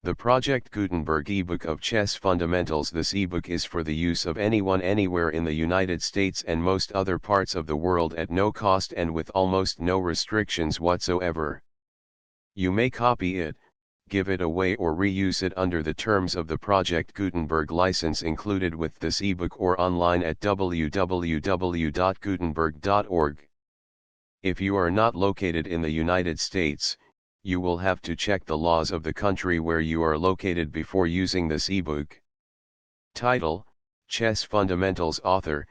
The Project Gutenberg ebook of Chess Fundamentals. This ebook is for the use of anyone anywhere in the United States and most other parts of the world at no cost and with almost no restrictions whatsoever. You may copy it, give it away or reuse it under the terms of the Project Gutenberg license included with this ebook or online at www.gutenberg.org. If you are not located in the United States, you will have to check the laws of the country where you are located before using this ebook. Title: Chess Fundamentals. Author: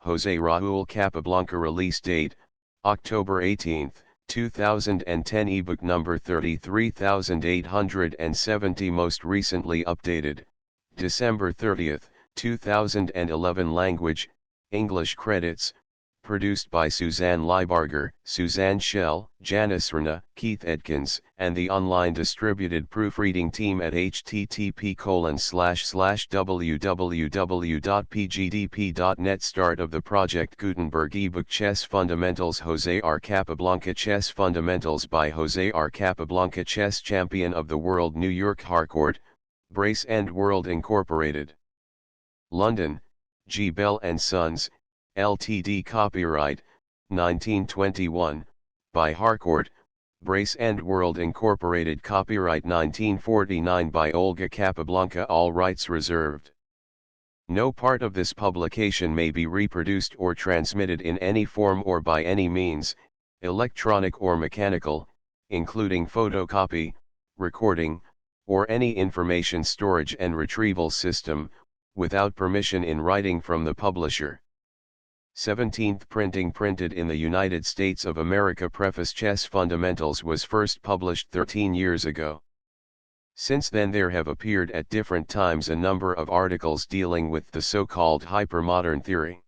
José Raúl Capablanca. Release date: October 18, 2010. Ebook number 33870. Most recently updated: December 30, 2011. Language: English. Credits: produced by Suzanne Liebarger, Suzanne Schell, Janice Rana, Keith Edkins, and the online distributed proofreading team at http://www.pgdp.net. Start of the Project Gutenberg ebook. Chess Fundamentals. José R. Capablanca. Chess Fundamentals by José R. Capablanca. Chess Champion of the World. New York: Harcourt, Brace and World Incorporated. London: G. Bell and Sons, Ltd. Copyright 1921 by Harcourt, Brace and World Incorporated. Copyright 1949 by Olga Capablanca. All rights reserved. No part of this publication may be reproduced or transmitted in any form or by any means, electronic or mechanical, including photocopy, recording, or any information storage and retrieval system, without permission in writing from the publisher. 17th printing. Printed in the United States of America. Preface. Chess Fundamentals was first published 13 years ago. Since then there have appeared at different times a number of articles dealing with the so-called hypermodern theory.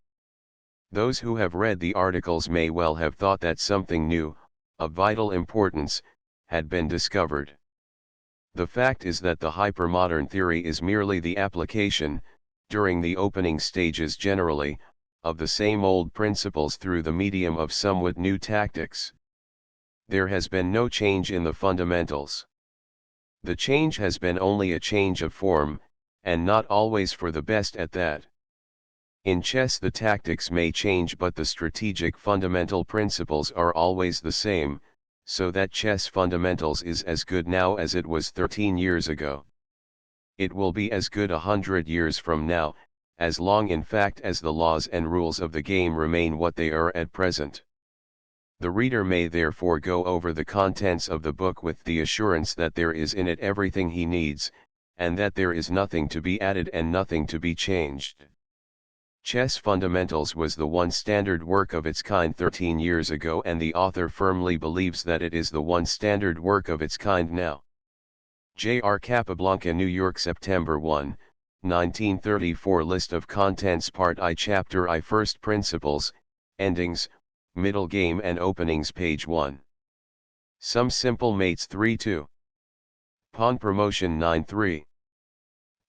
Those who have read the articles may well have thought that something new, of vital importance, had been discovered. The fact is that the hypermodern theory is merely the application, during the opening stages generally, of the same old principles through the medium of somewhat new tactics. There has been no change in the fundamentals. The change has been only a change of form, and not always for the best at that. In chess the tactics may change but the strategic fundamental principles are always the same, so that Chess Fundamentals is as good now as it was 13 years ago. It will be as good 100 years from now, as long in fact as the laws and rules of the game remain what they are at present. The reader may therefore go over the contents of the book with the assurance that there is in it everything he needs, and that there is nothing to be added and nothing to be changed. Chess Fundamentals was the one standard work of its kind 13 years ago, and the author firmly believes that it is the one standard work of its kind now. J. R. Capablanca. New York, September 1, 1934. List of contents. Part I. Chapter I. First Principles, Endings, Middle Game and Openings. Page 1. Some Simple Mates 3-2. Pawn Promotion 9-3.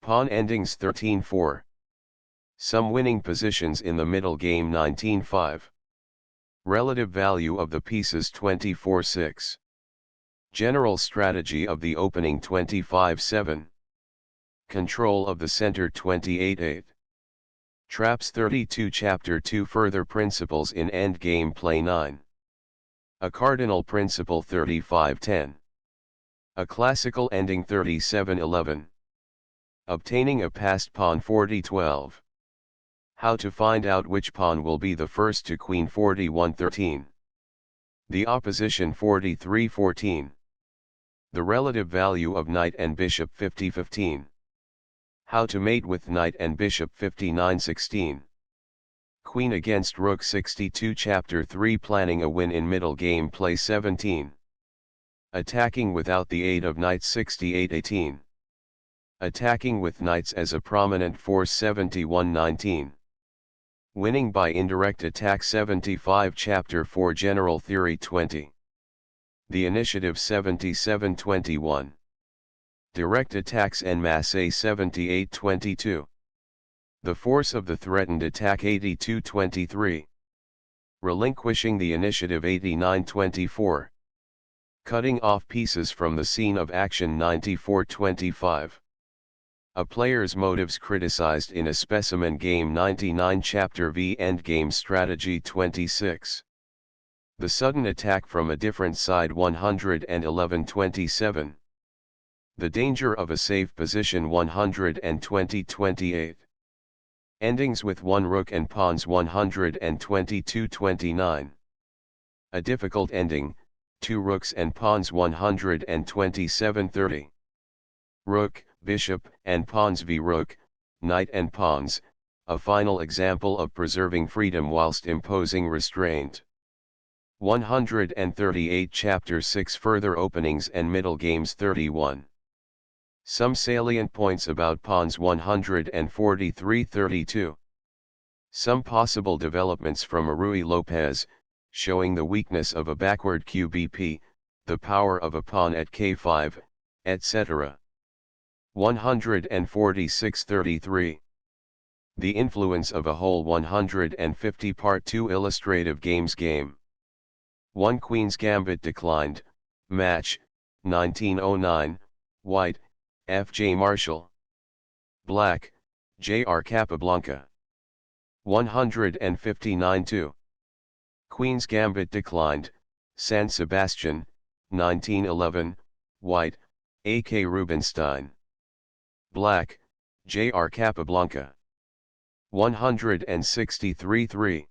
Pawn Endings 13-4. Some Winning Positions in the Middle Game 19-5. Relative Value of the Pieces 24-6. General Strategy of the Opening 25-7. Control of the Center 28-8. Traps 32. Chapter 2. Further Principles in Endgame Play 9. A Cardinal Principle 35-10. A Classical Ending 37-11. Obtaining a Passed Pawn 40-12. How to find out which pawn will be the first to Queen 41-13. The Opposition 43-14. The Relative Value of Knight and Bishop 50-15. How to Mate with Knight and Bishop 59-16. Queen against Rook 62. Chapter 3. Planning a Win in Middle Game Play 17. Attacking without the aid of Knight 68-18. Attacking with Knights as a prominent force 71-19. Winning by Indirect Attack 75. Chapter 4. General Theory 20. The Initiative 77-21. Direct Attacks en masse 78-22. The Force of the Threatened Attack 82-23. Relinquishing the Initiative 89-24. Cutting off pieces from the scene of action 9425. A player's motives criticized in a specimen game 99 Chapter V Endgame Strategy 26. The sudden attack from a different side 111-27. The danger of a safe position 120-28. Endings with 1 rook and pawns 122-29. A difficult ending, 2 rooks and pawns 127-30. Rook, bishop, and pawns v rook, knight and pawns, a final example of preserving freedom whilst imposing restraint. 138 Chapter 6 Further openings and middle games 31. Some salient points about pawns 143-32. Some possible developments from Rui Lopez, showing the weakness of a backward QBP, the power of a pawn at k5, etc. 146-33. The influence of a whole 150 Part 2 illustrative games game. 1 Queen's Gambit declined, match, 1909, White, F.J. Marshall. Black, J.R. Capablanca. 159-2. Queen's Gambit declined, San Sebastian, 1911, White, A.K. Rubinstein. Black, J.R. Capablanca. 163-3.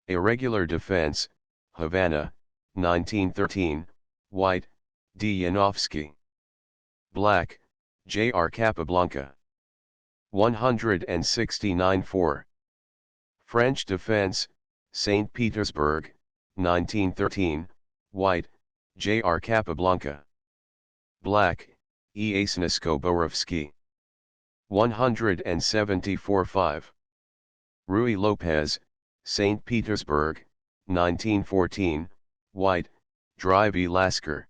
Irregular Defense, Havana, 1913, White, D. Yanofsky. Black, J.R. Capablanca. 169-4. French Defense, St. Petersburg, 1913, White, J.R. Capablanca. Black, E. Asinisko-Borovsky. 174-5. Rui Lopez, St. Petersburg, 1914, White, Dry V. Lasker.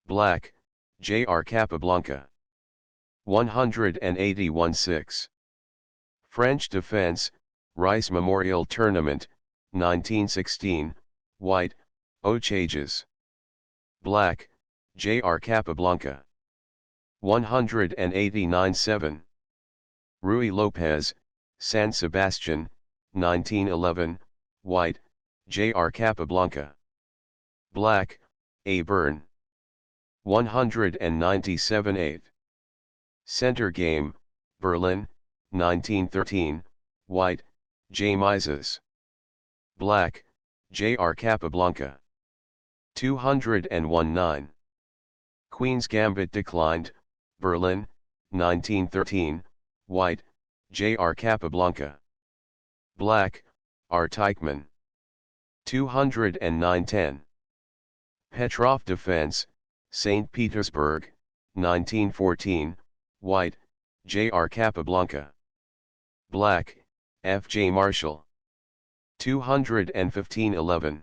Black, J.R. Capablanca. 181-6. French Defense, Rice Memorial Tournament, 1916, White, Ochages. Black, J.R. Capablanca. 189-7. Rui Lopez, San Sebastian, 1911, White, J.R. Capablanca. Black, A. Byrne. 197-8. Center Game, Berlin, 1913, White, J. Mises. Black, J.R. Capablanca. 201-9. Queen's Gambit declined, Berlin, 1913, White, J.R. Capablanca. Black, R. Teichmann. 209-10. Petrov Defense, St. Petersburg, 1914, White, J.R. Capablanca. Black, F.J. Marshall. 215-11.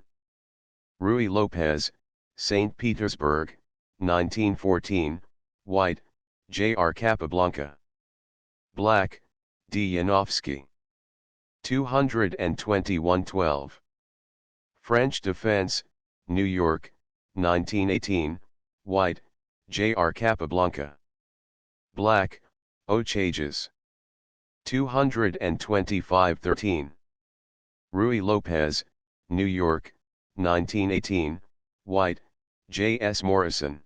Rui Lopez, St. Petersburg, 1914, White, J.R. Capablanca. Black, D. Yanofsky. 221-12. French Defense, New York, 1918, White, J.R. Capablanca. Black, Ochages. 225-13. Rui Lopez, New York, 1918, White, J.S. Morrison.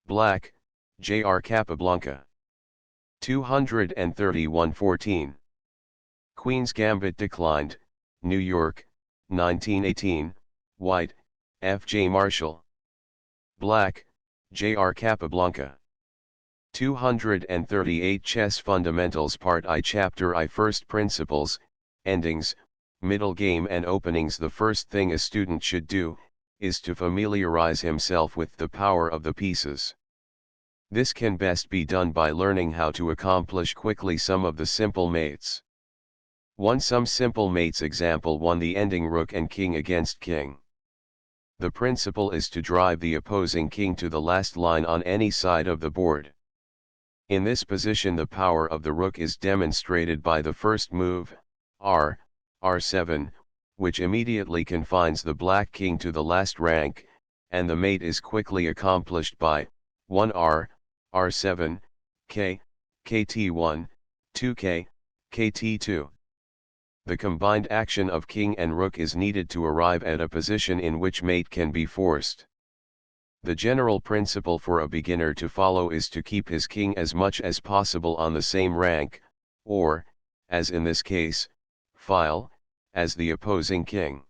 Black, J.R. Capablanca. 231-14. Queen's Gambit declined, New York, 1918, White, F.J. Marshall. Black, J.R. Capablanca. 238 Chess Fundamentals Part I Chapter I First Principles, Endings, Middle Game and Openings. The first thing a student should do, is to familiarize himself with the power of the pieces. This can best be done by learning how to accomplish quickly some of the simple mates. 1. Some simple mates. Example 1. The ending rook and king against king. The principle is to drive the opposing king to the last line on any side of the board. In this position the power of the rook is demonstrated by the first move, R7, which immediately confines the black king to the last rank, and the mate is quickly accomplished by 1r, r7, k, kt1, 2k, kt2. The combined action of king and rook is needed to arrive at a position in which mate can be forced. The general principle for a beginner to follow is to keep his king as much as possible on the same rank, or, as in this case, file, as the opposing king.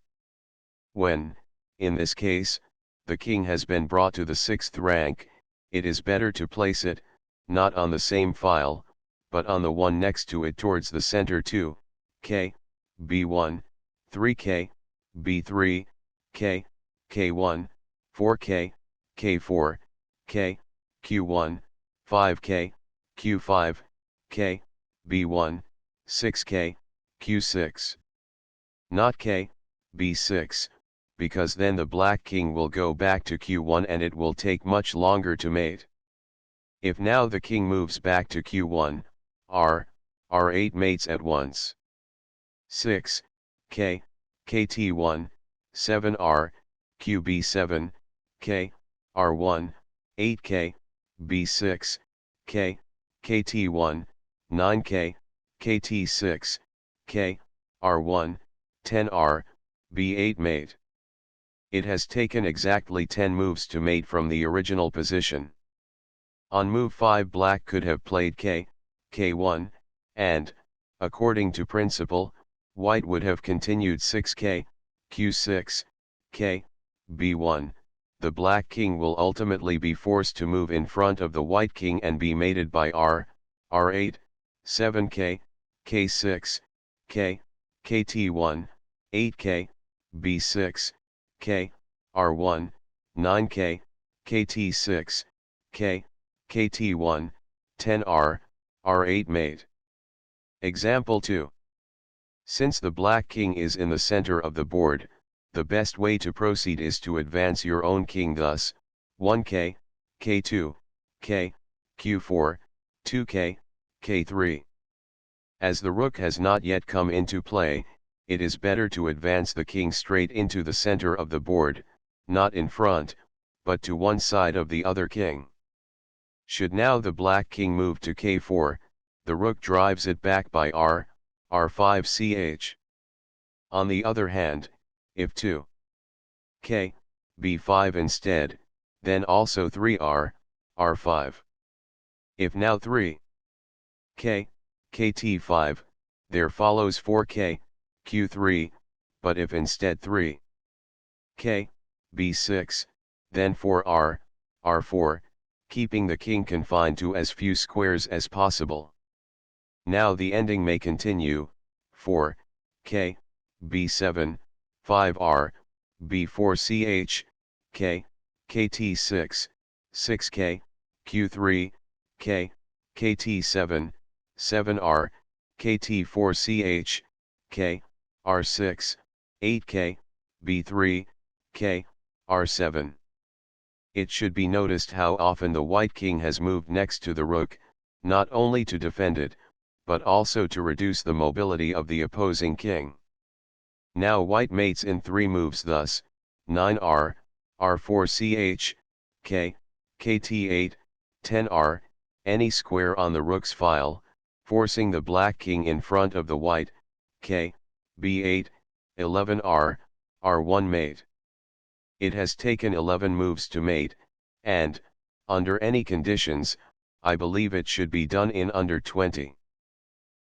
When, in this case, the king has been brought to the 6th rank, it is better to place it, not on the same file, but on the one next to it towards the center 2, k, b1, 3k, b3, k, k1, 4k, k4, k, q1, 5k, q5, k, b1, 6k, q6. Not k, b6, because then the black king will go back to q1 and it will take much longer to mate. If now the king moves back to q1, r8 mates at once. 6, k, kt1, 7r, qb7, k, r1, 8k, b6, k, kt1, 9k, kt6, k, r1, 10r, b8 mate. It has taken exactly 10 moves to mate from the original position. On move 5 black could have played k, k1, and, according to principle, white would have continued 6k, q6, k, b1. The black king will ultimately be forced to move in front of the white king and be mated by r8, 7k, k6, k, kt1, 8k, b6, k, r1, 9k, kt6, k, kt1, 10r, r8 mate. Example 2. Since the black king is in the center of the board, the best way to proceed is to advance your own king thus, 1k, k2, k, q4, 2k, k3. As the rook has not yet come into play, it is better to advance the king straight into the center of the board, not in front, but to one side of the other king. Should now the black king move to k4, the rook drives it back by r5 ch. On the other hand, if 2 k, b5 instead, then also 3r, r5. If now 3 k, kt5, there follows 4k, q3, but if instead 3 k, b6, then 4r, r4, keeping the king confined to as few squares as possible. Now the ending may continue, 4 k, b7, 5r, b4 ch, k, kt6, 6k, q3, k, kt7, 7r, kt4 ch, k, r6, 8k, b3, k, r7. It should be noticed how often the white king has moved next to the rook, not only to defend it, but also to reduce the mobility of the opposing king. Now white mates in 3 moves thus, 9r, r4 ch, k, kt8, 10r, any square on the rook's file, forcing the black king in front of the white, k, b8, 11r, r1 mate. It has taken 11 moves to mate, and, under any conditions, I believe it should be done in under 20.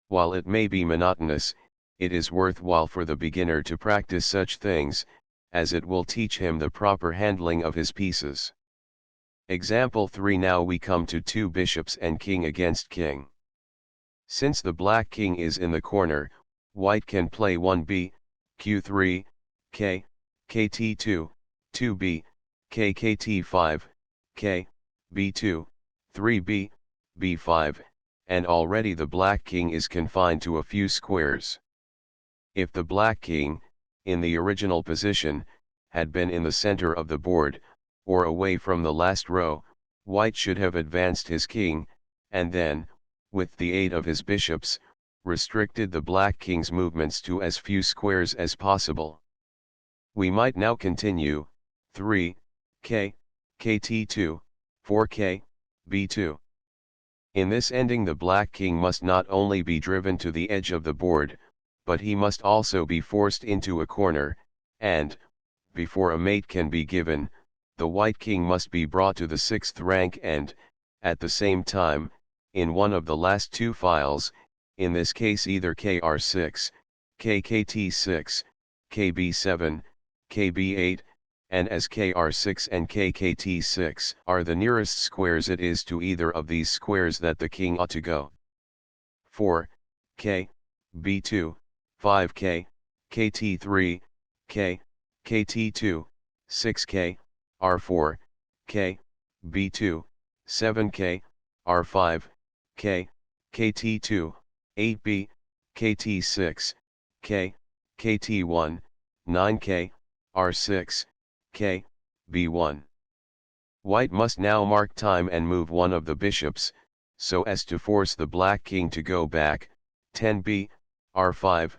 While it may be monotonous, it is worthwhile for the beginner to practice such things, as it will teach him the proper handling of his pieces. Example 3. Now we come to 2 bishops and king against king. Since the black king is in the corner, white can play 1b, q3, k, kt2, 2b, k kt5, k, b2, 3b, b5, and already the black king is confined to a few squares. If the black king, in the original position, had been in the center of the board, or away from the last row, white should have advanced his king, and then, with the aid of his bishops, restricted the black king's movements to as few squares as possible. We might now continue. 3. k, kt2, 4k, b2. In this ending the black king must not only be driven to the edge of the board, but he must also be forced into a corner, and, before a mate can be given, the white king must be brought to the 6th rank and, at the same time, in one of the last two files, in this case either kr6, kkt6, kb7, kb8, and as kr6 and kkt6 are the nearest squares, it is to either of these squares that the king ought to go. 4, k, b2, 5k, kt3, k, kt2, 6k, r4, k, b2, 7k, r5, k, kt2, 8b, kt6, k, kt1, 9k, r6, k, b1. White must now mark time and move one of the bishops, so as to force the black king to go back, 10b, r5,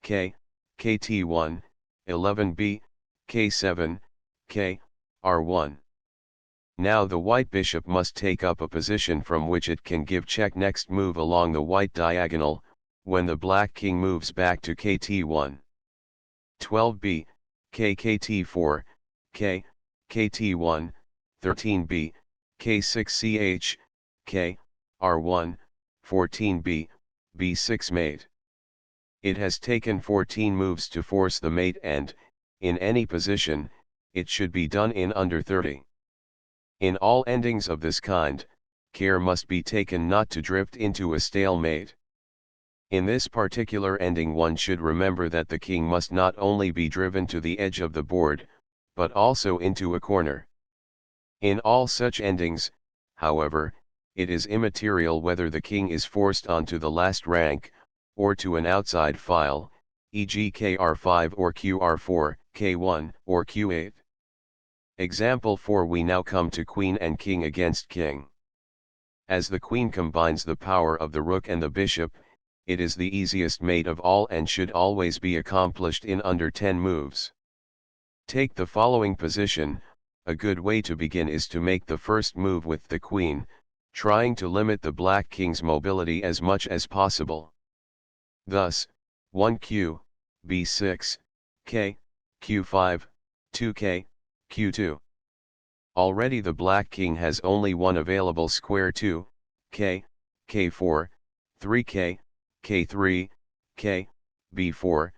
k, kt1, 11b, k7, k, r1. Now the white bishop must take up a position from which it can give check next move along the white diagonal, when the black king moves back to kt1. 12b, k kt4, k, kt1, 13b, k6ch, k, r1, 14b, b6 mate. It has taken 14 moves to force the mate and, in any position, it should be done in under 30. In all endings of this kind, care must be taken not to drift into a stalemate. In this particular ending one should remember that the king must not only be driven to the edge of the board, but also into a corner. In all such endings, however, it is immaterial whether the king is forced onto the last rank, or to an outside file, e.g. kr5 or qr4, k1 or q8. Example 4. We now come to queen and king against king. As the queen combines the power of the rook and the bishop, it is the easiest mate of all and should always be accomplished in under 10 moves. Take the following position. A good way to begin is to make the first move with the queen, trying to limit the black king's mobility as much as possible. Thus, 1q, b6, k, q5, 2k, q2. Already the black king has only one available square, 2, k, k4, 3k, k3, k, b4,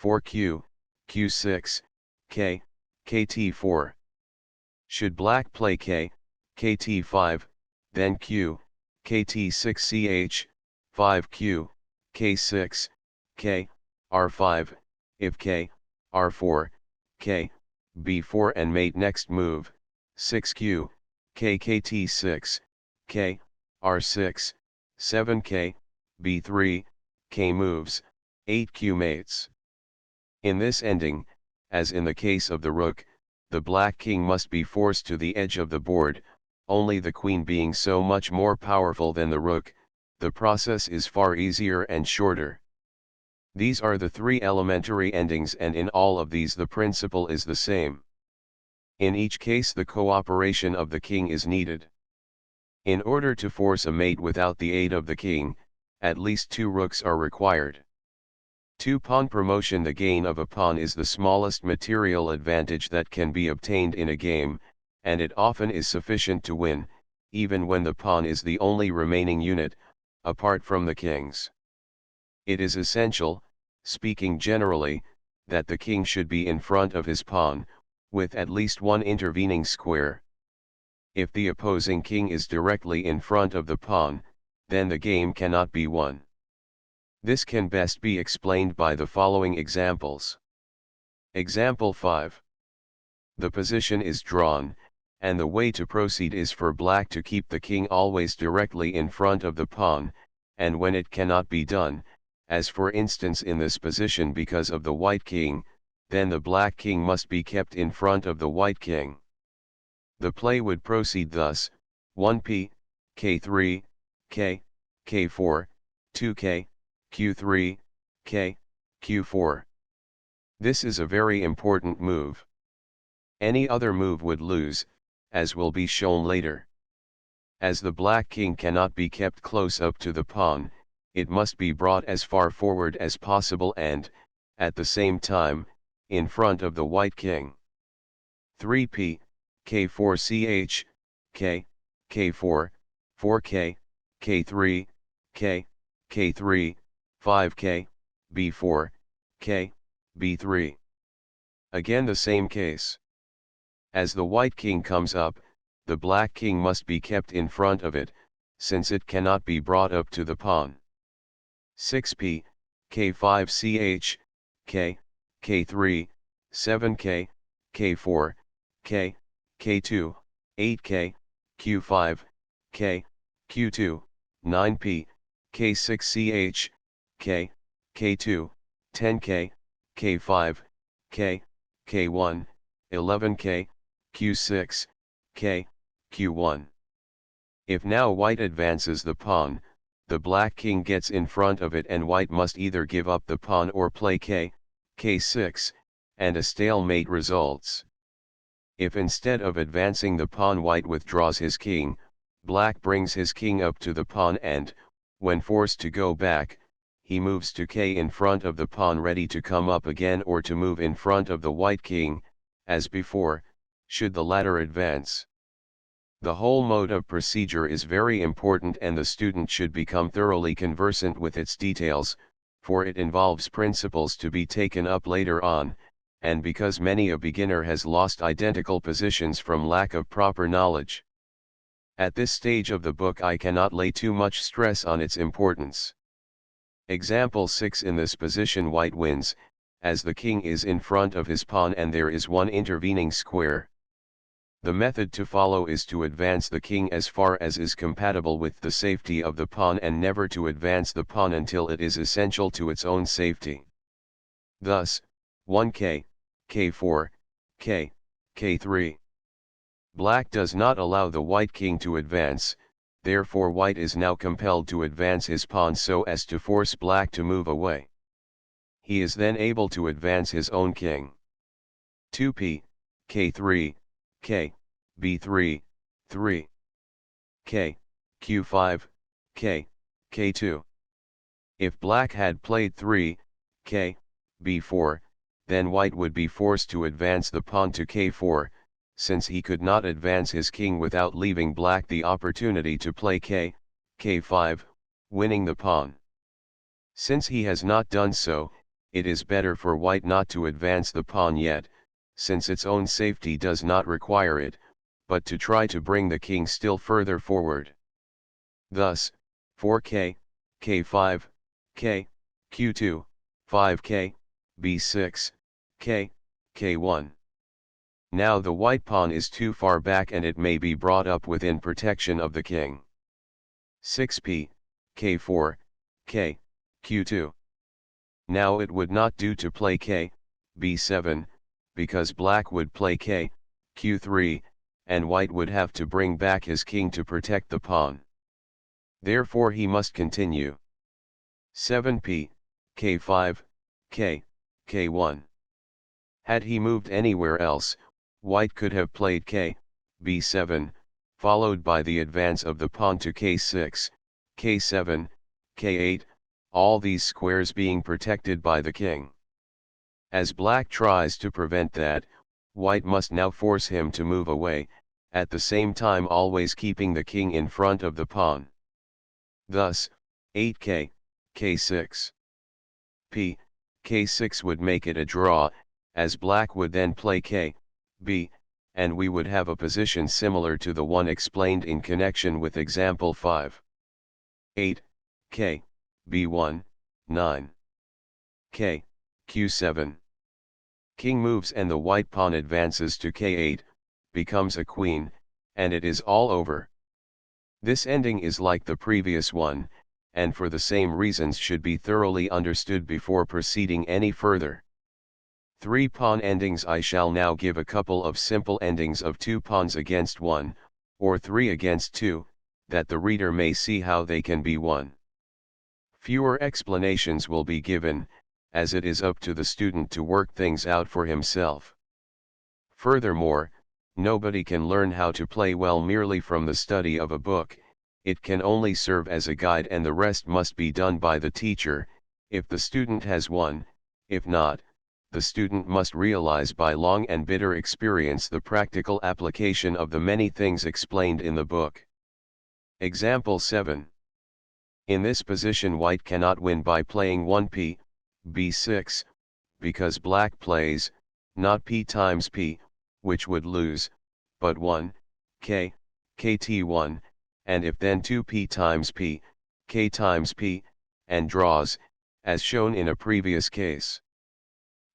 4q, q6, k, kt4. Should black play k, kt5, then q, kt6ch, 5q, k6, k, r5, if k, r4, k, b4 and mate next move, 6q, k kt6, k, r6, 7k, b3, k moves, 8q mates. In this ending, as in the case of the rook, the black king must be forced to the edge of the board, only the queen being so much more powerful than the rook, the process is far easier and shorter. These are the three elementary endings, and in all of these the principle is the same. In each case the cooperation of the king is needed. In order to force a mate without the aid of the king, at least 2 rooks are required. 2 pawn promotion. The gain of a pawn is the smallest material advantage that can be obtained in a game, and it often is sufficient to win, even when the pawn is the only remaining unit, apart from the king's. It is essential, speaking generally, that the king should be in front of his pawn, with at least one intervening square. If the opposing king is directly in front of the pawn, then the game cannot be won. This can best be explained by the following examples. Example 5. The position is drawn, and the way to proceed is for black to keep the king always directly in front of the pawn, and when it cannot be done, as for instance in this position because of the white king, then the black king must be kept in front of the white king. The play would proceed thus: 1p, k3, k, k4, 2k, q3, k, q4. This is a very important move. Any other move would lose, as will be shown later. As the black king cannot be kept close up to the pawn, it must be brought as far forward as possible and, at the same time, in front of the white king. 3p, k4ch, k, k4, 4k, k3, k, k3, 5k, b4, k, b3. Again the same case. As the white king comes up, the black king must be kept in front of it, since it cannot be brought up to the pawn. 6p, k5ch, k, k3, 7k, k4, k, k2, 8k, q5, k, q2, 9p, k6ch, k, k2, 10k, k5, k, k1, 11k, q6, k, q1. If now white advances the pawn, the black king gets in front of it and white must either give up the pawn or play k, k6, and a stalemate results. If instead of advancing the pawn white withdraws his king, black brings his king up to the pawn and, when forced to go back, he moves to k in front of the pawn ready to come up again or to move in front of the white king, as before, should the latter advance. The whole mode of procedure is very important and the student should become thoroughly conversant with its details, for it involves principles to be taken up later on, and because many a beginner has lost identical positions from lack of proper knowledge. At this stage of the book I cannot lay too much stress on its importance. Example 6. In this position white wins, as the king is in front of his pawn and there is one intervening square. The method to follow is to advance the king as far as is compatible with the safety of the pawn and never to advance the pawn until it is essential to its own safety. Thus, 1k, k4, k, k3. Black does not allow the white king to advance, therefore white is now compelled to advance his pawn so as to force black to move away. He is then able to advance his own king. 2p, k3, k, b3, 3, k, q5, k, k2. If black had played 3, k, b4, then white would be forced to advance the pawn to k4, since he could not advance his king without leaving black the opportunity to play k, k5, winning the pawn. Since he has not done so, it is better for white not to advance the pawn yet, since its own safety does not require it, but to try to bring the king still further forward. Thus, 4k, k5, k, q2, 5k, b6, k, k1. Now the white pawn is too far back and it may be brought up within protection of the king. 6p, k4, k, q2. Now it would not do to play k, b7, because black would play k, q3, and white would have to bring back his king to protect the pawn. Therefore he must continue. 7p, k5, k, k1. Had he moved anywhere else, white could have played k, b7, followed by the advance of the pawn to k6, k7, k8, all these squares being protected by the king. As black tries to prevent that, white must now force him to move away, at the same time always keeping the king in front of the pawn. Thus, 8k, k6. p, k6 would make it a draw, as black would then play k, b, and we would have a position similar to the one explained in connection with example 5. 8, k, b1, 9. k, q7. King moves and the white pawn advances to k8, becomes a queen, and it is all over. This ending is like the previous one, and for the same reasons should be thoroughly understood before proceeding any further. 3 pawn endings. I shall now give a couple of simple endings of 2 pawns against 1, or 3 against 2, that the reader may see how they can be won. Fewer explanations will be given, as it is up to the student to work things out for himself. Furthermore, Nobody can learn how to play well merely from the study of a book, it can only serve as a guide and the rest must be done by the teacher, if the student has one. If not, the student must realize by long and bitter experience the practical application of the many things explained in the book. Example 7. In this position white cannot win by playing 1p, b6, because black plays, not p times p, which would lose, but 1, k, kt1, and if then 2p times p, k times p, and draws, as shown in a previous case.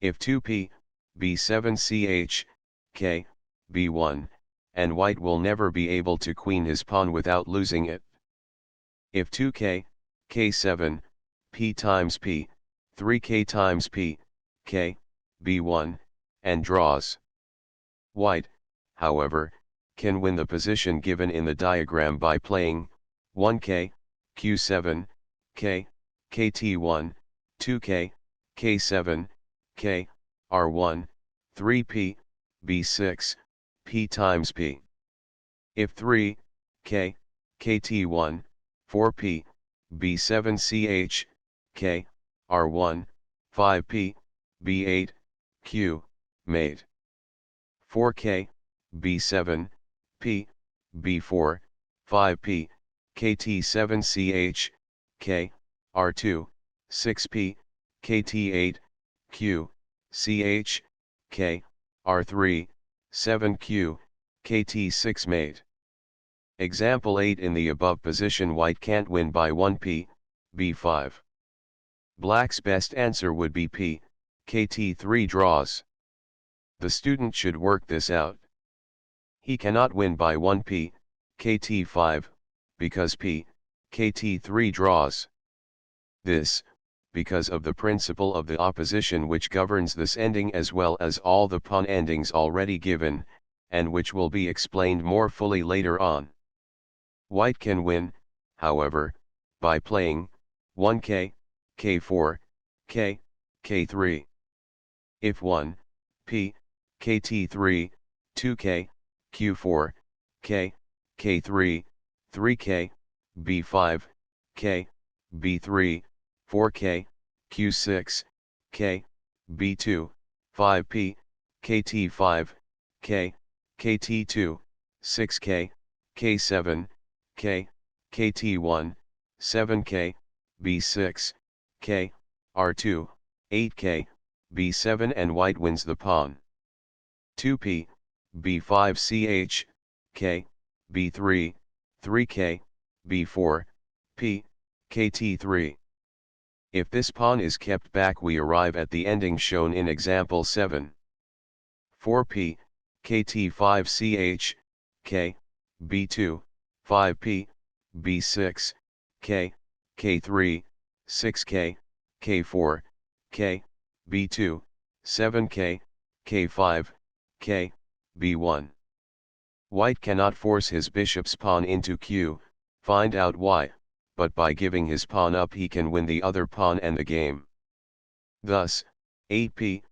If 2p, b7 ch, k, b1, and white will never be able to queen his pawn without losing it. If 2k, k7, p times p, 3k times p, k, b1, and draws. White, however, can win the position given in the diagram by playing 1k, q7, k, kt1, 2k, k7, k, r1, 3p, b6, p times p. If 3, k, kt1, 4p, b7 ch, k, r1, 5p, b8, q, mate. 4k, b7, p, b4, 5p, kt7 ch, k, r2, 6p, kt8, q, ch, k, r3, 7q, kt6 mate. Example 8. In the above position white can't win by 1p, b5. Black's best answer would be p, kt3 draws. The student should work this out. He cannot win by 1p, kt5, because p, kt3 draws. This, because of the principle of the opposition which governs this ending as well as all the pawn endings already given, and which will be explained more fully later on. White can win, however, by playing 1k, k4, k, k3. If 1, p, kt3, 2k, q4, k, k3, 3k, b5, k, b3, 4k, q6, k, b2, 5p, kt5, k, kt2, 6k, k7, k, kt1, 7k, b6, k, r2, 8k, b7 and white wins the pawn. 2p, b5 ch, k, b3, 3k, b4, p, kt3. If this pawn is kept back we arrive at the ending shown in example 7. 4p, kt5 ch, k, b2, 5p, b6, k, k3, 6k, k4, k, b2, 7k, k5, k, b1. White cannot force his bishop's pawn into q, find out why, but by giving his pawn up he can win the other pawn and the game. Thus, 8p,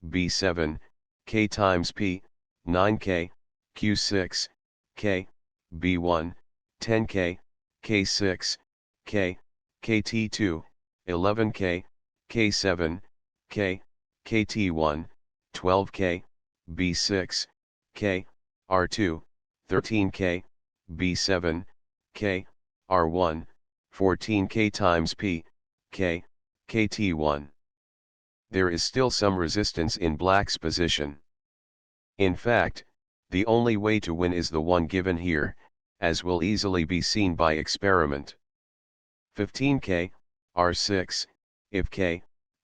b7, k times p, 9k, q6, k, b1, 10k, k6, k, kt2, 11k, k7, k, kt1, 12k, b6, k, r2, 13k, b7, k, r1, 14k times p, k, kt1. There is still some resistance in black's position. In fact, the only way to win is the one given here, as will easily be seen by experiment. 15k, r6, if k,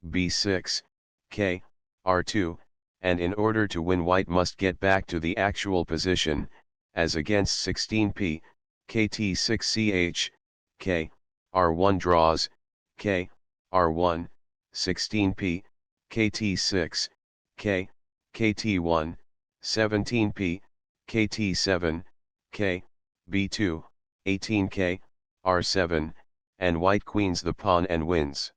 b6, k, r2, and in order to win white must get back to the actual position, as against 16p, kt6 ch, k, r1 draws, k, r1, 16p, kt6, k, kt1, 17p, kt7, k, b2, 18k, r7, and white queens the pawn and wins.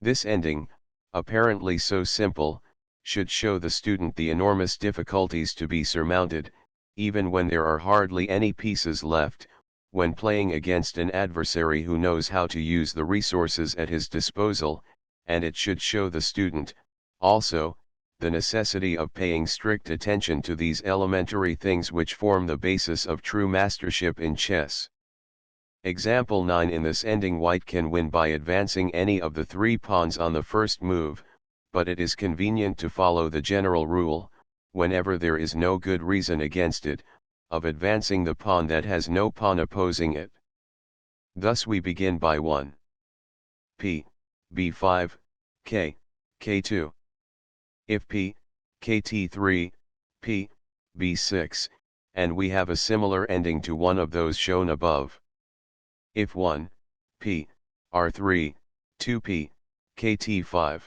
This ending, apparently so simple, should show the student the enormous difficulties to be surmounted, even when there are hardly any pieces left, when playing against an adversary who knows how to use the resources at his disposal, and it should show the student, also, the necessity of paying strict attention to these elementary things which form the basis of true mastership in chess. Example 9. In this ending, white can win by advancing any of the 3 pawns on the first move, but it is convenient to follow the general rule, whenever there is no good reason against it, of advancing the pawn that has no pawn opposing it. Thus we begin by 1 p, b5, k, k2. If p, kt3, p, b6, and we have a similar ending to one of those shown above. If 1 p, r3, 2p, kt5,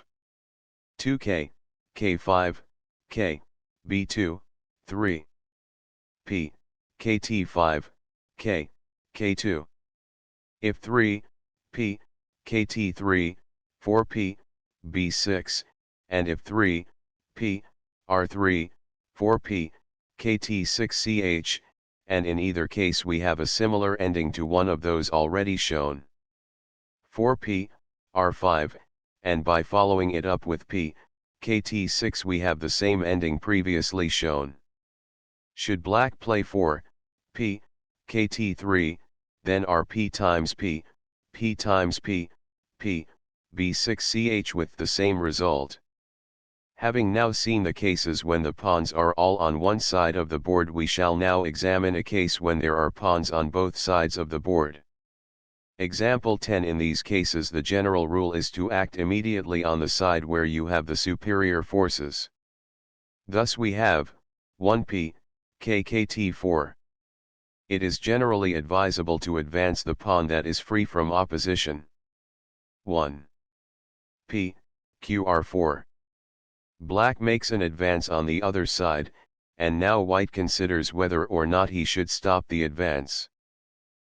2k, k5, k, b2, 3 p, kt5, k, k2. If 3 p, kt3, 4p, b6, and if 3 p, r3, 4p, kt6ch, and in either case we have a similar ending to one of those already shown. 4p, r5, and by following it up with p, kt6 we have the same ending previously shown. Should black play 4 p, kt3, then rp times p, p times p, p, b6ch with the same result. Having now seen the cases when the pawns are all on one side of the board, we shall now examine a case when there are pawns on both sides of the board. Example 10. In these cases the general rule is to act immediately on the side where you have the superior forces. Thus we have 1p, kkt4. It is generally advisable to advance the pawn that is free from opposition. 1 p, qr4. Black makes an advance on the other side, and now white considers whether or not he should stop the advance.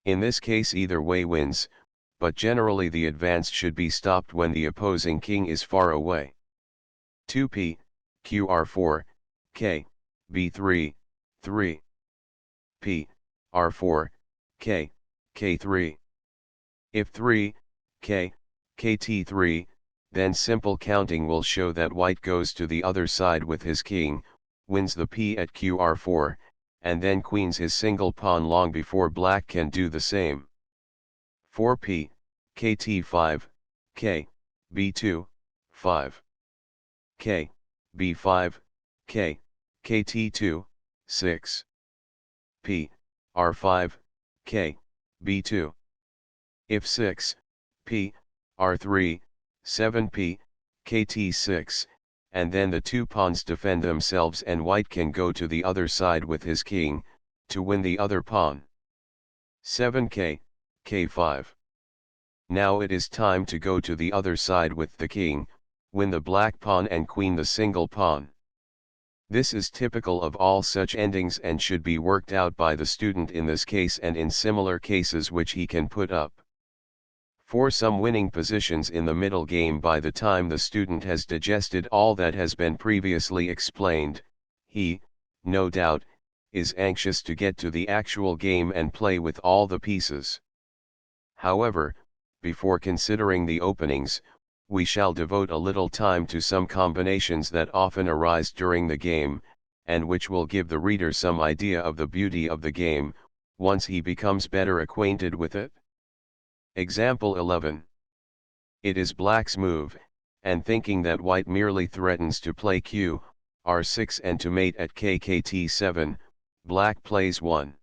In this case either way wins, but generally the advance should be stopped when the opposing king is far away. 2p, qr4, k, b3, 3 p, r4, k, k3. If 3, k, kt3, then simple counting will show that white goes to the other side with his king, wins the p at qr4, and then queens his single pawn long before black can do the same. 4p, kt5, k, b2, 5 k, b5, k, kt2, 6 p, r5, k, b2. If 6 p, r3, 7p, kt6, and then the 2 pawns defend themselves and white can go to the other side with his king, to win the other pawn. 7k, k5. Now it is time to go to the other side with the king, win the black pawn and queen the single pawn. This is typical of all such endings and should be worked out by the student in this case and in similar cases which he can put up. For some winning positions in the middle game, by the time the student has digested all that has been previously explained, he, no doubt, is anxious to get to the actual game and play with all the pieces. However, before considering the openings, we shall devote a little time to some combinations that often arise during the game, and which will give the reader some idea of the beauty of the game, once he becomes better acquainted with it. Example 11. It is black's move, and thinking that white merely threatens to play q, r6 and to mate at kkt7, black plays 1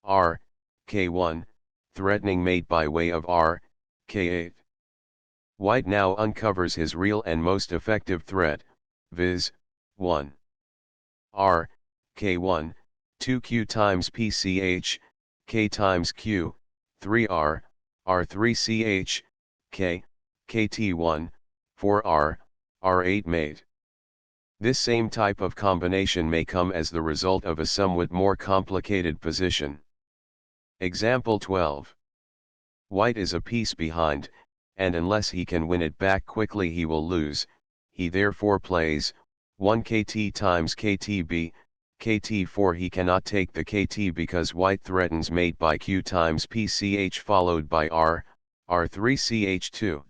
r, k1, threatening mate by way of r, k8. White now uncovers his real and most effective threat, viz. 1 r, k1, 2q times pch, k times q, 3r, r3ch, k, kt1, 4r, r8 mate. This same type of combination may come as the result of a somewhat more complicated position. Example 12. White is a piece behind, and unless he can win it back quickly he will lose. He therefore plays 1 kt times ktb, kt4. He cannot take the kt because white threatens mate by q times pch followed by r3ch2.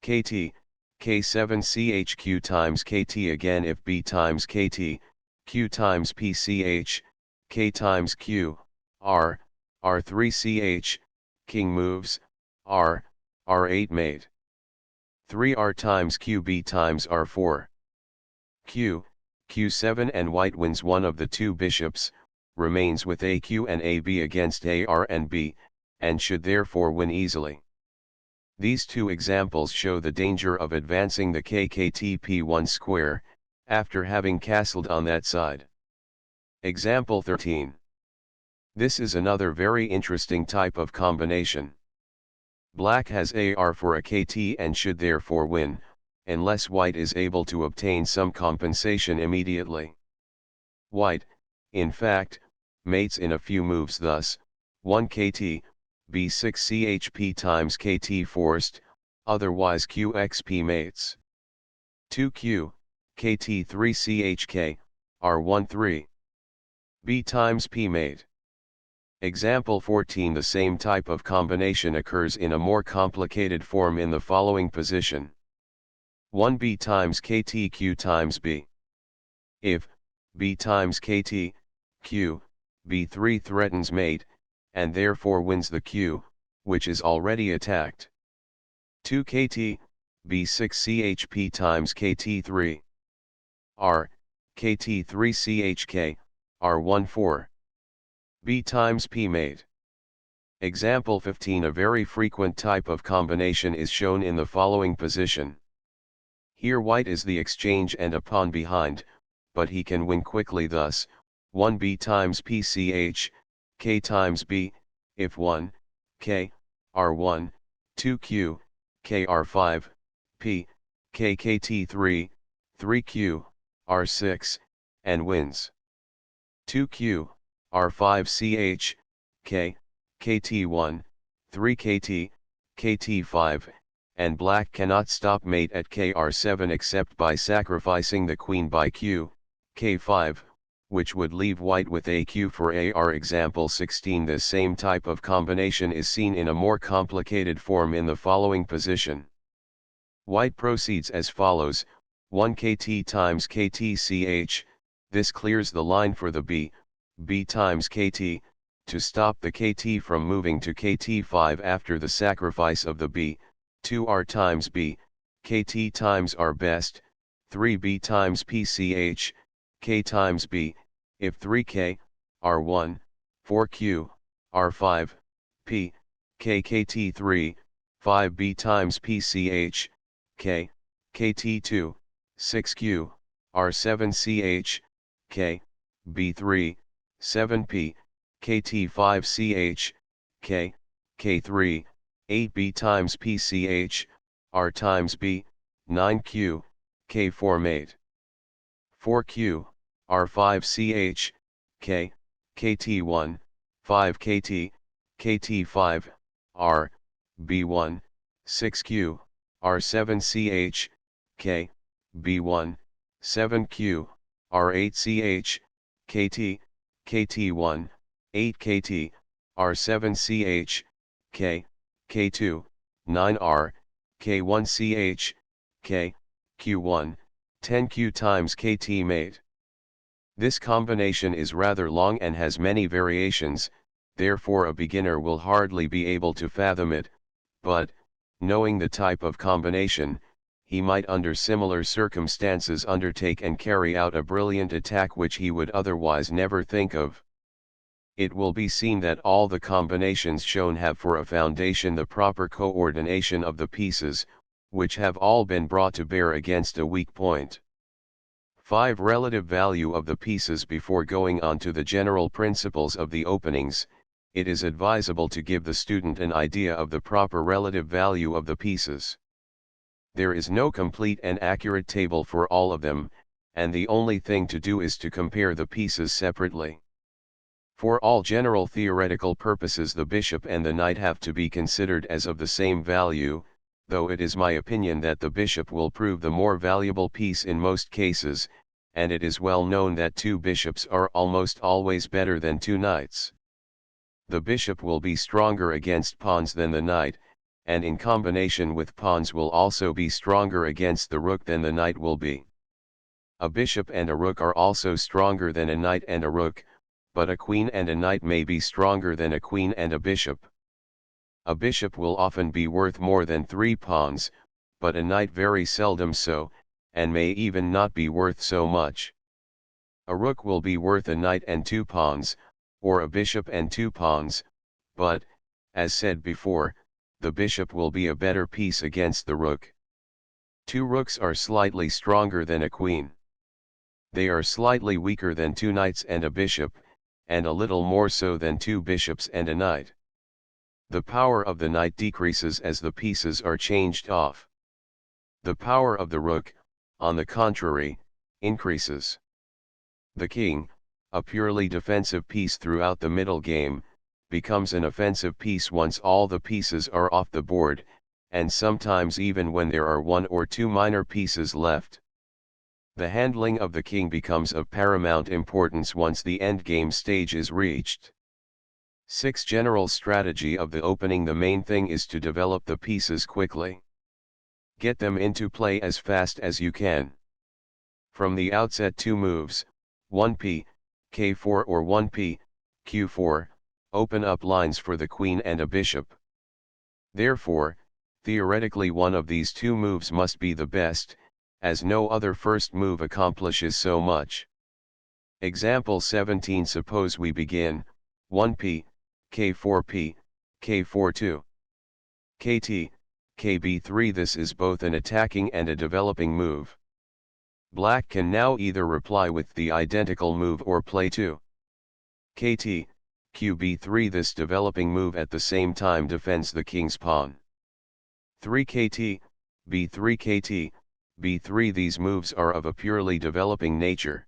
kt, k7ch q times kt again. If b times kt, q times pch, k times q, r3ch, king moves, r8 mate. 3r times qb times r4. q7 and white wins one of the two bishops, remains with aq and ab against ar and b, and should therefore win easily. These two examples show the danger of advancing the kktp1 square, after having castled on that side. Example 13. This is another very interesting type of combination. Black has AR for a KT and should therefore win, unless white is able to obtain some compensation immediately. White, in fact, mates in a few moves, thus, 1 KT, B6 CHP times KT forced, otherwise QXP mates. 2Q, KT3 CHK, R1 3. B times P mate. Example 14. The same type of combination occurs in a more complicated form in the following position. 1b times kt q times b. If b times kt, q, b3 threatens mate, and therefore wins the q, which is already attacked. 2 kt, b6 chp times kt3. r, kt3 chk, r1 4. B times P mate. Example 15. A very frequent type of combination is shown in the following position. Here white is the exchange and a pawn behind, but he can win quickly, thus, 1b times pch, k times b, if 1, k, r1, 2q, k r5, p, k kt3, 3q, r6, and wins. 2q, R5ch, K, KT1, 3KT, KT5, and black cannot stop mate at KR7 except by sacrificing the queen by Q, K5, which would leave white with AQ for AR. Example 16. This same type of combination is seen in a more complicated form in the following position. White proceeds as follows, 1 KT times KTCH, this clears the line for the B times kt, to stop the kt from moving to kt5 after the sacrifice of the b, 2r times b, kt times r best, 3b times pch, k times b, if 3k, r1, 4q, r5, p, k kt3, 5b times pch, k, kt2, 6q, r7ch, k, b3, 7p, kt5ch, k, k3, 8b times pch, r times b, 9q, k4 mate. 4q, r5ch, k, kt1, 5kt, kt5, r, b1, 6q, r7ch, k, b1, 7q, r8ch, kt, kt1, 8kt, r7ch, k, k2, 9r, k1ch, k, q1, 10q times kt mate. This combination is rather long and has many variations, therefore a beginner will hardly be able to fathom it, but, knowing the type of combination, he might under similar circumstances undertake and carry out a brilliant attack which he would otherwise never think of. It will be seen that all the combinations shown have for a foundation the proper coordination of the pieces, which have all been brought to bear against a weak point. 5. Relative value of the pieces. Before going on to the general principles of the openings, it is advisable to give the student an idea of the proper relative value of the pieces. There is no complete and accurate table for all of them, and the only thing to do is to compare the pieces separately. For all general theoretical purposes the bishop and the knight have to be considered as of the same value, though it is my opinion that the bishop will prove the more valuable piece in most cases, and it is well known that two bishops are almost always better than two knights. The bishop will be stronger against pawns than the knight, and in combination with pawns will also be stronger against the rook than the knight will be. A bishop and a rook are also stronger than a knight and a rook, but a queen and a knight may be stronger than a queen and a bishop. A bishop will often be worth more than 3 pawns, but a knight very seldom so, and may even not be worth so much. A rook will be worth a knight and 2 pawns, or a bishop and 2 pawns, but, as said before, the bishop will be a better piece against the rook. 2 rooks are slightly stronger than a queen. They are slightly weaker than 2 knights and a bishop, and a little more so than 2 bishops and a knight. The power of the knight decreases as the pieces are changed off. The power of the rook, on the contrary, increases. The king, a purely defensive piece throughout the middle game, becomes an offensive piece once all the pieces are off the board, and sometimes even when there are 1 or 2 minor pieces left. The handling of the king becomes of paramount importance once the endgame stage is reached. 6. General strategy of the opening. The main thing is to develop the pieces quickly. Get them into play as fast as you can. From the outset 2 moves, 1p, k4 or 1p, q4, open up lines for the queen and a bishop. Therefore, theoretically one of these 2 moves must be the best, as no other first move accomplishes so much. Example 17. Suppose we begin, 1p, k4p, k42, kt, kb3. This is both an attacking and a developing move. Black can now either reply with the identical move or play 2 kt, qb3. This developing move at the same time defends the king's pawn. 3 kt, b3 kt, b3. These moves are of a purely developing nature.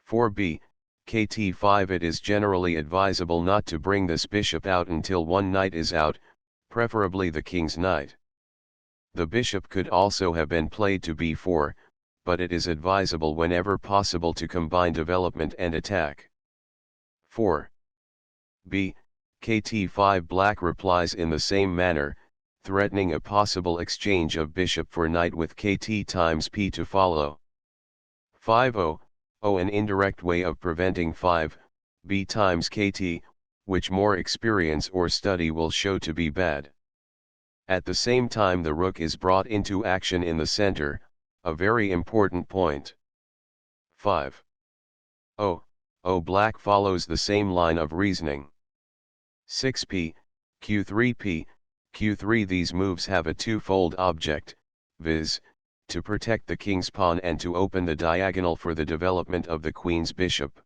4b, kt5. It is generally advisable not to bring this bishop out until one knight is out, preferably the king's knight. The bishop could also have been played to b4, but it is advisable whenever possible to combine development and attack. 4. b, kt5. Black replies in the same manner, threatening a possible exchange of bishop for knight with kt times p to follow. 5-0. An indirect way of preventing 5, b times kt, which more experience or study will show to be bad. At the same time the rook is brought into action in the center, a very important point. 5. Black follows the same line of reasoning. 6p, q3p, q3. These moves have a twofold object, viz., to protect the king's pawn and to open the diagonal for the development of the queen's bishop.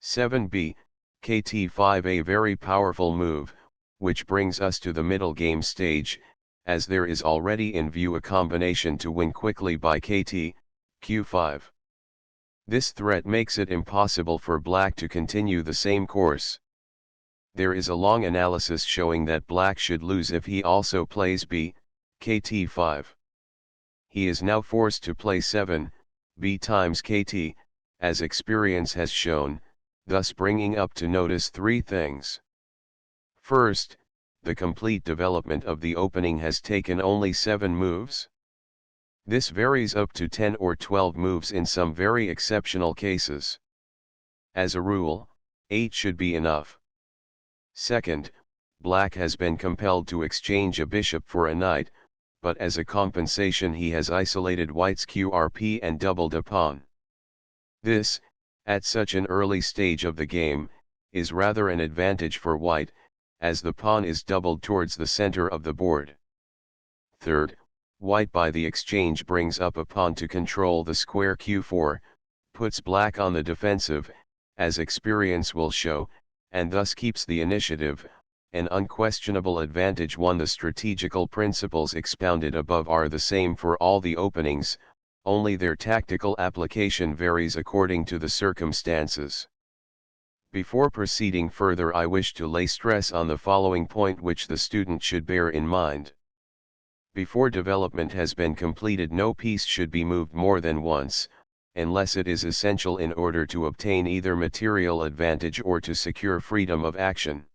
7b, kt5. A very powerful move, which brings us to the middle game stage, as there is already in view a combination to win quickly by kt, q5. This threat makes it impossible for black to continue the same course. There is a long analysis showing that black should lose if he also plays b, kt5. He is now forced to play 7, b times kt, as experience has shown, thus bringing up to notice 3 things. First, the complete development of the opening has taken only 7 moves. This varies up to 10 or 12 moves in some very exceptional cases. As a rule, 8 should be enough. Second, black has been compelled to exchange a bishop for a knight, but as a compensation he has isolated white's qrp and doubled a pawn. This, at such an early stage of the game, is rather an advantage for white, as the pawn is doubled towards the center of the board. Third, white by the exchange brings up a pawn to control the square q4, puts black on the defensive, as experience will show, and thus keeps the initiative, an unquestionable advantage. 1. The strategical principles expounded above are the same for all the openings, only their tactical application varies according to the circumstances. Before proceeding further, I wish to lay stress on the following point which the student should bear in mind. Before development has been completed, no piece should be moved more than once, unless it is essential in order to obtain either material advantage or to secure freedom of action.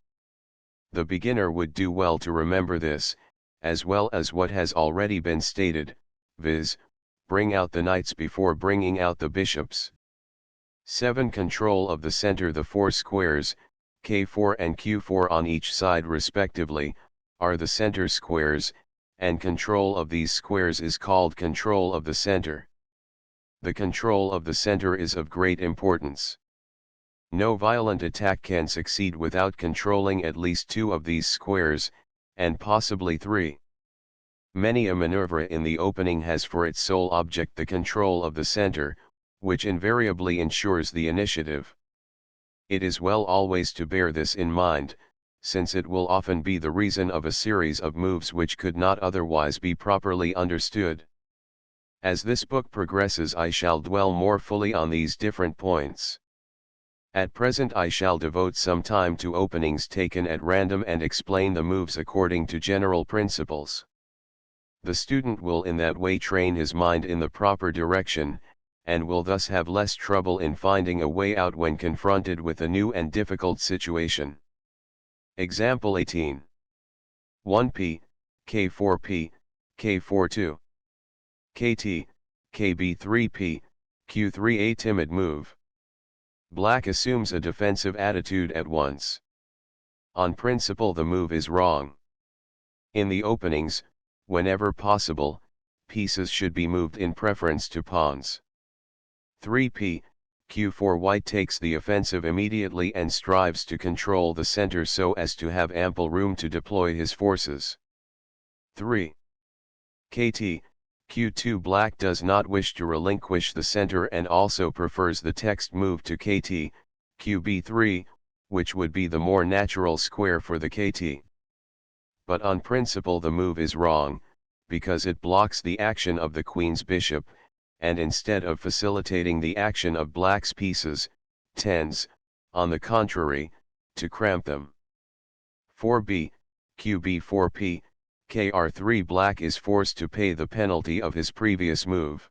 The beginner would do well to remember this, as well as what has already been stated, viz., bring out the knights before bringing out the bishops. 7. Control of the center. The four squares, K4 and Q4 on each side respectively, are the center squares, and control of these squares is called control of the center. The control of the center is of great importance. No violent attack can succeed without controlling at least 2 of these squares, and possibly 3. Many a maneuver in the opening has for its sole object the control of the center, which invariably ensures the initiative. It is well always to bear this in mind, since it will often be the reason of a series of moves which could not otherwise be properly understood. As this book progresses, I shall dwell more fully on these different points. At present I shall devote some time to openings taken at random and explain the moves according to general principles. The student will in that way train his mind in the proper direction, and will thus have less trouble in finding a way out when confronted with a new and difficult situation. Example 18. 1p, K4p, K42. KT, KB3p, Q3. A timid move. Black assumes a defensive attitude at once. On principle the move is wrong. In the openings, whenever possible, pieces should be moved in preference to pawns. 3p, Q4. White takes the offensive immediately and strives to control the center so as to have ample room to deploy his forces. 3. KT, Q2. Black does not wish to relinquish the center and also prefers the text move to KT, QB3, which would be the more natural square for the KT. But on principle the move is wrong, because it blocks the action of the queen's bishop, and instead of facilitating the action of black's pieces, tends, on the contrary, to cramp them. 4b, QB4p, KR3. Black is forced to pay the penalty of his previous move.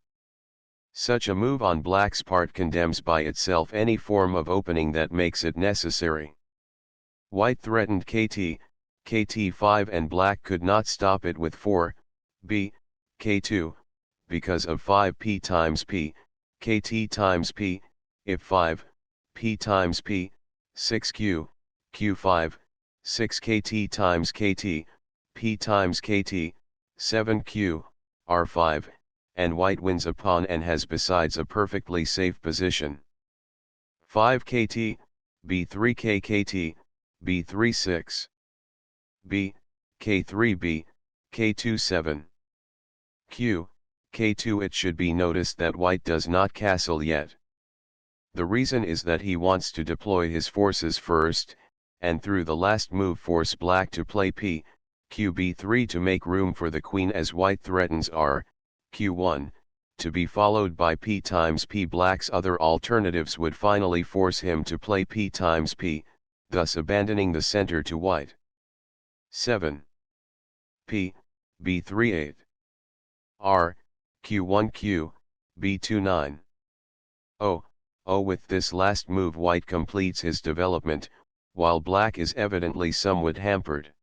Such a move on black's part condemns by itself any form of opening that makes it necessary. White threatened KT, KT5, and black could not stop it with 4b, K2, because of 5p times p, KT times p, if 5, p times p, 6q, Q5, 6 KT times KT, p times KT, 7q, R5, and white wins a pawn and has besides a perfectly safe position. 5 KT, B3 KKT, B3 6. B, K3B, K2 7. Q, K2. It should be noticed that white does not castle yet. The reason is that he wants to deploy his forces first, and through the last move force black to play P, QB3 to make room for the queen, as white threatens R, Q1, to be followed by P times P. Black's other alternatives would finally force him to play P times P, thus abandoning the center to white. 7. P, B3 8. R, Q1 Q, B2 9. With this last move white completes his development, while black is evidently somewhat hampered.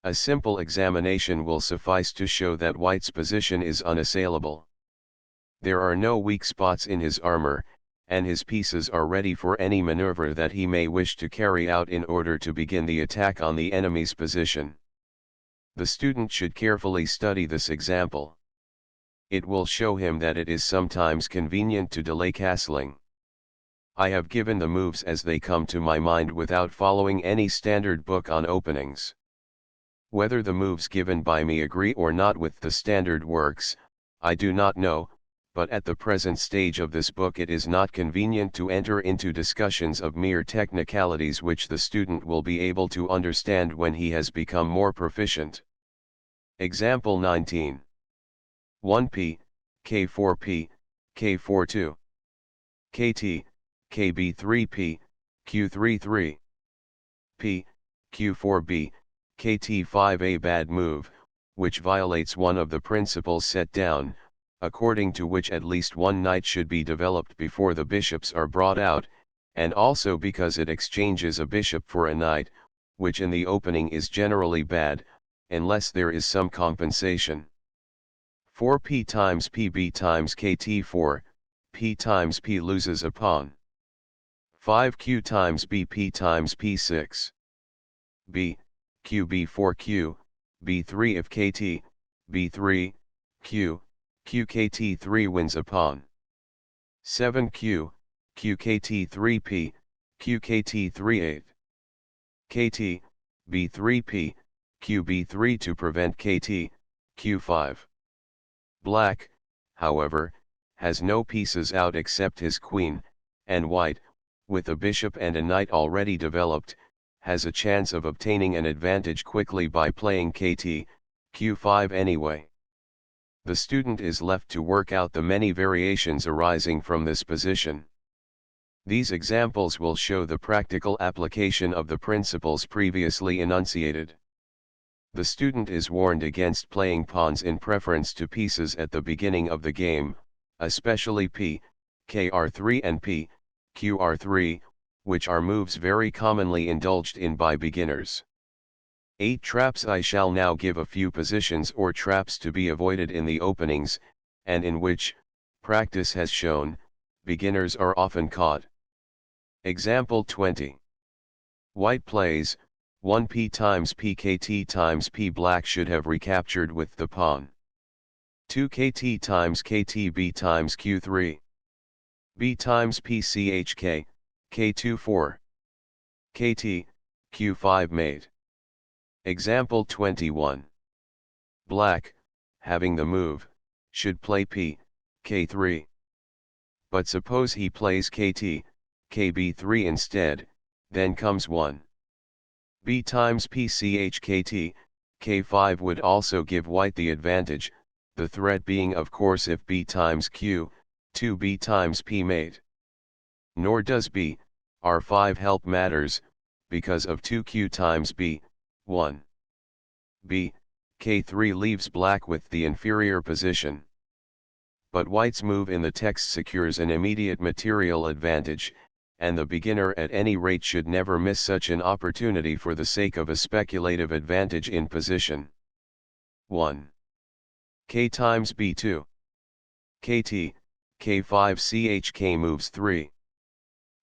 A simple examination will suffice to show that white's position is unassailable. There are no weak spots in his armor, and his pieces are ready for any maneuver that he may wish to carry out in order to begin the attack on the enemy's position. The student should carefully study this example. It will show him that it is sometimes convenient to delay castling. I have given the moves as they come to my mind without following any standard book on openings. Whether the moves given by me agree or not with the standard works, I do not know, but at the present stage of this book it is not convenient to enter into discussions of mere technicalities which the student will be able to understand when he has become more proficient. Example 19. 1p, K4p, K42. KT, KB3p, Q33. P, Q4b, KT5. A bad move, which violates one of the principles set down, according to which at least one knight should be developed before the bishops are brought out, and also because it exchanges a bishop for a knight, which in the opening is generally bad, unless there is some compensation. 4p times pb times kt4, p times p loses a pawn. 5q times bp times p6. b, q b4q, b3 if kt, b3, q, q kt3 wins a pawn. 7q, q kt3p, q kt3 8. kt, b3p, q b3 to prevent kt, q5. Black, however, has no pieces out except his queen, and white, with a bishop and a knight already developed, has a chance of obtaining an advantage quickly by playing kt, q5 anyway. The student is left to work out the many variations arising from this position. These examples will show the practical application of the principles previously enunciated. The student is warned against playing pawns in preference to pieces at the beginning of the game, especially p, kr3 and p, qr3, which are moves very commonly indulged in by beginners. 8 traps. I shall now give a few positions or traps to be avoided in the openings, and in which, practice has shown, beginners are often caught. Example 20. White plays 1p times pkt times p. Black should have recaptured with the pawn. 2kt times ktb times q3. b times pchk, k2 4. kt, q5 mate. Example 21. Black, having the move, should play p, k3. But suppose he plays kt, kb3 instead, then comes 1. b times pchkt, k5 would also give white the advantage, the threat being of course if b times q, 2b times p mate. Nor does b, r5 help matters, because of 2q times b, 1. b, k3 leaves black with the inferior position. But white's move in the text secures an immediate material advantage, and the beginner at any rate should never miss such an opportunity for the sake of a speculative advantage in position. 1. K times b2. kt, k5 chk moves 3.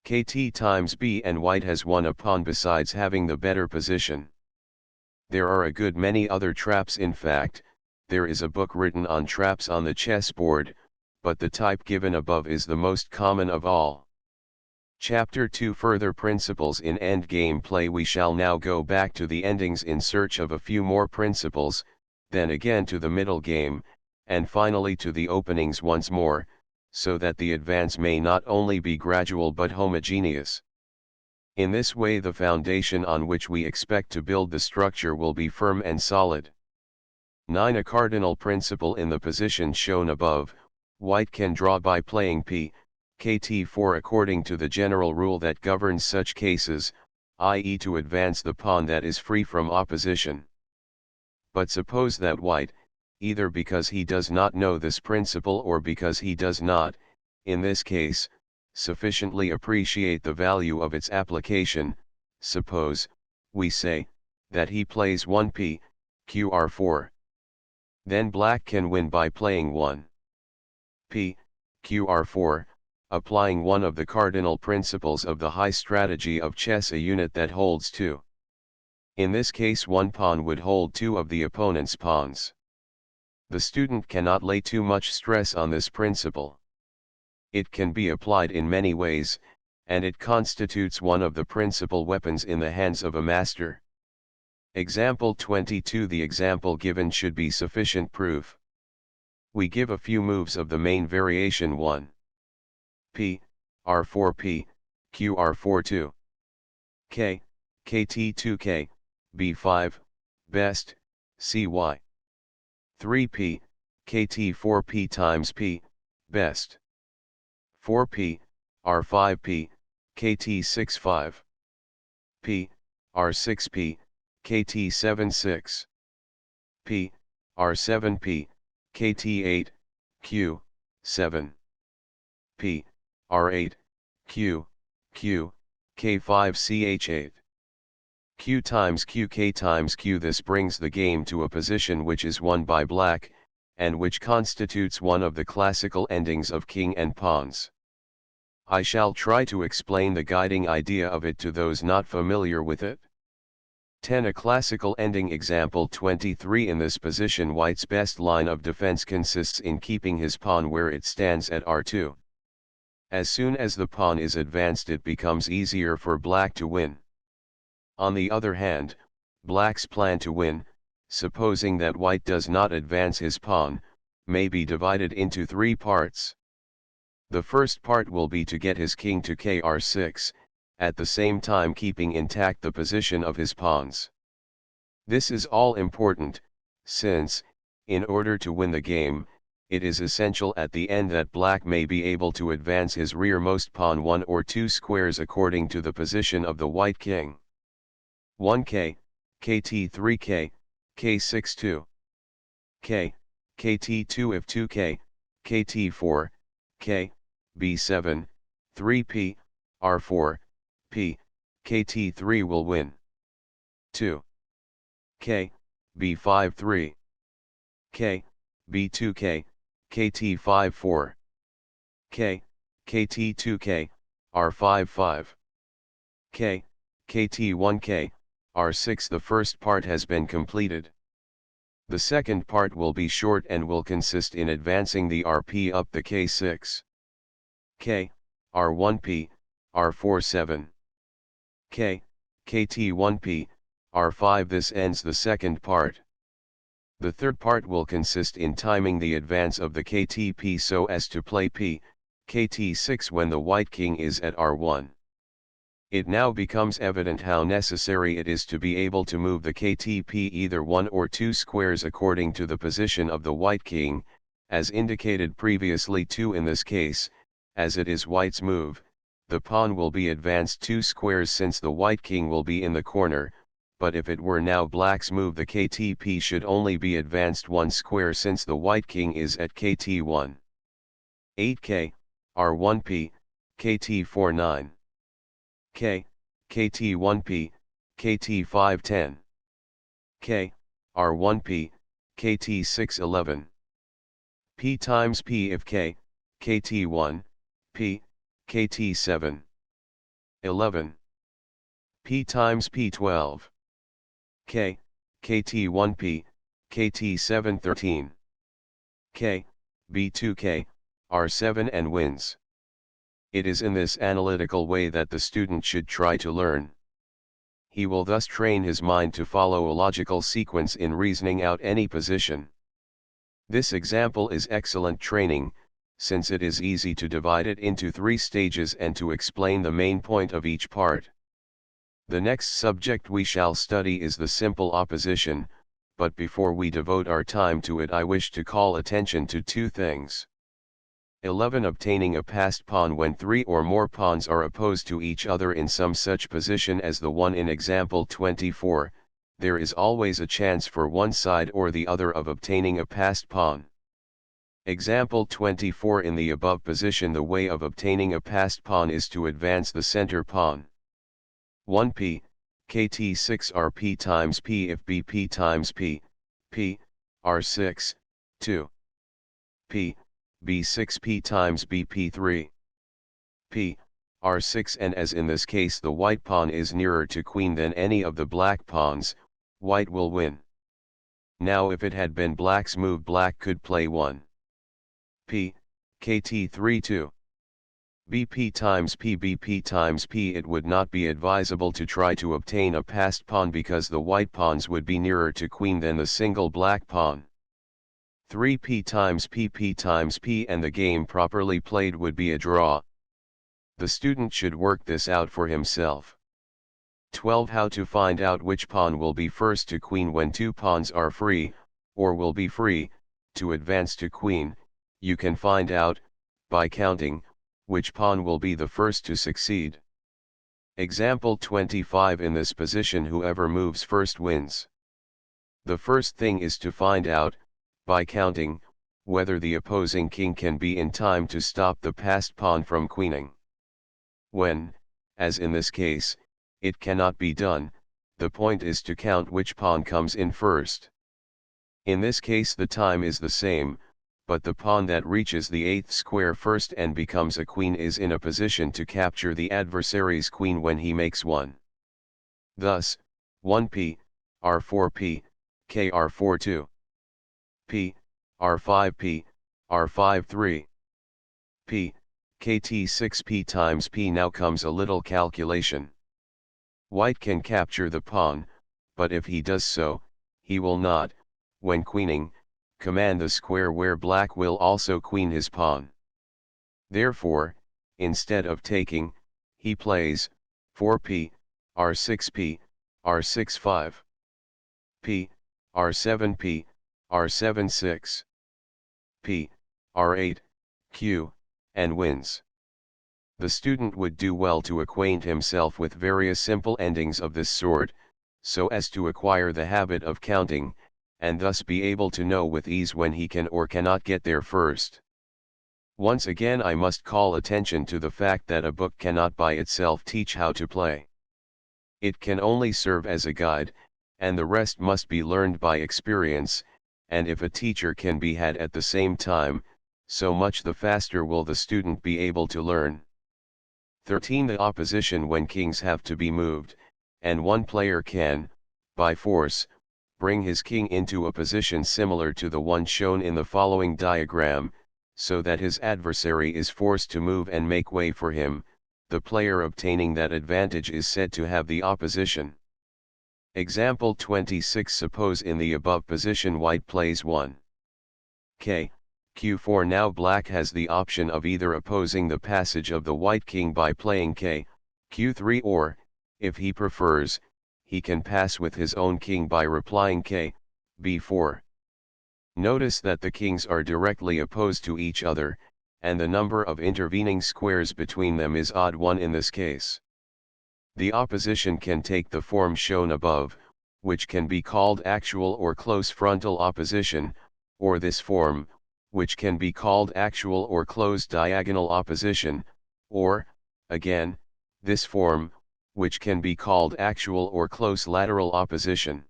kt times b, and white has won a pawn besides having the better position. There are a good many other traps. In fact, there is a book written on traps on the chessboard, but the type given above is the most common of all. Chapter 2. Further principles in endgame play. We shall now go back to the endings in search of a few more principles, then again to the middle game, and finally to the openings once more, so that the advance may not only be gradual but homogeneous. In this way the foundation on which we expect to build the structure will be firm and solid. 9. A cardinal principle in the position shown above, white can draw by playing p, kt4 according to the general rule that governs such cases, i.e. to advance the pawn that is free from opposition. But suppose that white, either because he does not know this principle or because he does not, in this case, sufficiently appreciate the value of its application, suppose, we say, that he plays 1p, qr4. Then black can win by playing 1p, qr4, applying one of the cardinal principles of the high strategy of chess, a unit that holds 2. In this case one pawn would hold 2 of the opponent's pawns. The student cannot lay too much stress on this principle. It can be applied in many ways, and it constitutes one of the principal weapons in the hands of a master. Example 22. The example given should be sufficient proof. We give a few moves of the main variation 1. P, R4P, QR42. K, KT2K, B5, best, CY. 3P, KT4P times P, best. 4P, R5P, KT65. P, R6P, KT76. P, R7 P, KT8, Q, 7. P, R8, Q, Q, K5 CH8. Q times Q K times Q. This brings the game to a position which is won by black, and which constitutes one of the classical endings of king and pawns. I shall try to explain the guiding idea of it to those not familiar with it. 10. A classical ending. Example 23. In this position, white's best line of defense consists in keeping his pawn where it stands at R2. As soon as the pawn is advanced, it becomes easier for black to win. On the other hand, black's plan to win, supposing that white does not advance his pawn, may be divided into three parts. The first part will be to get his king to Kr6, at the same time keeping intact the position of his pawns. This is all important, since, in order to win the game, it is essential at the end that black may be able to advance his rearmost pawn 1 or 2 squares according to the position of the white king. 1k, kt3k, k6 2k, kt2 if 2k, kt4, k, b7, 3p, r4, p, kt3 will win. 2 k, b5 3 k, b2 k, kt5 4 k, kt2 k, r5 5 k, kt1 k, r6. The first part has been completed. The second part will be short and will consist in advancing the rp up the k6, k, r1p, r4 7 k, kt1p, r5. This ends the second part. The third part will consist in timing the advance of the ktp so as to play p, kt6 when the white king is at r1. It now becomes evident how necessary it is to be able to move the ktp either 1 or 2 squares according to the position of the white king, as indicated previously. 2 in this case, as it is white's move, the pawn will be advanced 2 squares since the white king will be in the corner, but if it were now black's move, the ktp should only be advanced 1 square since the white king is at kt1. 8k, r1p, kt4 9 k, kt1p, kt5 10 k, r1p, kt6 11 p times p if k, kt1, p, kt7 11 p times p 12 k, kt1p, kt7 13 k, b2k, r7 and wins. It is in this analytical way that the student should try to learn. He will thus train his mind to follow a logical sequence in reasoning out any position. This example is excellent training, since it is easy to divide it into 3 stages and to explain the main point of each part. The next subject we shall study is the simple opposition, but before we devote our time to it, I wish to call attention to 2 things. 11. Obtaining a passed pawn. When 3 or more pawns are opposed to each other in some such position as the one in example 24, there is always a chance for one side or the other of obtaining a passed pawn. Example 24. In the above position, the way of obtaining a passed pawn is to advance the center pawn. 1p, kt6 rp times p if bp times p, p, r6, 2 p, b6p times bp3 p, r6. And as in this case the white pawn is nearer to queen than any of the black pawns, white will win. Now if it had been black's move, black could play 1 p, kt3 2 bp times p, bp times p. It would not be advisable to try to obtain a passed pawn because the white pawns would be nearer to queen than the single black pawn. 3p times pp times p, and the game properly played would be a draw. The student should work this out for himself. 12. How to find out which pawn will be first to queen when 2 pawns are free, or will be free, to advance to queen. You can find out, by counting, which pawn will be the first to succeed. Example 25. In this position, whoever moves first wins. The first thing is to find out by counting, whether the opposing king can be in time to stop the passed pawn from queening. When, as in this case, it cannot be done, the point is to count which pawn comes in first. In this case the time is the same, but the pawn that reaches the 8th square first and becomes a queen is in a position to capture the adversary's queen when he makes one. Thus, 1p, r4p, k r4-2, p, r5p, r5-3, p, kt6p times p. Now comes a little calculation. White can capture the pawn, but if he does so, he will not, when queening, command the square where black will also queen his pawn. Therefore, instead of taking, he plays 4p, r6p, r6-5, p, r7p, r7-6, p, r8, q, and wins. The student would do well to acquaint himself with various simple endings of this sort, so as to acquire the habit of counting, and thus be able to know with ease when he can or cannot get there first. Once again I must call attention to the fact that a book cannot by itself teach how to play. It can only serve as a guide, and the rest must be learned by experience, and if a teacher can be had at the same time, so much the faster will the student be able to learn. 13. The opposition when kings have to be moved, and one player can, by force, bring his king into a position similar to the one shown in the following diagram, so that his adversary is forced to move and make way for him. The player obtaining that advantage is said to have the opposition. Example 26. Suppose in the above position white plays 1 k, q4. Now black has the option of either opposing the passage of the white king by playing k, q3, or, if he prefers, he can pass with his own king by replying k, b4. Notice that the kings are directly opposed to each other, and the number of intervening squares between them is odd 1 in this case. The opposition can take the form shown above, which can be called actual or close frontal opposition, or this form, which can be called actual or close diagonal opposition, or, again, this form, which can be called actual or close lateral opposition.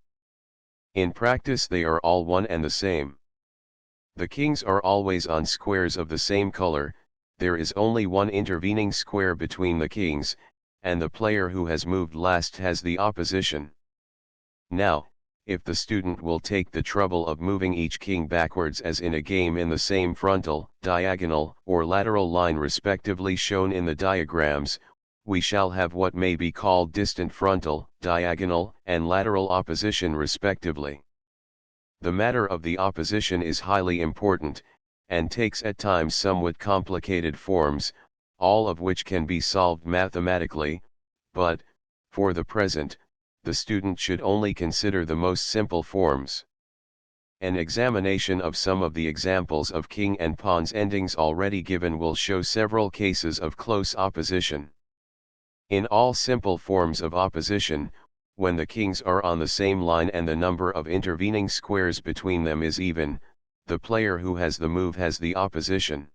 In practice they are all one and the same. The kings are always on squares of the same color, there is only one intervening square between the kings, and the player who has moved last has the opposition. Now, if the student will take the trouble of moving each king backwards as in a game in the same frontal, diagonal, or lateral line respectively shown in the diagrams, we shall have what may be called distant frontal, diagonal, and lateral opposition respectively. The matter of the opposition is highly important, and takes at times somewhat complicated forms, all of which can be solved mathematically, but, for the present, the student should only consider the most simple forms. An examination of some of the examples of king and pawns endings already given will show several cases of close opposition. In all simple forms of opposition, when the kings are on the same line and the number of intervening squares between them is even, the player who has the move has the opposition.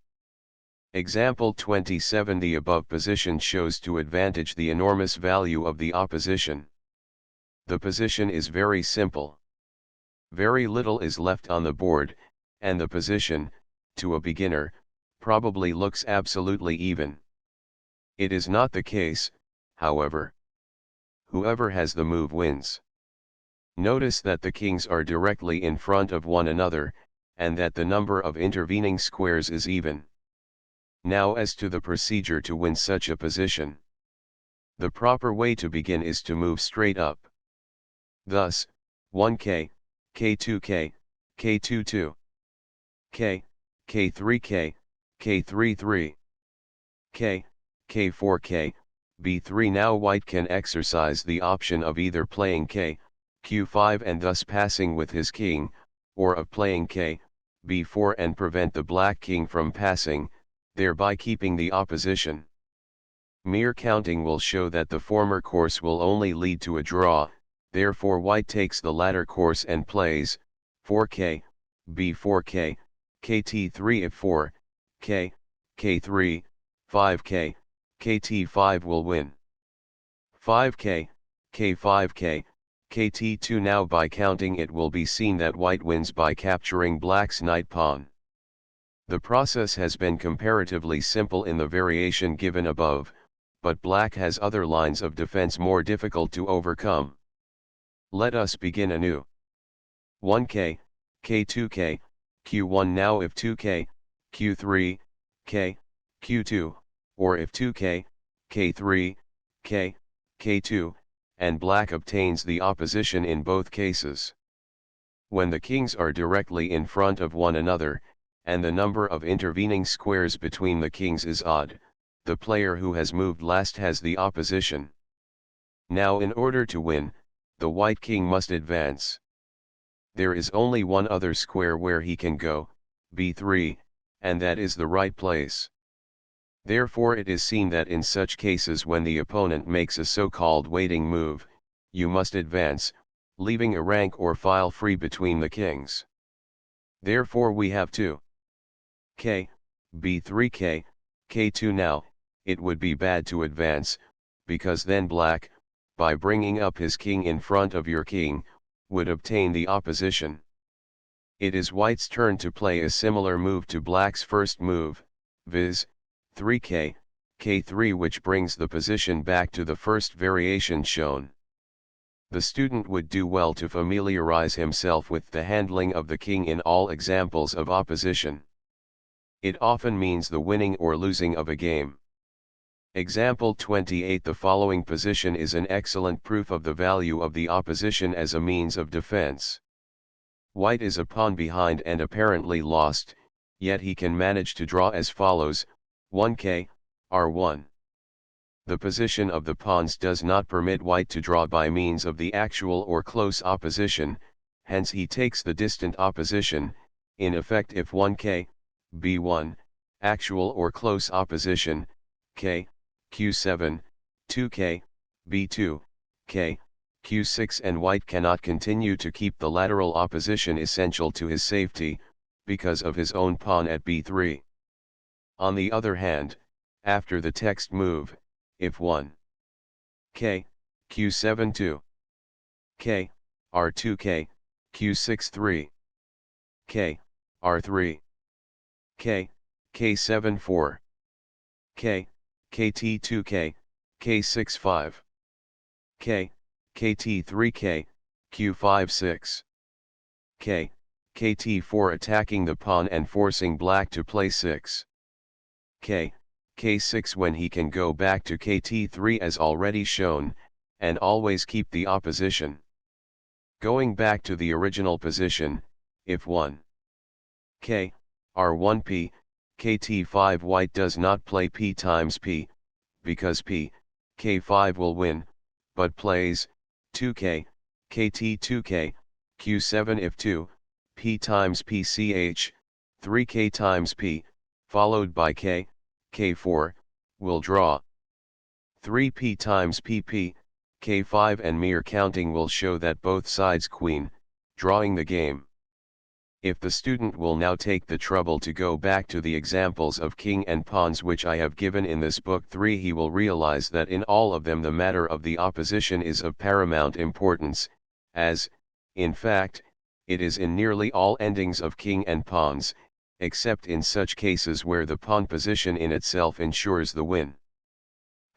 Example 27. The above position shows to advantage the enormous value of the opposition. The position is very simple. Very little is left on the board, and the position, to a beginner, probably looks absolutely even. It is not the case, however. Whoever has the move wins. Notice that the kings are directly in front of one another, and that the number of intervening squares is even. Now as to the procedure to win such a position. The proper way to begin is to move straight up. Thus, 1k, k2k, k22, k, k3k, k33, k, k4k, b3. Now white can exercise the option of either playing k, q5 and thus passing with his king, or of playing k, b4 and prevent the black king from passing, thereby keeping the opposition. Mere counting will show that the former course will only lead to a draw, therefore white takes the latter course and plays 4k, b4k, kt3 f4, k, k3, 5k, kt5 will win. 5k, k5k, kt2. Now by counting it will be seen that white wins by capturing black's knight pawn. The process has been comparatively simple in the variation given above, but black has other lines of defense more difficult to overcome. Let us begin anew. 1k, k2k, q1. Now if 2k, q3, k, q2, or if 2k, k3, k, k2, and black obtains the opposition in both cases. When the kings are directly in front of one another, and the number of intervening squares between the kings is odd, the player who has moved last has the opposition. Now in order to win, the white king must advance. There is only one other square where he can go, b3, and that is the right place. Therefore it is seen that in such cases when the opponent makes a so-called waiting move, you must advance, leaving a rank or file free between the kings. Therefore we have 2k, b3k, k2. Now, it would be bad to advance, because then black, by bringing up his king in front of your king, would obtain the opposition. It is white's turn to play a similar move to black's first move, viz., 3k, k3, which brings the position back to the first variation shown. The student would do well to familiarize himself with the handling of the king in all examples of opposition. It often means the winning or losing of a game. Example 28. The following position is an excellent proof of the value of the opposition as a means of defense. White is a pawn behind and apparently lost, yet he can manage to draw as follows: 1k, r1. The position of the pawns does not permit white to draw by means of the actual or close opposition, hence he takes the distant opposition. In effect, if 1k, b1, actual or close opposition, k, q7, 2k, b2, k, q6, and white cannot continue to keep the lateral opposition essential to his safety, because of his own pawn at b3. On the other hand, after the text move, if 1 k, q7 2 k, r2 k, q6 3 k, r3 k, k7 4 k, kt2 k, k6 5 k, kt3 k, q5 6 k, kt4, attacking the pawn and forcing black to play 6 k, k6, when he can go back to kt3 as already shown, and always keep the opposition. Going back to the original position, if 1 k, r1 p, kt5, white does not play p times p, because p, k5 will win, but plays 2k, kt2k, q7. If 2, p times p ch, 3k times p, followed by k, k4, will draw. 3p times pp, k5, and mere counting will show that both sides queen, drawing the game. If the student will now take the trouble to go back to the examples of king and pawns which I have given in this book 3, he will realize that in all of them the matter of the opposition is of paramount importance, as, in fact, it is in nearly all endings of king and pawns, except in such cases where the pawn position in itself ensures the win.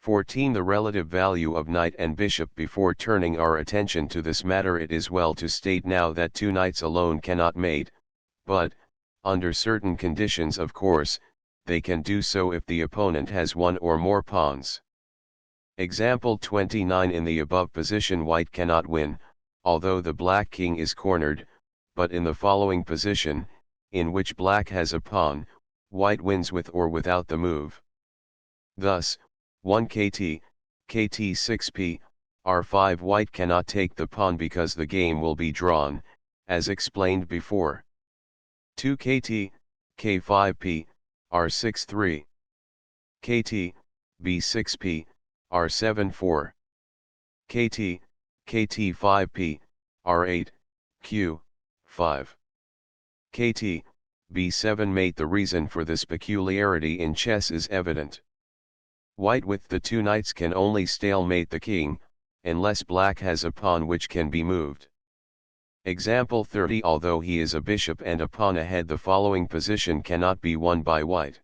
14. The relative value of knight and bishop. Before turning our attention to this matter, it is well to state now that two knights alone cannot mate, but, under certain conditions of course, they can do so if the opponent has one or more pawns. Example 29. In the above position white cannot win, although the black king is cornered, but in the following position, in which black has a pawn, white wins with or without the move. Thus, 1 kt, kt6p, r5, white cannot take the pawn because the game will be drawn, as explained before. 2 kt, k5p, r6 3 kt, b6p, r7 4 kt, kt5p, r8, q 5 kt, b7 mate. The reason for this peculiarity in chess is evident. White with the two knights can only stalemate the king, unless black has a pawn which can be moved. Example 30. Although he is a bishop and a pawn ahead, the following position cannot be won by white.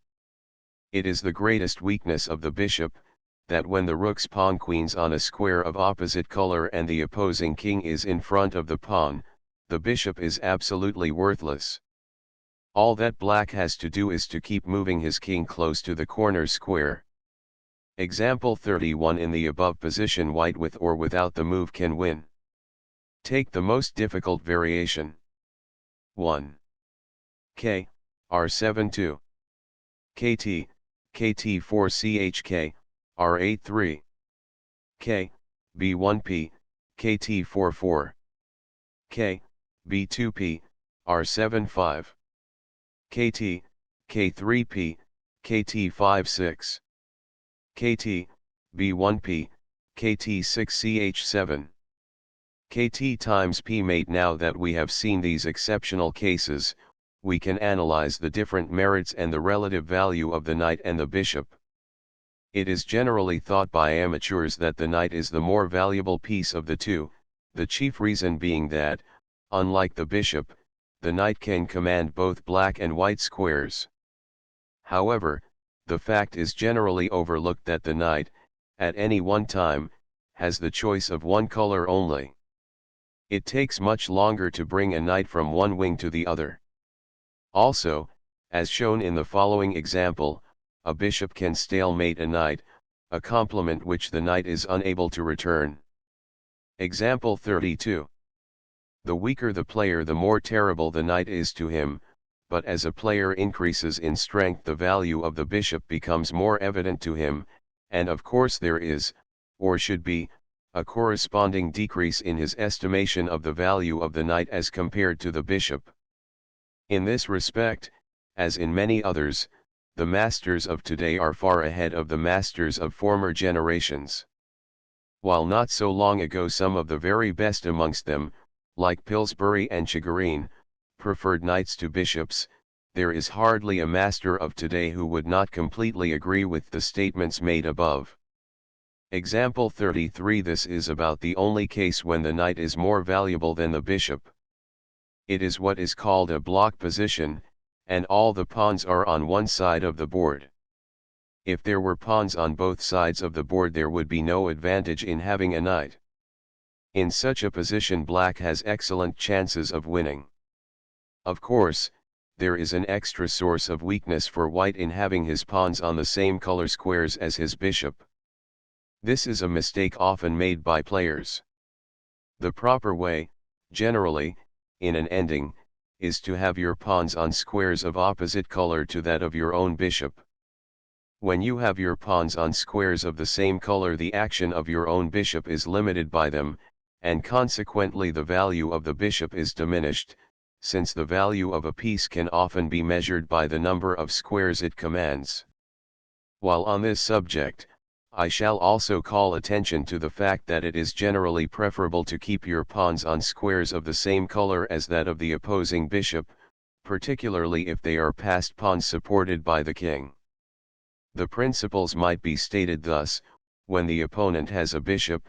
It is the greatest weakness of the bishop, that when the rook's pawn queens on a square of opposite color and the opposing king is in front of the pawn, the bishop is absolutely worthless. All that black has to do is to keep moving his king close to the corner square. Example 31. In the above position, white with or without the move can win. Take the most difficult variation. 1. K, R7 2. KT, KT4 CHK, R8 3. K, B1P, KT4 4. K, B2P, R7 5. KT, K3P, KT5 6. KT, B1P, KT6 CH7. KT times P mate. Now that we have seen these exceptional cases, we can analyze the different merits and the relative value of the knight and the bishop. It is generally thought by amateurs that the knight is the more valuable piece of the two, the chief reason being that, unlike the bishop, the knight can command both black and white squares. However, the fact is generally overlooked that the knight, at any one time, has the choice of one color only. It takes much longer to bring a knight from one wing to the other. Also, as shown in the following example, a bishop can stalemate a knight, a compliment which the knight is unable to return. Example 32. The weaker the player, the more terrible the knight is to him, but as a player increases in strength, the value of the bishop becomes more evident to him, and of course there is, or should be, a corresponding decrease in his estimation of the value of the knight as compared to the bishop. In this respect, as in many others, the masters of today are far ahead of the masters of former generations. While not so long ago some of the very best amongst them, like Pillsbury and Chigarine, preferred knights to bishops, there is hardly a master of today who would not completely agree with the statements made above. Example 33. This is about the only case when the knight is more valuable than the bishop. It is what is called a block position, and all the pawns are on one side of the board. If there were pawns on both sides of the board, there would be no advantage in having a knight. In such a position, black has excellent chances of winning. Of course, there is an extra source of weakness for white in having his pawns on the same color squares as his bishop. This is a mistake often made by players. The proper way, generally, in an ending, is to have your pawns on squares of opposite color to that of your own bishop. When you have your pawns on squares of the same color, the action of your own bishop is limited by them, and consequently the value of the bishop is diminished, since the value of a piece can often be measured by the number of squares it commands. While on this subject, I shall also call attention to the fact that it is generally preferable to keep your pawns on squares of the same color as that of the opposing bishop, particularly if they are passed pawns supported by the king. The principles might be stated thus: when the opponent has a bishop,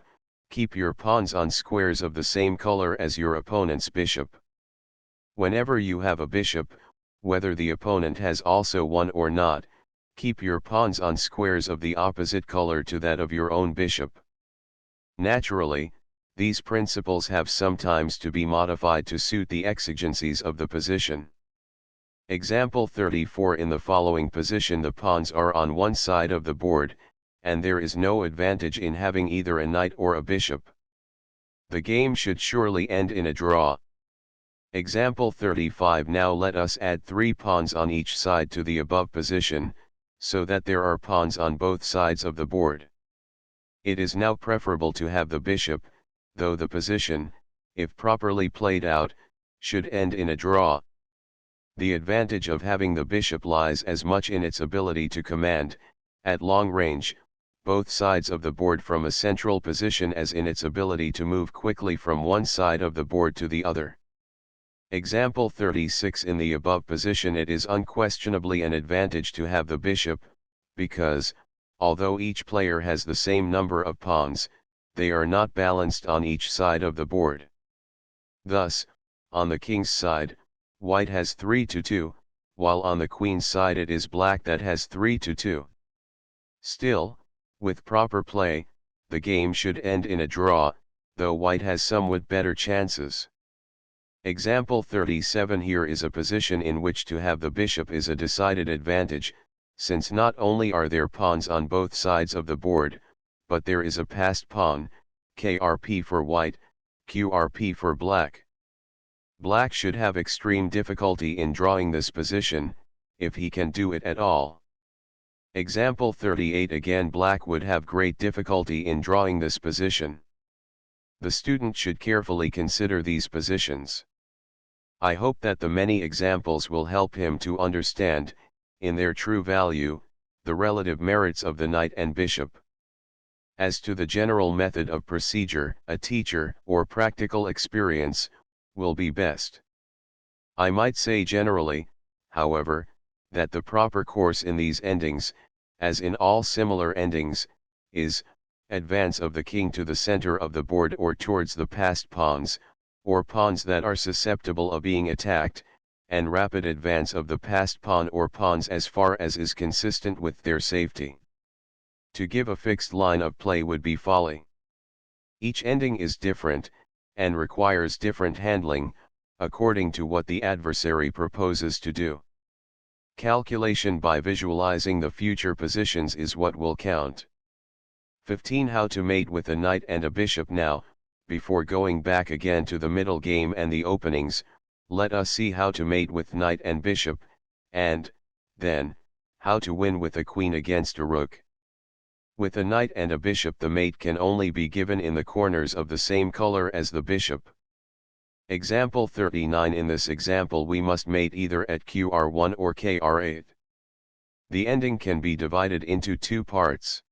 keep your pawns on squares of the same color as your opponent's bishop. Whenever you have a bishop, whether the opponent has also one or not, keep your pawns on squares of the opposite color to that of your own bishop. Naturally, these principles have sometimes to be modified to suit the exigencies of the position. Example 34. In the following position, the pawns are on one side of the board, and there is no advantage in having either a knight or a bishop. The game should surely end in a draw. Example 35. Now let us add 3 pawns on each side to the above position, so that there are pawns on both sides of the board. It is now preferable to have the bishop, though the position, if properly played out, should end in a draw. The advantage of having the bishop lies as much in its ability to command, at long range, both sides of the board from a central position as in its ability to move quickly from one side of the board to the other. Example 36. In the above position it is unquestionably an advantage to have the bishop, because, although each player has the same number of pawns, they are not balanced on each side of the board. Thus, on the king's side, white has 3 to 2, while on the queen's side it is black that has 3 to 2. Still, with proper play, the game should end in a draw, though white has somewhat better chances. Example 37. Here is a position in which to have the bishop is a decided advantage, since not only are there pawns on both sides of the board, but there is a passed pawn, KRP for white, QRP for black. Black should have extreme difficulty in drawing this position, if he can do it at all. Example 38. Again, black would have great difficulty in drawing this position. The student should carefully consider these positions. I hope that the many examples will help him to understand, in their true value, the relative merits of the knight and bishop. As to the general method of procedure, a teacher or practical experience will be best. I might say generally, however, that the proper course in these endings, as in all similar endings, is advance of the king to the center of the board or towards the passed pawns, or pawns that are susceptible of being attacked, and rapid advance of the passed pawn or pawns as far as is consistent with their safety. To give a fixed line of play would be folly. Each ending is different, and requires different handling, according to what the adversary proposes to do. Calculation by visualizing the future positions is what will count. 15. How to mate with a knight and a bishop. Now, before going back again to the middle game and the openings, let us see how to mate with knight and bishop, and, then, how to win with a queen against a rook. With a knight and a bishop the mate can only be given in the corners of the same color as the bishop. Example 39. In this example we must mate either at QR1 or KR8. The ending can be divided into two parts.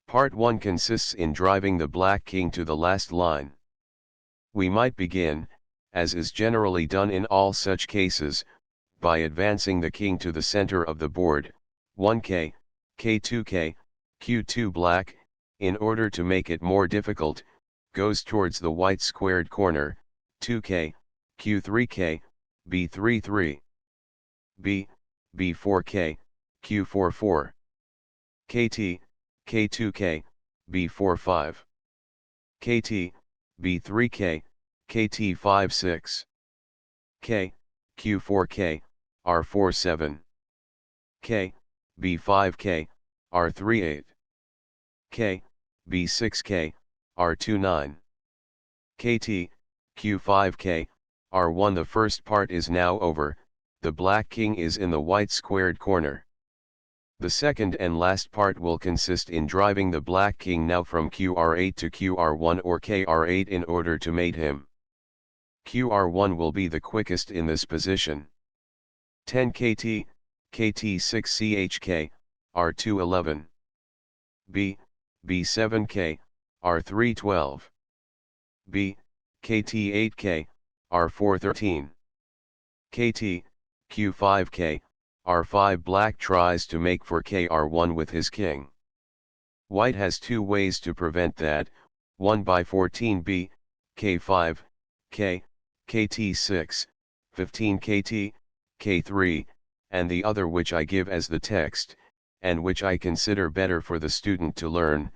Part 1 consists in driving the black king to the last line. We might begin, as is generally done in all such cases, by advancing the king to the center of the board, 1k, k2k, q2 black, in order to make it more difficult, goes towards the white squared corner, 2k, q3k, b33, b, b4k, q44, kt, k2k, b45, kt, b3k, kt56, k, q4k, r47, k, b5k, r38, k, b6k, r29, kt, q5k, r1. The first part is now over, the black king is in the white squared corner. The second and last part will consist in driving the black king now from QR8 to QR1 or KR8 in order to mate him. QR1 will be the quickest in this position. 10 KT, KT6 CHK, R211. B, B7K, R312. B, KT8K, R413. KT, Q5K, R5. Black tries to make for KR1 with his king. White has two ways to prevent that, one by 14B, K5, K, KT6, 15 KT, K3, and the other which I give as the text, and which I consider better for the student to learn,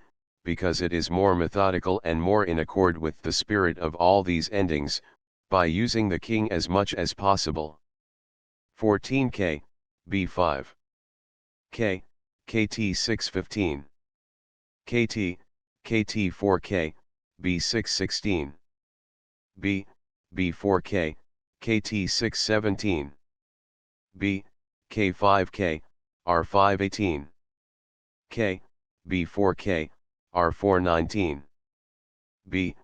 because it is more methodical and more in accord with the spirit of all these endings, by using the king as much as possible. 14K, B5. K, KT6 15. KT, KT4K, B6 16. B, B4K, KT6 17. B, K5K, R5 18. K, B4K, R4 19. B,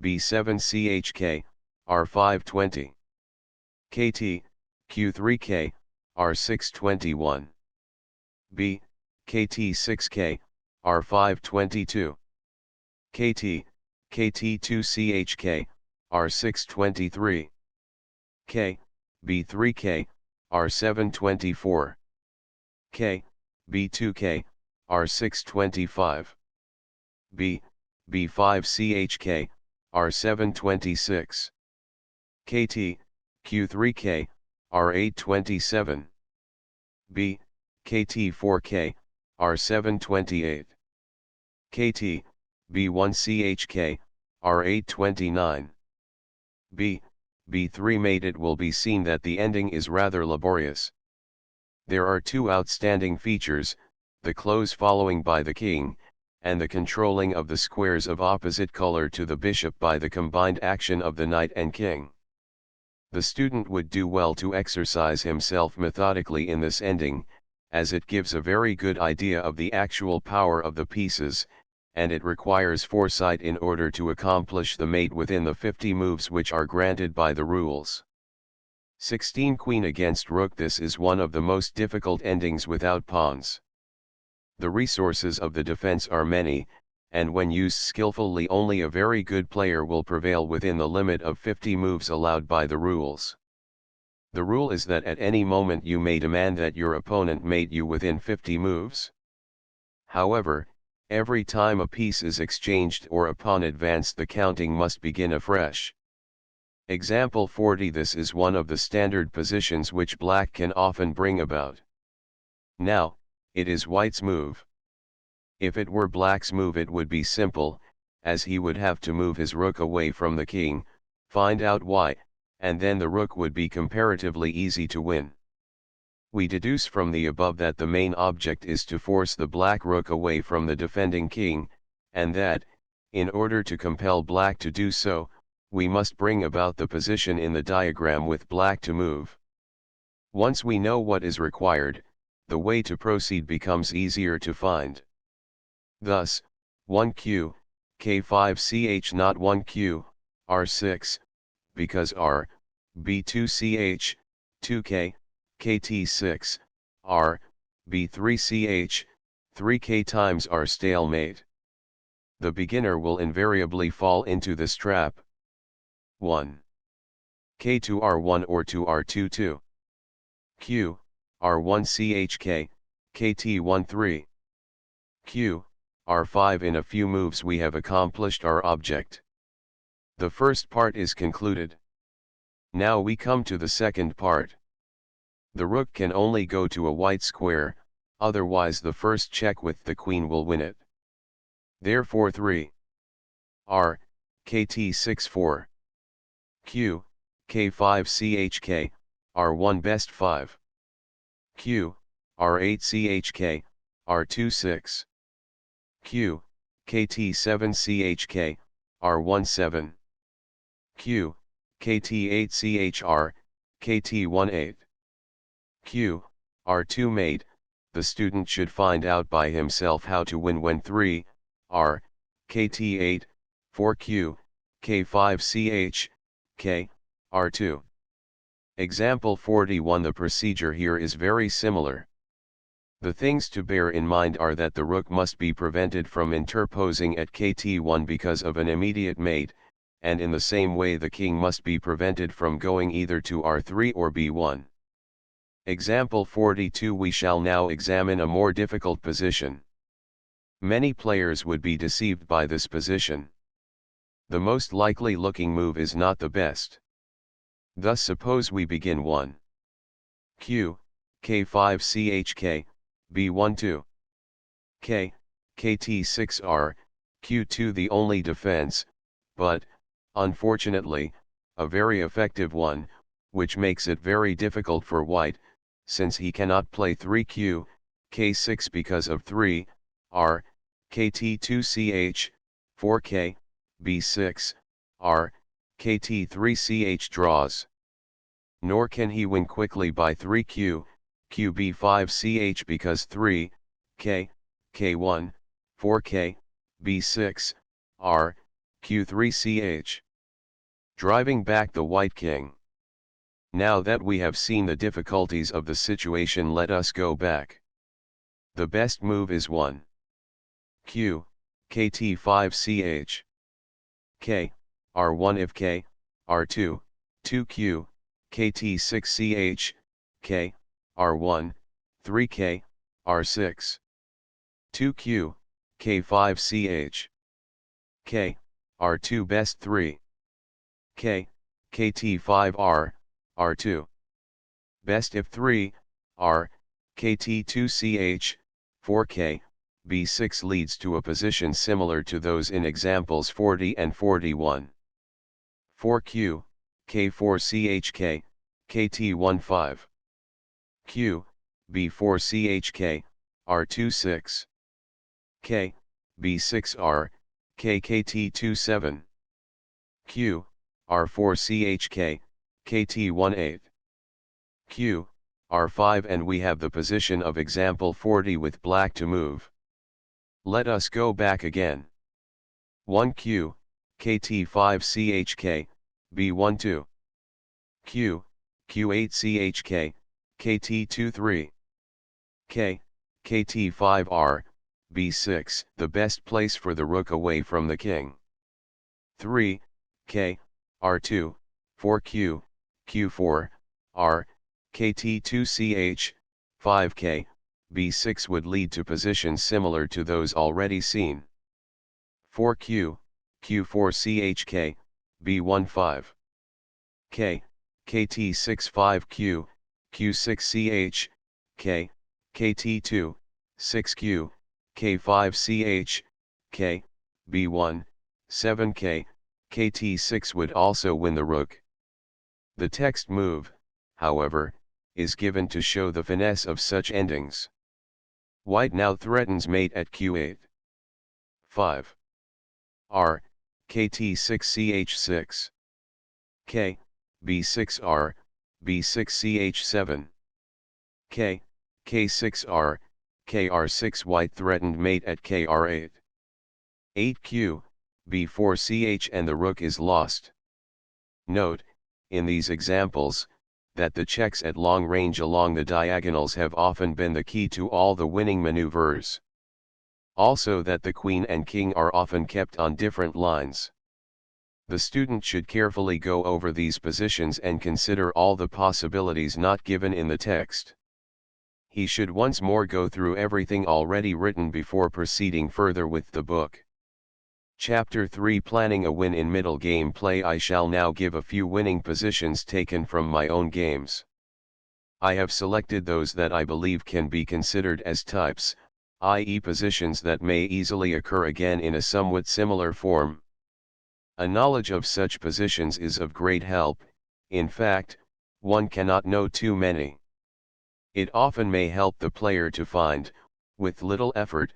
B7 CHK, R5 20. KT, Q3K, R6 21. B, KT6K, R5 22. KT, KT2 CHK, R6 23. K, B3K, R724. K, B2K, R625. B, B5CHK, R726. KT, Q3K, R827. B, KT4K, R728. KT, B1CHK, R829. B, B3 made. It will be seen that the ending is rather laborious. There are two outstanding features, the close following by the king, and the controlling of the squares of opposite color to the bishop by the combined action of the knight and king. The student would do well to exercise himself methodically in this ending, as it gives a very good idea of the actual power of the pieces, and it requires foresight in order to accomplish the mate within the 50 moves which are granted by the rules. 16 Queen against Rook. This is one of the most difficult endings without pawns. The resources of the defense are many, and when used skillfully only a very good player will prevail within the limit of 50 moves allowed by the rules. The rule is that at any moment you may demand that your opponent mate you within 50 moves. However, every time a piece is exchanged or a pawn advanced, the counting must begin afresh. Example 40. This is one of the standard positions which black can often bring about. Now, it is white's move. If it were black's move it would be simple, as he would have to move his rook away from the king, find out why, and then the rook would be comparatively easy to win. We deduce from the above that the main object is to force the black rook away from the defending king, and that, in order to compel black to do so, we must bring about the position in the diagram with black to move. Once we know what is required, the way to proceed becomes easier to find. Thus, 1Q, K5CH not 1Q, R6, because R, B2CH, 2K, KT6, R, B3CH, 3K times R stalemate. The beginner will invariably fall into this trap. 1. K to R1 or to R2 2. Q, R1CHK, KT13. Q, R5. In a few moves we have accomplished our object. The first part is concluded. Now we come to the second part. The rook can only go to a white square, otherwise the first check with the queen will win it. Therefore 3. R, KT6 4. Q, K5CHK, R1 best 5. Q, R8CHK, R2 6. Q, KT7CHK, R1 7. Q, KT8CHR, KT1 8. Q, R2 mate. The student should find out by himself how to win when 3, R, KT8, 4Q, K5CH, K, R2. Example 41. The procedure here is very similar. The things to bear in mind are that the rook must be prevented from interposing at KT1 because of an immediate mate, and in the same way the king must be prevented from going either to R3 or B1. Example 42. We shall now examine a more difficult position. Many players would be deceived by this position. The most likely looking move is not the best. Thus suppose we begin 1. Q, K5CHK, B1 2. K, KT6R, Q2 the only defense, but, unfortunately, a very effective one, which makes it very difficult for white, since he cannot play 3Q, K6 because of 3, R, KT2CH, 4K, B6, R, KT3CH draws. Nor can he win quickly by 3Q, QB5CH because 3, K, K1, 4K, B6, R, Q3CH. Driving back the white king. Now that we have seen the difficulties of the situation, let us go back. The best move is 1. Q, KT5CH. K, R1 if K, R2, 2Q, kt6ch, k, r1, 3k, r6. 2q, k5ch, k, r2 best 3. k, kt5r, r2. Best if 3, r, kt2ch, 4k, b6 leads to a position similar to those in examples 40 and 41. 4q, k4chk, kt15. q, b4chk, r26. k, b6r, kkt27. q, r4chk, kt18. q, r5 and we have the position of example 40 with black to move. Let us go back again. 1q, kt5chk, b12. q, q8chk, kt23. k, kt5r, b6, the best place for the rook away from the king. 3, k, r2, 4q, q4, r, kt2ch, 5k, b6 would lead to positions similar to those already seen. 4q, q4chk, b15. k, kt65q, q6ch, k, kt2, 6q, k5ch, k, b1, 7k, kt6 would also win the rook. The text move, however, is given to show the finesse of such endings. White now threatens mate at q8. 5. r, kt6ch6. k, b6r, b6ch7. k, k6r, kr6 white threatened mate at kr8. 8q, b4ch and the rook is lost. Note, in these examples, that the checks at long range along the diagonals have often been the key to all the winning maneuvers. Also that the queen and king are often kept on different lines. The student should carefully go over these positions and consider all the possibilities not given in the text. He should once more go through everything already written before proceeding further with the book. Chapter 3 Planning a Win in Middle Game Play. I shall now give a few winning positions taken from my own games. I have selected those that I believe can be considered as types, i.e. positions that may easily occur again in a somewhat similar form. A knowledge of such positions is of great help. In fact, one cannot know too many. It often may help the player to find, with little effort,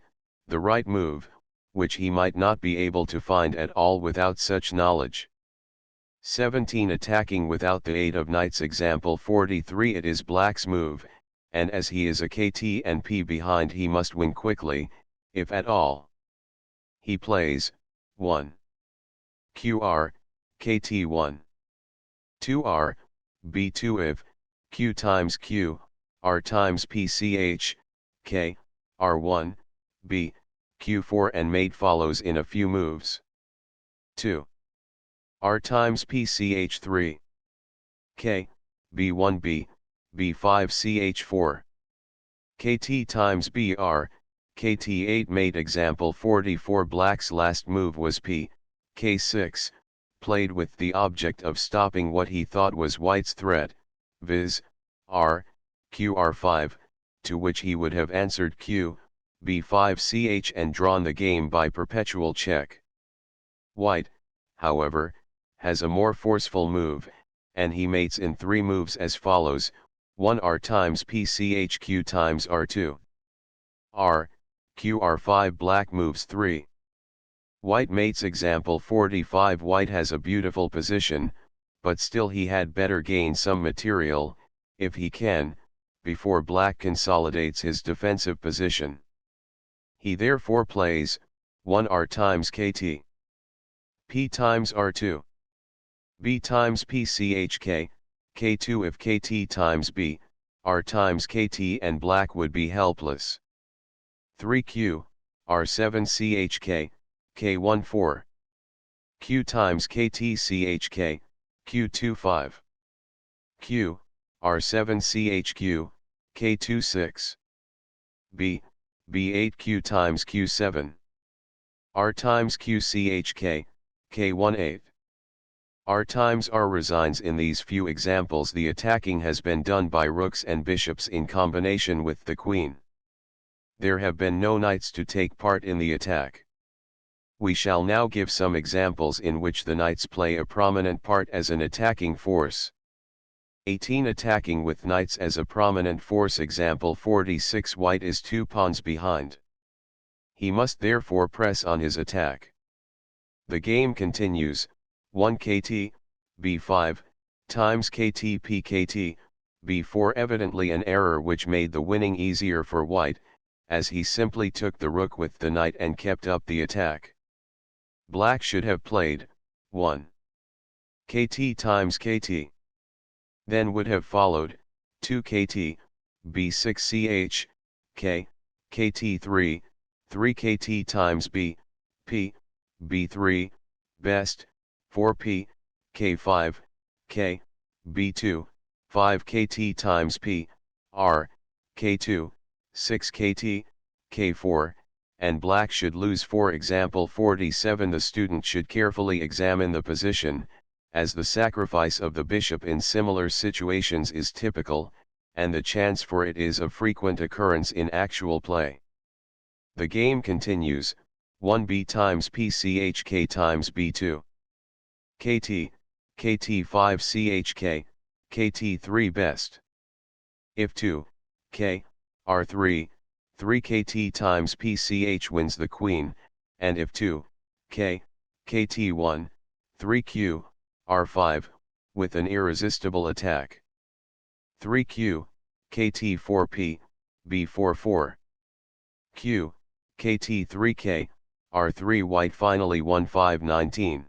the right move, which he might not be able to find at all without such knowledge. 17 Attacking without the aid of knights. Example 43 It is black's move, and as he is a kt and p behind he must win quickly, if at all. He plays, 1. qr, kt1. 2r, b2 if, q times q, r times pch, k, r1, b, q4 and mate follows in a few moves. 2. r times pch3. k, b1b, b5ch4. kt times br, kt8 mate. Example 44 Black's last move was p, k6, played with the object of stopping what he thought was white's threat, viz, r, qr5, to which he would have answered q, b5ch and drawn the game by perpetual check. White, however, has a more forceful move, and he mates in 3 moves as follows: 1 r times pch q times r2. r, q r5 Black moves 3. White mates. Example 45 White has a beautiful position, but still he had better gain some material, if he can, before Black consolidates his defensive position. He therefore plays, 1 r times kt. p times r2. b times pchk, k2 if kt times b, r times kt and Black would be helpless. 3q, r7chk, k14. q times ktchk, q25. q, r7 chq, k2 6. b, b8 q times q7. r times q chk, k1 8. r times r resigns. In these few examples the attacking has been done by rooks and bishops in combination with the queen. There have been no knights to take part in the attack. We shall now give some examples in which the knights play a prominent part as an attacking force. 18 Attacking with knights as a prominent force. Example 46. White is 2 pawns behind. He must therefore press on his attack. The game continues. 1 kt, b5, times kt pkt, b4. Evidently an error which made the winning easier for white, as he simply took the rook with the knight and kept up the attack. Black should have played 1 kt times kt. Then would have followed 2 kt, b6 ch, k, kt3, 3 kt times b, p, b3, best, 4p, k5, k, b2, 5 kt times p, r, k2, 6 kt, k4, and black should lose. For example 47. The student should carefully examine the position, as the sacrifice of the bishop in similar situations is typical, and the chance for it is of frequent occurrence in actual play. The game continues. 1b times p chk times b2. kt, kt5 chk, kt3 best. If 2, k, r3, 3 kt times pch wins the queen, and if 2, k, kt1, 3q, r5, with an irresistible attack. 3q, kt4p, b44. q, kt3k, r3 white. Finally 1-5-19.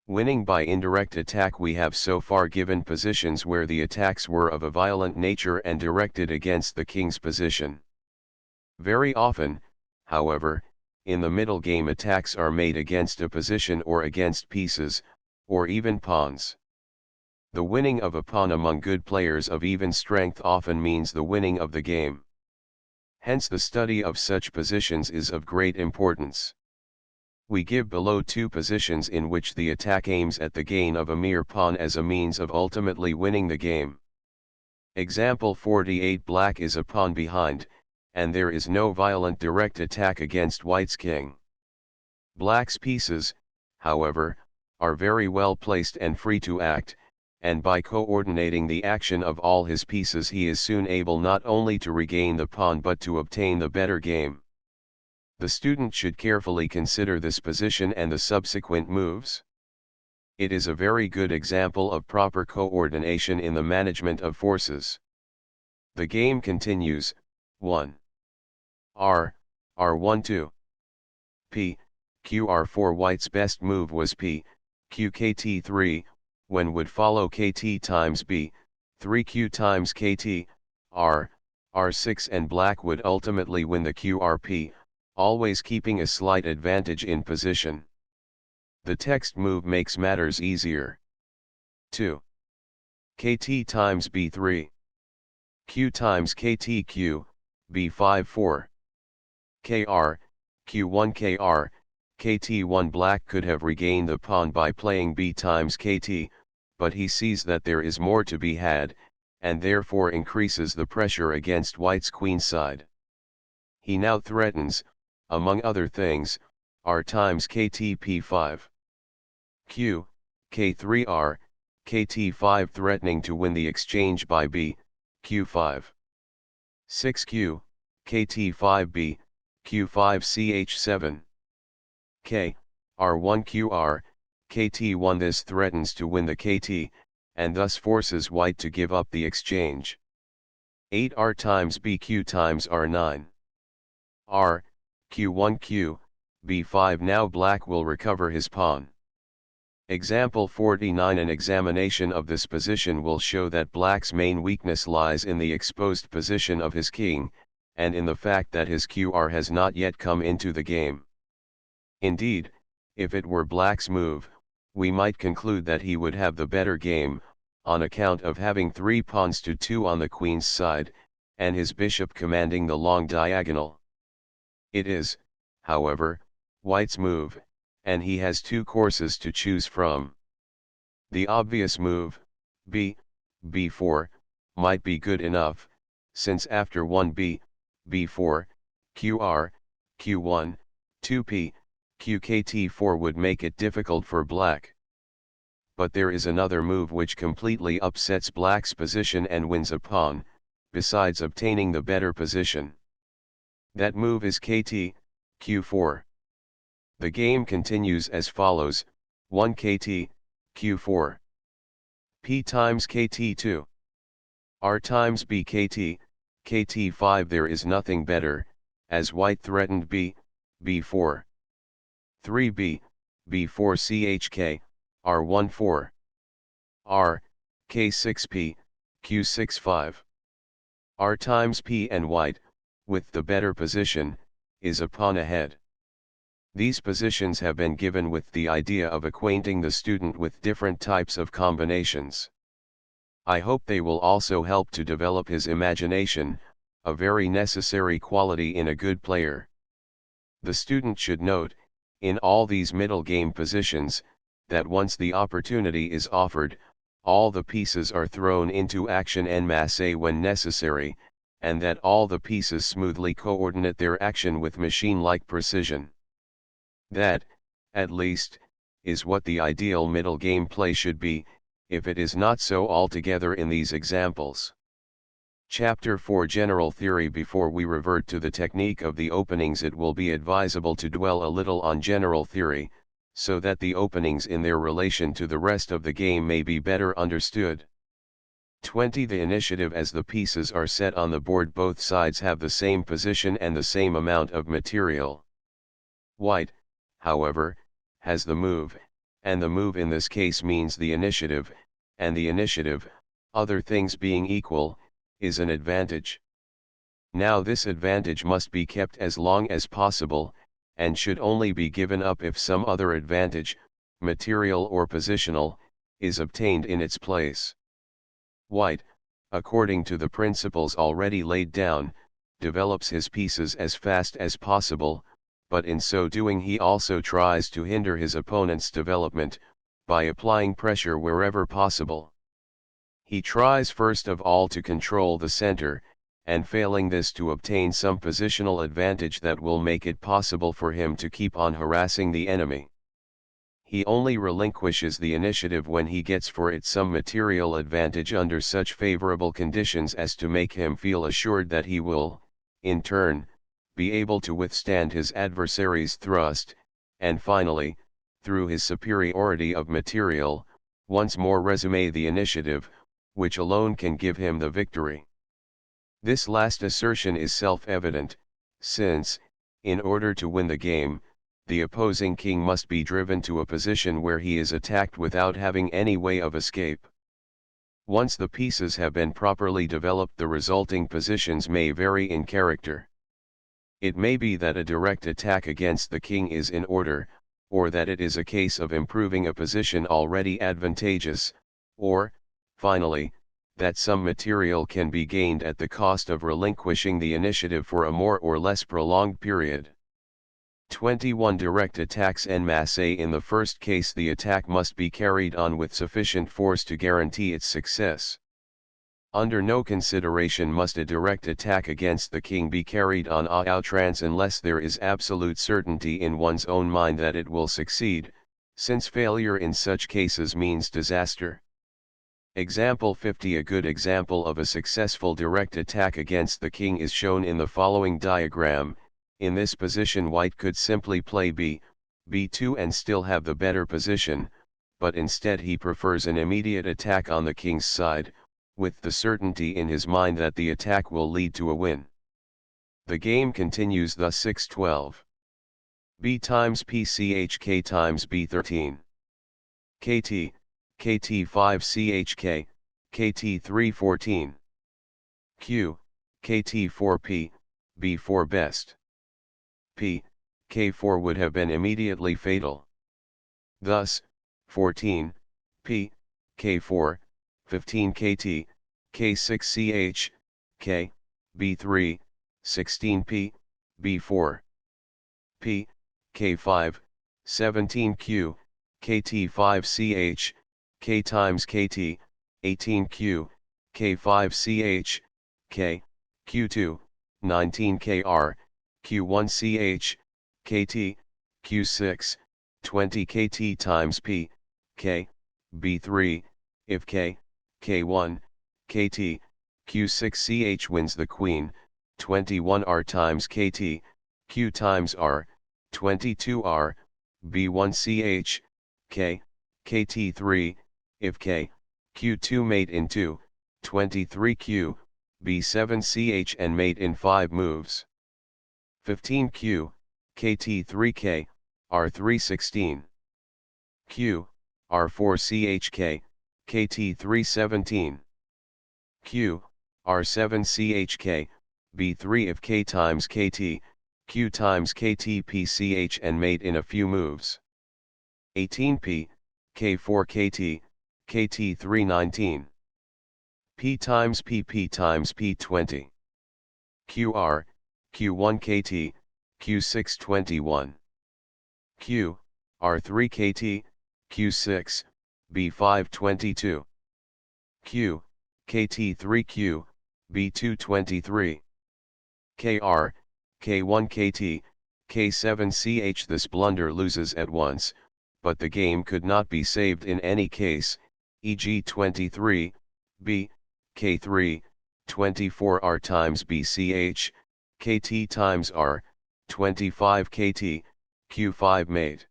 Winning by indirect attack. We have so far given positions where the attacks were of a violent nature and directed against the king's position. Very often, however, in the middle game attacks are made against a position or against pieces, or even pawns. The winning of a pawn among good players of even strength often means the winning of the game. Hence the study of such positions is of great importance. We give below 2 positions in which the attack aims at the gain of a mere pawn as a means of ultimately winning the game. Example 48. Black is a pawn behind, and there is no violent direct attack against white's king. Black's pieces, however, are very well placed and free to act, and by coordinating the action of all his pieces he is soon able not only to regain the pawn but to obtain the better game. The student should carefully consider this position and the subsequent moves. It is a very good example of proper coordination in the management of forces. The game continues. 1. R, R1 2. P, Q R4. White's best move was P, Q KT3, when would follow KT times B, 3Q times KT, R, R6 and black would ultimately win the QRP, always keeping a slight advantage in position. The text move makes matters easier. 2. KT times B3. Q times KTQ, B5 4. KR, Q1 KR, KT1. Black could have regained the pawn by playing B times KT, but he sees that there is more to be had, and therefore increases the pressure against white's queen side. He now threatens, among other things, R times KT P5. Q, K3R, KT5 threatening to win the exchange by B, Q5. 6Q, KT5B, Q5 CH7. K, R1QR, KT1. This threatens to win the KT, and thus forces white to give up the exchange. 8R times BQ times R9. R, Q1Q, B5. Now black will recover his pawn. Example 49. An examination of this position will show that black's main weakness lies in the exposed position of his king, and in the fact that his QR has not yet come into the game. Indeed, if it were black's move, we might conclude that he would have the better game, on account of having 3 pawns to 2 on the queen's side, and his bishop commanding the long diagonal. It is, however, white's move, and he has 2 courses to choose from. The obvious move, b4, might be good enough, since after 1b, b4, qr, q1, 2p, qkt4 would make it difficult for black. But there is another move which completely upsets black's position and wins a pawn, besides obtaining the better position. That move is kt, q4. The game continues as follows: 1 kt, q4. P times kt2. R times b kt, kt5. There is nothing better, as white threatened b4. 3b, b4 chk, r1 4. R, k6p, q6 5. R times p, and white, with the better position, is a pawn ahead. These positions have been given with the idea of acquainting the student with different types of combinations. I hope they will also help to develop his imagination, a very necessary quality in a good player. The student should note, in all these middle game positions, that once the opportunity is offered, all the pieces are thrown into action en masse when necessary, and that all the pieces smoothly coordinate their action with machine-like precision. That, at least, is what the ideal middle game play should be, if it is not so altogether in these examples. Chapter 4 General Theory. Before we revert to the technique of the openings, it will be advisable to dwell a little on general theory, so that the openings in their relation to the rest of the game may be better understood. 20. The initiative. As the pieces are set on the board, both sides have the same position and the same amount of material. White, however, has the move, and the move in this case means the initiative, and the initiative, other things being equal, is an advantage. Now this advantage must be kept as long as possible, and should only be given up if some other advantage, material or positional, is obtained in its place. White, according to the principles already laid down, develops his pieces as fast as possible, but in so doing he also tries to hinder his opponent's development, by applying pressure wherever possible. He tries first of all to control the center, and failing this to obtain some positional advantage that will make it possible for him to keep on harassing the enemy. He only relinquishes the initiative when he gets for it some material advantage under such favorable conditions as to make him feel assured that he will, in turn, be able to withstand his adversary's thrust, and finally, through his superiority of material, once more resume the initiative, which alone can give him the victory. This last assertion is self-evident, since, in order to win the game, the opposing king must be driven to a position where he is attacked without having any way of escape. Once the pieces have been properly developed, the resulting positions may vary in character. It may be that a direct attack against the king is in order, or that it is a case of improving a position already advantageous, or, finally, that some material can be gained at the cost of relinquishing the initiative for a more or less prolonged period. 21. Direct attacks en masse. In the first case, the attack must be carried on with sufficient force to guarantee its success. Under no consideration must a direct attack against the king be carried on à outrance unless there is absolute certainty in one's own mind that it will succeed, since failure in such cases means disaster. Example 50. A good example of a successful direct attack against the king is shown in the following diagram. In this position, white could simply play b2 and still have the better position, but instead he prefers an immediate attack on the king's side, with the certainty in his mind that the attack will lead to a win. The game continues thus. 6-12. B times P chk times B13. kt, kt5 chk, kt3 14. q, kt4p, b4 best. P, k4 would have been immediately fatal. Thus, 14, p, k4, 15 kt, k6ch, k, b3, 16p, b4, p, k5, 17q, kt5ch, k times kt, 18q, k5ch, k, q2, 19kr, q1ch, kt, q6, 20 kt times p, k, b3, if k, k1, kt, q6ch wins the queen, 21r times kt, q times r, 22r, b1ch, k, kt3, if k, q2 mate in 2, 23q, b7ch and mate in 5 moves. 15q, kt3k, r316. q, r4chk, kt317. q, r7chk, b3 if k times kt, q times kt pch and mate in a few moves. 18p, k4 kt, kt319. p times pp times p20. qr, q1 kt, q621. q, r3 kt, q6, b522. q, kt3q, b223. kr, k1 kt, k7ch. This blunder loses at once, but the game could not be saved in any case, e.g. 23, b, k3, 24r times bch, kt times r, 25 kt, q5 mate.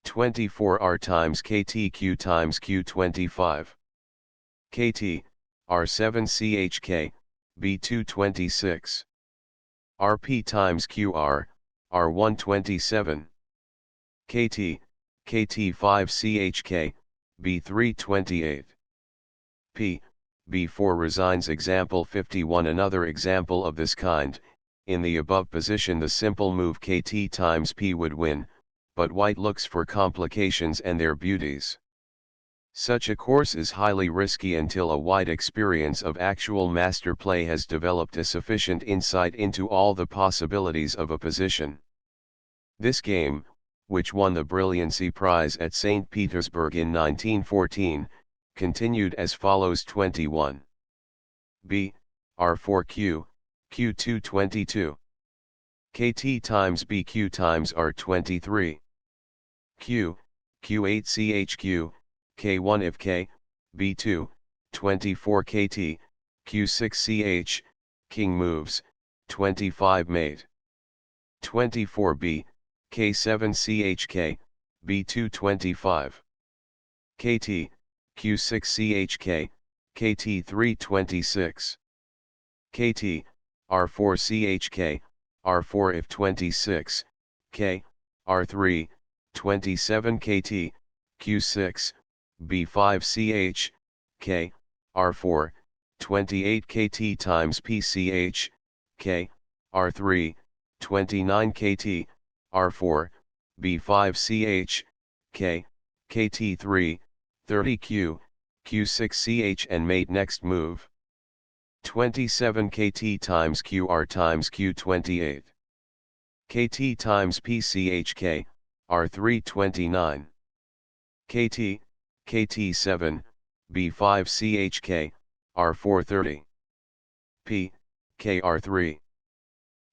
24r times kt q times q25. kt, r7chk, b226. rp times qr, r127. kt, kt5chk, b328. p, b4 resigns. Example 51. Another example of this kind, in the above position the simple move kt times p would win, but white looks for complications and their beauties. Such a course is highly risky until a wide experience of actual master play has developed a sufficient insight into all the possibilities of a position. This game, which won the Brilliancy Prize at St. Petersburg in 1914, continued as follows: 21. b, r4q, q2 22. kt times bq times r23. q, q8chq, k1 if k, b2, 24 kt, q6ch, king moves, 25 mate. 24b, k7chk, b2 25. kt, q6chk, kt3 26. kt, r4chk, r4 if 26, k, r3, 27 kt, q6, b5ch, k, r4, 28 kt times pch, k, r3, 29 kt, r4, b5ch, k, kt3, 30 q, q6ch and mate. Next move. 27 kt times qr times q28. kt times pchk, r3 29. kt, kt7, b5chk, r4 30. p, kr3.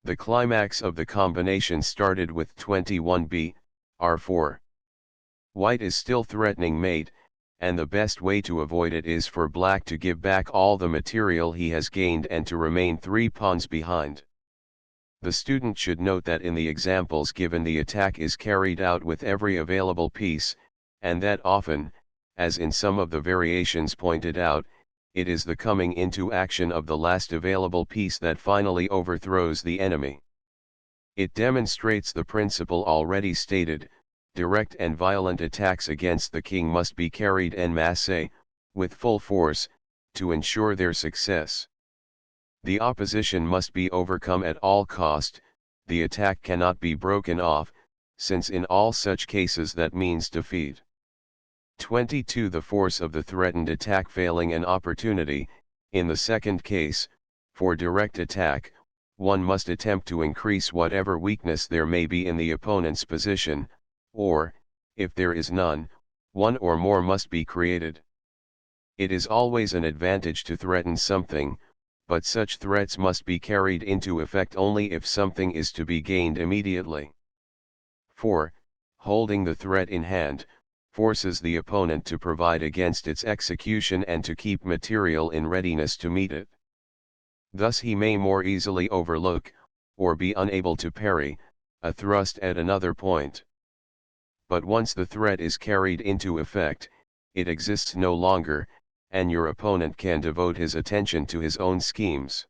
The climax of the combination started with 21b, r4. White is still threatening mate, and the best way to avoid it is for black to give back all the material he has gained and to remain 3 pawns behind. The student should note that in the examples given the attack is carried out with every available piece, and that often, as in some of the variations pointed out, it is the coming into action of the last available piece that finally overthrows the enemy. It demonstrates the principle already stated: direct and violent attacks against the king must be carried en masse, with full force, to ensure their success. The opposition must be overcome at all cost, the attack cannot be broken off, since in all such cases that means defeat. 22. The force of the threatened attack failing an opportunity. In the second case, for direct attack, one must attempt to increase whatever weakness there may be in the opponent's position, or, if there is none, one or more must be created. It is always an advantage to threaten something, but such threats must be carried into effect only if something is to be gained immediately. 4. Holding the threat in hand forces the opponent to provide against its execution and to keep material in readiness to meet it. Thus he may more easily overlook, or be unable to parry, a thrust at another point. But once the threat is carried into effect, it exists no longer, and your opponent can devote his attention to his own schemes.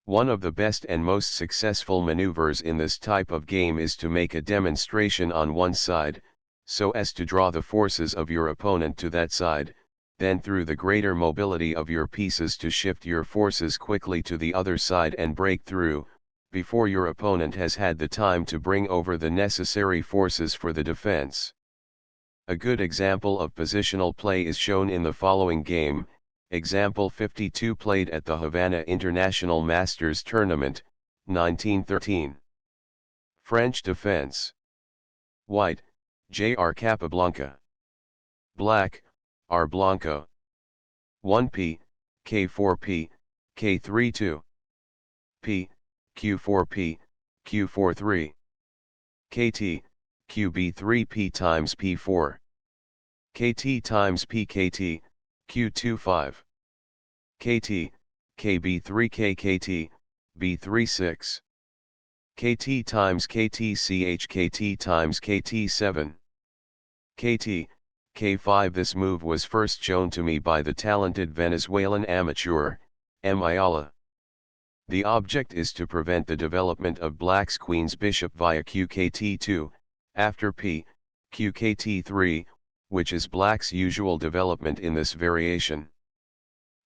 One of the best and most successful maneuvers in this type of game is to make a demonstration on one side, so as to draw the forces of your opponent to that side, then through the greater mobility of your pieces to shift your forces quickly to the other side and break through, before your opponent has had the time to bring over the necessary forces for the defense. A good example of positional play is shown in the following game. Example 52 played at the Havana International Masters Tournament, 1913. French defense. White, Jr. Capablanca. Black, R. Blanco. 1p, K4p, K32. P, Q4p, Q43. KT, QB3p times P4. KT times PKT, Q25. KT, KB3KKT, B36. KT times KTCH KT times KT7. KT, K5. This move was first shown to me by the talented Venezuelan amateur, M. Ayala. The object is to prevent the development of black's queen's bishop via QKT2, after P, QKT3, which is black's usual development in this variation.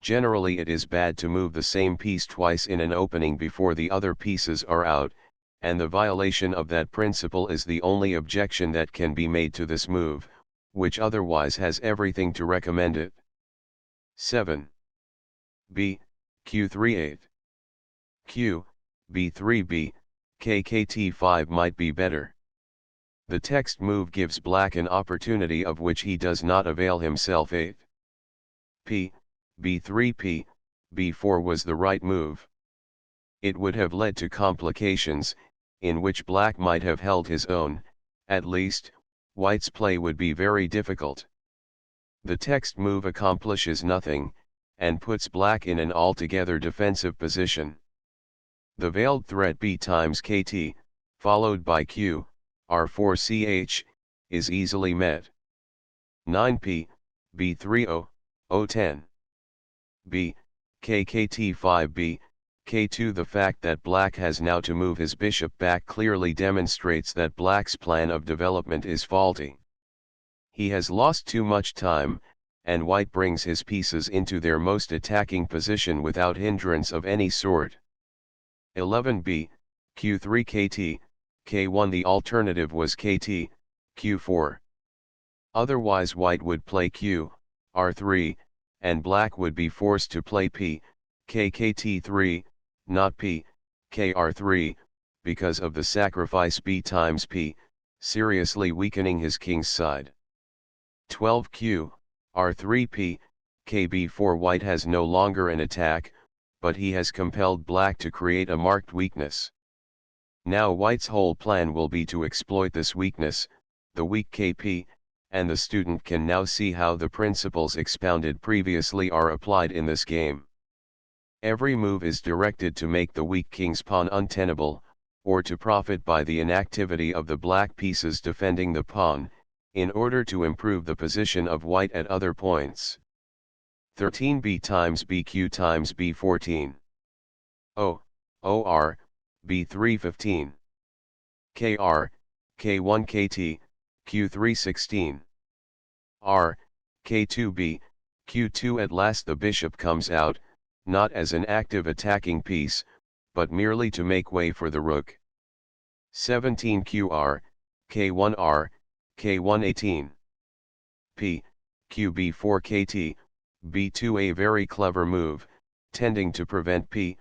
Generally it is bad to move the same piece twice in an opening before the other pieces are out, and the violation of that principle is the only objection that can be made to this move, which otherwise has everything to recommend it. 7. B, Q38. Q, B3b, KKT5 might be better. The text move gives black an opportunity of which he does not avail himself. 8. P, B3p, B4 was the right move. It would have led to complications, in which black might have held his own. At least, white's play would be very difficult. The text move accomplishes nothing, and puts black in an altogether defensive position. The veiled threat B times KT, followed by Q, R4CH, is easily met. 9p, B30, O10. B, KKT5b, K2. The fact that black has now to move his bishop back clearly demonstrates that black's plan of development is faulty. He has lost too much time, and white brings his pieces into their most attacking position without hindrance of any sort. 11b, Q3KT, K1. The alternative was KT, Q4. Otherwise white would play Q, R3, and black would be forced to play P, KKT3, not P, KR3, because of the sacrifice B times P, seriously weakening his king's side. 12Q, R3P, KB4. White has no longer an attack, but he has compelled black to create a marked weakness. Now white's whole plan will be to exploit this weakness, the weak KP, and the student can now see how the principles expounded previously are applied in this game. Every move is directed to make the weak king's pawn untenable, or to profit by the inactivity of the black pieces defending the pawn, in order to improve the position of white at other points. 13b times bq times b14. O, or, b315. kr, k1 kt, q316. r, k2b, q2. At last the bishop comes out, not as an active attacking piece, but merely to make way for the rook. 17 qr, k1r, k118. p, qb4 kt, b2 a very clever move, tending to prevent p,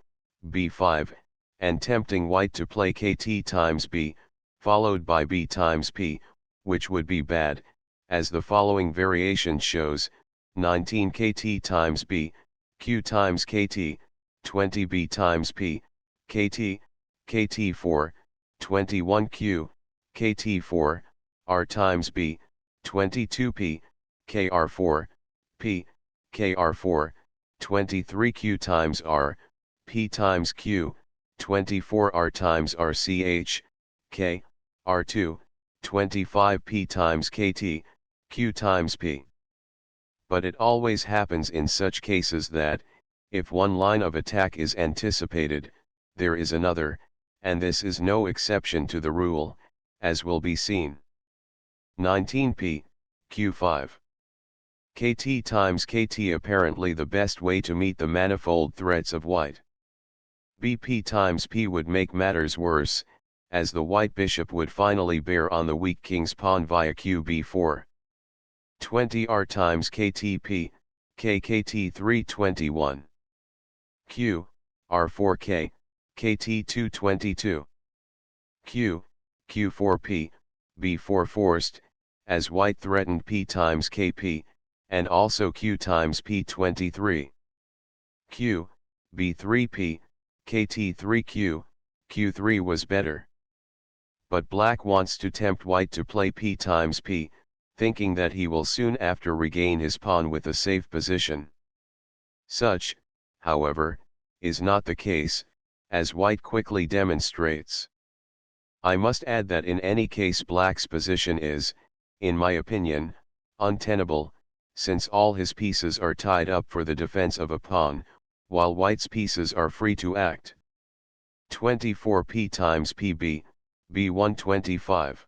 b5, and tempting white to play kt times b, followed by b times p, which would be bad, as the following variation shows: 19 kt times b, q times kt, 20 b times p, kt, kt4, 21 q, kt4, r times b, 22 p, kr4, p, kr4, 23 q times r, p times q, 24 r times rch, k, r2, 25 p times kt, q times p. But it always happens in such cases that, if one line of attack is anticipated, there is another, and this is no exception to the rule, as will be seen. 19p, q5. kt times kt apparently the best way to meet the manifold threats of white. bp times p would make matters worse, as the white bishop would finally bear on the weak king's pawn via qb4. 20 r times ktp, kkt3 21. q, r4k, kt2 22. q, q4p, b4 forced, as white threatened p times kp, and also q times p23. q, b3p, kt3q, q3 was better. But black wants to tempt white to play p times p, thinking that he will soon after regain his pawn with a safe position. Such, however, is not the case, as white quickly demonstrates. I must add that in any case black's position is, in my opinion, untenable, since all his pieces are tied up for the defense of a pawn, while white's pieces are free to act. 24p times pb, b1 25.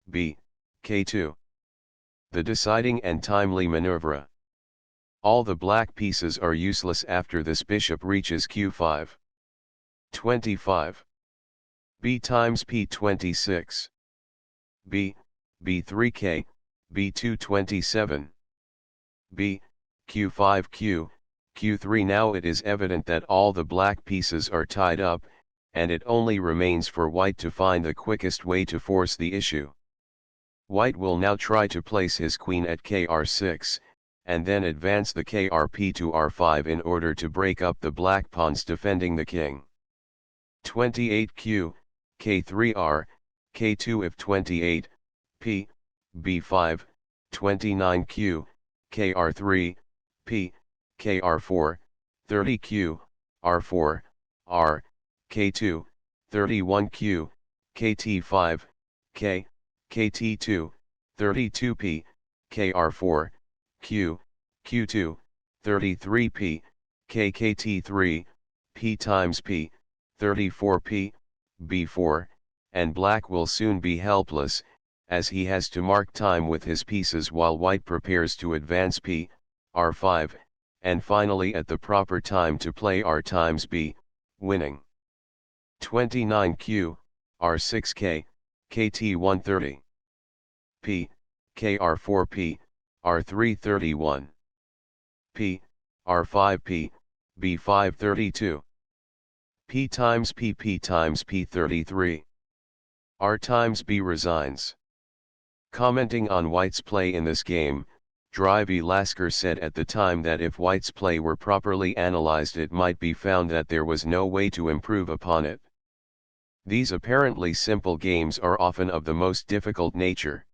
b, k2. The deciding and timely maneuver. All the black pieces are useless after this bishop reaches q5. 25. b times p26. b, b3k, b2 27. b, q5q, q3. Now it is evident that all the black pieces are tied up, and it only remains for white to find the quickest way to force the issue. White will now try to place his queen at kr6, and then advance the krp to r5 in order to break up the black pawns defending the king. 28q, k3r, k2 if 28, p, b5, 29q, kr3, p, kr4, 30q, r4, r, k2, 31q, kt5, k, kt2, 32p, kr4, q, q2, 33p, kkt3, p times p, 34p, b4, and black will soon be helpless, as he has to mark time with his pieces while white prepares to advance p, r5, and finally at the proper time to play r times b, winning. 29q, r6k, kt130. p, kr4p, r331. p, r5p, b532. p times p times p33. r times b resigns. Commenting on white's play in this game, Drivey Lasker said at the time that if white's play were properly analyzed it might be found that there was no way to improve upon it. These apparently simple games are often of the most difficult nature.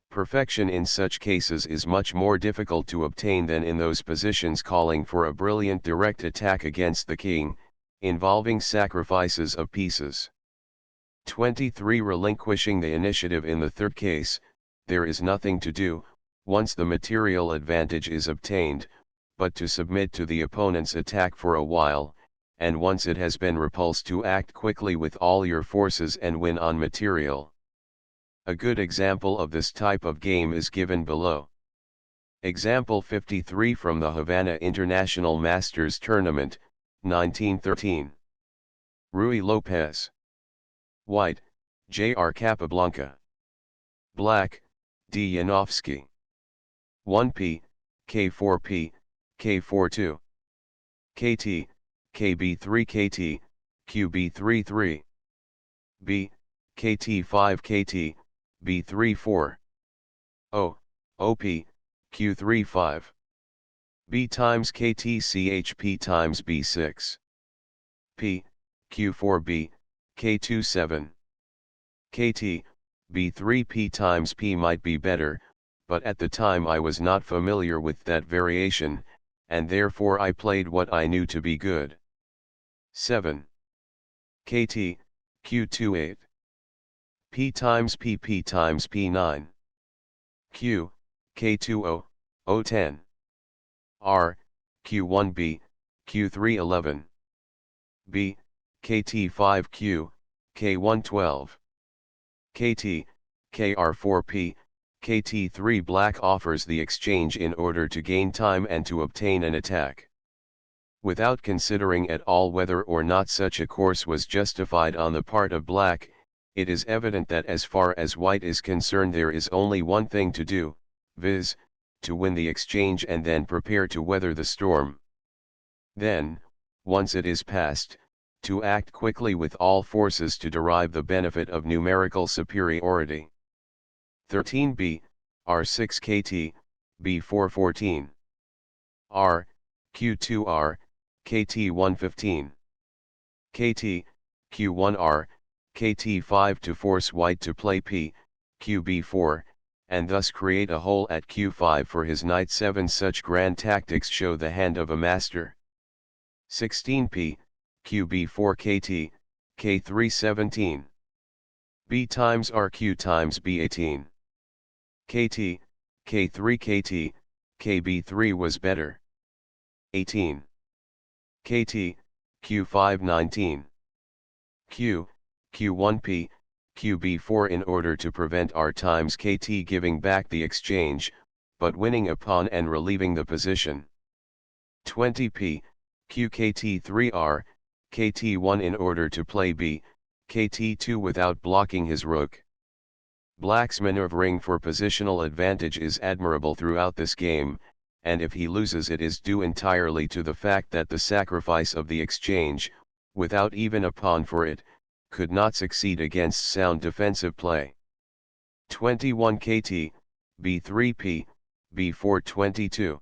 Perfection in such cases is much more difficult to obtain than in those positions calling for a brilliant direct attack against the king, involving sacrifices of pieces. 23. Relinquishing the initiative. In the third case, there is nothing to do, once the material advantage is obtained, but to submit to the opponent's attack for a while, and once it has been repulsed to act quickly with all your forces and win on material. A good example of this type of game is given below. Example 53 from the Havana International Masters Tournament, 1913. Ruy Lopez. White, J.R. Capablanca. Black, D. Yanofsky. 1p, k4p, k42, kt, kb3 kt, qb3 3, b, kt5 kt, b3 4, o, op, q3 5, b times kt chp times b6, p, q4b, k2 7, kt, b3p times p might be better, but at the time I was not familiar with that variation, and therefore I played what I knew to be good. 7. kt, q2 8, p times p times p 9, q, k2 o, o 10, r, q1b, q3 11, b, kt5q, k1 12, kt, kr4p, kt3 black offers the exchange in order to gain time and to obtain an attack. Without considering at all whether or not such a course was justified on the part of black, it is evident that as far as white is concerned there is only one thing to do, viz., to win the exchange and then prepare to weather the storm. Then, once it is past, to act quickly with all forces to derive the benefit of numerical superiority. 13b, r6 kt, b4 14, r, q2r, kt1 15, kt, q1r, kt5 to force white to play p, qb4, and thus create a hole at q5 for his knight 7. Such grand tactics show the hand of a master. 16p, qb4 kt, k3 17, b times rq times b 18, kt, k3 kt, kb3 was better. 18, kt, q5 19, q, q1p, qb4 in order to prevent r times kt giving back the exchange, but winning a pawn and relieving the position. 20p, qkt3r, kt1 in order to play b, kt2 without blocking his rook. Black's maneuvering for positional advantage is admirable throughout this game, and if he loses it is due entirely to the fact that the sacrifice of the exchange, without even a pawn for it, could not succeed against sound defensive play. 21 kt, b3p, b4 22.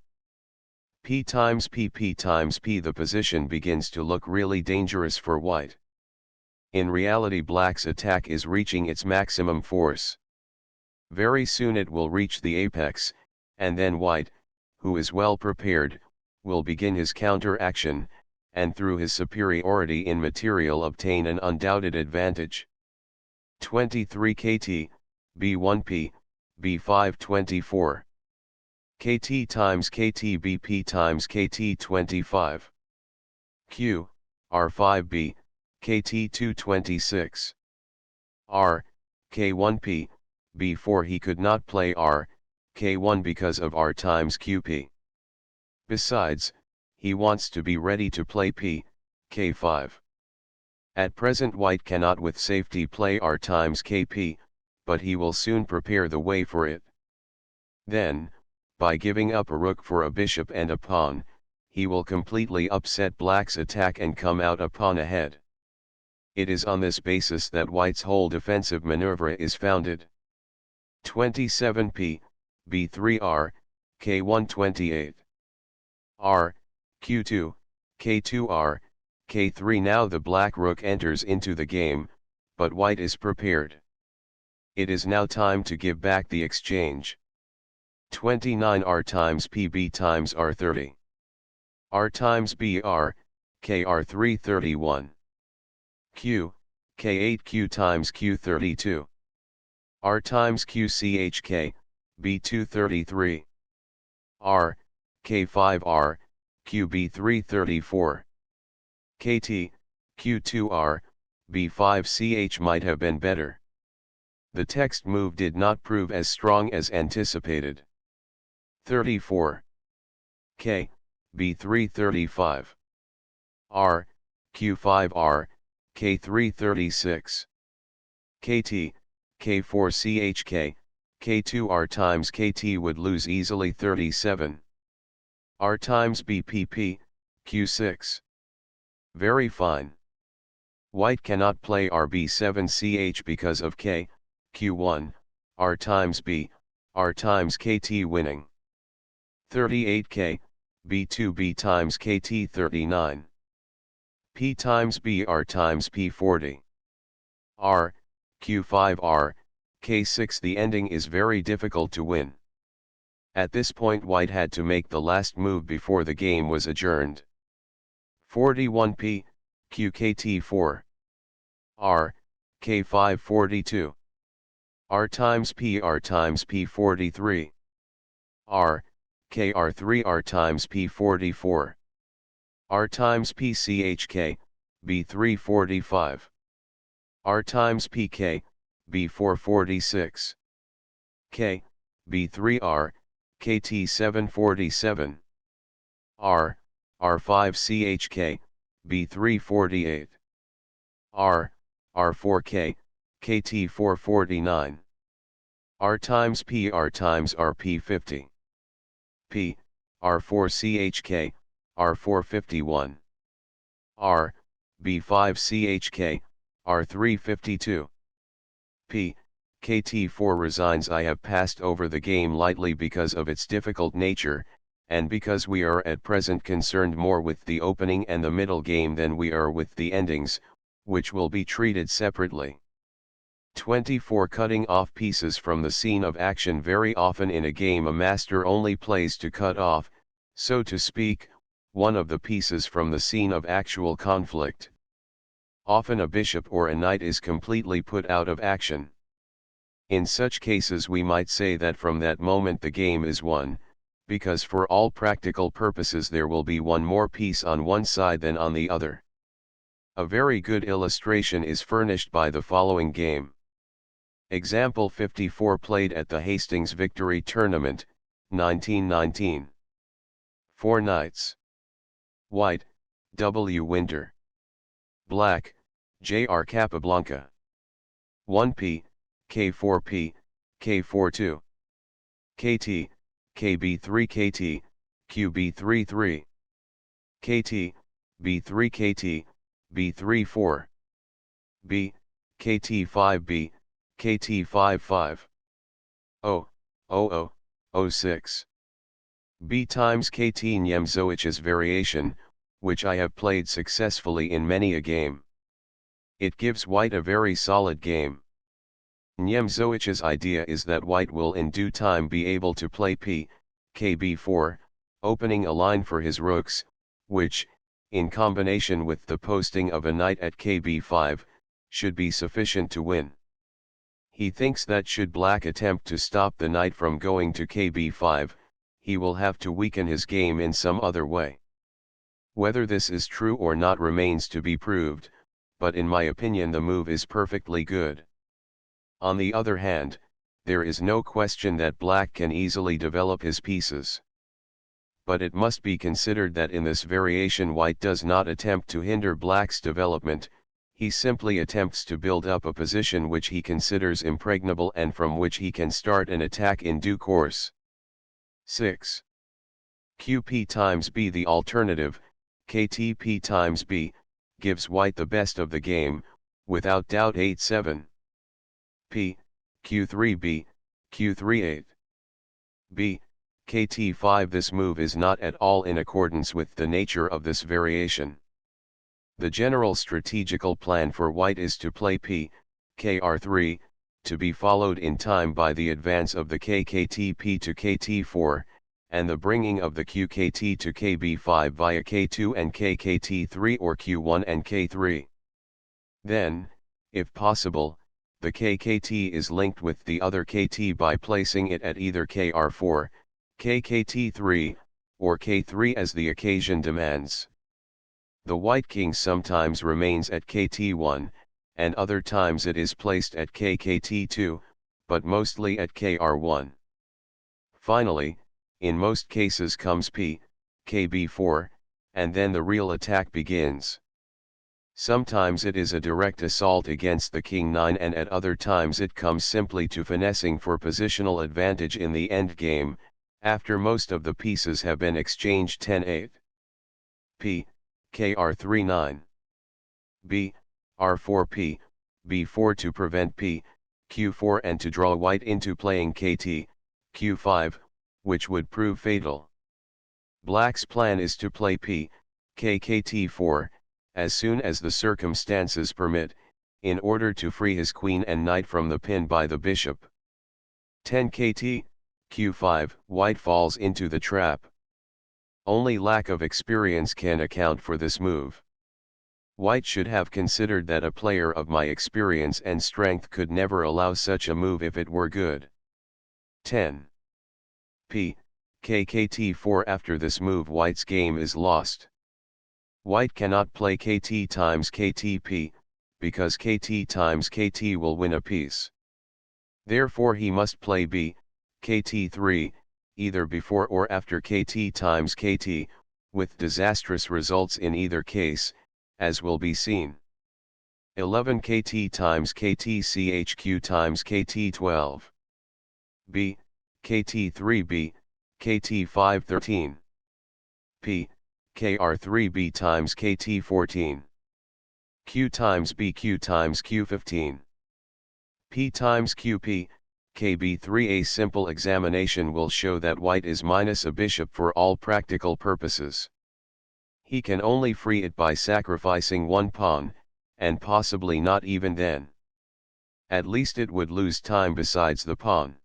P times p times p. The position begins to look really dangerous for white. In reality black's attack is reaching its maximum force. Very soon it will reach the apex, and then white, who is well prepared, will begin his counter-action, and through his superiority in material obtain an undoubted advantage. 23 kt, b1p, b5 24. kt times kt bp times kt 25. q, r5b, kt2 26. r, k1p, b4. He could not play r, k1 because of r times qp. Besides, he wants to be ready to play p, k5. At present white cannot with safety play r times kp, but he will soon prepare the way for it. Then, by giving up a rook for a bishop and a pawn, he will completely upset black's attack and come out a pawn ahead. It is on this basis that white's whole defensive maneuver is founded. 27p, b3r, k1 28. r, q2, k2r, k3. Now the black rook enters into the game, but white is prepared. It is now time to give back the exchange. 29 r times pb times r 30. r times br, kr3 31. q, k8 q times q 32. r times qchk, b2 33. r, k5r, qb3 34. kt, q2r, b5 ch might have been better. The text move did not prove as strong as anticipated. 34. k, b3 35. r, q5r, k3 36. kt, k4 chk, k2 r times kt would lose easily 37. R times bpp, q6. Very fine. White cannot play rb7ch because of k, q1, r times b, r times kt winning. 38k, b2b times kt 39. P times b r times p40. R, q5r, k6. The ending is very difficult to win. At this point white had to make the last move before the game was adjourned. 41p, qkt4. R, k5 42. R times p43. R, kr3 r times p44. R times pchk, b3 45. R times pk, b4 46. K, b3r, kt7 47. R, r5 chk, b3 48. R, r4k, kt4 49. R times rp 50. P, r4 chk, r4 51. R, b5 chk, r3 52. P, kt4 resigns. I have passed over the game lightly because of its difficult nature, and because we are at present concerned more with the opening and the middle game than we are with the endings, which will be treated separately. 24. Cutting off pieces from the scene of action. Very often in a game a master only plays to cut off, so to speak, one of the pieces from the scene of actual conflict. Often a bishop or a knight is completely put out of action. In such cases we might say that from that moment the game is won, because for all practical purposes there will be one more piece on one side than on the other. A very good illustration is furnished by the following game. Example 54 played at the Hastings Victory Tournament, 1919. 4 knights. White, W. Winter. Black, J.R. Capablanca. 1p, k4p, k42. kt, kb3 kt, qb33. kt, b3 kt, b34. b, kt5b, kt55. O, 06. B times kt Niemcowicz's variation, which I have played successfully in many a game. It gives white a very solid game. Niemcowicz's idea is that white will in due time be able to play p, kb4, opening a line for his rooks, which, in combination with the posting of a knight at kb5, should be sufficient to win. He thinks that should black attempt to stop the knight from going to kb5, he will have to weaken his game in some other way. Whether this is true or not remains to be proved, but in my opinion the move is perfectly good. On the other hand, there is no question that black can easily develop his pieces. But it must be considered that in this variation white does not attempt to hinder black's development, he simply attempts to build up a position which he considers impregnable and from which he can start an attack in due course. 6. Qp times b. The alternative, ktp times b, gives white the best of the game, without doubt. 8-7. P, q3b, q38. b, kt5. This move is not at all in accordance with the nature of this variation. The general strategical plan for white is to play p, kr3, to be followed in time by the advance of the kktp to kt4, and the bringing of the qkt to kb5 via k2 and kkt3 or q1 and k3. Then, if possible, the kkt is linked with the other kt by placing it at either kr4, kkt3, or k3 as the occasion demands. The white king sometimes remains at kt1, and other times it is placed at kkt2, but mostly at kr1. Finally, in most cases comes p, kb4, and then the real attack begins. Sometimes it is a direct assault against the king 9, and at other times it comes simply to finessing for positional advantage in the endgame, after most of the pieces have been exchanged. 10-8. P. Kr3 9. B. R4 B4 to prevent P, Q4 and to draw white into playing Kt, Q5, which would prove fatal. Black's plan is to play P, Kkt4, as soon as the circumstances permit, in order to free his queen and knight from the pin by the bishop. 10 Kt, Q5, white falls into the trap. Only lack of experience can account for this move. White should have considered that a player of my experience and strength could never allow such a move if it were good. 10. P, Kkt4. After this move White's game is lost. White cannot play Kt times Ktp, because Kt times Kt will win a piece. Therefore he must play B, Kt3, either before or after Kt times Kt, with disastrous results in either case, as will be seen. 11 Kt times Kt Chq times Kt12. B, Kt3b, Kt5 13. P, Kr3b times Kt14. Q times BQ times Q15. P times QP, KB3. A simple examination will show that white is minus a bishop for all practical purposes. He can only free it by sacrificing one pawn, and possibly not even then. At least it would lose time besides the pawn.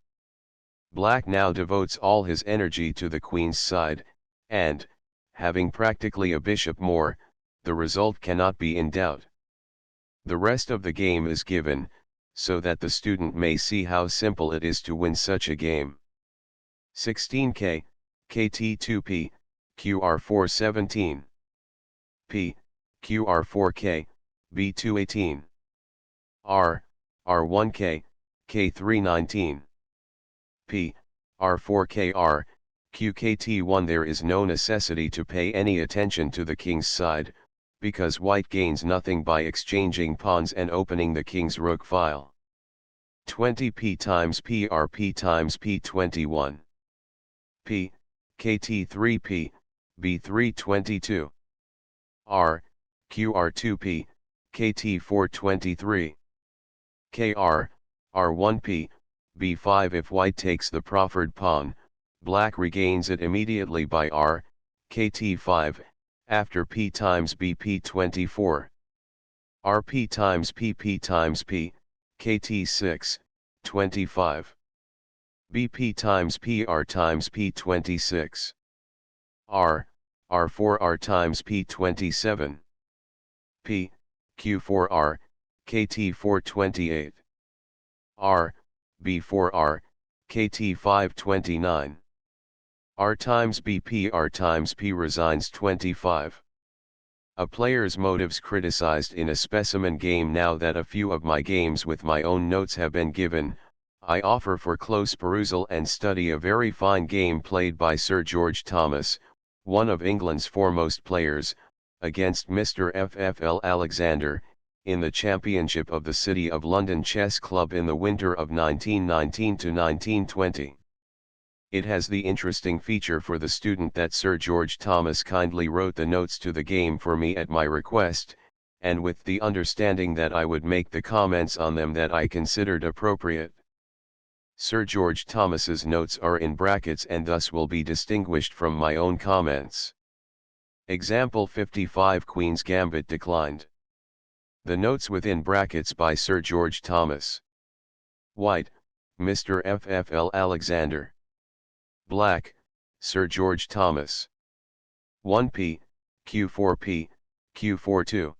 Black now devotes all his energy to the queen's side, and, having practically a bishop more, the result cannot be in doubt. The rest of the game is given, so that the student may see how simple it is to win such a game. 16K, Kt2p, Qr4 17. P, Qr4k, B2 18. R, R1k, K3 19. P, R4kr, Qkt1. There is no necessity to pay any attention to the king's side, because white gains nothing by exchanging pawns and opening the king's rook file. 20 P times PRP times P21. P, Kt3p, B3 22. R, Qr2p, Kt4 23. Kr, R1p, B5. If white takes the proffered pawn, black regains it immediately by R, Kt5, after P times BP 24. Rp times PP times P, Kt6, 25. BP times PR times P26. R, R4R times P27. P, Q4R, Kt4 28. R, B4R, Kt5 29. R times BP R times P resigns 25. A player's motives criticized in a specimen game. Now that a few of my games with my own notes have been given, I offer for close perusal and study a very fine game played by Sir George Thomas, one of England's foremost players, against Mr. FFL Alexander, in the championship of the City of London Chess Club in the winter of 1919 to 1920. It has the interesting feature for the student that Sir George Thomas kindly wrote the notes to the game for me at my request, and with the understanding that I would make the comments on them that I considered appropriate. Sir George Thomas's notes are in brackets and thus will be distinguished from my own comments. Example 55 Queen's Gambit declined. The notes within brackets by Sir George Thomas. White, Mr. FFL Alexander. Black, Sir George Thomas. 1p, Q4p, Q42.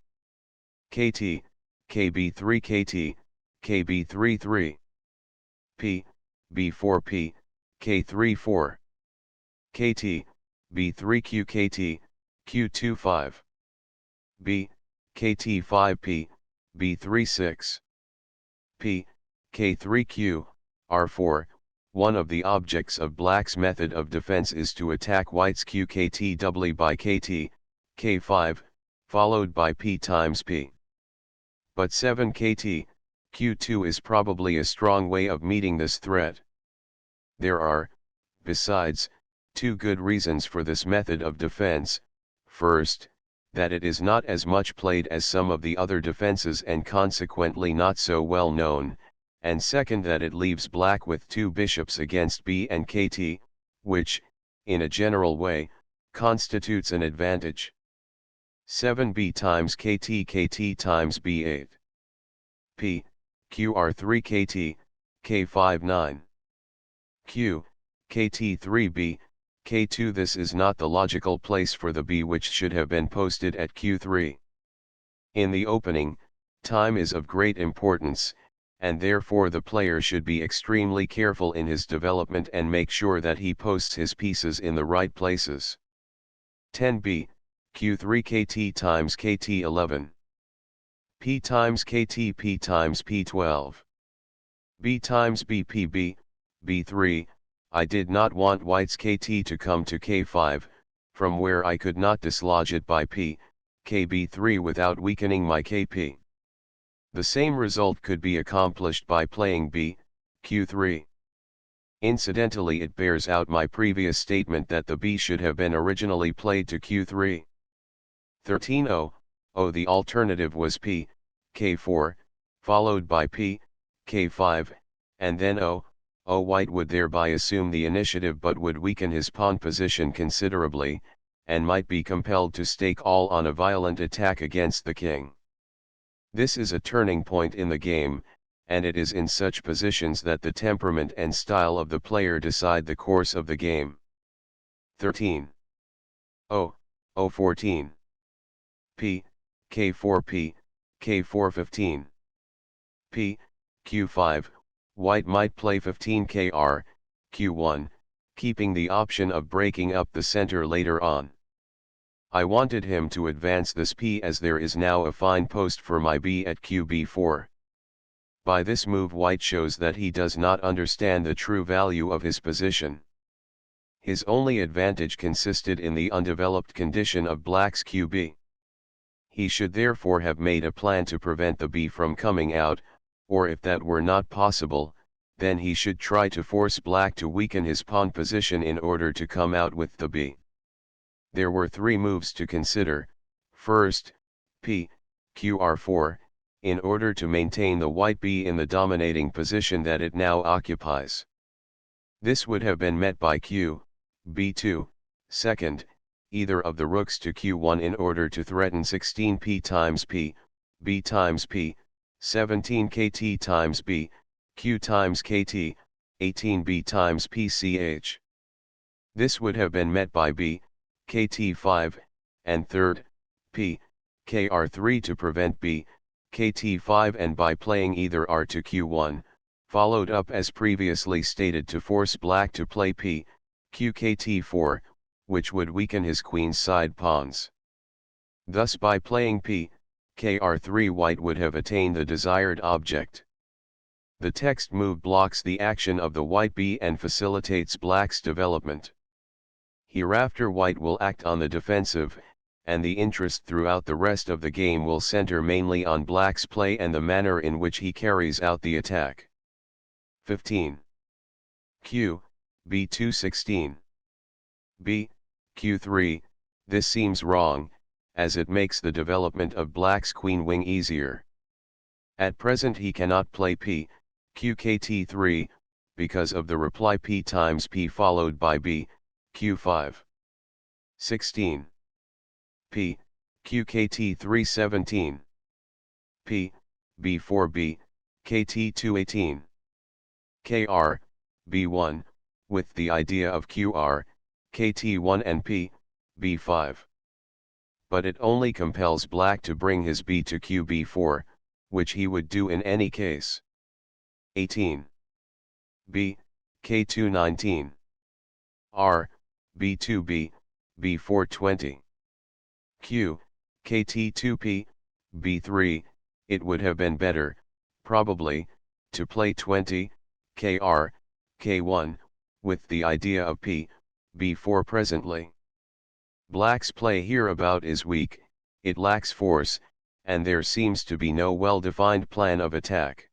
KT, KB3 KT, KB33. P, B4p, K34. KT, B3Q KT, Q25. B, KT5p, B36. P, K3Q, R4. One of the objects of black's method of defense is to attack white's QKT doubly by KT, K5, followed by p times p. But 7 kt, q2 is probably a strong way of meeting this threat. There are, besides, two good reasons for this method of defense. First, that it is not as much played as some of the other defenses and consequently not so well known, and second that it leaves black with two bishops against b and kt, which, in a general way, constitutes an advantage. 7b times kt kt times b8. p, qr3 kt, k5 9. q, kt3b, k2. This is not the logical place for the b, which should have been posted at q3. In the opening, time is of great importance, and therefore the player should be extremely careful in his development and make sure that he posts his pieces in the right places. 10b, q3 kt times kt11. p times kt p times p12. b times bpb, b3. I did not want white's kt to come to k5, from where I could not dislodge it by p, kb3 without weakening my kp. The same result could be accomplished by playing b, q3. Incidentally, it bears out my previous statement that the b should have been originally played to q3. 13-0, the alternative was p, k4, followed by p, k5, and then white would thereby assume the initiative but would weaken his pawn position considerably, and might be compelled to stake all on a violent attack against the king. This is a turning point in the game, and it is in such positions that the temperament and style of the player decide the course of the game. 13. 14. p, k4p, k4 p, q5, white might play 15 kr, q1, keeping the option of breaking up the center later on. I wanted him to advance this p as there is now a fine post for my b at qb4. By this move white shows that he does not understand the true value of his position. His only advantage consisted in the undeveloped condition of black's qb. He should therefore have made a plan to prevent the b from coming out, or if that were not possible, then he should try to force black to weaken his pawn position in order to come out with the b. There were three moves to consider. First, p, qr4, in order to maintain the white b in the dominating position that it now occupies. This would have been met by q, b2, second, either of the rooks to q1 in order to threaten 16 p times p, b times p, 17 kt times b, q times kt, 18 b times p ch. This would have been met by b, kt5, and third, p, kr3 to prevent b, kt5 and by playing either r to q1, followed up as previously stated to force black to play p, qkt4, which would weaken his queen's side pawns. Thus by playing p, kr3 white would have attained the desired object. The text move blocks the action of the white b and facilitates black's development. Hereafter white will act on the defensive, and the interest throughout the rest of the game will center mainly on black's play and the manner in which he carries out the attack. 15. q, b2 16. b, q3, this seems wrong, as it makes the development of black's queen wing easier. At present he cannot play p, qkt3, because of the reply p times p followed by b, q5. 16. p, qkt3 17. p, b4b, kt2 18. kr, b1, with the idea of qr, kt1 and p, b5. But it only compels black to bring his b to qb4, which he would do in any case. 18. b, k2 19. r, b2b, b4 20. q, kt2p, b3, it would have been better, probably, to play 20, kr, k1, with the idea of p, b4 presently. Black's play hereabout is weak, it lacks force, and there seems to be no well-defined plan of attack.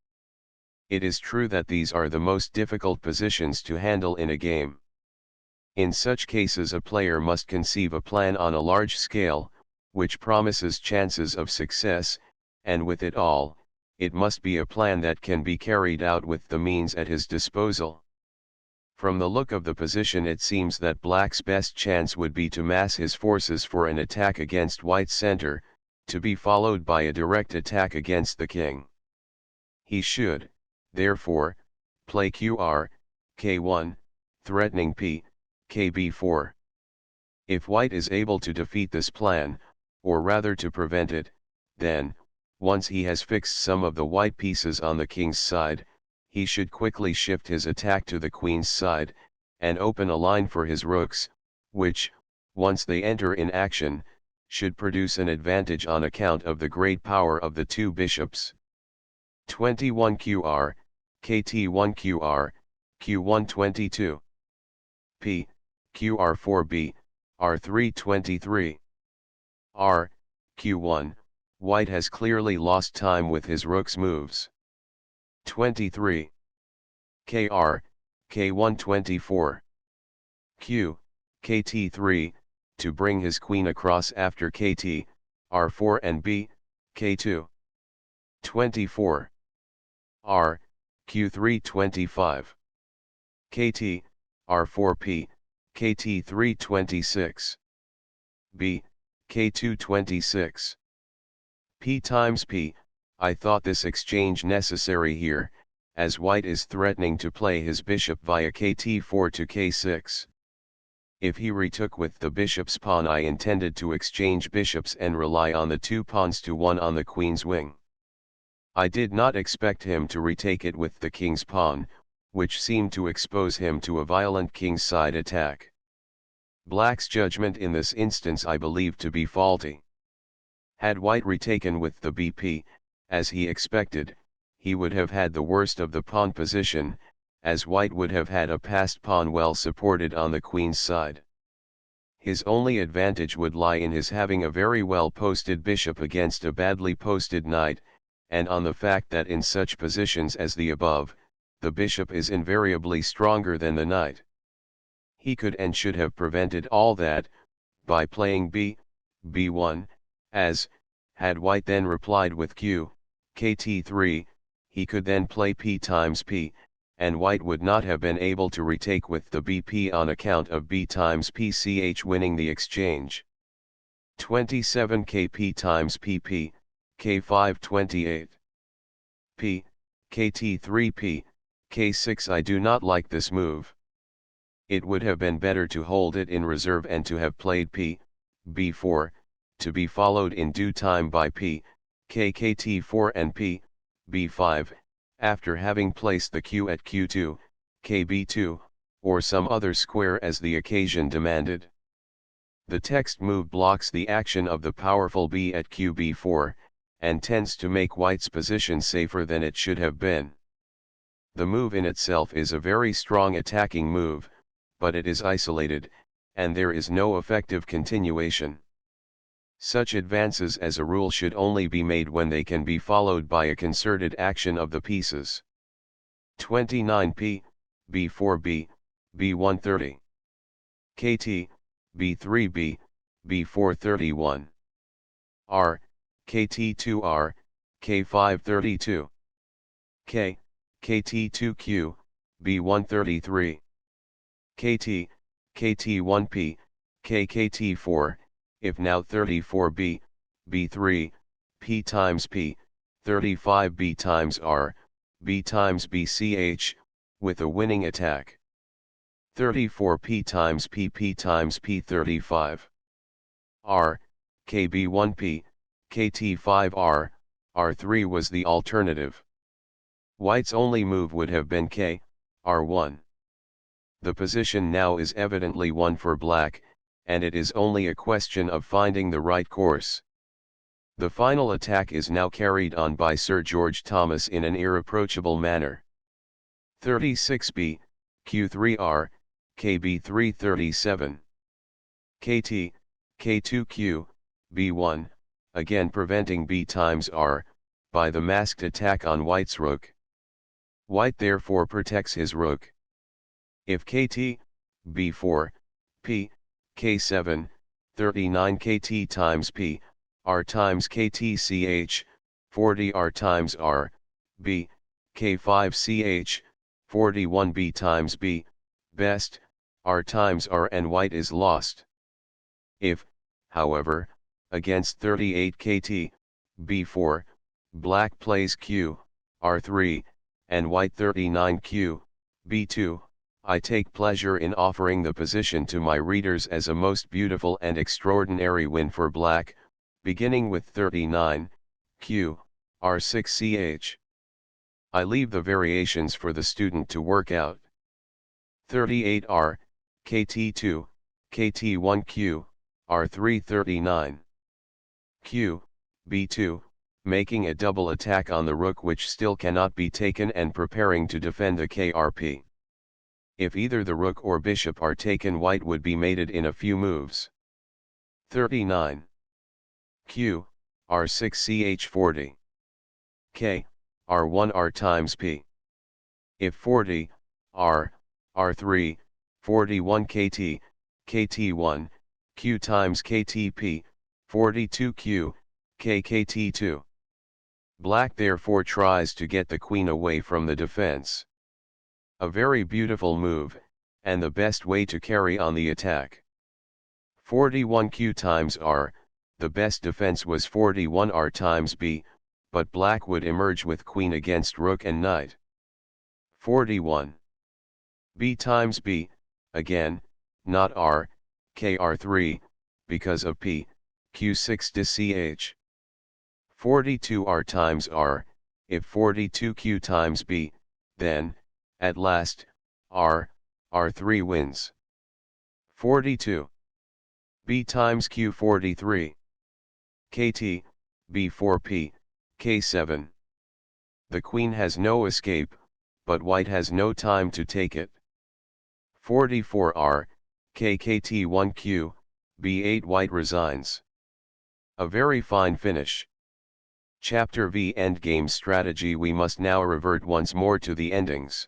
It is true that these are the most difficult positions to handle in a game. In such cases a player must conceive a plan on a large scale, which promises chances of success, and with it all, it must be a plan that can be carried out with the means at his disposal. From the look of the position it seems that Black's best chance would be to mass his forces for an attack against White's center, to be followed by a direct attack against the king. He should, therefore, play Qr, K1, threatening P, KB4. If White is able to defeat this plan, or rather to prevent it, then, once he has fixed some of the white pieces on the king's side, he should quickly shift his attack to the queen's side, and open a line for his rooks, which, once they enter in action, should produce an advantage on account of the great power of the two bishops. 21 Qr, Kt1 Qr, Q1 22. P, Qr4b, R3 23. R, Q1, White has clearly lost time with his rook's moves. 23. Kr, K1 24. Q, Kt3, to bring his queen across after Kt, R4 and B, K2. 24. R, Q3 25. Kt, R4P, Kt3 26. B, K2 26. P times P, I thought this exchange necessary here, as White is threatening to play his bishop via Kt4 to K6. If he retook with the bishop's pawn I intended to exchange bishops and rely on the two pawns to one on the queen's wing. I did not expect him to retake it with the king's pawn, which seemed to expose him to a violent kingside attack. Black's judgment in this instance I believe to be faulty. Had White retaken with the BP, as he expected, he would have had the worst of the pawn position, as White would have had a passed pawn well supported on the queen's side. His only advantage would lie in his having a very well posted bishop against a badly posted knight, and on the fact that in such positions as the above, the bishop is invariably stronger than the knight. He could and should have prevented all that, by playing B, B1, as, had White then replied with Q, Kt3, he could then play P times P, and White would not have been able to retake with the BP on account of B times PCH winning the exchange. 27 Kp times PP, K5 28. P, Kt3P, K6 I do not like this move. It would have been better to hold it in reserve and to have played P, B4, to be followed in due time by P, Kt4 and P, B5, after having placed the Q at Q2, KB2, or some other square as the occasion demanded. The text move blocks the action of the powerful B at QB4, and tends to make White's position safer than it should have been. The move in itself is a very strong attacking move, but it is isolated, and there is no effective continuation. Such advances as a rule should only be made when they can be followed by a concerted action of the pieces. 29 P, B4B, B130. KT, B3B, B431. R, KT2R, K532. K, KT2Q, B133. KT, KT1P, KKT4, if now 34B, B3, P times P, 35B times R, B times BCH, with a winning attack. 34P times PP times P35. R, KB1P, KT5R, R3 was the alternative. White's only move would have been K, R1. The position now is evidently one for Black, and it is only a question of finding the right course. The final attack is now carried on by Sir George Thomas in an irreproachable manner. 36B, Q3R, KB337. KT, K2Q, B1, again preventing b times r, by the masked attack on white's rook. White therefore protects his rook. If kt, b4, p, k7, 39 kt times p, r times kt ch, 40 r times r, b, k5 ch, 41 b times b, best, r times r and white is lost. If, however, against 38 kt, b4, black plays q, r3, and white 39 q, b2, I take pleasure in offering the position to my readers as a most beautiful and extraordinary win for black, beginning with 39, q, r6 ch. I leave the variations for the student to work out. 38r, kt2, kt1q, r3 39. q, b2, making a double attack on the rook which still cannot be taken and preparing to defend the krp. If either the rook or bishop are taken, white would be mated in a few moves. 39. q, r6 ch 40. k, r1 r times p. If 40, r, r3, 41 kt, kt1, q times ktp, 42 q, k kt2. Black therefore tries to get the queen away from the defense. A very beautiful move, and the best way to carry on the attack. 41 q times r, the best defense was 41 r times b, but black would emerge with queen against rook and knight. 41. b times b, again, not r, kr3, because of p, q6 to ch. 42 r times r, if 42 q times b, then, at last, r3 wins. 42. b times q 43. kt, b4p, k7. The queen has no escape, but white has no time to take it. 44r, kkt1q, b8 white resigns. A very fine finish. Chapter V Endgame Strategy. We must now revert once more to the endings.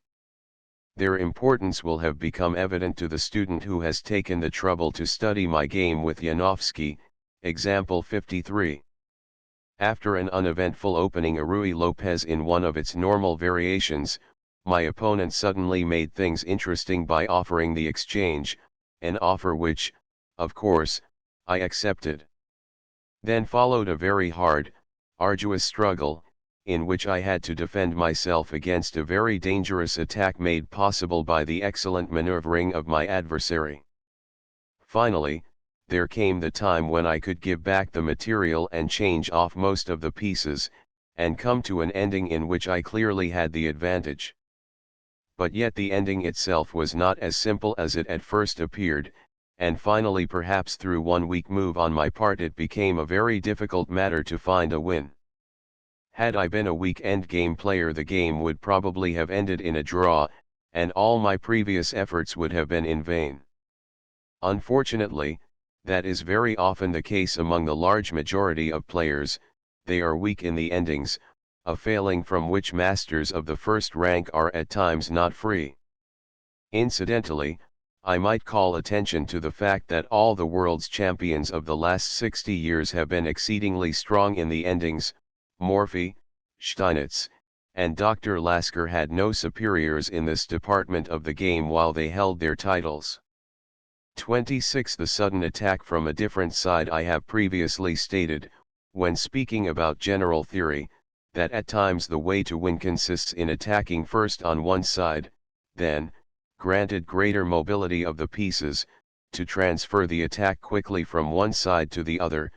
Their importance will have become evident to the student who has taken the trouble to study my game with Janowski, example 53. After an uneventful opening a Ruy Lopez in one of its normal variations, my opponent suddenly made things interesting by offering the exchange, an offer which, of course, I accepted. Then followed a very hard, arduous struggle, in which I had to defend myself against a very dangerous attack made possible by the excellent maneuvering of my adversary. Finally, there came the time when I could give back the material and change off most of the pieces, and come to an ending in which I clearly had the advantage. But yet the ending itself was not as simple as it at first appeared, and finally perhaps through one weak move on my part it became a very difficult matter to find a win. Had I been a weak endgame player, the game would probably have ended in a draw, and all my previous efforts would have been in vain. Unfortunately, that is very often the case among the large majority of players. They are weak in the endings, a failing from which masters of the first rank are at times not free. Incidentally, I might call attention to the fact that all the world's champions of the last 60 years have been exceedingly strong in the endings. Morphy, Steinitz, and Dr. Lasker had no superiors in this department of the game while they held their titles. 26. The sudden attack from a different side. I have previously stated, when speaking about general theory, that at times the way to win consists in attacking first on one side, then, granted greater mobility of the pieces, to transfer the attack quickly from one side to the other,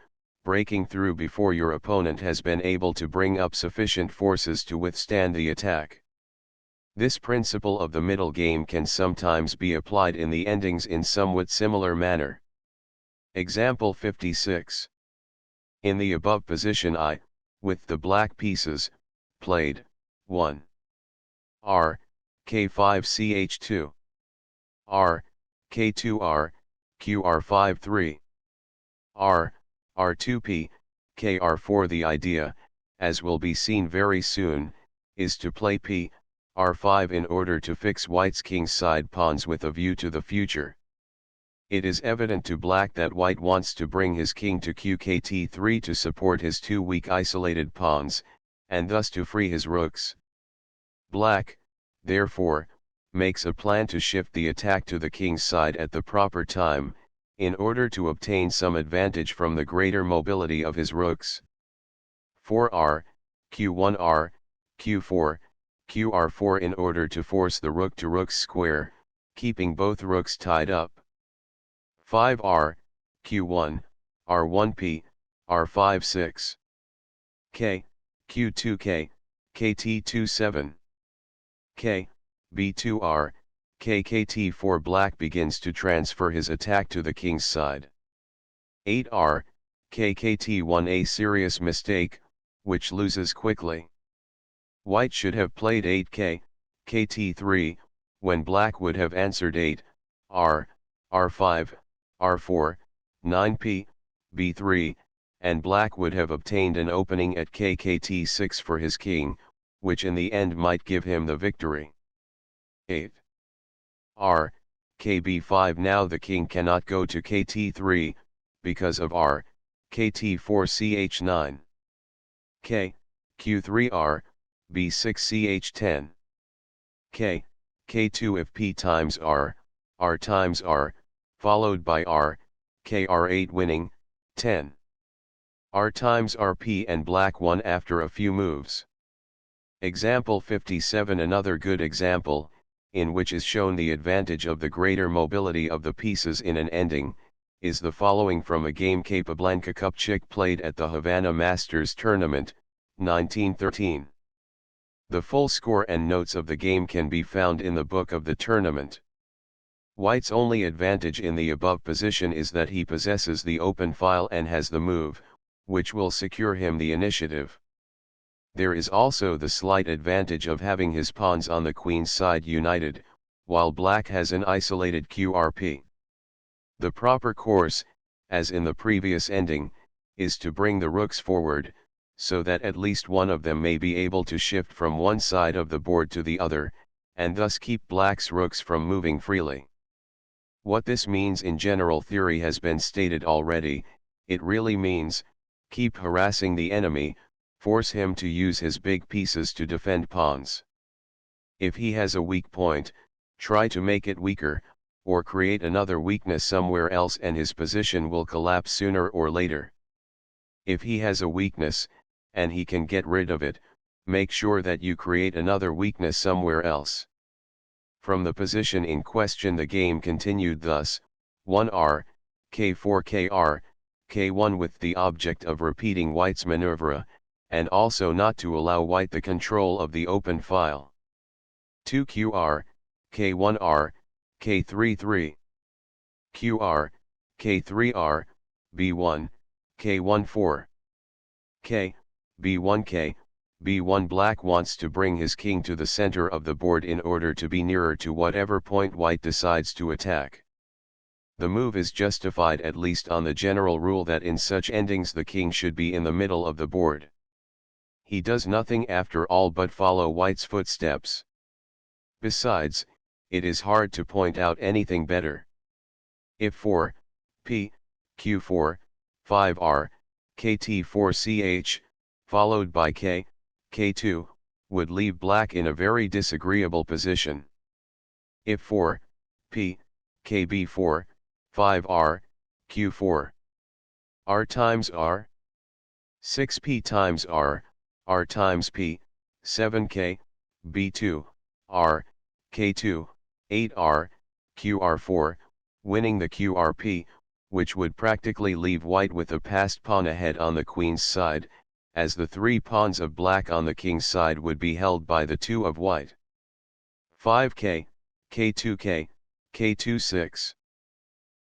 breaking through before your opponent has been able to bring up sufficient forces to withstand the attack. This principle of the middle game can sometimes be applied in the endings in somewhat similar manner. Example 56. In the above position I, with the black pieces, played 1. R, K5 Ch2. R, K2R, QR5 3. R, R2P, Kr4. The idea, as will be seen very soon, is to play p, r5 in order to fix white's kingside pawns with a view to the future. It is evident to black that white wants to bring his king to qkt3 to support his two weak isolated pawns, and thus to free his rooks. Black, therefore, makes a plan to shift the attack to the king's side at the proper time, in order to obtain some advantage from the greater mobility of his rooks. 4r, q1r, q4, qr4 in order to force the rook to rook square, keeping both rooks tied up. 5r, q1, r1p, r5 6. K, q2k, kt2 7. K, b2r, kkt4. Black begins to transfer his attack to the king's side. 8r, kkt1. A serious mistake, which loses quickly. White should have played 8k, kt3, when black would have answered 8, r, r5, r4, 9p, b3, and black would have obtained an opening at kkt6 for his king, which in the end might give him the victory. 8. r, kb5. Now the king cannot go to kt3, because of r, kt4 ch9. K, q3r, b6 ch10. K, k2. If p times r, r times r, followed by r, kr8 winning, 10. R times rp and black won after a few moves. Example 57. Another good example, in which is shown the advantage of the greater mobility of the pieces in an ending, is the following from a game Capablanca Cup Chick played at the Havana Masters Tournament, 1913. The full score and notes of the game can be found in the book of the tournament. White's only advantage in the above position is that he possesses the open file and has the move, which will secure him the initiative. There is also the slight advantage of having his pawns on the queen's side united, while black has an isolated QRP. The proper course, as in the previous ending, is to bring the rooks forward, so that at least one of them may be able to shift from one side of the board to the other, and thus keep black's rooks from moving freely. What this means in general theory has been stated already. It really means, keep harassing the enemy, force him to use his big pieces to defend pawns. If he has a weak point, try to make it weaker, or create another weakness somewhere else and his position will collapse sooner or later. If he has a weakness, and he can get rid of it, make sure that you create another weakness somewhere else. From the position in question the game continued thus, 1r, k4 kr, k1 with the object of repeating white's maneuver, and also not to allow white the control of the open file. 2qr, k1r, k3 3. qr, k3r, b1, k1 4. K, b1 k, b1. Black wants to bring his king to the center of the board in order to be nearer to whatever point white decides to attack. The move is justified at least on the general rule that in such endings the king should be in the middle of the board. He does nothing after all but follow white's footsteps. Besides, it is hard to point out anything better. If 4, p, q4, 5r, kt4 ch, followed by k, k2, would leave black in a very disagreeable position. If 4, p, kb4, 5r, q4, r times r, 6p times r, r times p, 7k, b2, r, k2, 8r, qr4, winning the qrp, which would practically leave white with a passed pawn ahead on the queen's side, as the three pawns of black on the king's side would be held by the two of white. 5k, k2k, k2 6.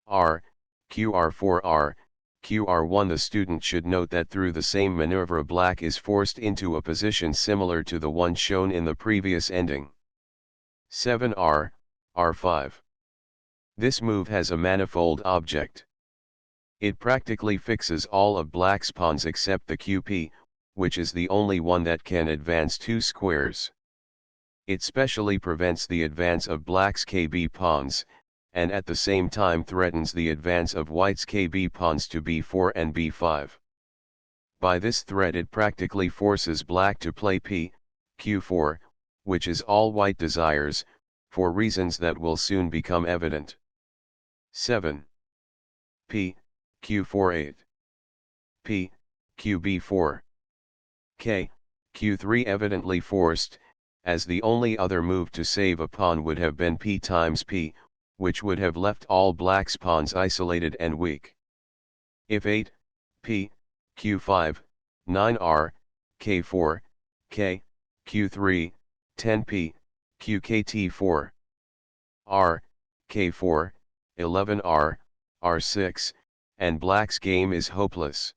r, qr4r, qr1. The student should note that through the same maneuver black is forced into a position similar to the one shown in the previous ending. 7r, r5. This move has a manifold object. It practically fixes all of black's pawns except the QP, which is the only one that can advance 2 squares. It specially prevents the advance of black's KB pawns, and at the same time threatens the advance of white's KB pawns to b4 and b5. By this threat it practically forces black to play p, q4, which is all white desires, for reasons that will soon become evident. 7. P, q4 8. P, qb4. K, q3 evidently forced, as the only other move to save a pawn would have been p times p, which would have left all black's pawns isolated and weak. If 8, p, q5, 9r, k4, k, q3, 10p, qkt4, r, k4, 11r, r6, and black's game is hopeless.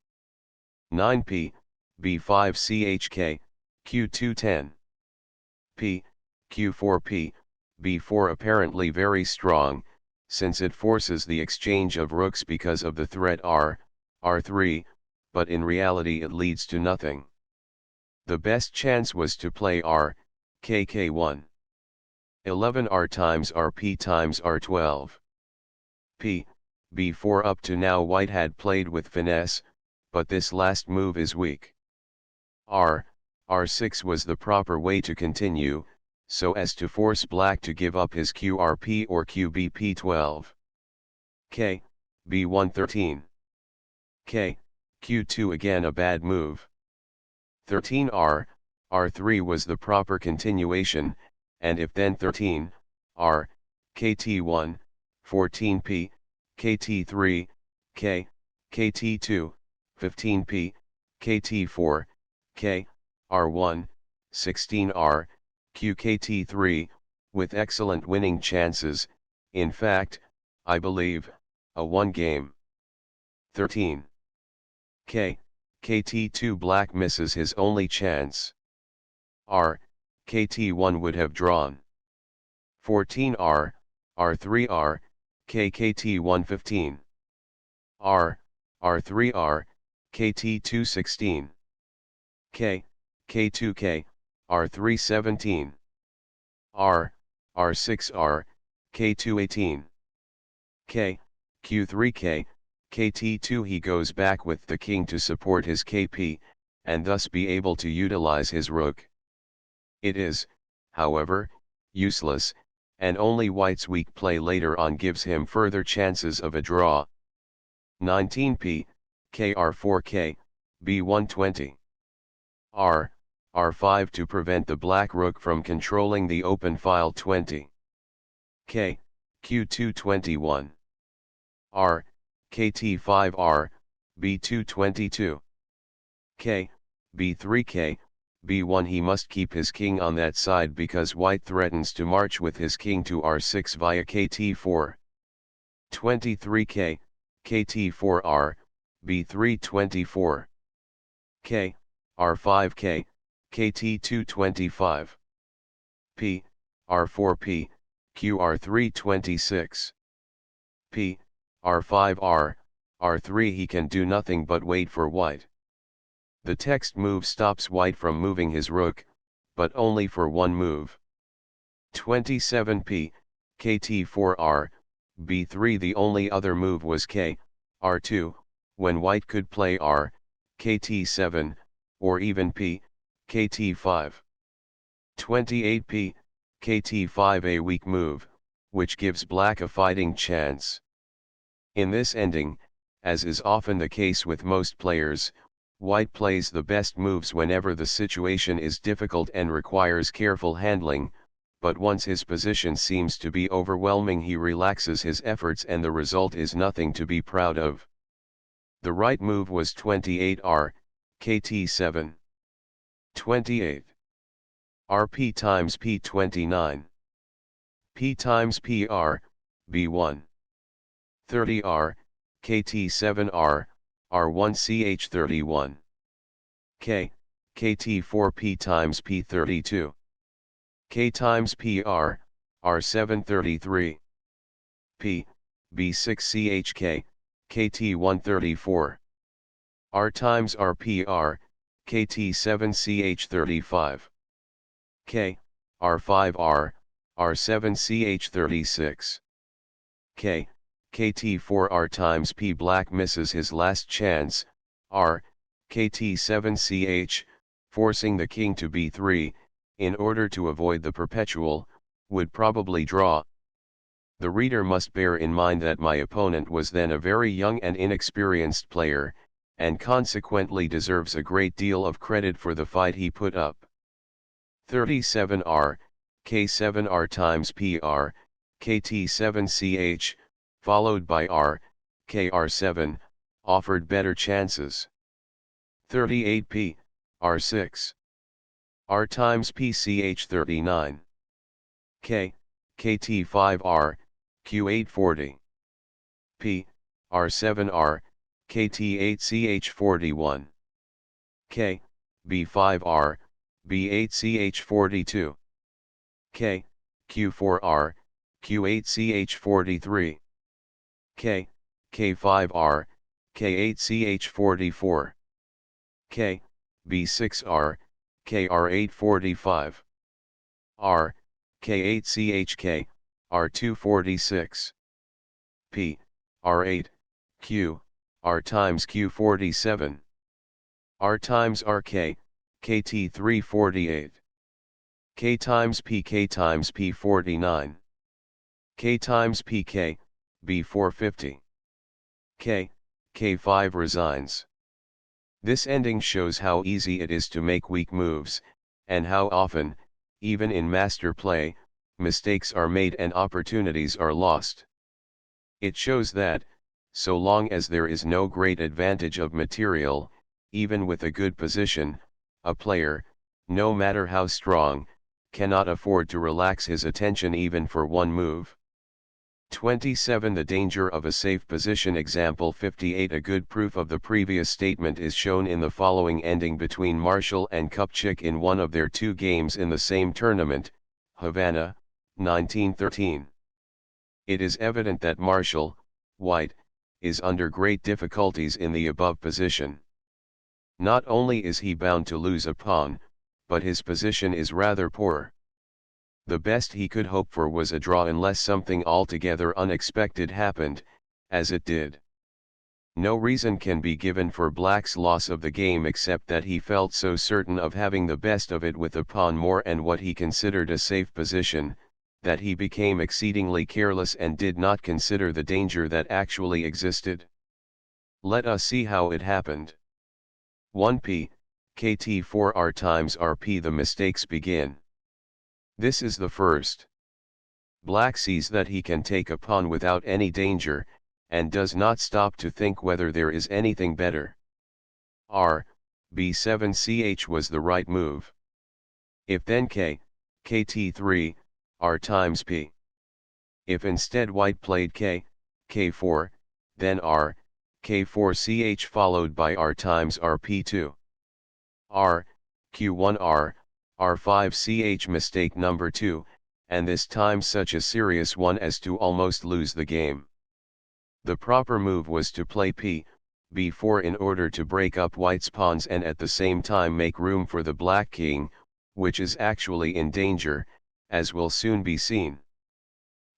9p, b5 chk, q2 10. P, q4p, b4 apparently very strong, since it forces the exchange of rooks because of the threat r, r3, but in reality it leads to nothing. The best chance was to play r, kk1. 11r times rp times r12. P, b4 up to now white had played with finesse, but this last move is weak. R, r6 was the proper way to continue, so as to force black to give up his qrp or qbp12. K, b1 13. K, q2 again a bad move. 13r, r3 was the proper continuation, and if then 13, r, kt1, 14p, kt3, k, kt2, 15p, kt4, k, r1, 16r, qkt3, with excellent winning chances, in fact, I believe, a 1 game. 13. K, kt2 black misses his only chance. R, kt1 would have drawn. 14r, r3r, kkt1 15. R, r3r, kt2 16. K, k2k, r3 17. R, r6r, k2 18. K, q3k, kt2 he goes back with the king to support his kp, and thus be able to utilize his rook. It is, however, useless, and only white's weak play later on gives him further chances of a draw. 19p, kr4k, b120. R, r5 to prevent the black rook from controlling the open file 20. K, q2 21. R, kt5r, b2 22. K, b3k, b1 he must keep his king on that side because white threatens to march with his king to r6 via kt4. 23k, kt4r, b3 24. K, r5k, kt2 25. P, r4p, qr3 26. P, r5r, r3 he can do nothing but wait for white. The text move stops white from moving his rook, but only for one move. 27p, kt4r, b3 the only other move was k, r2, when white could play r, kt7, or even p, kt5. 28p, kt5 a weak move, which gives black a fighting chance. In this ending, as is often the case with most players, white plays the best moves whenever the situation is difficult and requires careful handling, but once his position seems to be overwhelming he relaxes his efforts and the result is nothing to be proud of. The right move was 28r, kt7. 28. rp times p29. P times pr, b1. 30r, kt7r, r1 ch31. K, kt4p times p32. K times pr, r7 33. P, b6 chk, KT 134. R times RPR, KT7CH35. K, R5R, R7CH36. K, KT4R times P. Black misses his last chance, R, KT7CH, forcing the king to B3, in order to avoid the perpetual, would probably draw. The reader must bear in mind that my opponent was then a very young and inexperienced player, and consequently deserves a great deal of credit for the fight he put up. 37R, K7R times PR, KT7CH, followed by R, KR7, offered better chances. 38P, R6. R times PCH39. K, KT5R, Q840. P, R7R, KT8CH41. K, B5R, B8CH42. K, Q4R, Q8CH43. K, K5R, K8CH44. K, B6R, KR845. R, K8CHK, R246. P, R8, Q, R times Q47. R times RK, KT348. K times PK times P49. K times PK, B450. K, K5 resigns. This ending shows how easy it is to make weak moves, and how often, even in master play, mistakes are made and opportunities are lost. It shows that, so long as there is no great advantage of material, even with a good position, a player, no matter how strong, cannot afford to relax his attention even for one move. 27. The danger of a safe position. Example 58. A good proof of the previous statement is shown in the following ending between Marshall and Kupchak in one of their two games in the same tournament, Havana, 1913. It is evident that Marshall, white, is under great difficulties in the above position. Not only is he bound to lose a pawn, but his position is rather poor. The best he could hope for was a draw unless something altogether unexpected happened, as it did. No reason can be given for Black's loss of the game except that he felt so certain of having the best of it with the pawn more and what he considered a safe position, that he became exceedingly careless and did not consider the danger that actually existed. Let us see how it happened. 1p, KT4R times RP. The mistakes begin. This is the first. Black sees that he can take a pawn without any danger, and does not stop to think whether there is anything better. R, B7CH was the right move. If then K, KT3, R times P. If instead white played K, K4, then R, K4CH followed by R times RP2. R, Q1R, R5CH. Mistake number 2, and this time such a serious one as to almost lose the game. The proper move was to play P, B4 in order to break up white's pawns and at the same time make room for the black king, which is actually in danger, as will soon be seen.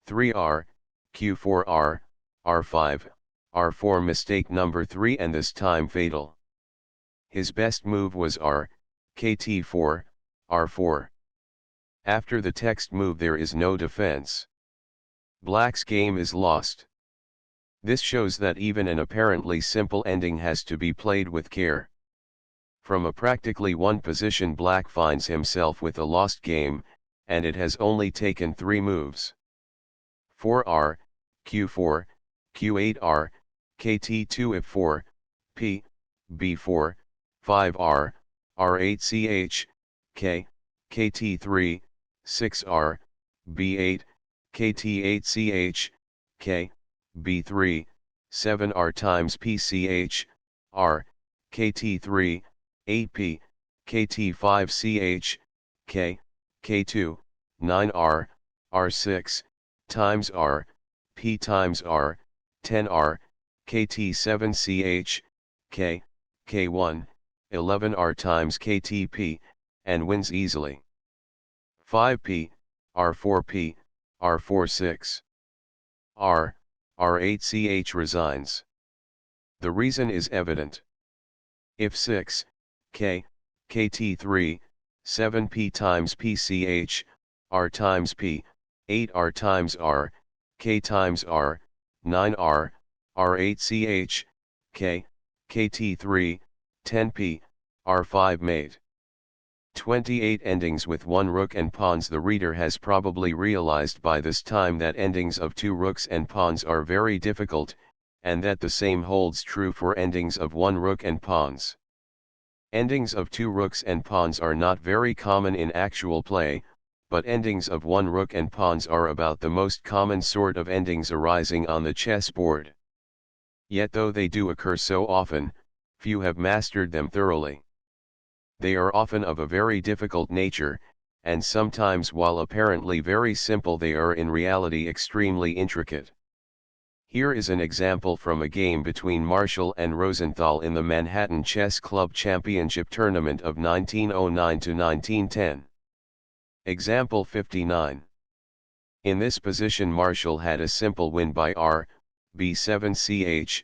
3R, Q4R, R5, R4. Mistake number 3 and this time fatal. His best move was R, KT4, R4. After the text move there is no defense. Black's game is lost. This shows that even an apparently simple ending has to be played with care. From a practically one position Black finds himself with a lost game, and it has only taken 3 moves. 4R, Q4, Q8R, KT2 F4, P, B4, 5R, R8CH, K, KT3, 6R, B8, KT8CH, K, B3, 7R times PCH, R, KT3, 8P, KT5CH, K, K2, 9R, R6, times R, P times R, 10R, kt7ch, k, k1, 11r times ktp, and wins easily. 5p, r4p, r46. r8ch resigns. The reason is evident. If 6, k, kt3, 7p times pch, r times p, 8r times r, k times r, 9r, r8ch, k, kt3, 10p, r5 mate. 28 endings with 1 rook and pawns. The reader has probably realized by this time that endings of 2 rooks and pawns are very difficult, and that the same holds true for endings of 1 rook and pawns. Endings of 2 rooks and pawns are not very common in actual play, but endings of 1 rook and pawns are about the most common sort of endings arising on the chessboard. Yet though they do occur so often, few have mastered them thoroughly. They are often of a very difficult nature, and sometimes while apparently very simple they are in reality extremely intricate. Here is an example from a game between Marshall and Rosenthal in the Manhattan Chess Club Championship Tournament of 1909 to 1910. Example 59. In this position Marshall had a simple win by r, b7ch,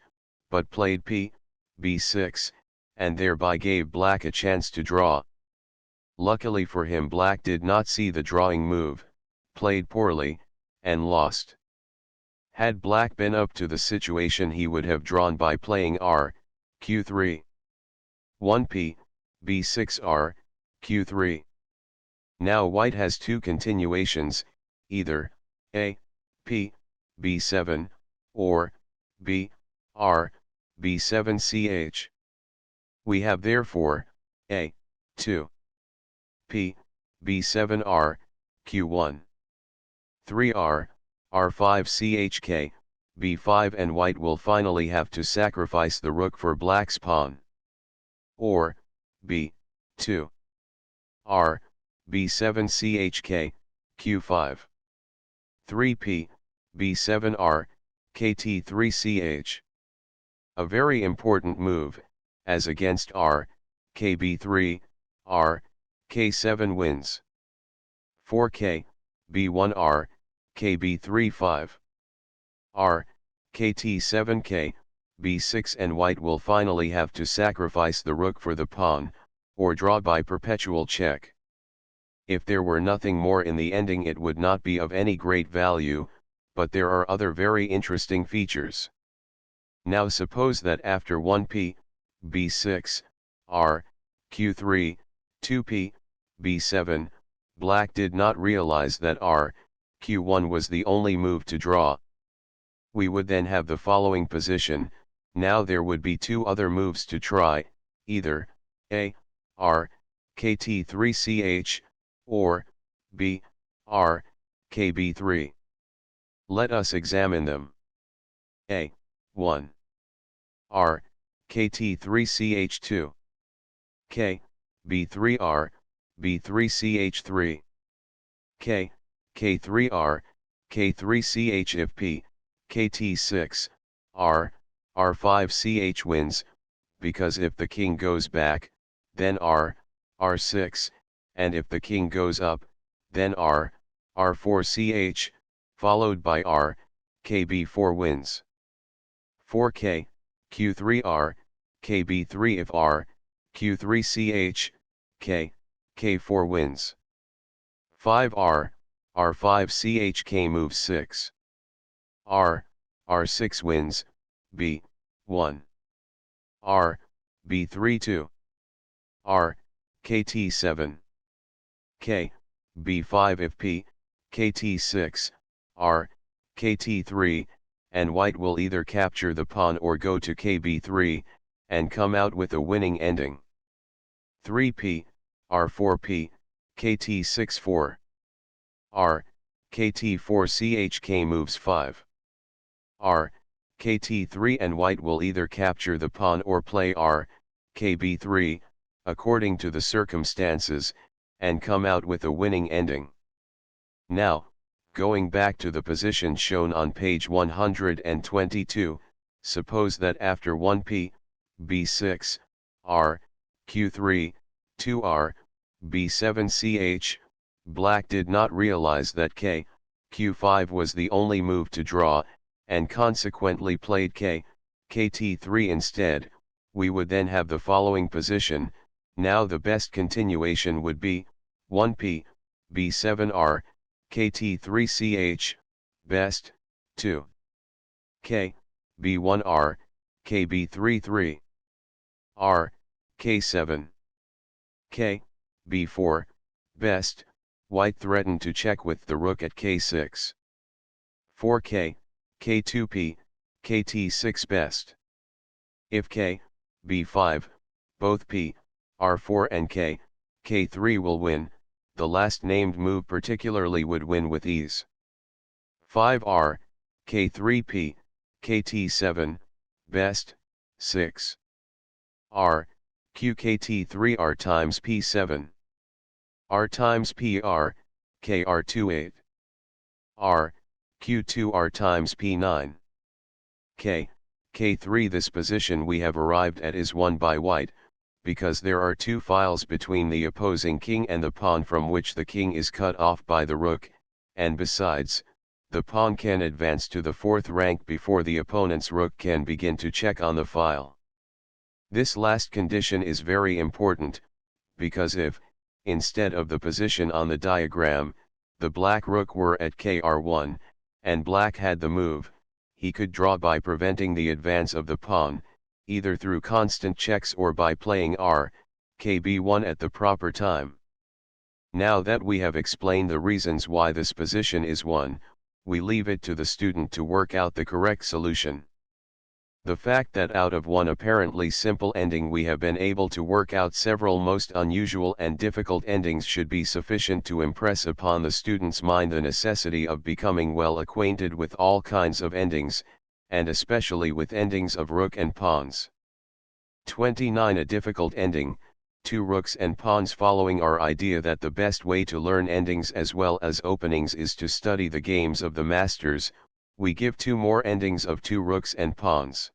but played p, b6, and thereby gave black a chance to draw. Luckily for him black did not see the drawing move, played poorly, and lost. Had black been up to the situation he would have drawn by playing r, q3. 1p, b6r, q3. Now white has two continuations, either a, p, b7, or b, r, b7ch. We have therefore, a, 2, p, b7r, q1, 3r, r5ch, b5, and white will finally have to sacrifice the rook for black's pawn. Or, b2, r, b7ch, q5, 3p, b7r, kt3ch. A very important move, as against r, kb3, r, k7 wins. 4k, b1r, kb3 5. r, kt7k, b6, and white will finally have to sacrifice the rook for the pawn, or draw by perpetual check. If there were nothing more in the ending it would not be of any great value, but there are other very interesting features. Now suppose that after 1p, b6, r, q3, 2p, b7, black did not realize that r, q1 was the only move to draw. We would then have the following position. Now there would be two other moves to try, either a, r, kt3ch, or b, r, kb3. Let us examine them. A, 1. r, kt3ch2. k, b3r, b3ch3. k, k3r, k3ch. If p, kt6, r, r5ch wins, because if the king goes back, then r, r6, and if the king goes up, then r, r4ch, followed by r, kb4 wins. 4k, q3r, kb3. If r, q3ch, k, k4 wins. 5r, r5ch, moves 6. r, r6 wins, b, 1. r, b3 2. r, kt7. k, b5. If p, kt6, r, kt3, and white will either capture the pawn or go to kb3, and come out with a winning ending. 3p, r4p, kt6 4. r, kt4ch, moves 5. r, kt3, and white will either capture the pawn or play r, kb3, according to the circumstances, and come out with a winning ending. Now, going back to the position shown on page 122, suppose that after 1p, b6, r, q3, 2r, b7 ch, black did not realize that k, q5 was the only move to draw, and consequently played k, kt3 instead. We would then have the following position. Now the best continuation would be 1p, b7r, kt3 ch, best, 2 k, b1r, kb33, r, k7, k, b4, best. White threatened to check with the rook at k6. 4k, k2p, kt6 best. If k, b5, both p, r4 and k, k3 will win, the last named move particularly would win with ease. 5r, k3p, kt7, best, 6. r, qkt3 r times p7. r times pr, kr2 8. r, q2 r times p9. k, k3. This position we have arrived at is won by white, because there are two files between the opposing king and the pawn from which the king is cut off by the rook, and besides, the pawn can advance to the fourth rank before the opponent's rook can begin to check on the file. This last condition is very important, because if, instead of the position on the diagram, the black rook were at kr1, and black had the move, he could draw by preventing the advance of the pawn, either through constant checks or by playing r, kb1 at the proper time. Now that we have explained the reasons why this position is won, we leave it to the student to work out the correct solution. The fact that out of one apparently simple ending we have been able to work out several most unusual and difficult endings should be sufficient to impress upon the student's mind the necessity of becoming well acquainted with all kinds of endings, and especially with endings of rook and pawns. 29. A difficult ending, two rooks and pawns. Following our idea that the best way to learn endings as well as openings is to study the games of the masters, we give two more endings of two rooks and pawns.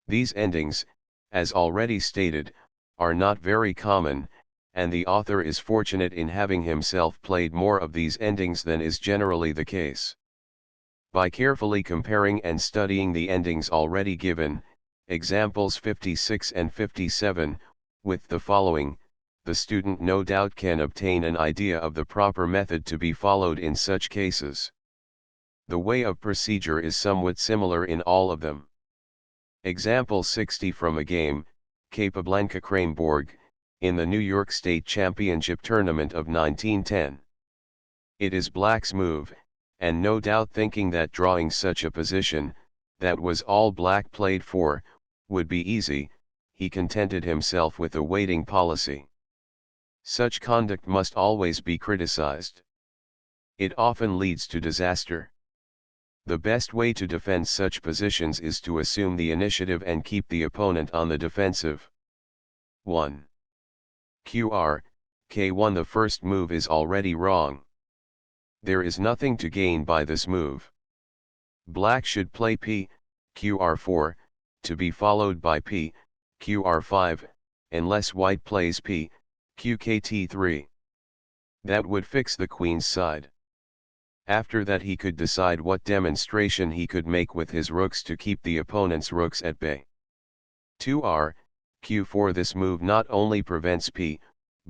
These endings, as already stated, are not very common, and the author is fortunate in having himself played more of these endings than is generally the case. By carefully comparing and studying the endings already given, examples 56 and 57, with the following, the student no doubt can obtain an idea of the proper method to be followed in such cases. The way of procedure is somewhat similar in all of them. Example 60 from a game, Capablanca-Craneborg, in the New York State Championship Tournament of 1910. It is black's move, and no doubt thinking that drawing such a position, that was all black played for, would be easy, he contented himself with a waiting policy. Such conduct must always be criticized. It often leads to disaster. The best way to defend such positions is to assume the initiative and keep the opponent on the defensive. 1. Qr, K1. The first move is already wrong. There is nothing to gain by this move. Black should play P, Qr4, to be followed by P, Qr5, unless white plays P, Qkt3. That would fix the queen's side. After that he could decide what demonstration he could make with his rooks to keep the opponent's rooks at bay. 2r, q4. This move not only prevents p,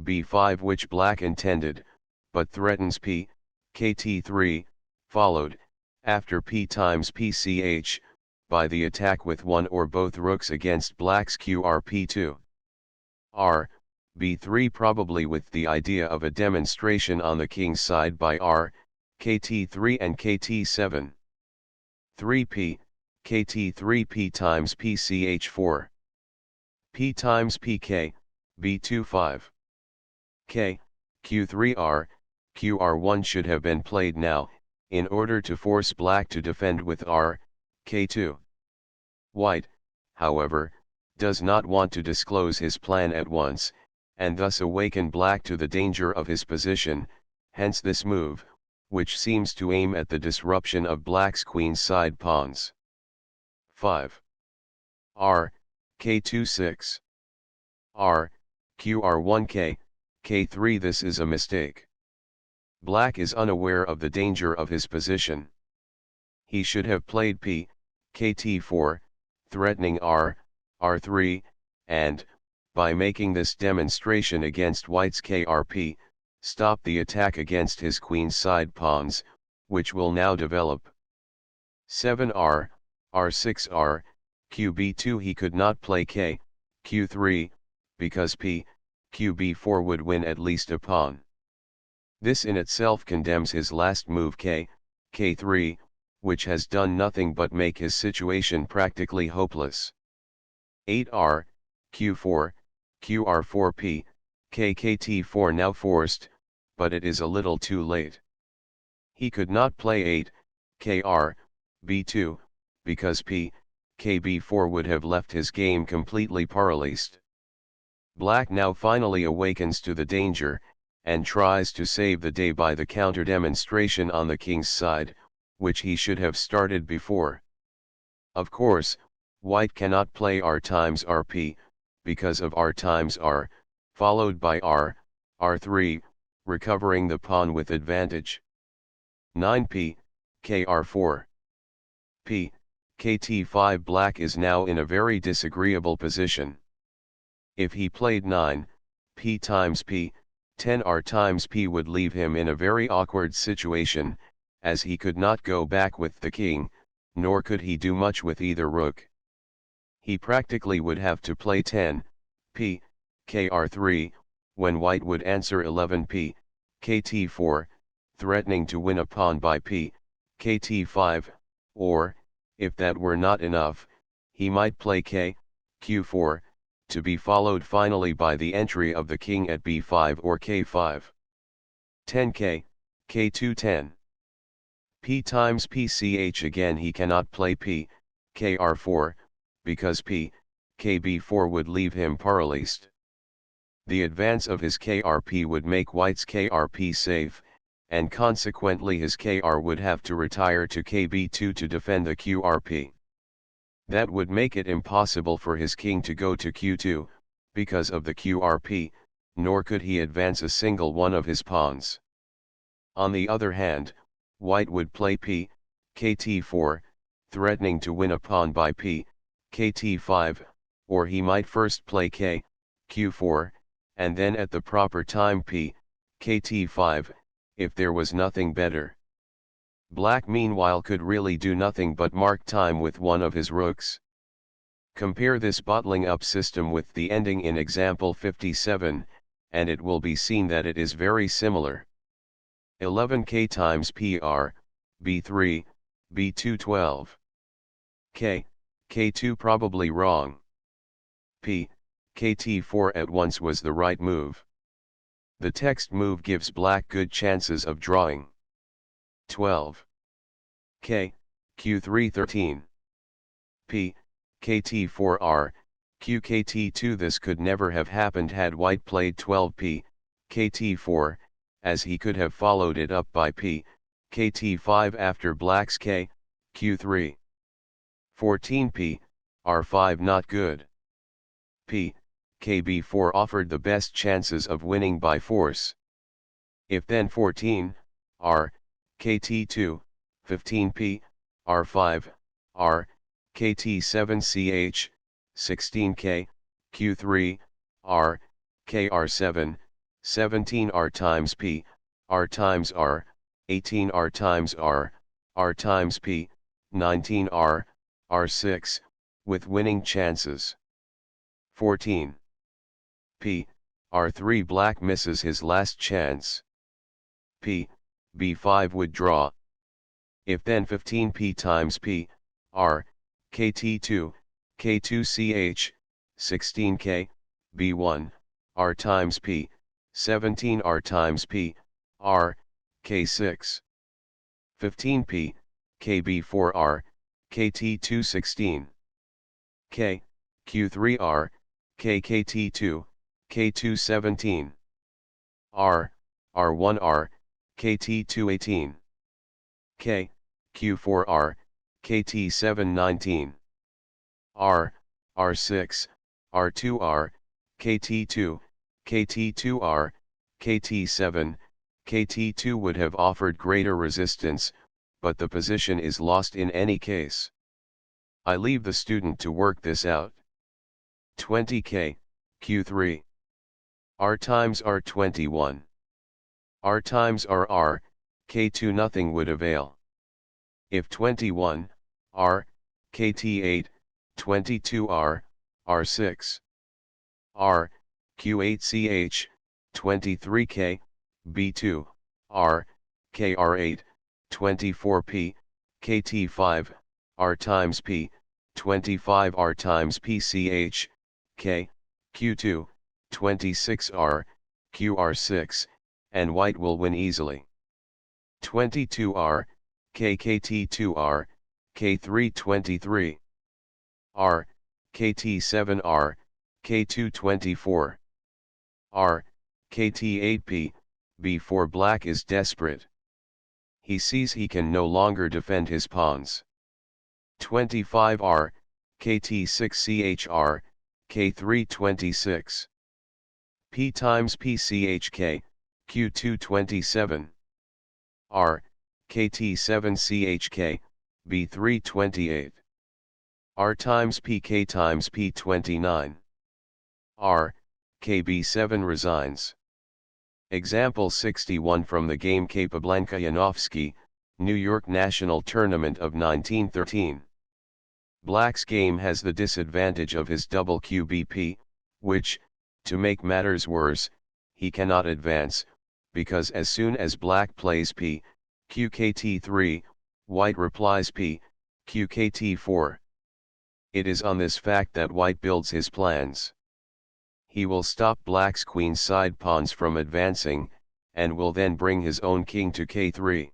b5 which black intended, but threatens p, kt3, followed, after p times pch, by the attack with one or both rooks against black's qrp2. r, b3 probably with the idea of a demonstration on the king's side by r, kt3 and kt7. 3p, kt3p times pch4. p times pk, b2 5. k, q3r, qr1 should have been played now, in order to force black to defend with r, k2. White, however, does not want to disclose his plan at once, and thus awaken black to the danger of his position, hence this move, which seems to aim at the disruption of black's queenside pawns. 5. R, K2 6. R, QR1 K, K3. This is a mistake. Black is unaware of the danger of his position. He should have played P, KT4, threatening R, R3, and, by making this demonstration against White's KRP, stop the attack against his queen's side pawns, which will now develop. 7R, R6R, QB2. He could not play K, Q3, because P, QB4 would win at least a pawn. This in itself condemns his last move K, K3, which has done nothing but make his situation practically hopeless. 8R, Q4, QR4P, KKT4 now forced, but it is a little too late. He could not play 8, KR, B2, because P, KB4 would have left his game completely paralyzed. Black now finally awakens to the danger, and tries to save the day by the counter demonstration on the king's side, which he should have started before. Of course, White cannot play R times RP, because of R times R, followed by R, R3, recovering the pawn with advantage. 9P, KR4. P, KT5. Black is now in a very disagreeable position. If he played 9, P times P, 10 R times P would leave him in a very awkward situation, as he could not go back with the king, nor could he do much with either rook. He practically would have to play 10, P, KR3, when White would answer 11P, KT4, threatening to win a pawn by P, KT5, or, if that were not enough, he might play K, Q4, to be followed finally by the entry of the king at B5 or K5. 10K, K2 10. P times PCH. Again he cannot play P, KR4, because P, KB4 would leave him paralyzed. The advance of his KRP would make White's KRP safe, and consequently his KR would have to retire to KB2 to defend the QRP. That would make it impossible for his king to go to Q2, because of the QRP, nor could he advance a single one of his pawns. On the other hand, White would play P, KT4, threatening to win a pawn by P, KT5, or he might first play K, Q4, and then at the proper time P, KT5, if there was nothing better. Black meanwhile could really do nothing but mark time with one of his rooks. Compare this bottling up system with the ending in example 57, and it will be seen that it is very similar. 11K times PR, B3, B2 12. K, K2 probably wrong. P, KT4 at once was the right move. The text move gives Black good chances of drawing. 12. K, Q3 13. P, KT4R, QKT2. This could never have happened had White played 12P, KT4, as he could have followed it up by P, KT5 after Black's K, Q3. 14P, R5 not good. P, KB4 offered the best chances of winning by force. If then 14, R, KT2, 15P, R5, R, KT7CH, 16K, Q3, R, KR7, 17R times P, R times R, 18R times R, R times P, 19R, R6, with winning chances. 14. P, R3. Black misses his last chance. P, B5 would draw. If then 15P times P, R, KT2, K2CH, 16K, B1, R times P, 17R times P, R, K6. 15P, KB4R, KT2 16. K, Q3R, KKT2, K2 17. R, R1R, KT2 18. K, Q4R, KT7 19. R, R6, R2R, KT2, KT2R, KT7, KT2 would have offered greater resistance, but the position is lost in any case. I leave the student to work this out. 20k, Q3. R times R21. R times RR, K2 nothing would avail. If 21, R, KT8, 22R, R6. R, Q8CH, 23K, B2, R, KR8, 24P, KT5, R times P, 25R times PCH, K, Q2, 26R, QR6, and white will win easily. 22R, KKT2R, K323. R, KT7R, K224. R, KT8P, B4 black is desperate. He sees he can no longer defend his pawns. 25R, KT6CHR, K326. P times PCHK, Q227. R, KT7CHK, B328. R times PK times P29. R, KB7 resigns. Example 61 from the game Capablanca-Yanofsky, New York National Tournament of 1913. Black's game has the disadvantage of his double QBP, which, to make matters worse, he cannot advance, because as soon as black plays P, QKT3, white replies P, QKT4. It is on this fact that white builds his plans. He will stop black's queen side pawns from advancing, and will then bring his own king to K3.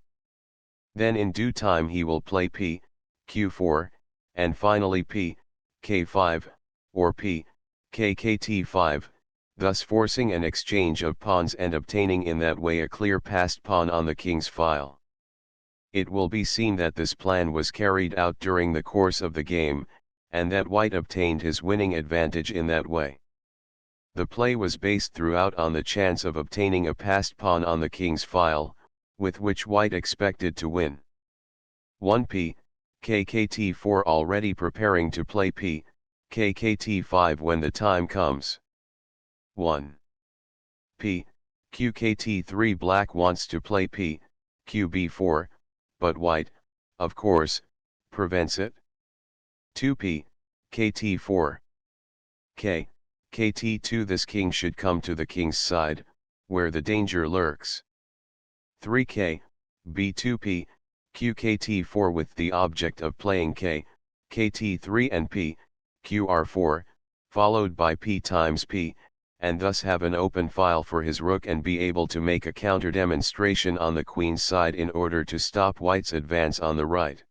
Then in due time he will play P, Q4, and finally P, K5, or P, KKT5, thus forcing an exchange of pawns and obtaining in that way a clear passed pawn on the king's file. It will be seen that this plan was carried out during the course of the game, and that white obtained his winning advantage in that way. The play was based throughout on the chance of obtaining a passed pawn on the king's file, with which white expected to win. 1p, KKT4 already preparing to play P, KKT5 when the time comes. 1. P, QKT3 black wants to play P, QB4, but white, of course, prevents it. 2p, KT4. K, KT2 this king should come to the king's side, where the danger lurks. 3k, B2p, QKT4 with the object of playing K, KT3 and P, QR4, followed by P times P, and thus have an open file for his rook and be able to make a counter demonstration on the queen's side in order to stop white's advance on the right.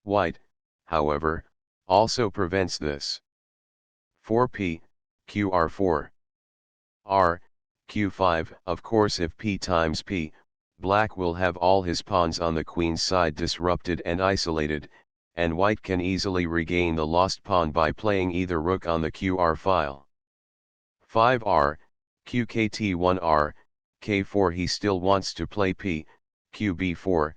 White, however, also prevents this. 4p, QR4. R, Q5. Of course if P times P, black will have all his pawns on the queen's side disrupted and isolated, and white can easily regain the lost pawn by playing either rook on the QR file. 5r, QKT1r, K4 he still wants to play P, QB4,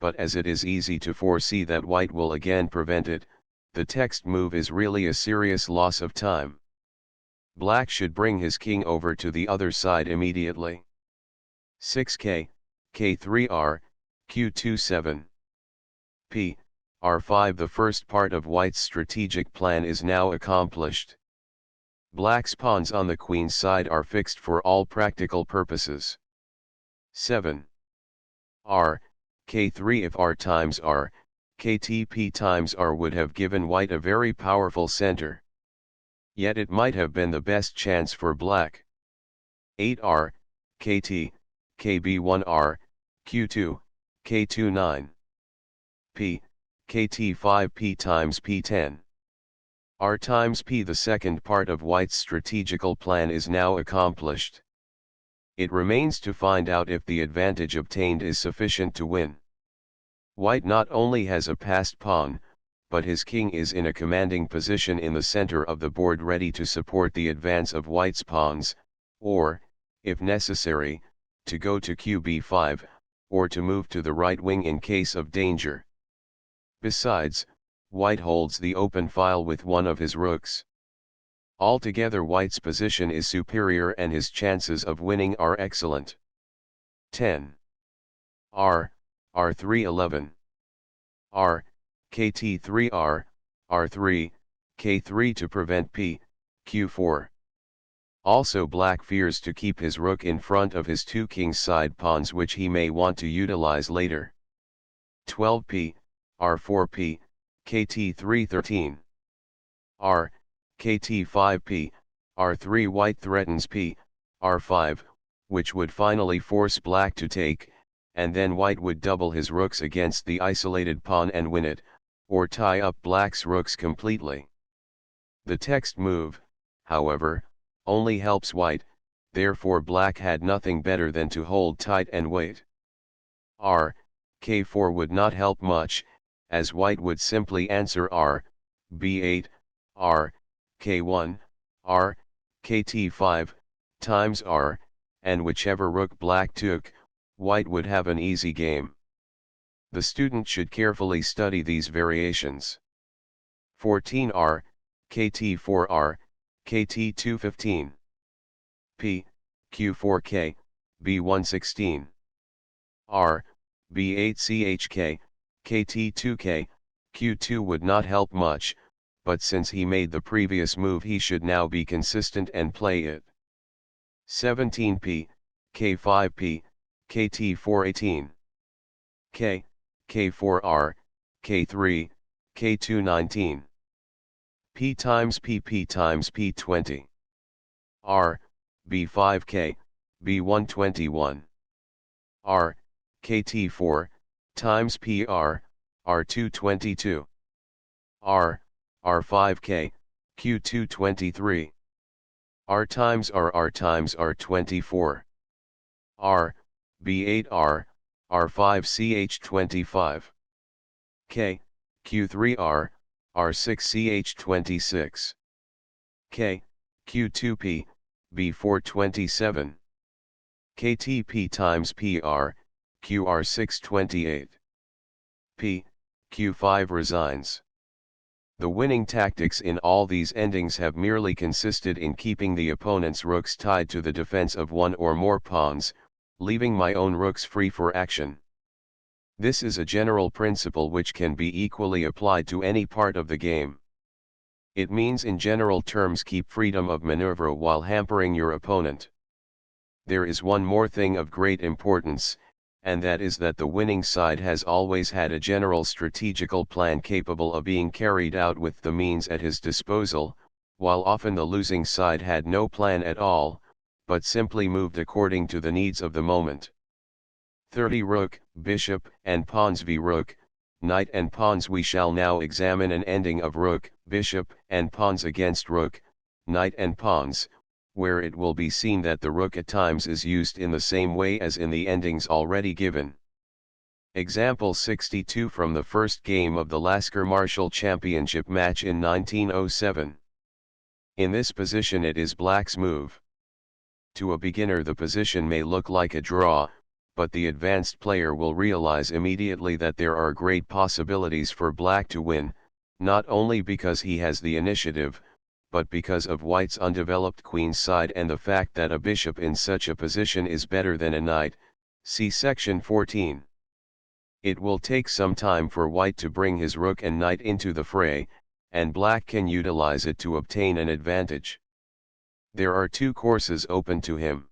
but as it is easy to foresee that white will again prevent it, the text move is really a serious loss of time. Black should bring his king over to the other side immediately. 6k, K3r, Q27. P, R5 the first part of white's strategic plan is now accomplished. Black's pawns on the queen's side are fixed for all practical purposes. 7. R, K3 if R times R, KTP times R would have given white a very powerful center. Yet it might have been the best chance for black. 8r, KT, KB1r, Q2, K29. P, KT5 P times P10. R times P the second part of white's strategical plan is now accomplished. It remains to find out if the advantage obtained is sufficient to win. White not only has a passed pawn, but his king is in a commanding position in the center of the board ready to support the advance of white's pawns, or, if necessary, to go to qb5, or to move to the right wing in case of danger. Besides, white holds the open file with one of his rooks. Altogether white's position is superior and his chances of winning are excellent. 10. R3 11. Kt3 R3, K3 to prevent Q4. Also black fears to keep his rook in front of his two kingside pawns which he may want to utilize later. 12 R4 Kt3 13. Kt5 R3 white threatens R5, which would finally force black to take, and then white would double his rooks against the isolated pawn and win it, or tie up black's rooks completely. The text move, however, only helps white, therefore black had nothing better than to hold tight and wait. K4 would not help much, as white would simply answer B8, K1, Kt5, times and whichever rook black took, white would have an easy game. The student should carefully study these variations. 14 Kt4 Kt2 15. Q4K, B1 16. B8 CHK, Kt2K, Q2 would not help much, but since he made the previous move he should now be consistent and play it. 17 K5 Kt4 18. K4 K3, K2 19. P times P times P 20. B5K, B1 21. Kt4, times PR, R2 22. R5K, Q2 23. R times R 24. B8 R5 CH 25. Q3 R6 CH 26. Q2P, B4 27. KTP times PR, QR6 28. Q5 resigns. The winning tactics in all these endings have merely consisted in keeping the opponent's rooks tied to the defense of one or more pawns, leaving my own rooks free for action. This is a general principle which can be equally applied to any part of the game. It means in general terms keep freedom of maneuver while hampering your opponent. There is one more thing of great importance, and that is that the winning side has always had a general strategical plan capable of being carried out with the means at his disposal, while often the losing side had no plan at all, but simply moved according to the needs of the moment. 30 Rook, Bishop, and Pawns v Rook, Knight and Pawns. We shall now examine an ending of Rook, Bishop, and Pawns against Rook, Knight and Pawns, where it will be seen that the rook at times is used in the same way as in the endings already given. Example 62 from the first game of the Lasker Marshall Championship match in 1907. In this position it is black's move. To a beginner the position may look like a draw, but the advanced player will realize immediately that there are great possibilities for black to win, not only because he has the initiative, but because of white's undeveloped queen side and the fact that a bishop in such a position is better than a knight, see section 14. It will take some time for white to bring his rook and knight into the fray, and black can utilize it to obtain an advantage. There are two courses open to him.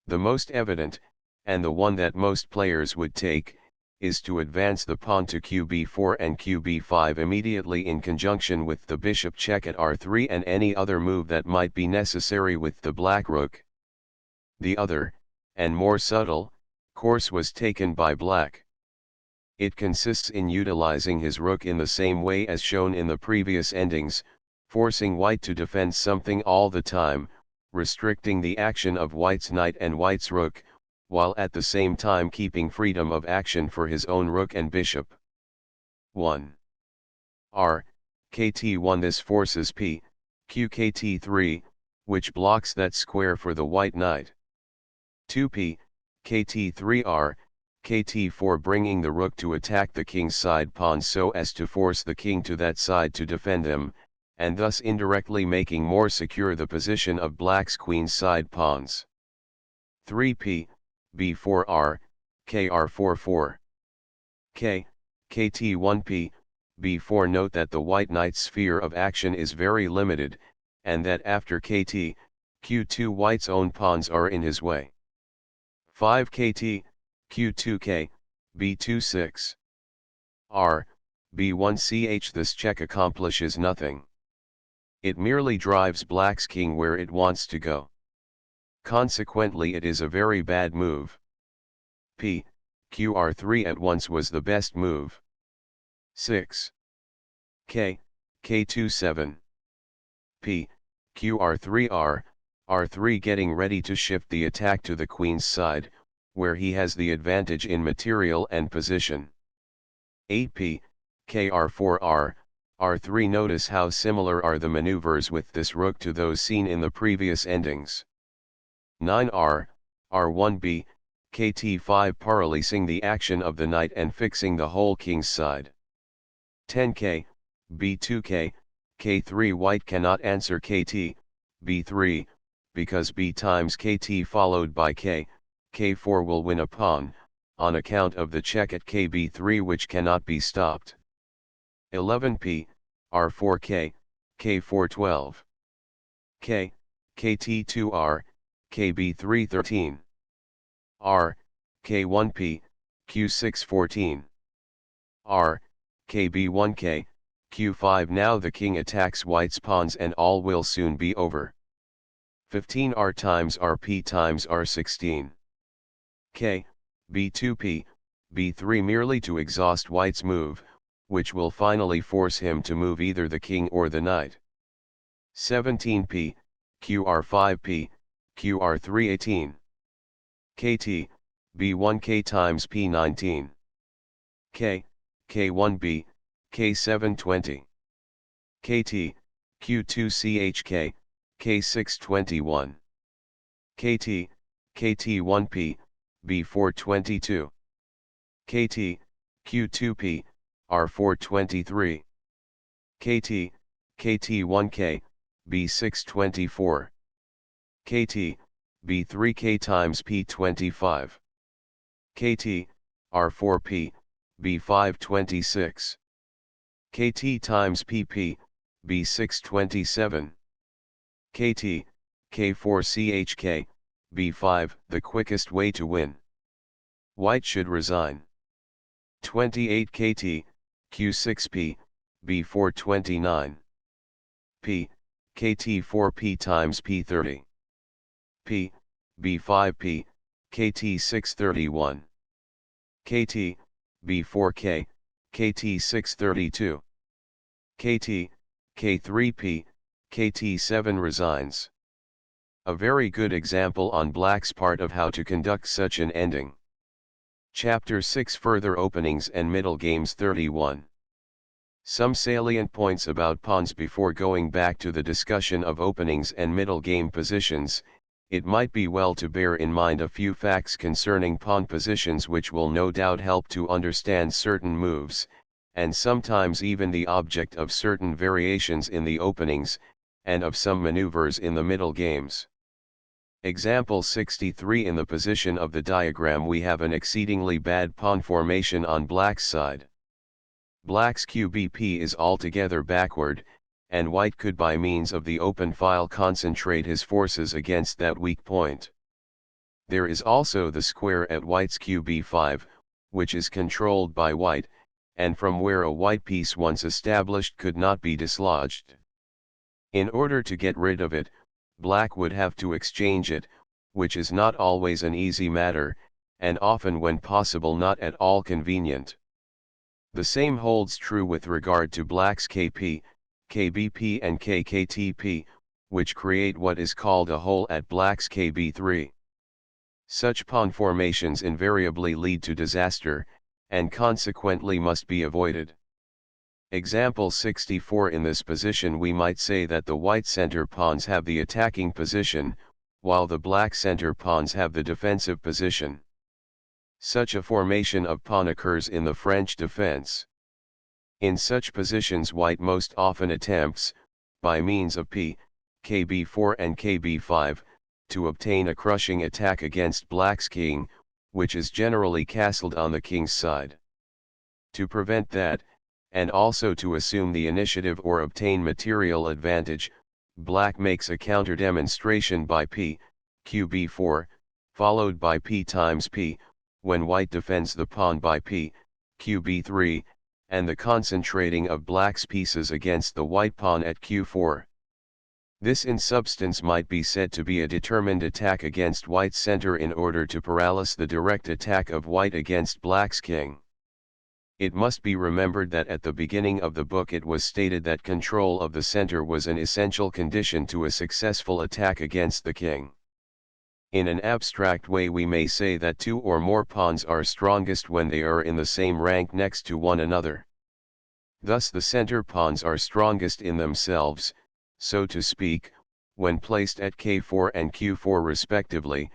The most evident, and the one that most players would take, is to advance the pawn to qb4 and qb5 immediately in conjunction with the bishop check at r3 and any other move that might be necessary with the black rook. The other, and more subtle, course was taken by black. It consists in utilizing his rook in the same way as shown in the previous endings, forcing white to defend something all the time, restricting the action of white's knight and white's rook, while at the same time keeping freedom of action for his own rook and bishop. 1. R, kt1. This forces p, q kt3, which blocks that square for the white knight. 2p, kt3r, kt4, bringing the rook to attack the king's side pawns so as to force the king to that side to defend them, and thus indirectly making more secure the position of black's queen's side pawns. 3p, b4r, kr4-4. K, kt1p, b4. Note that the white knight's sphere of action is very limited, and that after kt, q2 white's own pawns are in his way. 5 kt, q2k, b2-6. R, b1ch. This check accomplishes nothing. It merely drives black's king where it wants to go. Consequently it is a very bad move. P, qr3 at once was the best move. 6. K, k27. P, qr3r, r3, getting ready to shift the attack to the queen's side, where he has the advantage in material and position. 8p, kr4r, r3. Notice how similar are the maneuvers with this rook to those seen in the previous endings. 9r, r1b, kt5, paralysing the action of the knight and fixing the whole king's side. 10k, b2k, k3. White cannot answer kt, b3, because b times kt followed by k, k4 will win a pawn, on account of the check at kb3 which cannot be stopped. 11p, r4k, k4-12. K, kt2r, kb3-13. R, k1p, q6-14. R, kb1k, q5. Now the king attacks white's pawns and all will soon be over. 15 r times rp times r16. K, b2p, b3, merely to exhaust white's move, which will finally force him to move either the king or the knight. 17p, qr5p, qr3-18. Kt, b1k times p19. K, k1b, k7-20. Kt, q2chk, k6-21. Kt, kt1p, b4-22. Kt, q2p, r4-23. Kt, kt1k, b6-24. Kt, b3k times p25. Kt, r4p, b5-26. Kt times pp, b6-27. Kt, k4chk, b5. The quickest way to win. White should resign. 28 kt, q6p, b4-29. P, kt4p times p30. P, b5p, kt6-31. Kt, b4k, kt6-32. Kt, k3p, kt7 resigns. A very good example on black's part of how to conduct such an ending. Chapter 6, Further Openings and Middle Games. 31. Some salient points about pawns. Before going back to the discussion of openings and middle game positions, it might be well to bear in mind a few facts concerning pawn positions which will no doubt help to understand certain moves, and sometimes even the object of certain variations in the openings, and of some maneuvers in the middle games. Example 63. In the position of the diagram we have an exceedingly bad pawn formation on black's side. Black's QBP is altogether backward, and white could by means of the open file concentrate his forces against that weak point. There is also the square at white's QB5, which is controlled by white, and from where a white piece once established could not be dislodged. In order to get rid of it, black would have to exchange it, which is not always an easy matter, and often when possible not at all convenient. The same holds true with regard to black's KP, KBP and KKTP, which create what is called a hole at black's KB3. Such pawn formations invariably lead to disaster, and consequently must be avoided. Example 64. In this position we might say that the white center pawns have the attacking position, while the black center pawns have the defensive position. Such a formation of pawn occurs in the French defense. In such positions white most often attempts, by means of kb4 and kb5, to obtain a crushing attack against black's king, which is generally castled on the king's side. To prevent that, and also to assume the initiative or obtain material advantage, black makes a counter demonstration by qb4, followed by p times p, when white defends the pawn by qb3, and the concentrating of black's pieces against the white pawn at q4. This in substance might be said to be a determined attack against white's center in order to paralyze the direct attack of white against black's king. It must be remembered that at the beginning of the book it was stated that control of the center was an essential condition to a successful attack against the king. In an abstract way we may say that two or more pawns are strongest when they are in the same rank next to one another. Thus the center pawns are strongest in themselves, so to speak, when placed at k4 and q4 respectively.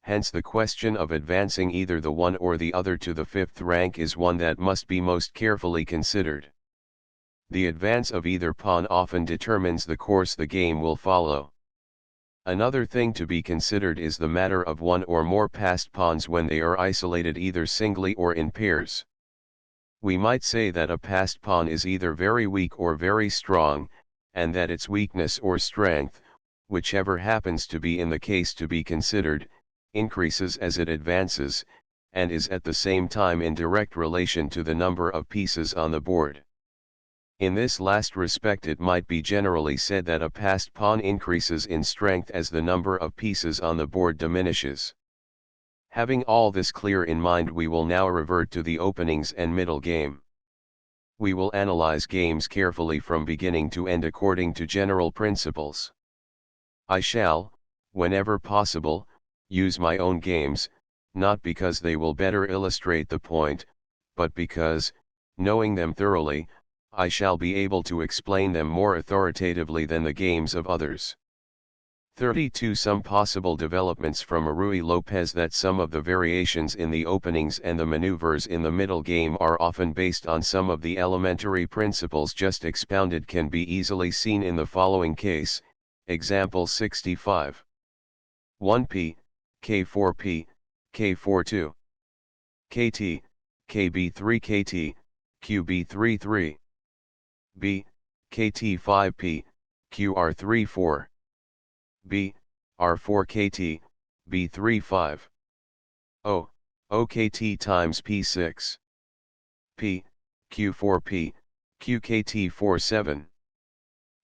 Hence the question of advancing either the one or the other to the fifth rank is one that must be most carefully considered. The advance of either pawn often determines the course the game will follow. Another thing to be considered is the matter of one or more passed pawns when they are isolated either singly or in pairs. We might say that a passed pawn is either very weak or very strong, and that its weakness or strength, whichever happens to be in the case to be considered, increases as it advances, and is at the same time in direct relation to the number of pieces on the board. In this last respect it might be generally said that a passed pawn increases in strength as the number of pieces on the board diminishes. Having all this clear in mind, we will now revert to the openings and middle game. We will analyze games carefully from beginning to end according to general principles. I shall, whenever possible, use my own games, not because they will better illustrate the point, but because, knowing them thoroughly, I shall be able to explain them more authoritatively than the games of others. 32. Some possible developments from Ruy Lopez. That some of the variations in the openings and the maneuvers in the middle game are often based on some of the elementary principles just expounded can be easily seen in the following case. Example 65. 1p, k4p, k42, kt, kb3 kt, qb3 3, b, kt5p, qr3 4, b, r4 kt, b3 5, o, okt times p6, p, q4p, qkt4 7,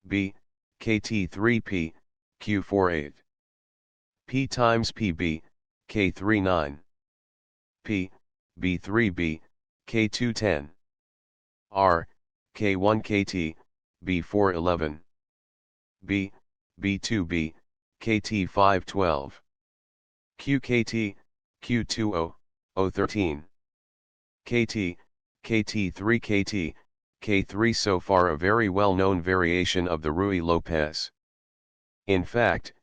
b, kt3p, q4 8, p times pb, k3 9, p, b3b, k2 10, r, k1 kt, b4 11, b, b2b, kt5 12, qkt, q2 0, o 13, kt, kt3 kt, k3. So far a very well-known variation of the Ruy Lopez. In fact,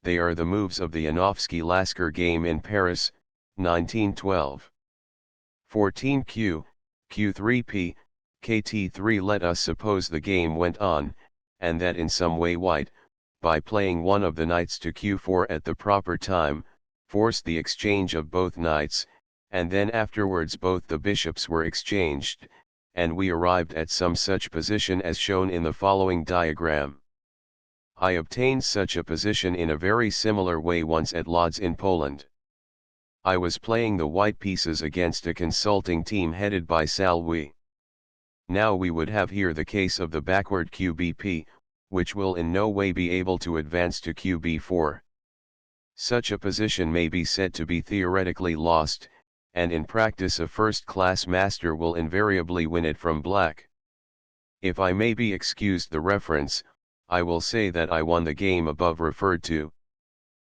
they are the moves of the Yanofsky-Lasker game in Paris, 1912. 14q, q3p, kt3. Let us suppose the game went on, and that in some way white, by playing one of the knights to q4 at the proper time, forced the exchange of both knights, and then afterwards both the bishops were exchanged, and we arrived at some such position as shown in the following diagram. I obtained such a position in a very similar way once at Lodz in Poland. I was playing the white pieces against a consulting team headed by Salwi. Now we would have here the case of the backward qbp, which will in no way be able to advance to qb4. Such a position may be said to be theoretically lost, and in practice a first-class master will invariably win it from black. If I may be excused the reference, I will say that I won the game above referred to.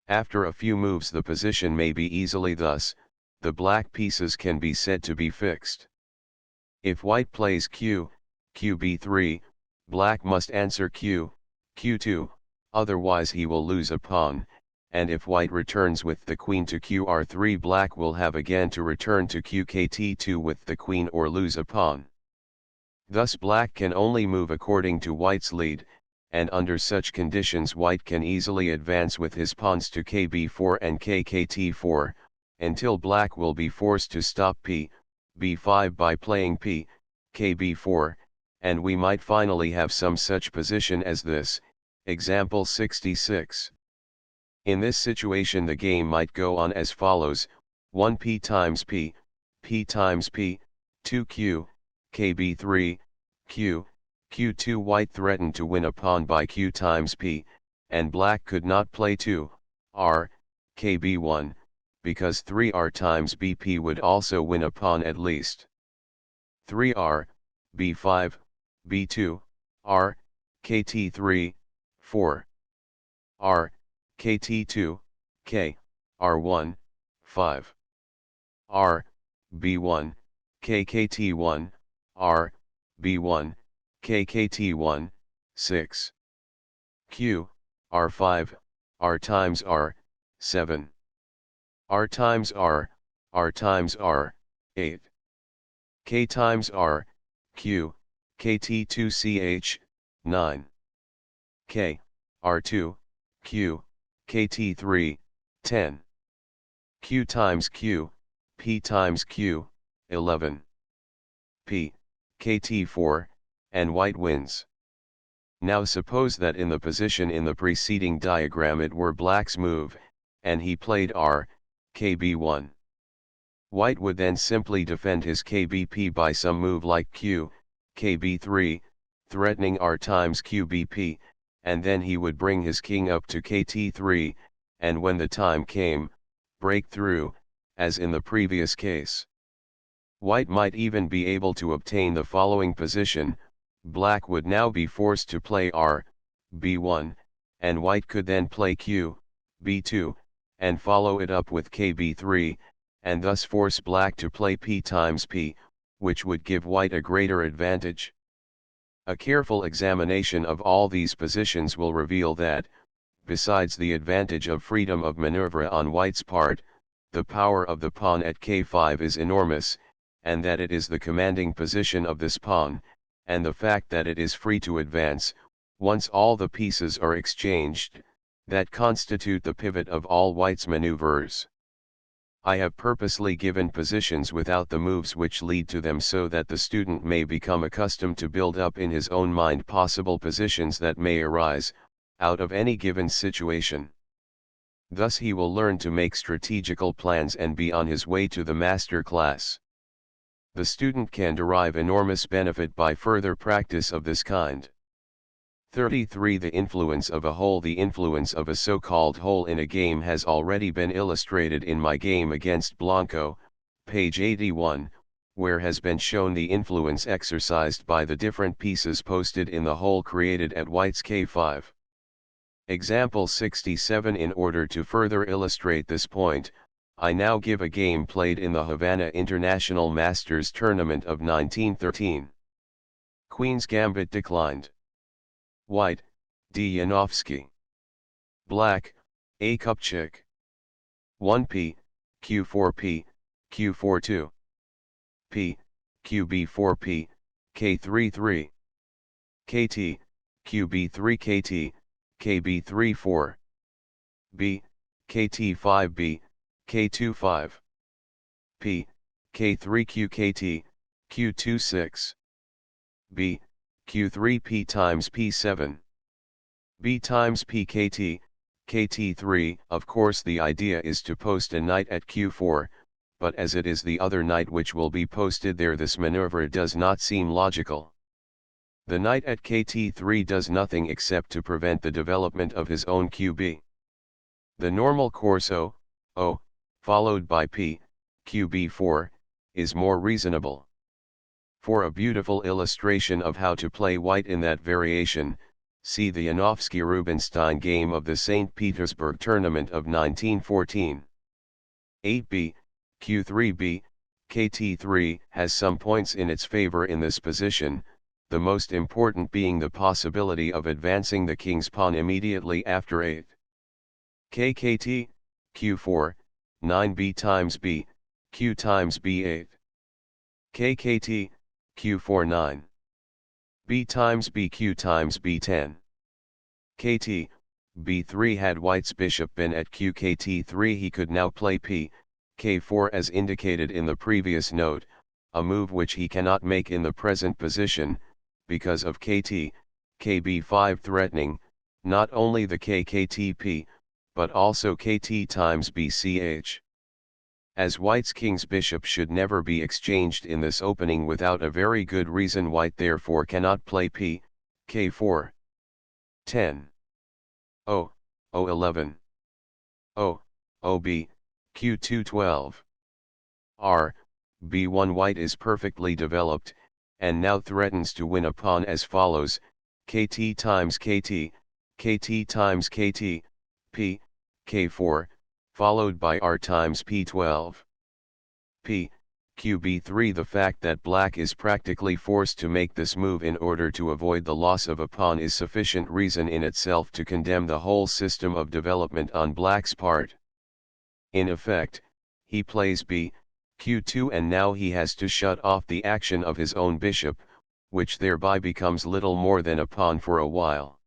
After a few moves the position may be easily thus, the black pieces can be said to be fixed. If white plays q, qb3, black must answer q2, otherwise he will lose a pawn, and if white returns with the queen to qr3, black will have again to return to qkt2 with the queen or lose a pawn. Thus black can only move according to white's lead, and under such conditions white can easily advance with his pawns to kb4 and kkt4, until black will be forced to stop b5 by playing kb4, and we might finally have some such position as this, example 66. In this situation the game might go on as follows: 1p times p times p, 2q, kb3, q2. White threatened to win a pawn by q times p, and black could not play 2r, kb1, because 3r times bp would also win a pawn at least. 3r, b5, b2, r, kt3, 4, r, kt2, k, r1, 5, r, b1, kkt1, r, b1, kkt1, 6, q, r5, r times r, 7, r times r, r times r, 8, k times r, q, kt2ch, 9, k, r2, q, kt3, 10, q times q, p times q, 11, p, kt4, and white wins. Now suppose that in the position in the preceding diagram it were black's move, and he played r, kb1. White would then simply defend his kbp by some move like q, kb3, threatening r times qbp, and then he would bring his king up to kt3, and when the time came, break through, as in the previous case. White might even be able to obtain the following position: black would now be forced to play r, b1, and white could then play q, b2, and follow it up with kb3, and thus force black to play p times p, which would give white a greater advantage. A careful examination of all these positions will reveal that, besides the advantage of freedom of maneuver on white's part, the power of the pawn at k5 is enormous, and that it is the commanding position of this pawn, and the fact that it is free to advance, once all the pieces are exchanged, that constitute the pivot of all white's maneuvers. I have purposely given positions without the moves which lead to them so that the student may become accustomed to build up in his own mind possible positions that may arise, out of any given situation. Thus he will learn to make strategical plans and be on his way to the master class. The student can derive enormous benefit by further practice of this kind. 33. The influence of a hole. The influence of a so-called hole in a game has already been illustrated in my game against Blanco, page 81, where has been shown the influence exercised by the different pieces posted in the hole created at white's k5. Example 67. In order to further illustrate this point, I now give a game played in the Havana International Masters Tournament of 1913. Queen's Gambit declined. White, D. Yanovsky. Black, A. Kupchak. 1p, q4p, q42. p, qb4p, k33. kt, qb3kt, kb34. b, kt5b, k25. p, k3qkt, q26. b, q3p times p7. b times pkt, kt3. Of course the idea is to post a knight at q4, but as it is the other knight which will be posted there, this maneuver does not seem logical. The knight at kt3 does nothing except to prevent the development of his own qb. The normal course o, followed by p, qb4, is more reasonable. For a beautiful illustration of how to play white in that variation, see the Yanovsky-Rubinstein game of the St. Petersburg tournament of 1914. 8b, q3b, kt3 has some points in its favor in this position, the most important being the possibility of advancing the king's pawn immediately after 8. KKT, Q4, 9b times b, q times b8. KKT, Q4 9. B times bq times b10. KT, b3. Had white's bishop been at qkt3, he could now play p, k4 as indicated in the previous note, a move which he cannot make in the present position, because of kt, kb5 threatening, not only the kktp, but also kt times bch. As white's king's bishop should never be exchanged in this opening without a very good reason, white therefore cannot play p, k4. 10. O, O11. O, OB, Q2 12. R, B1. White is perfectly developed, and now threatens to win a pawn as follows, kt times kt, kt times kt, p, k4, followed by r times p12. P, qb3. The fact that black is practically forced to make this move in order to avoid the loss of a pawn is sufficient reason in itself to condemn the whole system of development on black's part. In effect, he plays b, q2, and now he has to shut off the action of his own bishop, which thereby becomes little more than a pawn for a while.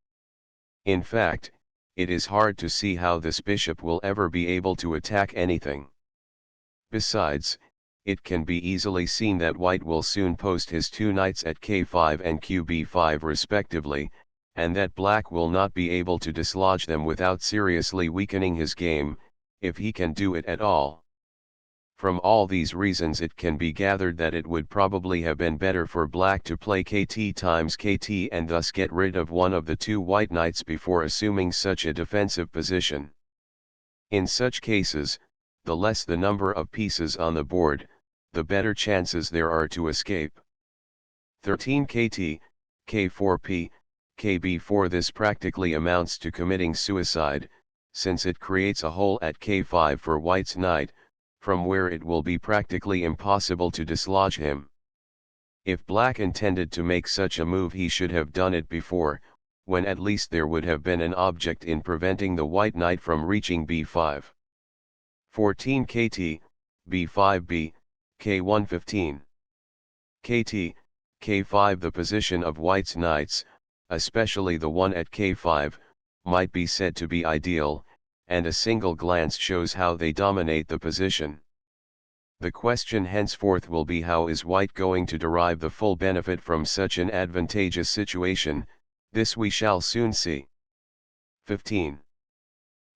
In fact, it is hard to see how this bishop will ever be able to attack anything. Besides, it can be easily seen that white will soon post his two knights at k5 and qb5 respectively, and that black will not be able to dislodge them without seriously weakening his game, if he can do it at all. From all these reasons it can be gathered that it would probably have been better for black to play kt times kt and thus get rid of one of the two white knights before assuming such a defensive position. In such cases, the less the number of pieces on the board, the better chances there are to escape. 13 kt, k4p, kb4. This practically amounts to committing suicide, since it creates a hole at k5 for white's knight, from where it will be practically impossible to dislodge him. If black intended to make such a move he should have done it before, when at least there would have been an object in preventing the white knight from reaching b5. 14 kt, b5b, k1 15. Kt, k5. The position of white's knights, especially the one at k5, might be said to be ideal, and a single glance shows how they dominate the position. The question henceforth will be, how is white going to derive the full benefit from such an advantageous situation? This we shall soon see. 15.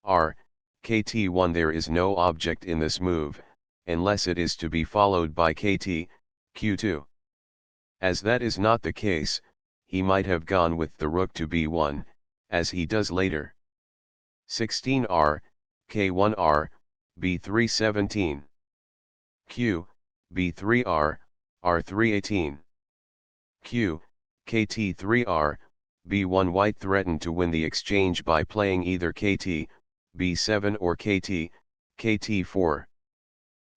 R, kt1. There is no object in this move, unless it is to be followed by kt, q2. As that is not the case, he might have gone with the rook to b1, as he does later. 16 R, k1 R, b3 17. Q, b3 R, r3 18. Q, kt3 R, b1. White threatened to win the exchange by playing either kt, b7 or kt, kt4.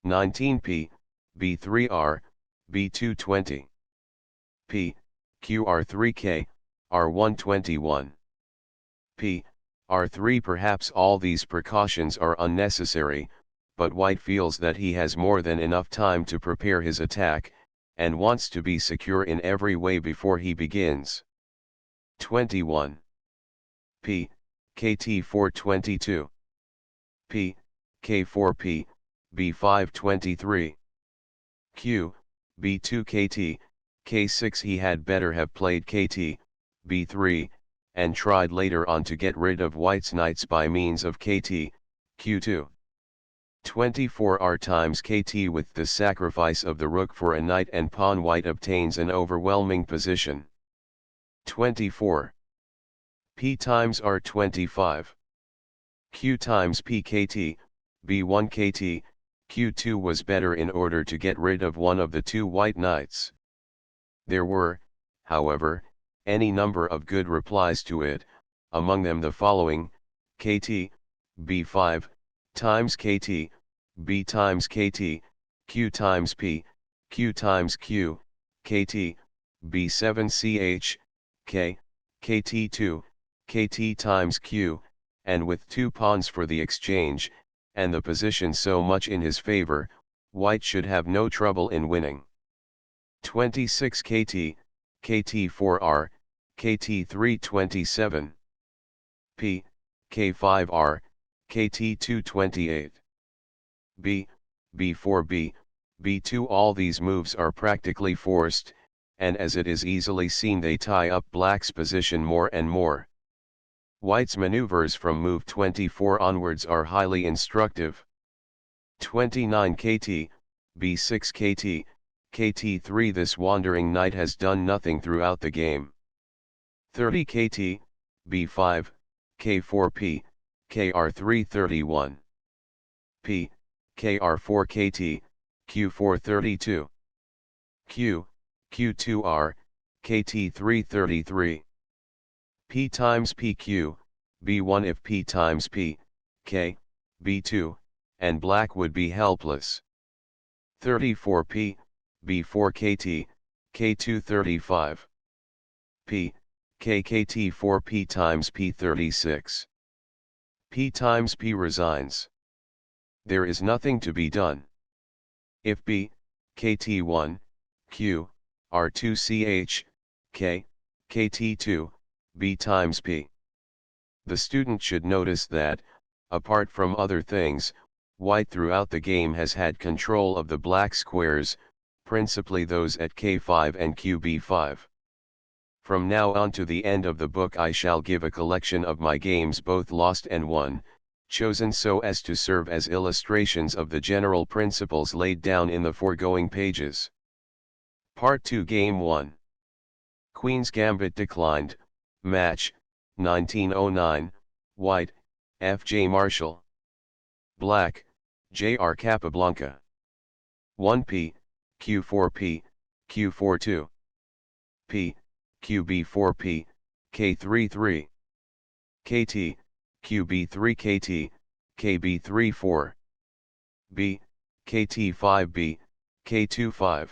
19 P, b3 R, b2 20. P, q r3 k, r1 21. P, r3. Perhaps all these precautions are unnecessary, but white feels that he has more than enough time to prepare his attack, and wants to be secure in every way before he begins. 21. P, kt4 22. P, k4p, b5 23. Q, b2 kt, k6. He had better have played kt, b3, and tried later on to get rid of white's knights by means of kt, q2. 24 R times kt. With the sacrifice of the rook for a knight and pawn, white obtains an overwhelming position. 24. P times R 25. Q times p kt, b1 kt, q2 was better in order to get rid of one of the two white knights. There were, however, any number of good replies to it, among them the following: kt, b5, times kt, b times kt, q times p, q times q, kt, B7 ch, k, kt2, kt times q, and with two pawns for the exchange, and the position so much in his favor, white should have no trouble in winning. 26 kt, kt4r, kt3 27, p, k5r, kt2 28, b, b4b, b2. All these moves are practically forced, and as it is easily seen they tie up black's position more and more. White's maneuvers from move 24 onwards are highly instructive. 29 kt, b6 kt, kt3. This wandering knight has done nothing throughout the game. 30 kt, b5, k4p, kr3 31, p, kr4 kt, q4 32, q, q2r, kt3 33, p times pq, b1. If p times p, k, b2, and black would be helpless. 34p, b4 kt, k2 35, p, kkt4 p times p 36, p times p resigns. There is nothing to be done. If b, kt1, q, r2 ch, k, kt2, b times p. The student should notice that, apart from other things, white throughout the game has had control of the black squares, principally those at k5 and qb5. From now on to the end of the book I shall give a collection of my games, both lost and won, chosen so as to serve as illustrations of the general principles laid down in the foregoing pages. Part 2. Game 1. Queen's Gambit declined. Match, 1909, White, F. J. Marshall. Black, J. R. Capablanca. 1p, q4p, q42, p, qb4p, k33, kt, qb3 kt, kb34, b, kt5b, k25,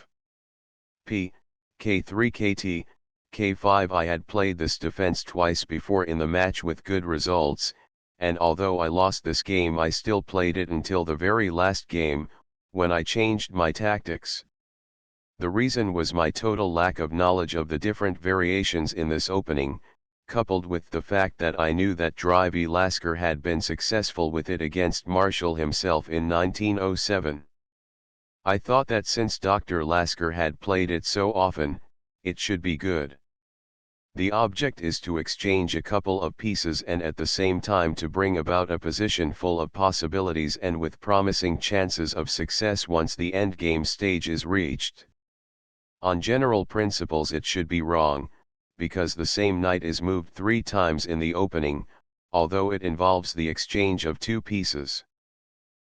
p, k3 kt, k5. I had played this defense twice before in the match with good results, and although I lost this game I still played it until the very last game, when I changed my tactics. The reason was my total lack of knowledge of the different variations in this opening, coupled with the fact that I knew that Drivey Lasker had been successful with it against Marshall himself in 1907. I thought that since Dr. Lasker had played it so often, it should be good. The object is to exchange a couple of pieces and at the same time to bring about a position full of possibilities and with promising chances of success once the endgame stage is reached. On general principles it should be wrong, because the same knight is moved 3 times in the opening, although it involves the exchange of 2 pieces.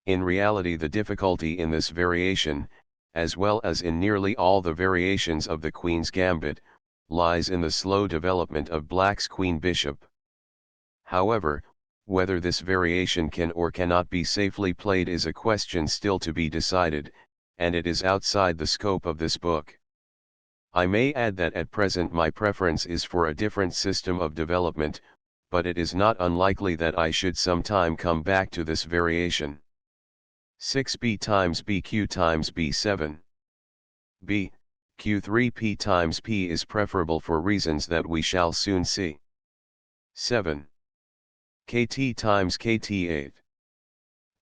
In reality the difficulty in this variation, as well as in nearly all the variations of the Queen's Gambit, lies in the slow development of black's queen bishop. However, whether this variation can or cannot be safely played is a question still to be decided, and it is outside the scope of this book. I may add that at present my preference is for a different system of development, but it is not unlikely that I should sometime come back to this variation. 6b times bq times b7. b, q3p times p is preferable for reasons that we shall soon see. 7. kt times kt8.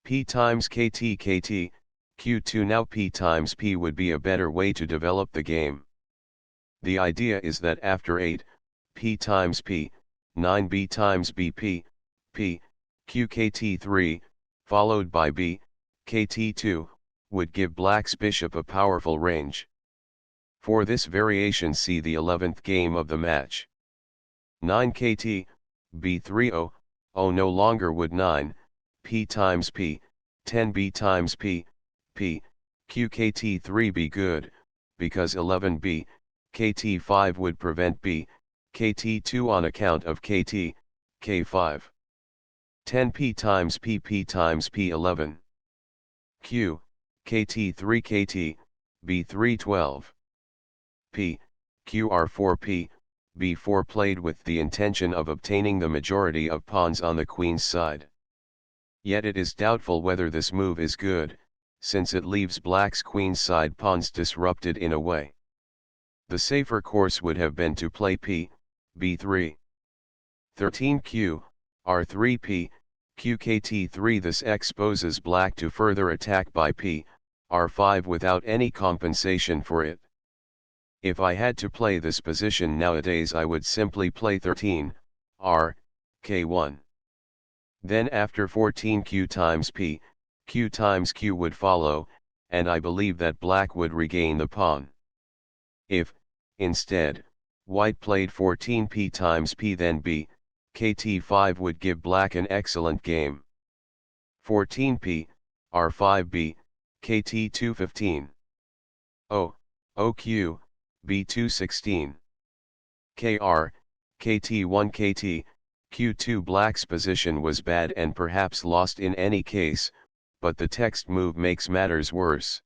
p times kt kt, q2. Now p times p would be a better way to develop the game. The idea is that after 8, p times p, 9b times bp, p, q kt3, followed by b, kt2, would give black's bishop a powerful range. For this variation see the 11th game of the match. 9 kt, b3 0 no longer would 9, p times p, 10 b times p, p, q kt3 be good, because 11b, kt5 would prevent b, kt2 on account of kt, k5. 10 p times p times p11. q, kt3 kt, b3 12. p, qr4p, b4 played with the intention of obtaining the majority of pawns on the queen's side. Yet it is doubtful whether this move is good, since it leaves black's queen's side pawns disrupted in a way. The safer course would have been to play p, b3. 13q, r3p, qkt3. This exposes black to further attack by p, r5 without any compensation for it. If I had to play this position nowadays, I would simply play 13, r, k1. Then after 14 q times p, q times q would follow, and I believe that black would regain the pawn. If, instead, white played 14 p times p then b, kt5 would give black an excellent game. 14p, r5b, kt2 15. O, oq, b2 16. kr, kt1 kt, q2. Black's position was bad and perhaps lost in any case, but the text move makes matters worse.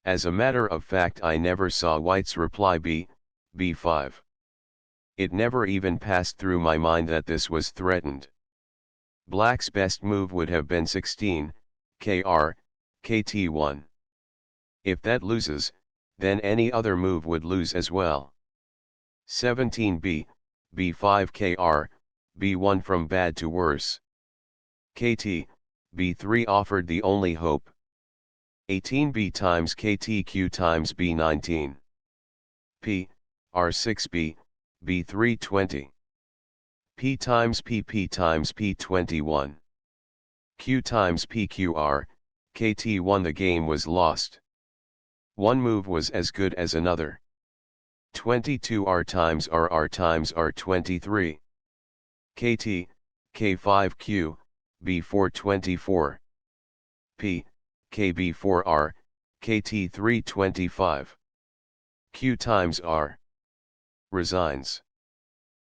As a matter of fact, I never saw white's reply b, b5. It never even passed through my mind that this was threatened. Black's best move would have been 16, kr, kt1. If that loses, then any other move would lose as well. 17b, b5 kr, b1 from bad to worse. kt, b3 offered the only hope. 18b times ktq times b19. p, r6b, b3 20. p times pp times p21. q times pqr, kt1. The game was lost. One move was as good as another. 22r times r times r 23. kt, k5q, b4 24. p, kb4r, kt3 25. q times r. Resigns.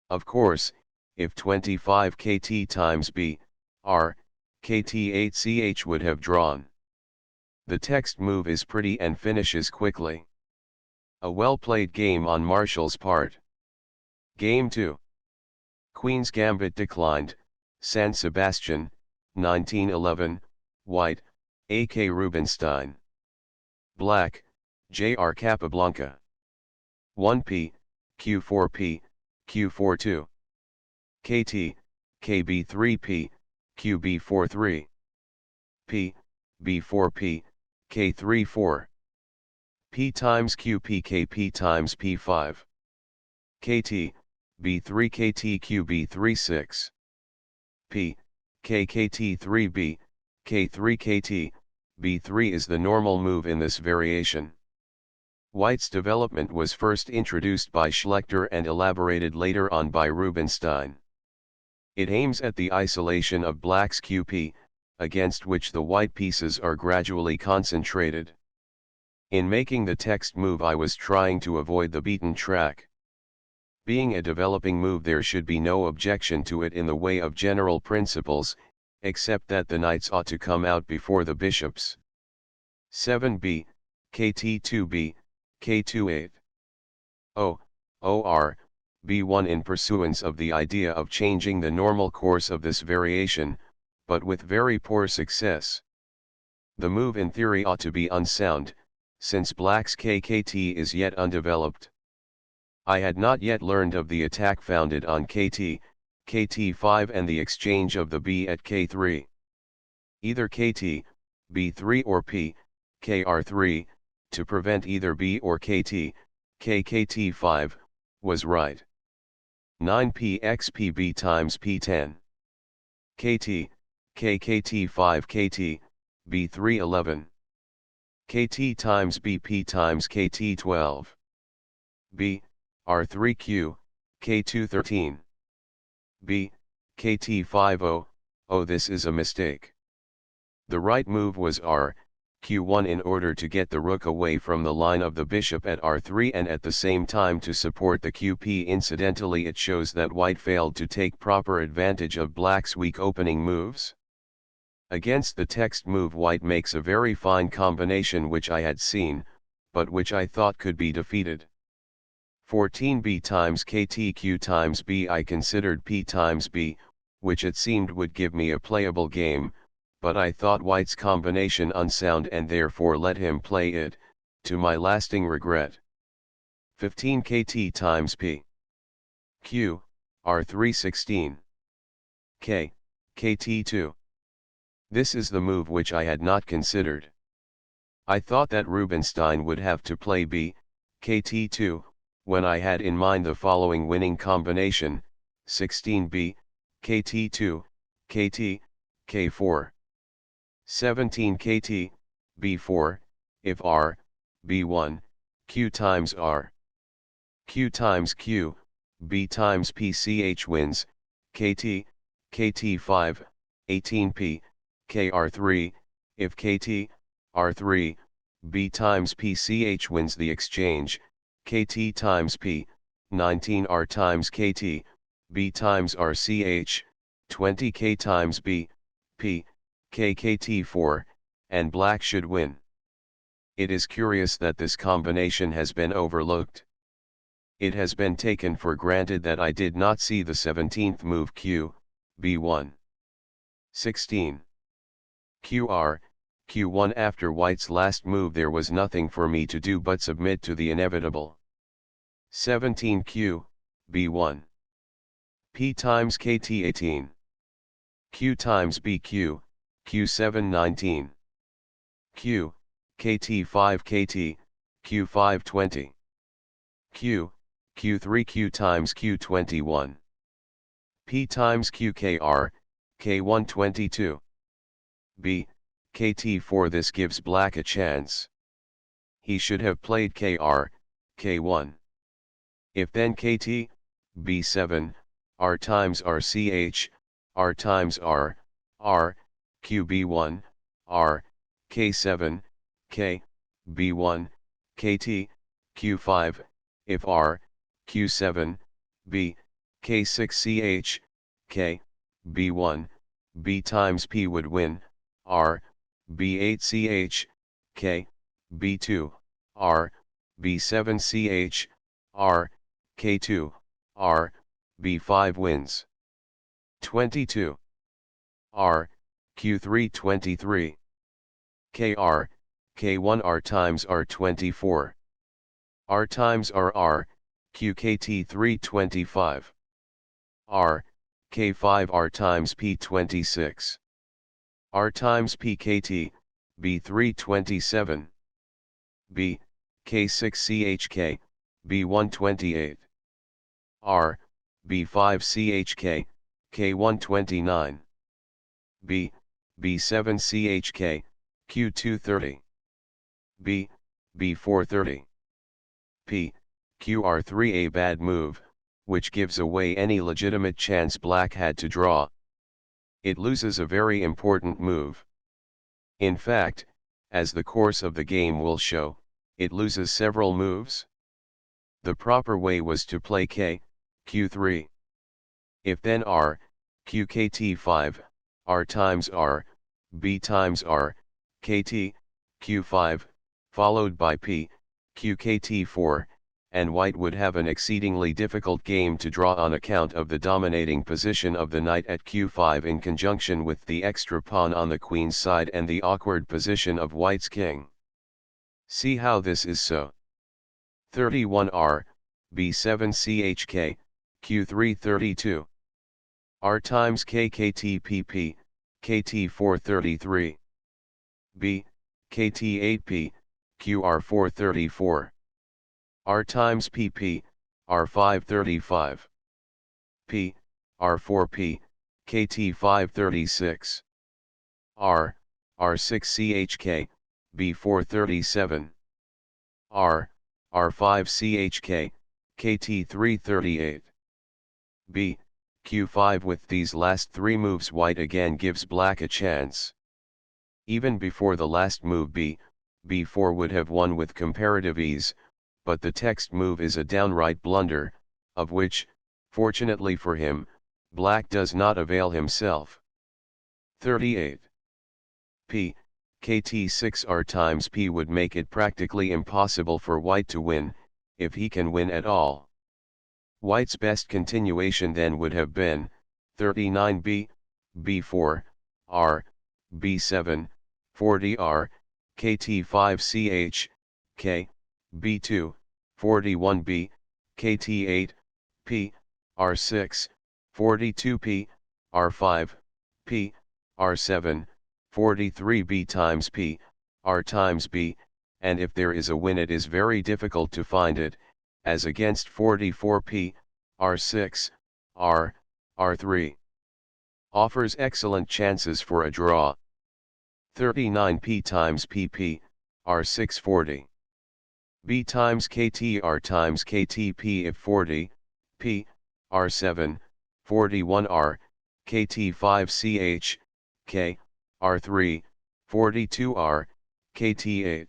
Of course, if 25 kt times b, r, kt8 ch would have drawn. The text move is pretty and finishes quickly. A well-played game on Marshall's part. Game 2. Queen's Gambit declined, San Sebastian, 1911, White, A.K. Rubinstein. Black, J.R. Capablanca. 1p, q4p, q42. kt, kb3p, qb43. p, b4p, k34. p times qp kp times p5. kt, b3 kt qb3 6. p, kkt3b, k3 kt, b3 is the normal move in this variation. White's development was first introduced by Schlechter and elaborated later on by Rubinstein. It aims at the isolation of black's qp, against which the white pieces are gradually concentrated. In making the text move, I was trying to avoid the beaten track. Being a developing move, there should be no objection to it in the way of general principles, except that the knights ought to come out before the bishops. 7b, kt2b, k28. or, b1 in pursuance of the idea of changing the normal course of this variation, but with very poor success. The move in theory ought to be unsound, since black's kkt is yet undeveloped. I had not yet learned of the attack founded on kt, kt5 and the exchange of the b at k3. Either kt, b3 or p, kr3, to prevent either b or kt, kkt5, was right. 9p x pb times p10. kt, kkt5 kt, b3 11. kt times bp times kt 12. b, r3q, k2 13. b, kt5 0, this is a mistake. The right move was r, q1 in order to get the rook away from the line of the bishop at r3 and at the same time to support the qp. Incidentally, it shows that white failed to take proper advantage of black's weak opening moves. Against the text move, white makes a very fine combination which I had seen, but which I thought could be defeated. 14 b times kt q times b. I considered p times b, which it seemed would give me a playable game, but I thought white's combination unsound and therefore let him play it, to my lasting regret. 15 kt times p. q, r3 16. k, kt2. This is the move which I had not considered. I thought that Rubinstein would have to play b, kt2, when I had in mind the following winning combination, 16b, kt2, kt, k4. 17 kt, b4, if r, b1, q times r. q times q, b times p. Ch wins, kt, kt5, 18p, kr3, if kt, r3, b times p. Ch wins the exchange, kt times p, 19r times kt, b times r. Ch, 20k times b, p, k kt4, and black should win. It is curious that this combination has been overlooked. It has been taken for granted that I did not see the 17th move q, b1. 16. qr, q1. After white's last move there was nothing for me to do but submit to the inevitable. 17 q, b1. p times kt 18. q times bq, q7 19. q, kt5 kt, q5 20. q, q3 q times q21. p times qkr, k1 22. b, kt4. This gives black a chance. He should have played kr, k1. If then kt, b7, r times rch, r times r, r, qb1, r, k7, k, b1, kt, q5, if r, q7, b, k6 ch, k, b1, b times p would win, r, b8 ch, k, b2, r, b7 ch, r, k2, r, b5 wins. 22. r, q3 23. kr, k1 r times r 24. r times r, qkt 3 25. r, k5 r times p 26. r times pkt, b3 27. b, k6 chk, b1 28. r, b5 chk, k1 29. b, b7 chk, q2 30. b, b4 30. p, qr3. A bad move, which gives away any legitimate chance black had to draw. It loses a very important move. In fact, as the course of the game will show, it loses several moves. The proper way was to play k, q3. If then r, qkt5, r times r, b times r, kt, q5, followed by p, qkt4, and white would have an exceedingly difficult game to draw on account of the dominating position of the knight at q5 in conjunction with the extra pawn on the queen's side and the awkward position of white's king. See how this is so. 31 r, b7 chk, q3 32. r times kkt pp, kt4 33. b, kt8 p, qr4 34. r times pp, r5 35. p, r4 p, kt5 36. r, r6 chk, b4 37. r, r5 chk, kt3 38. b, q5. With these last three moves white again gives black a chance. Even before the last move b, b4 would have won with comparative ease, but the text move is a downright blunder, of which, fortunately for him, black does not avail himself. 38. p, kt6 r times p would make it practically impossible for white to win, if he can win at all. White's best continuation then would have been, 39b, b4, r, b7, 40r, kt5ch, k, b2, 41b, kt8, p, r6, 42p, r5, p, r7, 43b times p, r times b, and if there is a win it is very difficult to find it, as against 44p, r6, r, r3. Offers excellent chances for a draw. 39p times pp, r640. b times kt r times ktp if 40, p, r7, 41r, kt5ch, k, r3, 42r, kt8.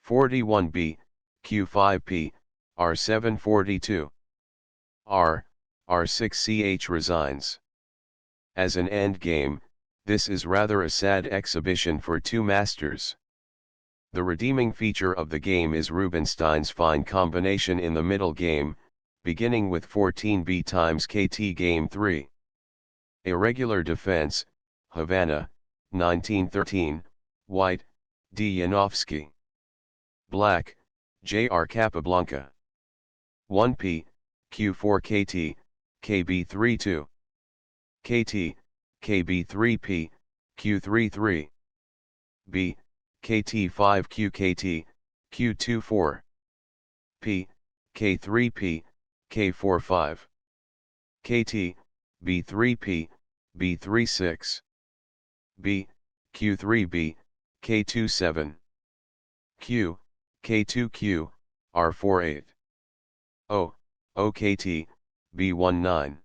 41b, q5p, r742. r, r6ch resigns. As an endgame, this is rather a sad exhibition for two masters. The redeeming feature of the game is Rubinstein's fine combination in the middle game, beginning with 14b times kt game 3. Irregular defense, Havana, 1913, White, D. Yanofsky. Black, J.R. Capablanca. 1p, q4kt, kb32. kt, kb3p, q33. b, kt5qkt, q24. p, k3p, k45. kt, b3p, b36. b, q3b, k27. q, k2q, r48. o, okt, b19.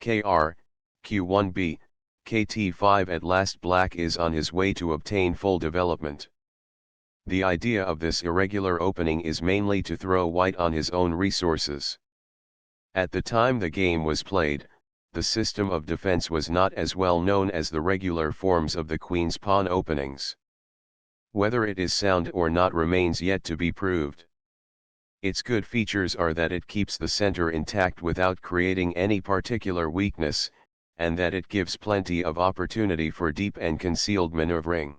kr, q1b, kt5. At last black is on his way to obtain full development. The idea of this irregular opening is mainly to throw white on his own resources. At the time the game was played, the system of defense was not as well known as the regular forms of the queen's pawn openings. Whether it is sound or not remains yet to be proved. Its good features are that it keeps the center intact without creating any particular weakness, and that it gives plenty of opportunity for deep and concealed maneuvering.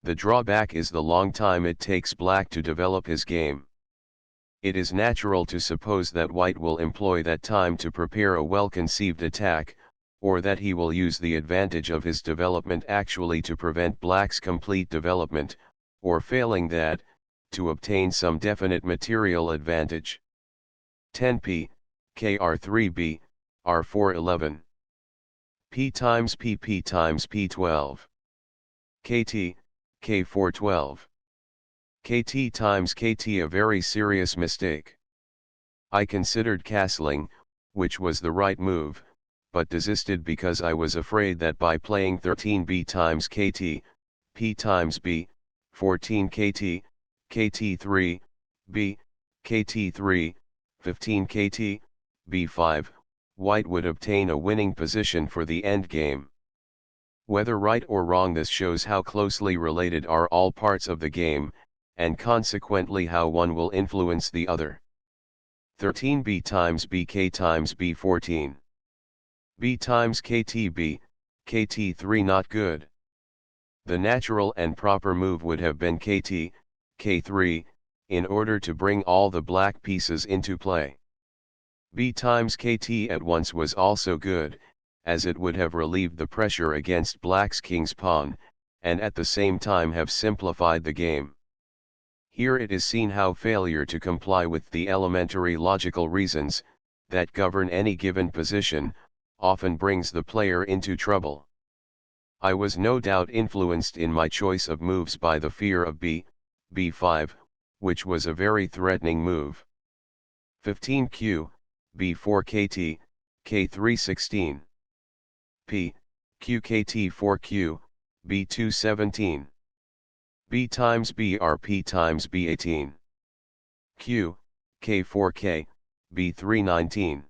The drawback is the long time it takes black to develop his game. It is natural to suppose that white will employ that time to prepare a well-conceived attack, or that he will use the advantage of his development actually to prevent black's complete development, or failing that, to obtain some definite material advantage. 10p, kr3b, r411. p times pp times p12. kt, k412. kt times kt, a very serious mistake. I considered castling, which was the right move, but desisted because I was afraid that by playing 13b times kt, p times b, 14 kt, kt3, b, kt3, 15 kt, b5, white would obtain a winning position for the endgame. Whether right or wrong, this shows how closely related are all parts of the game, and consequently how one will influence the other. 13b times bk times b14. b times ktb, kt3 not good. The natural and proper move would have been kt, k3, in order to bring all the black pieces into play. b times kt at once was also good, as it would have relieved the pressure against black's king's pawn, and at the same time have simplified the game. Here it is seen how failure to comply with the elementary logical reasons, that govern any given position, often brings the player into trouble. I was no doubt influenced in my choice of moves by the fear of b5, which was a very threatening move. 15q, b4 kt, k3 16. p, qkt 4q, b2 17. b times br p times b18. q, k4k, b3 19.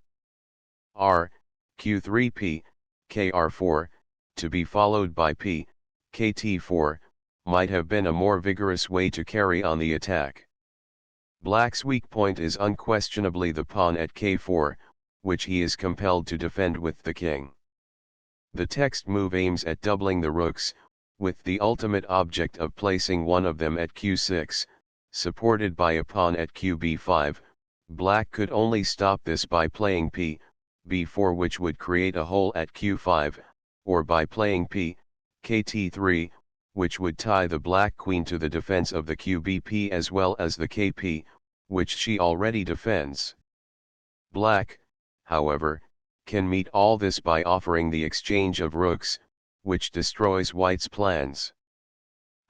r, q3p, kr4, to be followed by p, kt4, might have been a more vigorous way to carry on the attack. Black's weak point is unquestionably the pawn at k4, which he is compelled to defend with the king. The text move aims at doubling the rooks, with the ultimate object of placing one of them at q6, supported by a pawn at qb5. Black could only stop this by playing b4, which would create a hole at q5, or by playing kt3, which would tie the black queen to the defense of the qbp as well as the kp, which she already defends. Black, however, can meet all this by offering the exchange of rooks, which destroys white's plans.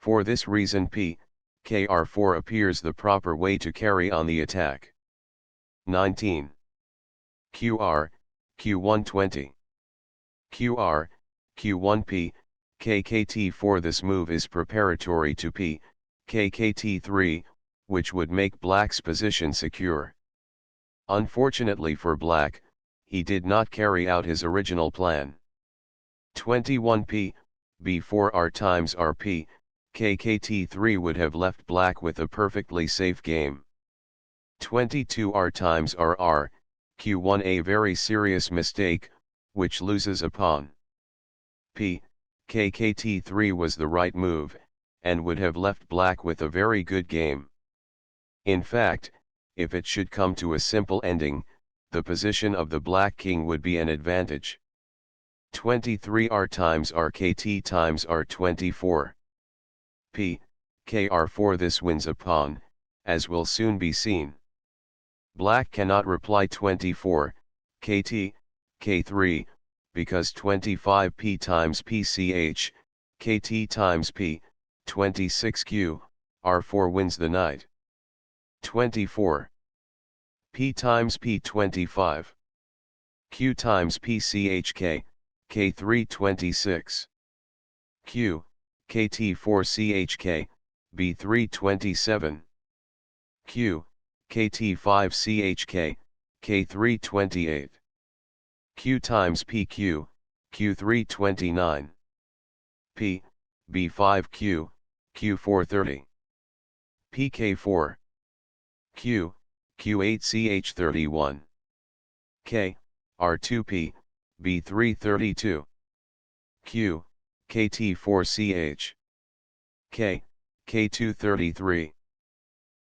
For this reason kr4 appears the proper way to carry on the attack. 19. Qr, q120. Qr, q1p, kkt4. This move is preparatory to kkt3, which would make black's position secure. Unfortunately for black, he did not carry out his original plan. 21 b4 r times rp, kkt3 would have left black with a perfectly safe game. 22 r times rr, q1 a very serious mistake, which loses a pawn. Kkt3 was the right move, and would have left black with a very good game. In fact, if it should come to a simple ending, the position of the black king would be an advantage. 23 r times rkt times r24. Kr4. This wins a pawn, as will soon be seen. Black cannot reply 24, kt, k3, because 25 p times pch, kt times p, 26 q, r4 wins the knight. 24. P times p25. Q times pchk, k3 26. Q, kt4 chk, b3 27. Q, kt5 chk, k3 28. Q times pq, q3 29. P, b5 q, q4 30. pk4. Q, q8 ch 31. K, r2p, b3 32. Q, kt4 ch. K, k2 33.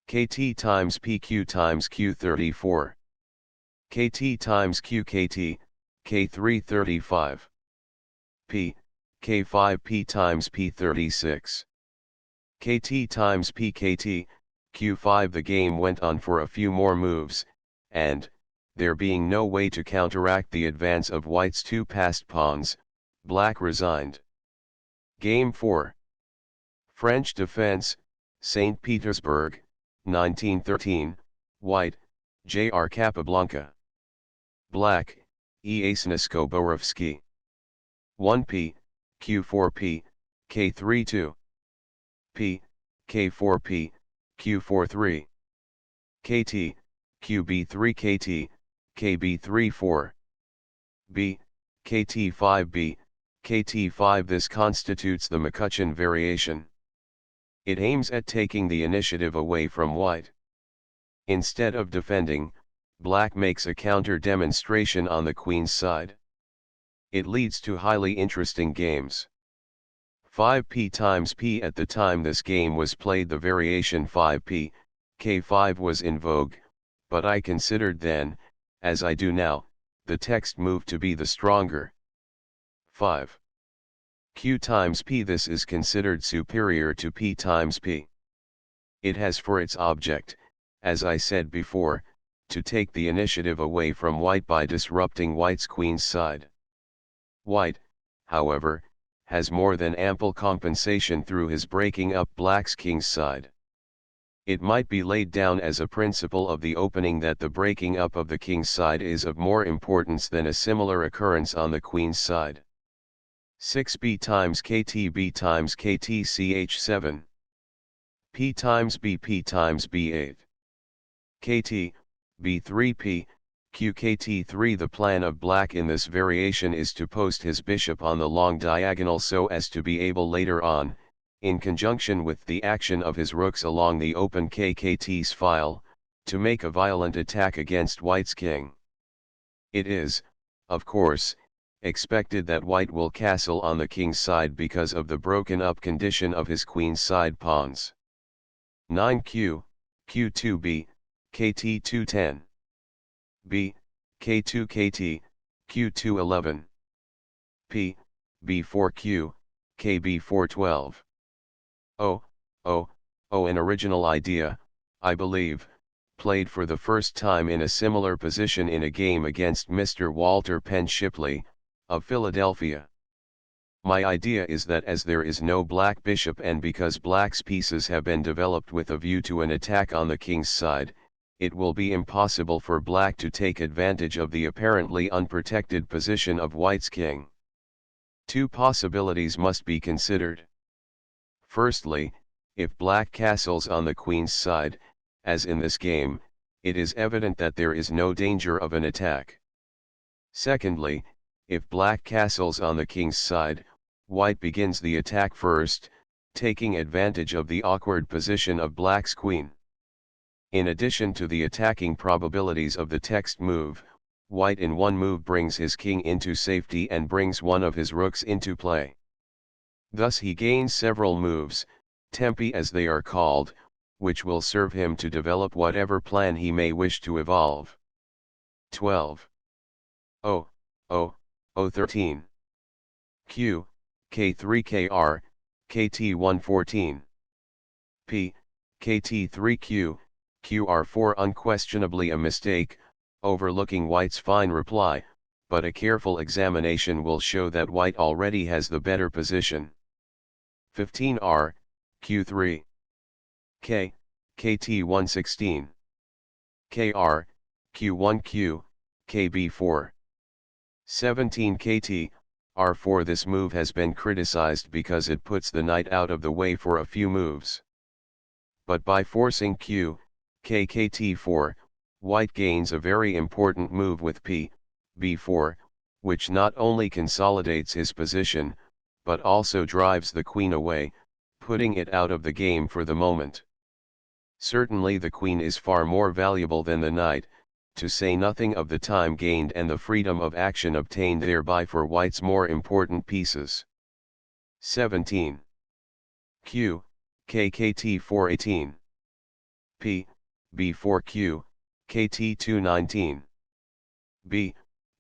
Kt times pq times q 34. Kt times qkt, k3 35. P, k5 p times p 36. Kt times pkt, q5. The game went on for a few more moves, and, there being no way to counteract the advance of white's two passed pawns, black resigned. Game 4. French defense, St. Petersburg, 1913, white, Jr. Capablanca. Black, Easnisko Borovsky. 1p, q4p, k3 2. P, k4p, q4 3. kt, qb3 kt, kb3 4. B, kt5b, kt5. This constitutes the McCutcheon variation. It aims at taking the initiative away from white. Instead of defending, black makes a counter demonstration on the queen's side. It leads to highly interesting games. 5p times p. At the time this game was played, the variation 5p, k5 was in vogue, but I considered then, as I do now, the text move to be the stronger. 5. Q times p. This is considered superior to p times p. It has for its object, as I said before, to take the initiative away from white by disrupting white's queen's side. White, however, has more than ample compensation through his breaking up black's king's side. It might be laid down as a principle of the opening that the breaking up of the king's side is of more importance than a similar occurrence on the queen's side. 6b times kt times kt ch7. P times b times b8. Kt, b3p, qkt3. The plan of black in this variation is to post his bishop on the long diagonal so as to be able later on, in conjunction with the action of his rooks along the open kkT's file, to make a violent attack against white's king. It is, of course, expected that white will castle on the king's side because of the broken up condition of his queen's side pawns. 9q, q2b, kt210. b, k2 kt, q211. p, b4q, kb412. An original idea, I believe, played for the first time in a similar position in a game against Mr. Walter Penn Shipley, of Philadelphia. My idea is that as there is no black bishop and because black's pieces have been developed with a view to an attack on the king's side, it will be impossible for black to take advantage of the apparently unprotected position of white's king. Two possibilities must be considered. Firstly, if black castles on the queen's side, as in this game, it is evident that there is no danger of an attack. Secondly, if black castles on the king's side, white begins the attack first, taking advantage of the awkward position of black's queen. In addition to the attacking probabilities of the text move, white in one move brings his king into safety and brings one of his rooks into play. Thus he gains several moves, tempi as they are called, which will serve him to develop whatever plan he may wish to evolve. 12. 13. Q, K3KR, KT114. P, KT3Q, QR4 unquestionably a mistake, overlooking white's fine reply, but a careful examination will show that white already has the better position. 15R, Q3. K, KT116. KR, Q1Q, KB4. 17 KT, R4. This move has been criticized because it puts the knight out of the way for a few moves. But by forcing Q, KKT4, white gains a very important move with P, B4, which not only consolidates his position, but also drives the queen away, putting it out of the game for the moment. Certainly the queen is far more valuable than the knight, to say nothing of the time gained and the freedom of action obtained thereby for white's more important pieces. 17. Q, KKT418. P, B4Q, KT219. B,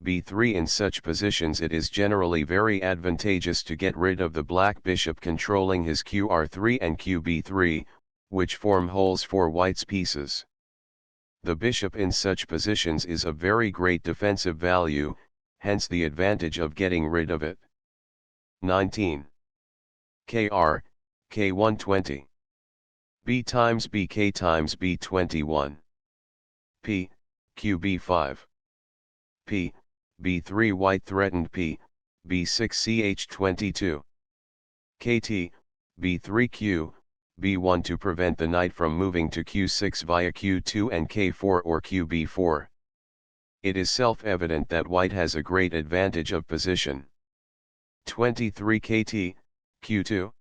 B3. In such positions it is generally very advantageous to get rid of the black bishop controlling his QR3 and QB3, which form holes for white's pieces. The bishop in such positions is of very great defensive value, hence the advantage of getting rid of it. 19. KR, K120. B times BK times B21. P, QB5. P, B3. White threatened P, B6 CH22. KT, B3Q, B1 to prevent the knight from moving to Q6 via Q2 and K4 or QB4. It is self-evident that white has a great advantage of position. 23 KT, Q2.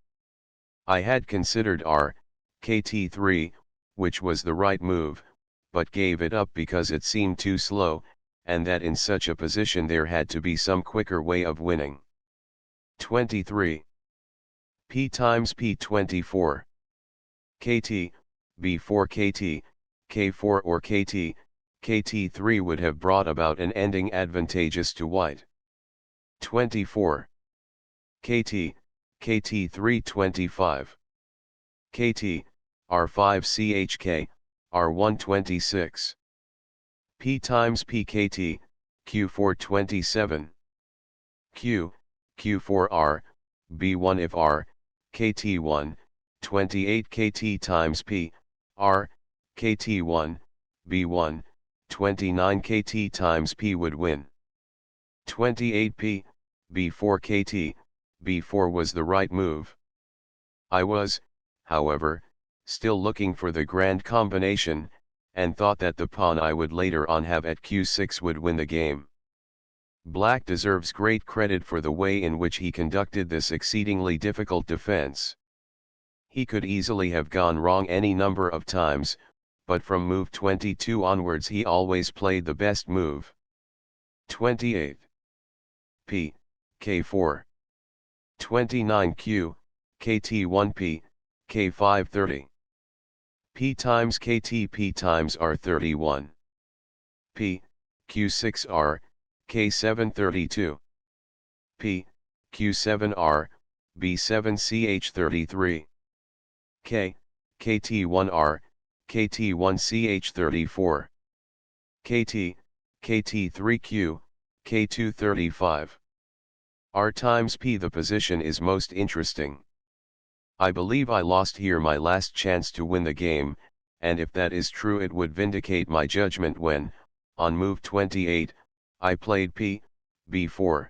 I had considered R, KT3, which was the right move, but gave it up because it seemed too slow, and that in such a position there had to be some quicker way of winning. 23. P times P24. KT, B4 KT, K4 or KT, KT3 would have brought about an ending advantageous to white. 24. KT, KT3 25. KT, R5 CHK, R1 26. P times PKT, Q4 27. Q, Q4R, B1 if R, KT1, 28 KT times P, R, KT1, B1, 29 KT times P would win. 28 P, B4 KT, B4 was the right move. I was, however, still looking for the grand combination, and thought that the pawn I would later on have at Q6 would win the game. Black deserves great credit for the way in which he conducted this exceedingly difficult defense. He could easily have gone wrong any number of times, but from move 22 onwards he always played the best move. 28. P, K4. 29 Q, KT1P, K530. P times KT P times R31. P, Q6R, K732. P, Q7R, B7CH33. K, KT1R, KT1CH34. KT, KT3Q, K235. R times P. The position is most interesting. I believe I lost here my last chance to win the game, and if that is true it would vindicate my judgment when, on move 28, I played P, B4.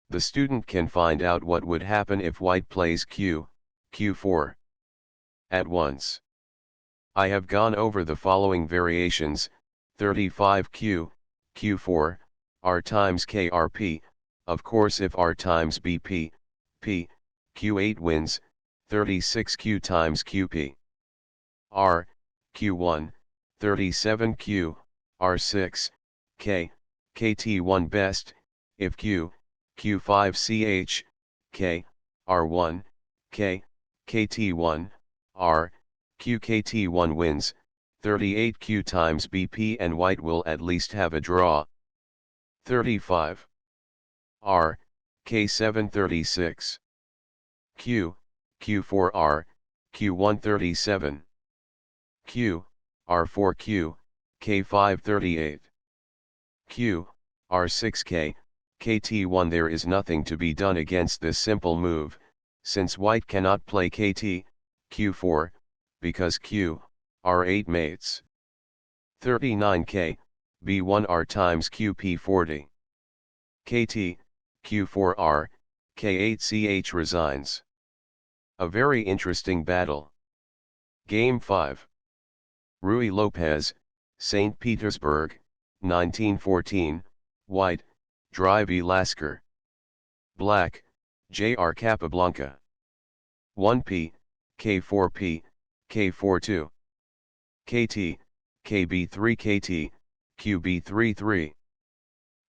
The student can find out what would happen if white plays Q, Q4. At once. I have gone over the following variations: 35Q, Q4, R times KRP, of course if R times BP, P, Q8 wins, 36Q times QP. R, Q1, 37Q, R6, K, KT1 best, if Q, Q5CH, K, R1, K, KT1, R, QKT1 wins, 38Q times BP and white will at least have a draw. 35. R, K736. Q, Q4R, Q137. Q, R4Q, K538. Q, R6K, KT1. There is nothing to be done against this simple move, since white cannot play KT, Q4, because Q, R8 mates. 39K, B1R times QP40. KT, Q4R, K8CH resigns. A very interesting battle. Game 5. Ruy Lopez, St. Petersburg, 1914, white, Dry B. Lasker. Black, J.R. Capablanca. 1P, K4P, K42. KT, KB3KT, QB33.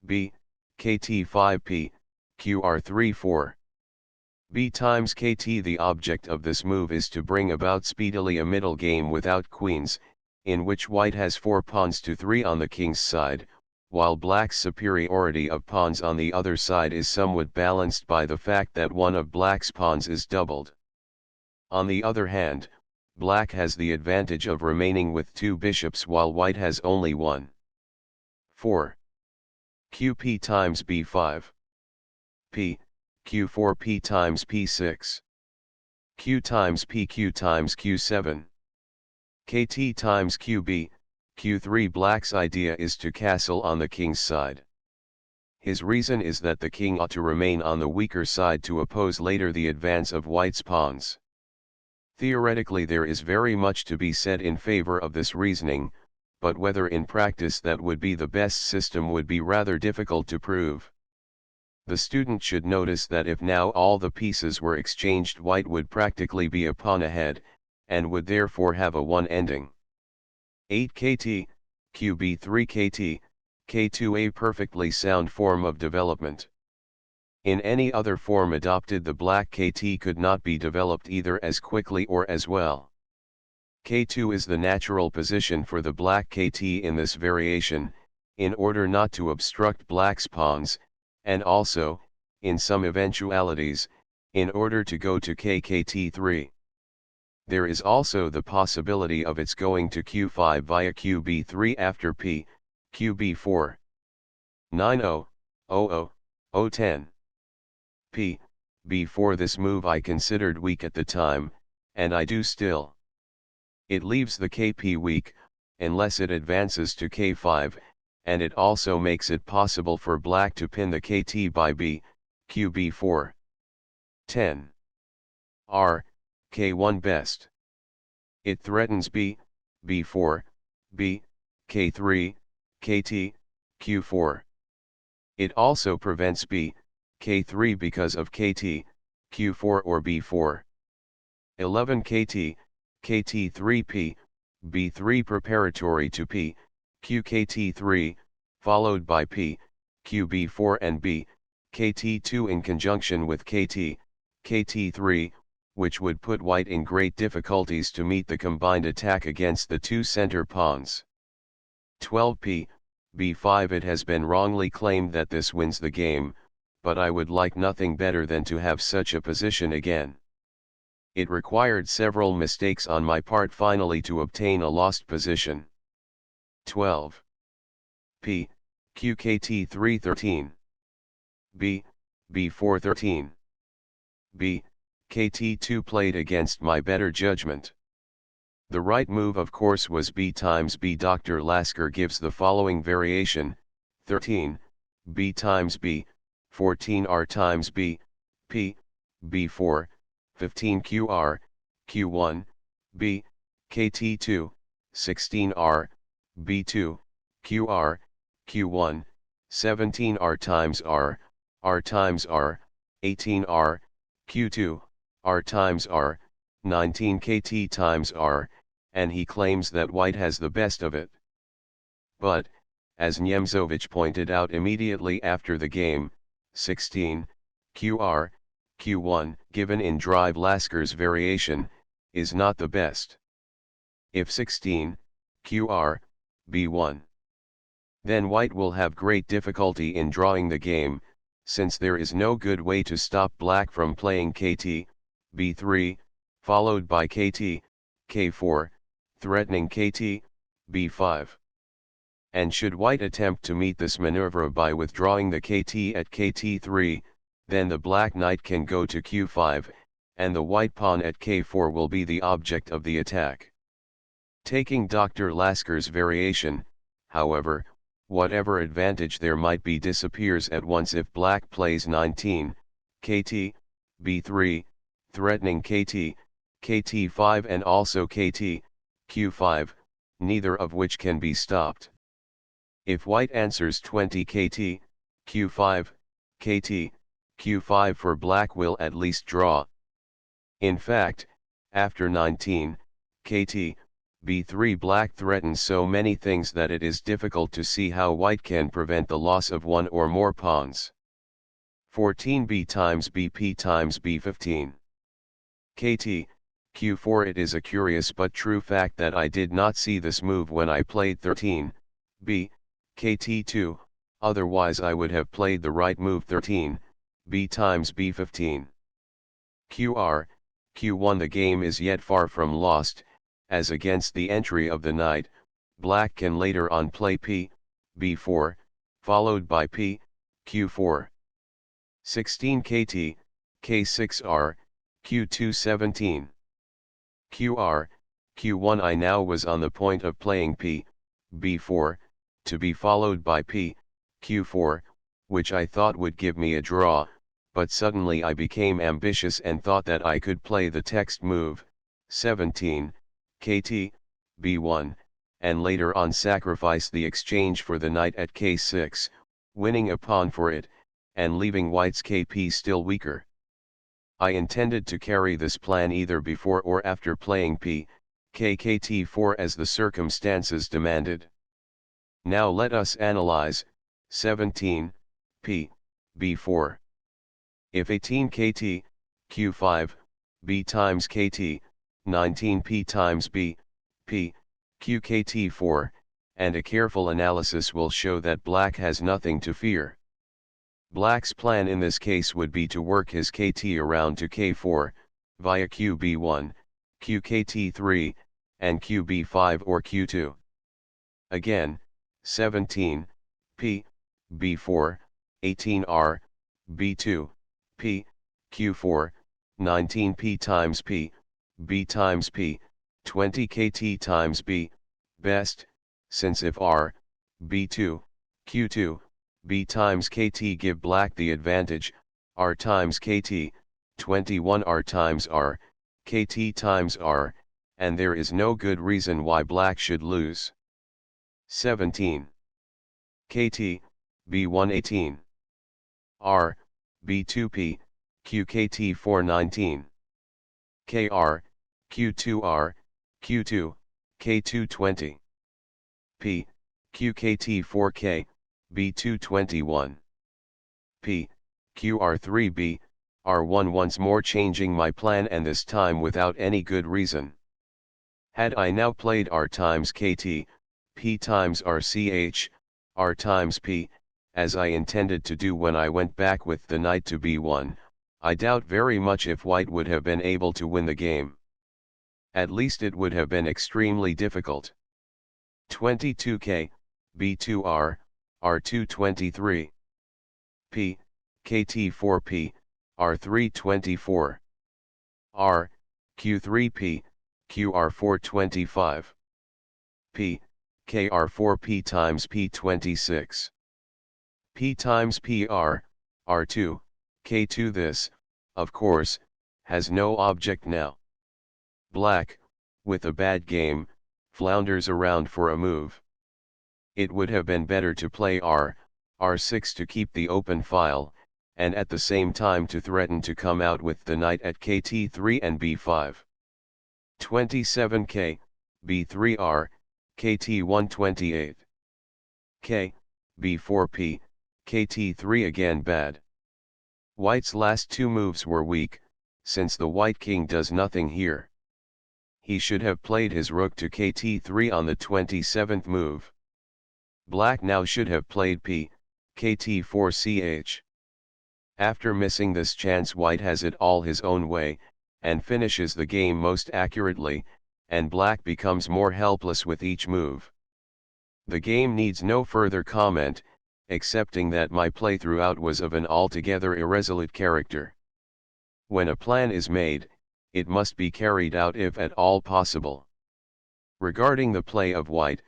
B, KT5P, QR34. B times KT. The object of this move is to bring about speedily a middle game without queens, in which white has 4 pawns to 3 on the king's side, while black's superiority of pawns on the other side is somewhat balanced by the fact that one of black's pawns is doubled. On the other hand, black has the advantage of remaining with 2 bishops while white has only 1. 4. QP times B5. P, Q4P times P6. Q times PQ times Q7. KT times QB, Q3. Black's idea is to castle on the king's side. His reason is that the king ought to remain on the weaker side to oppose later the advance of white's pawns. Theoretically there is very much to be said in favor of this reasoning, but whether in practice that would be the best system would be rather difficult to prove. The student should notice that if now all the pieces were exchanged, white would practically be a pawn ahead, and would therefore have a 1 ending. 8 KT, QB3 KT, K2. A perfectly sound form of development. In any other form adopted, the black KT could not be developed either as quickly or as well. K2 is the natural position for the black KT in this variation, in order not to obstruct black's pawns, and also, in some eventualities, in order to go to KKT3. There is also the possibility of its going to Q5 via QB3 after P, QB4. 90, 00, 010. P, B4. This move I considered weak at the time, and I do still. It leaves the KP weak, unless it advances to K5, and it also makes it possible for black to pin the KT by B, QB4. 10. R, K1 best. It threatens B, B4, B, K3, KT, Q4. It also prevents B, K3 because of KT, Q4 or B4. 11 KT, KT3P, B3 preparatory to P, QKT3, followed by P, QB4 and B, KT2 in conjunction with KT, KT3, which would put white in great difficulties to meet the combined attack against the two center pawns. 12p, b5. It has been wrongly claimed that this wins the game, but I would like nothing better than to have such a position again. It required several mistakes on my part finally to obtain a lost position. 12. P, QKT3 13. B, B4 13. B, KT2 played against my better judgment. The right move of course was B times B. Dr. Lasker gives the following variation: 13, B times B, 14 R times B, P, B4, 15 QR, Q1, B, KT2, 16 R, B2, QR, Q1, 17 R times R, R times R, 18 R, Q2, R times R, 19 KT times R, and he claims that white has the best of it. But, as Niemcovich pointed out immediately after the game, 16, QR, Q1, given in Drive Lasker's variation, is not the best. If 16, QR, B1. Then white will have great difficulty in drawing the game, since there is no good way to stop black from playing KT, B3, followed by KT, K4, threatening KT, B5. And should white attempt to meet this maneuver by withdrawing the KT at KT3, then the black knight can go to Q5, and the white pawn at K4 will be the object of the attack. Taking Dr. Lasker's variation, however, whatever advantage there might be disappears at once if black plays 19, KT, B3, threatening KT, KT5 and also KT, Q5, neither of which can be stopped. If white answers 20 KT, Q5, KT, Q5 for black will at least draw. In fact, after 19, KT, B3 black threatens so many things that it is difficult to see how white can prevent the loss of one or more pawns. 14 B times BP times B15. KT, Q4. It is a curious but true fact that I did not see this move when I played 13, B, KT2, otherwise I would have played the right move 13, B times B15. QR, Q1. The game is yet far from lost, as against the entry of the knight, black can later on play P, B4, followed by P, Q4. 16 KT, K6R, Q2 17. QR, Q1. I now was on the point of playing P, B4, to be followed by P, Q4, which I thought would give me a draw, but suddenly I became ambitious and thought that I could play the text move, 17, KT, B1, and later on sacrifice the exchange for the knight at K6, winning a pawn for it, and leaving white's KP still weaker. I intended to carry this plan either before or after playing P, KKT4 as the circumstances demanded. Now let us analyze, 17, P, B4. If 18 KT, Q5, B times KT, 19 P times B, P, QKT4, and a careful analysis will show that black has nothing to fear. Black's plan in this case would be to work his KT around to K4, via QB1, QKT3, and QB5 or Q2. Again, 17, P, B4, 18R, B2, P, Q4, 19 P times P, B times P, 20 KT times B, best, since if R, B2, Q2, B times KT give black the advantage, R times KT, 21 R times R, KT times R, and there is no good reason why black should lose. 17. KT, B1 18. R, B2P, QKT4 19. KR, Q2R, Q2, K2 20. P, Q KT4K, B2 21. P, Q R3B, R1 once more changing my plan, and this time without any good reason. Had I now played R times KT, P times RCH, R times P, as I intended to do when I went back with the knight to B1, I doubt very much if white would have been able to win the game. At least it would have been extremely difficult. 22K, B2R, R2 23. P, KT4P, R3 24. R, Q3P, QR4 25. P, KR4P times P 26. P times PR, R2, K2. This, of course, has no object now. Black, with a bad game, flounders around for a move. It would have been better to play R6 to keep the open file, and at the same time to threaten to come out with the knight at KT3 and B5. 27K, B3R, KT1 28. K, B4P, KT3 again bad. White's last two moves were weak, since the white king does nothing here. He should have played his rook to KT3 on the 27th move. Black now should have played P, KT4CH. After missing this chance, white has it all his own way, and finishes the game most accurately, and black becomes more helpless with each move. The game needs no further comment, excepting that my play throughout was of an altogether irresolute character. When a plan is made, it must be carried out if at all possible. Regarding the play of white,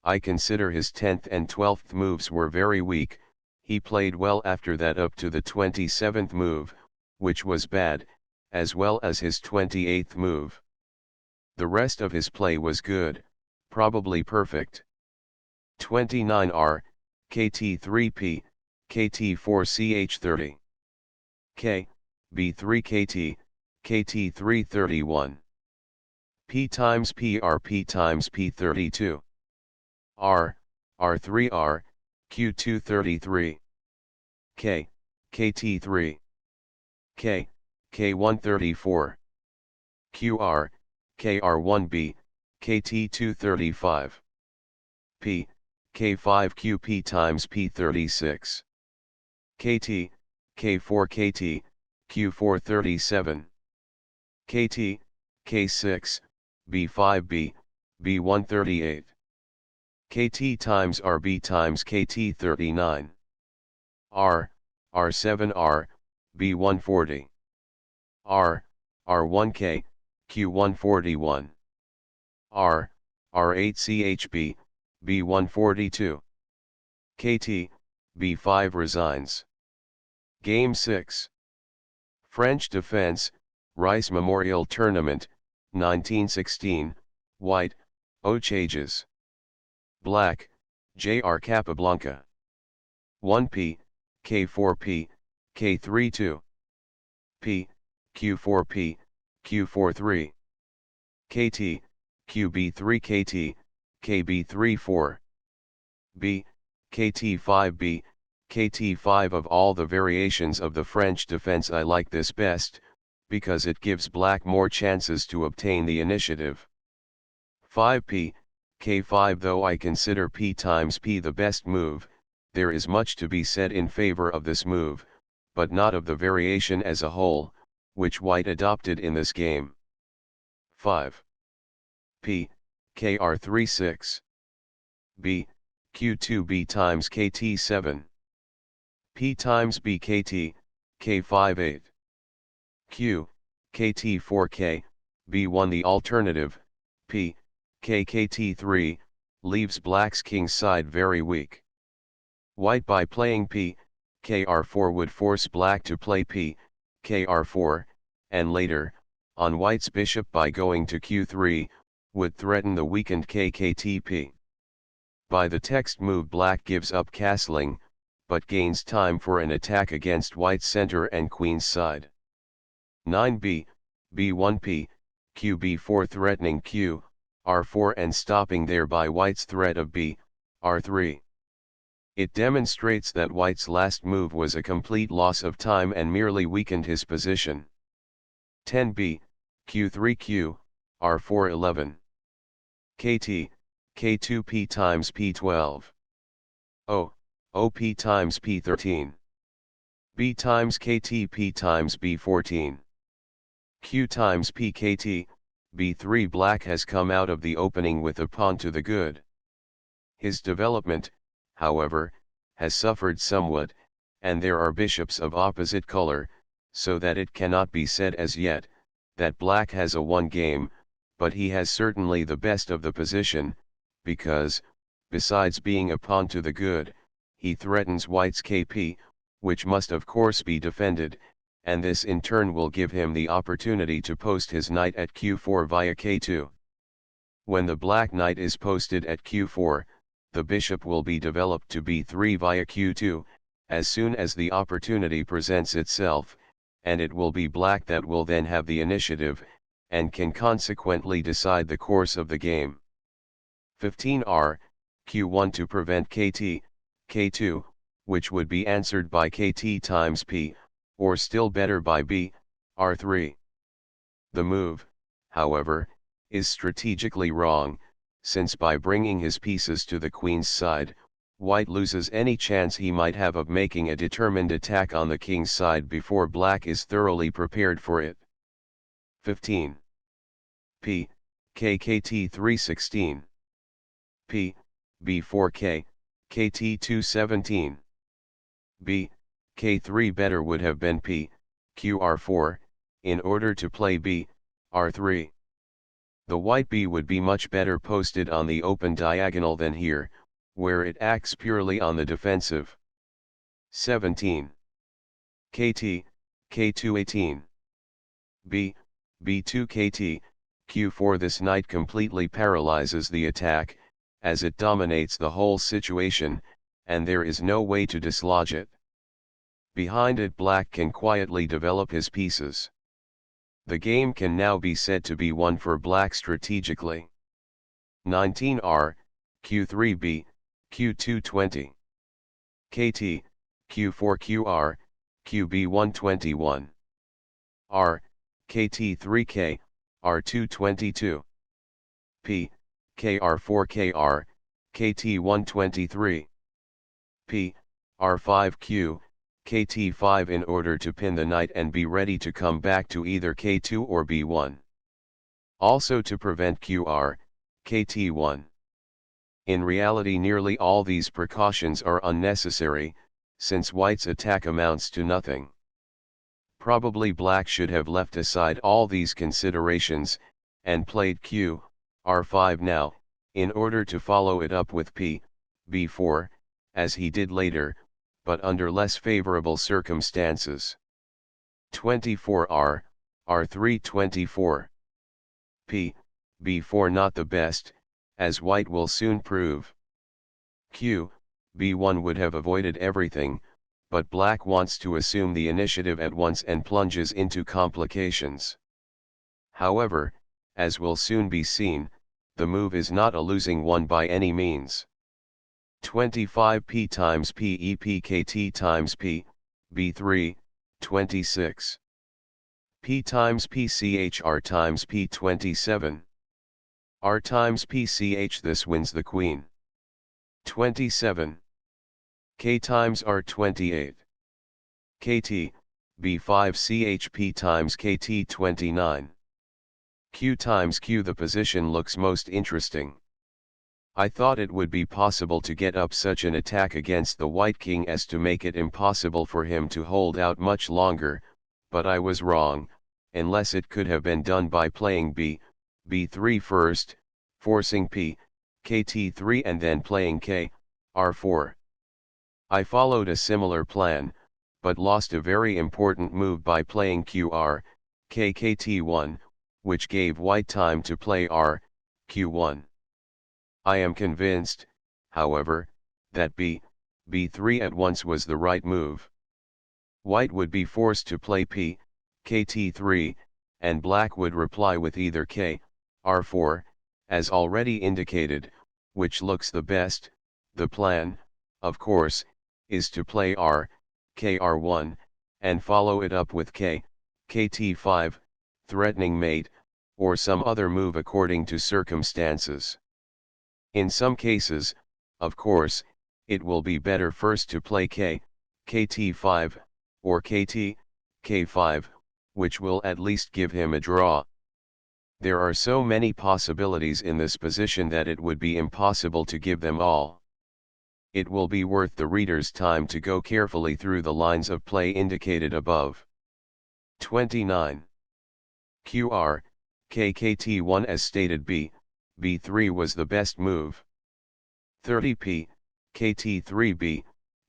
I consider his 10th and 12th moves were very weak. He played well after that up to the 27th move, which was bad, as well as his 28th move. The rest of his play was good, probably perfect. 29R, KT3P, KT4CH30. K, B3KT, KT3 31. P times PR, P times P 32. R, R3R, Q2 33. K, KT3. K, K1 34. QR, KR1B, KT2 35. P, K5 QP times P 36. KT, K4 KT, Q4 37. KT, K6, B5B, B1 38. KT times RB times KT 39. R, R7R, B1 40. R, R1K, Q1 41. R, R8CHB, B1 42. KT, B5 resigns. Game 6. French Defense, Rice Memorial Tournament, 1916, White, Ochages. Black, Jr. Capablanca. 1P, K4P, K32. P, Q4P, Q43. KT, QB3KT, KB34. B, KT5B, KT5. Of all the variations of the French defense, I like this best, because it gives black more chances to obtain the initiative. 5P, K5. Though I consider P times P the best move, there is much to be said in favor of this move, but not of the variation as a whole, which white adopted in this game. 5. P, KR36. B, Q2B times KT7. P times B KT, K58. Q, KT4K, B1. The alternative, P, KKT3, leaves black's king's side very weak. White by playing P, KR4 would force black to play P, KR4, and later, on white's bishop by going to Q3, would threaten the weakened KKTP. By the text move, black gives up castling, but gains time for an attack against white's center and queen's side. 9B, B1P, QB4 threatening Q, r4 and stopping thereby white's threat of b, r3. It demonstrates that white's last move was a complete loss of time and merely weakened his position. 10b, q3q, r4 11. kt, k2p times p12. o, op times p13. b times kt p times b14. q times pkt, b3. Black has come out of the opening with a pawn to the good. His development, however, has suffered somewhat, and there are bishops of opposite color, so that it cannot be said as yet, that black has a won game, but he has certainly the best of the position, because, besides being a pawn to the good, he threatens white's kp, which must of course be defended, and this in turn will give him the opportunity to post his knight at q4 via k2. When the black knight is posted at q4, the bishop will be developed to b3 via q2, as soon as the opportunity presents itself, and it will be black that will then have the initiative, and can consequently decide the course of the game. 15r, q1 to prevent kt, k2, which would be answered by kt times p, or still better by b, r3. The move, however, is strategically wrong, since by bringing his pieces to the queen's side, white loses any chance he might have of making a determined attack on the king's side before black is thoroughly prepared for it. 15. p, k kt 316. p, b4k, kt 217. b, k3 better would have been p, q r4, in order to play b, r3. The white b would be much better posted on the open diagonal than here, where it acts purely on the defensive. 17. kt, k218. b, b2 kt, q4. This knight completely paralyzes the attack, as it dominates the whole situation, and there is no way to dislodge it. Behind it black can quietly develop his pieces. The game can now be said to be won for black strategically. 19r, q3b, q220. kt, q4qr, qb121. r, kt3k, r222. p, kr4kr, kt123. p, r5q, kt5 in order to pin the knight and be ready to come back to either k2 or b1. Also to prevent qr, kt1. In reality nearly all these precautions are unnecessary, since white's attack amounts to nothing. Probably black should have left aside all these considerations, and played q, r5 now, in order to follow it up with p, b4, as he did later, but under less favorable circumstances. 24r, r3 24. p, b4 not the best, as white will soon prove. q, b1 would have avoided everything, but black wants to assume the initiative at once and plunges into complications. However, as will soon be seen, the move is not a losing one by any means. 25p times p ep kt times p, b3, 26. p times p ch r times p 27. r times p ch. This wins the queen. 27. k times r 28. kt, b5 chp times kt 29. q times q. The position looks most interesting. I thought it would be possible to get up such an attack against the white king as to make it impossible for him to hold out much longer, but I was wrong, unless it could have been done by playing b, b3 first, forcing p, kt3 and then playing k, r4. I followed a similar plan, but lost a very important move by playing qr, kkt1, which gave white time to play r, q1. I am convinced, however, that b, b3 at once was the right move. White would be forced to play p, kt3, and black would reply with either k, r4, as already indicated, which looks the best. The plan, of course, is to play kr1, and follow it up with kt5, threatening mate, or some other move according to circumstances. In some cases, of course, it will be better first to play kt5, or k5, which will at least give him a draw. There are so many possibilities in this position that it would be impossible to give them all. It will be worth the reader's time to go carefully through the lines of play indicated above. 29. Qr, kkt1 as stated b3 was the best move. 30p, kt3b,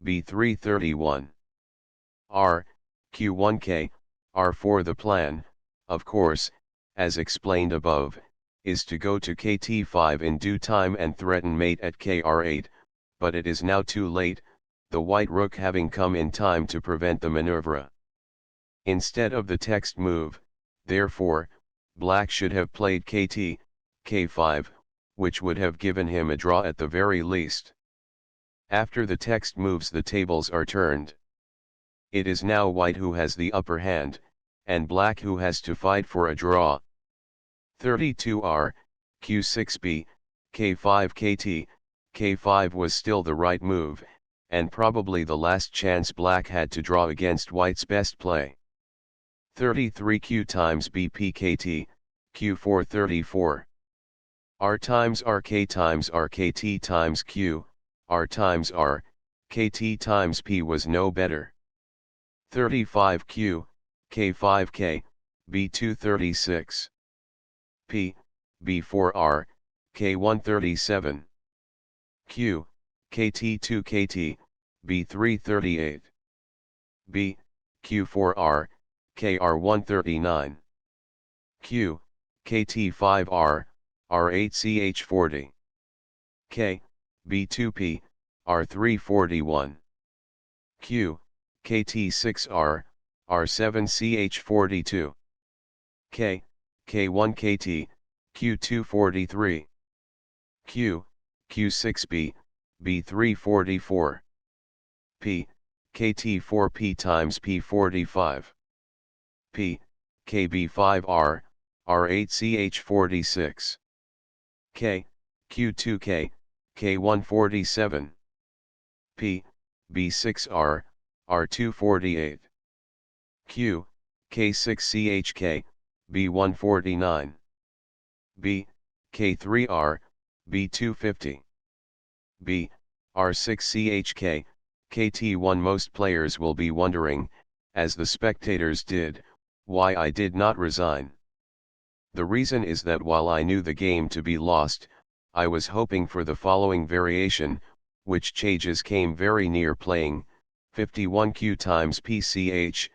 b3 31. R, q1k, r4 the plan, of course, as explained above, is to go to kt5 in due time and threaten mate at kr8, but it is now too late, the white rook having come in time to prevent the maneuver. Instead of the text move, therefore, black should have played k5, which would have given him a draw at the very least. After the text moves, the tables are turned. It is now white who has the upper hand, and black who has to fight for a draw. 32r, q6b, k5 kt, k5 was still the right move, and probably the last chance black had to draw against white's best play. 33 q times bp kt, q4 34. R times rk times rkt times q, r times r, kt times p was no better. 35 q, k5k, b2 36. P, b4 r, k1 37. Q, kt2 kt, b3 38. B, q4 r, kr1 39. Q, kt5 r, r8 ch 40. K, b2p, r3 41. Q, kt6 r, r7 ch 42. K, k1 kt, q2 43. Q, q6b, b3 44. P, kt4p times p 45. P, kb5r, r8 ch 46. K, q2k, k1 47. P, b6r, r2 48. Q, k6 chk, b1 49. B, k3r, b2 50. B, r6 chk, kt1. Most players will be wondering, as the spectators did, why I did not resign. The reason is that while I knew the game to be lost, I was hoping for the following variation, which changes came very near playing: 51q times pch,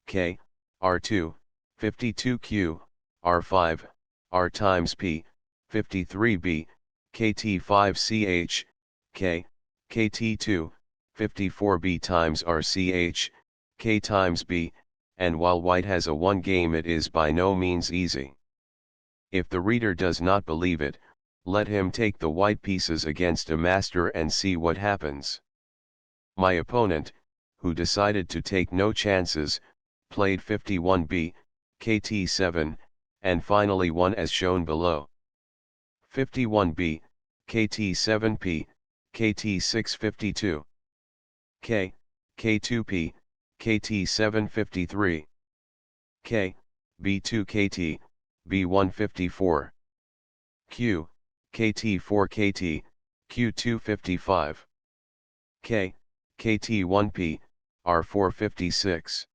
k, r2, 52q, r5, r times p, 53b, kt5ch, k, kt2, 54b times rch, k times b, and while white has a one game, it is by no means easy. If the reader does not believe it, let him take the white pieces against a master and see what happens. My opponent, who decided to take no chances, played 51b, kt7, and finally won as shown below. 51b, kt7p, kt6 52. K, k2p, kt7 53. K, b2 kt, b1 54. Q, kt4 kt, q2 55. K, kt1p, r4 56.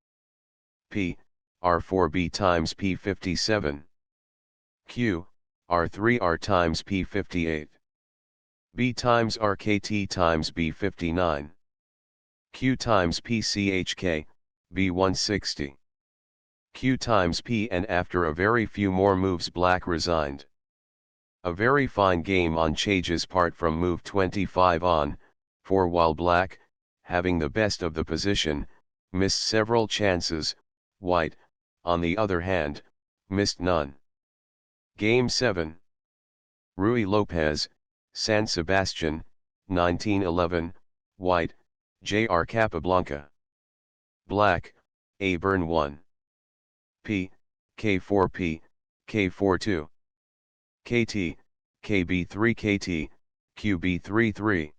P, r4b times p 57. Q, r3 r times p 58. B times rkt times b 59. Q times pchk, b 160. Q times p, and after a very few more moves black resigned. A very fine game on Chage's part from move 25 on, for while black, having the best of the position, missed several chances, white, on the other hand, missed none. Game 7. Rui Lopez, San Sebastian, 1911, White, J.R. Capablanca. Black, A. Burn 1. P, K4P, K42. KT, KB3KT, QB33.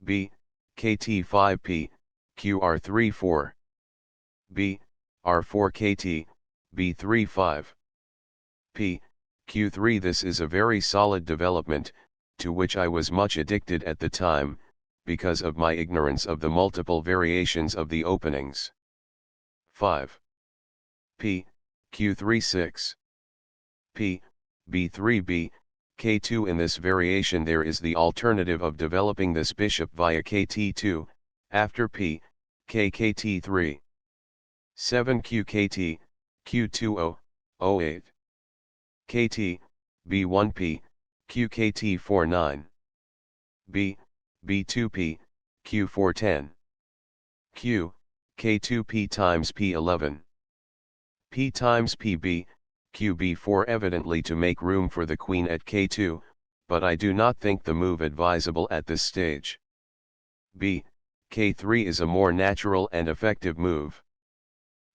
B, KT5P, QR34. B, R4KT, B35. P, Q3. This is a very solid development, to which I was much addicted at the time, because of my ignorance of the multiple variations of the openings. 5. P, Q36. P, B3B, K2. In this variation there is the alternative of developing this bishop via KT2, after P, KKT3. 7 QKT, Q20, 08. KT, B1P, QKT49. B, B2P, Q410. Q, K2P times P11. P times PB, QB4 evidently to make room for the queen at K2, but I do not think the move advisable at this stage. B, K3 is a more natural and effective move.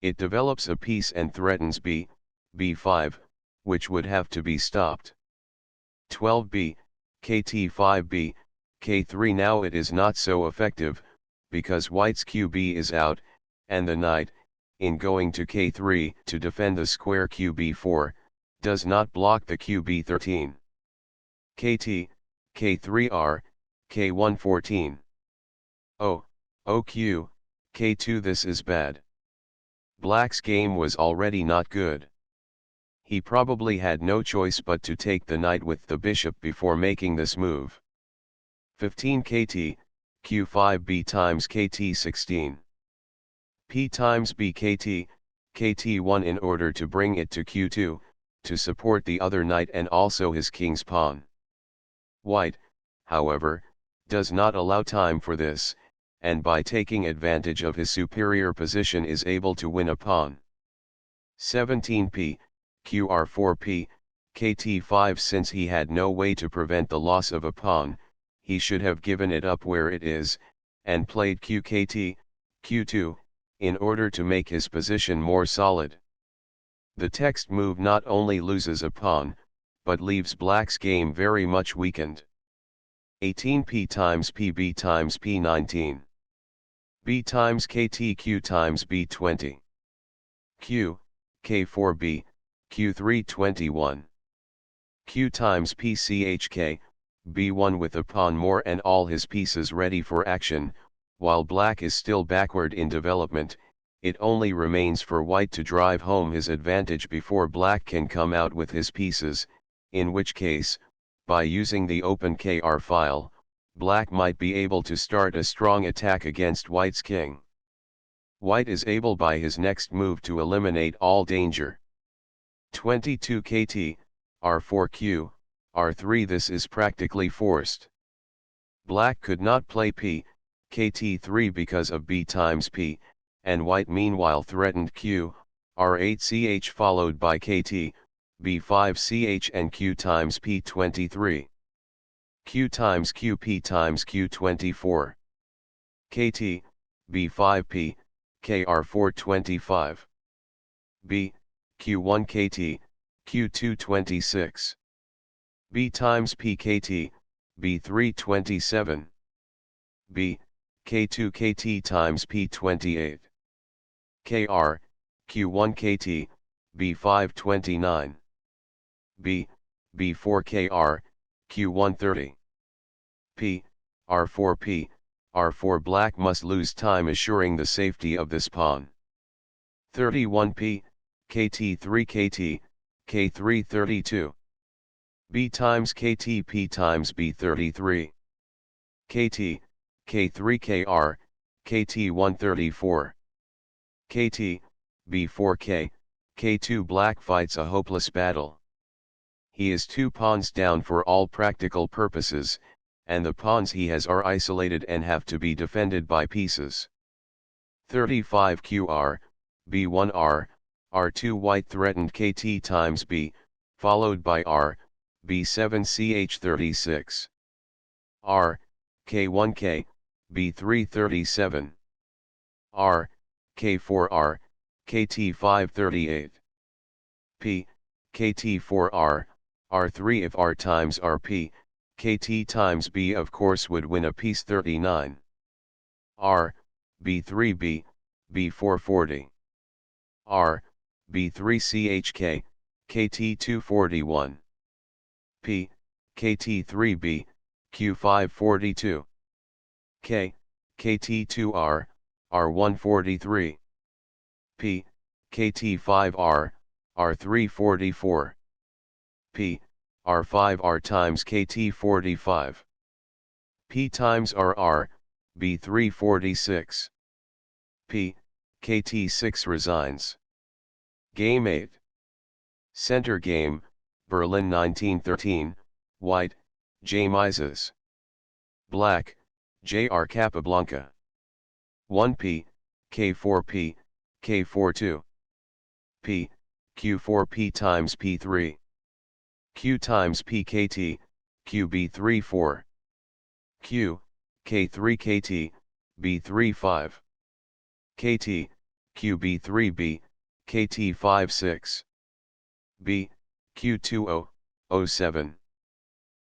It develops a piece and threatens B, B5, which would have to be stopped. 12B, KT5B, K3. Now it is not so effective, because white's QB is out, and the knight, in going to K3 to defend the square QB4, does not block the QB13. KT, K3R, K114. O, OQ, K2. This is bad. Black's game was already not good. He probably had no choice but to take the knight with the bishop before making this move. 15 KT, Q5B times KT16. P times B KT, KT1 in order to bring it to Q2, to support the other knight and also his king's pawn. White, however, does not allow time for this, and by taking advantage of his superior position is able to win a pawn. 17P, QR4P, KT5. Since he had no way to prevent the loss of a pawn, he should have given it up where it is, and played QKT, Q2, in order to make his position more solid. The text move not only loses a pawn, but leaves black's game very much weakened. 18P times PB times P19. B times KT, Q times B20. Q, K4B, Q321. Q times PCHK, B1 with a pawn more and all his pieces ready for action. While black is still backward in development, it only remains for white to drive home his advantage before black can come out with his pieces, in which case, by using the open KR file, black might be able to start a strong attack against white's king. White is able by his next move to eliminate all danger. 22 KT, R4Q, R3. This is practically forced. Black could not play P, KT3 because of B times P, and white meanwhile threatened Q, R8CH followed by KT, B5CH and Q times P23. Q times QP times Q24. KT, B5P, KR425. B, Q1 KT, Q226. B times PKT, B327. B, K2 KT times P28. KR, Q1 KT, B529. B, B4 KR, Q130. P, R4P, R4. Black must lose time assuring the safety of this pawn. 31P, KT3 KT, K332. B times KT, P times B33. KT, K3 KR, KT134. KT, B4K, K2. Black fights a hopeless battle. He is 2 pawns down for all practical purposes, and the pawns he has are isolated and have to be defended by pieces. 35 QR, B1R, R2. White threatened KT times B, followed by R, B7CH36. R, K1K, B337. R, K4R, KT538. P, KT4R, R3 if R times RP, KT times B of course would win a piece 39. R, B3B, B440. R, B3CHK, KT241. P, KT3B, Q542. K, KT2R, R143. P, KT5R, R344. P, R5R times KT45. P times RR, B346. P, KT6 resigns. Game 8. Center game, Berlin 1913, White, J. Mises. Black, J.R. Capablanca. 1P, K4P, K42. P, Q4P times P3. Q times PKT, QB34. Q, K3KT, B35. KT, QB3B, KT56. B, Q20, O7.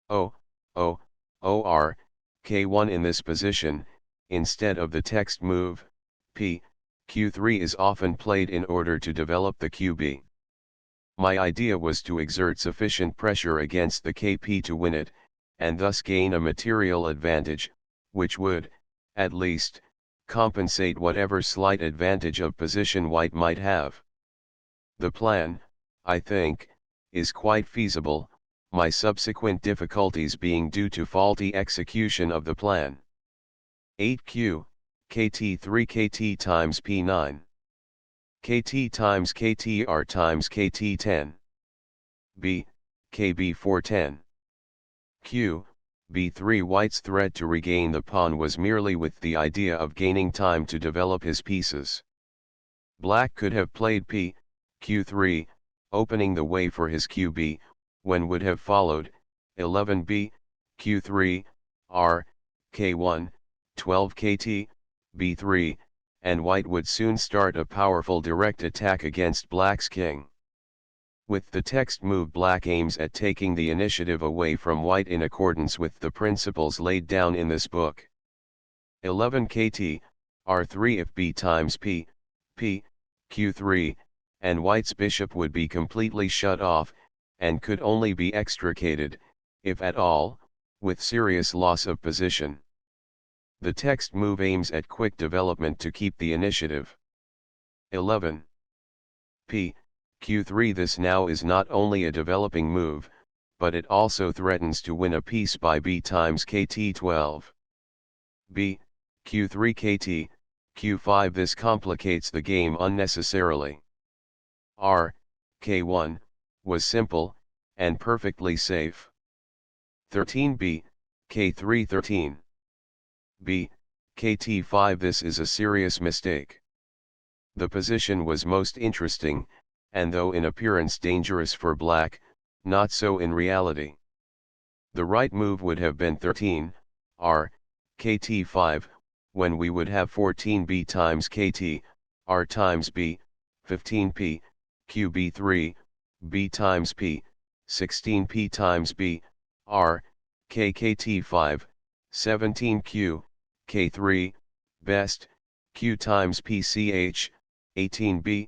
O, O, OR, K1 in this position, instead of the text move, P, Q3 is often played in order to develop the QB. My idea was to exert sufficient pressure against the KP to win it, and thus gain a material advantage, which would, at least, compensate whatever slight advantage of position white might have. The plan, I think, is quite feasible, my subsequent difficulties being due to faulty execution of the plan. 8Q, KT3 KT times P9. KT times KTR times KT10. B, KB410. Q, B3 White's threat to regain the pawn was merely with the idea of gaining time to develop his pieces. Black could have played P, Q3, opening the way for his QB, when would have followed, 11B, Q3, R, K1, 12 KT, B3, and White would soon start a powerful direct attack against Black's king. With the text move, Black aims at taking the initiative away from White in accordance with the principles laid down in this book. 11 KT, R3 if B times P, P, Q3, and White's bishop would be completely shut off, and could only be extricated, if at all, with serious loss of position. The text move aims at quick development to keep the initiative. 11. P, Q3 This now is not only a developing move, but it also threatens to win a piece by B times KT12. B, Q3 KT, Q5 This complicates the game unnecessarily. R, K1, was simple, and perfectly safe. 13B, K3 13. B, KT5 This is a serious mistake. The position was most interesting, and though in appearance dangerous for Black, not so in reality. The right move would have been 13, R, KT5, when we would have 14B times KT, R times B, 15P, QB3, B times P, 16P times B, R, KKT5, 17Q, K3, best, Q times PCH, 18B,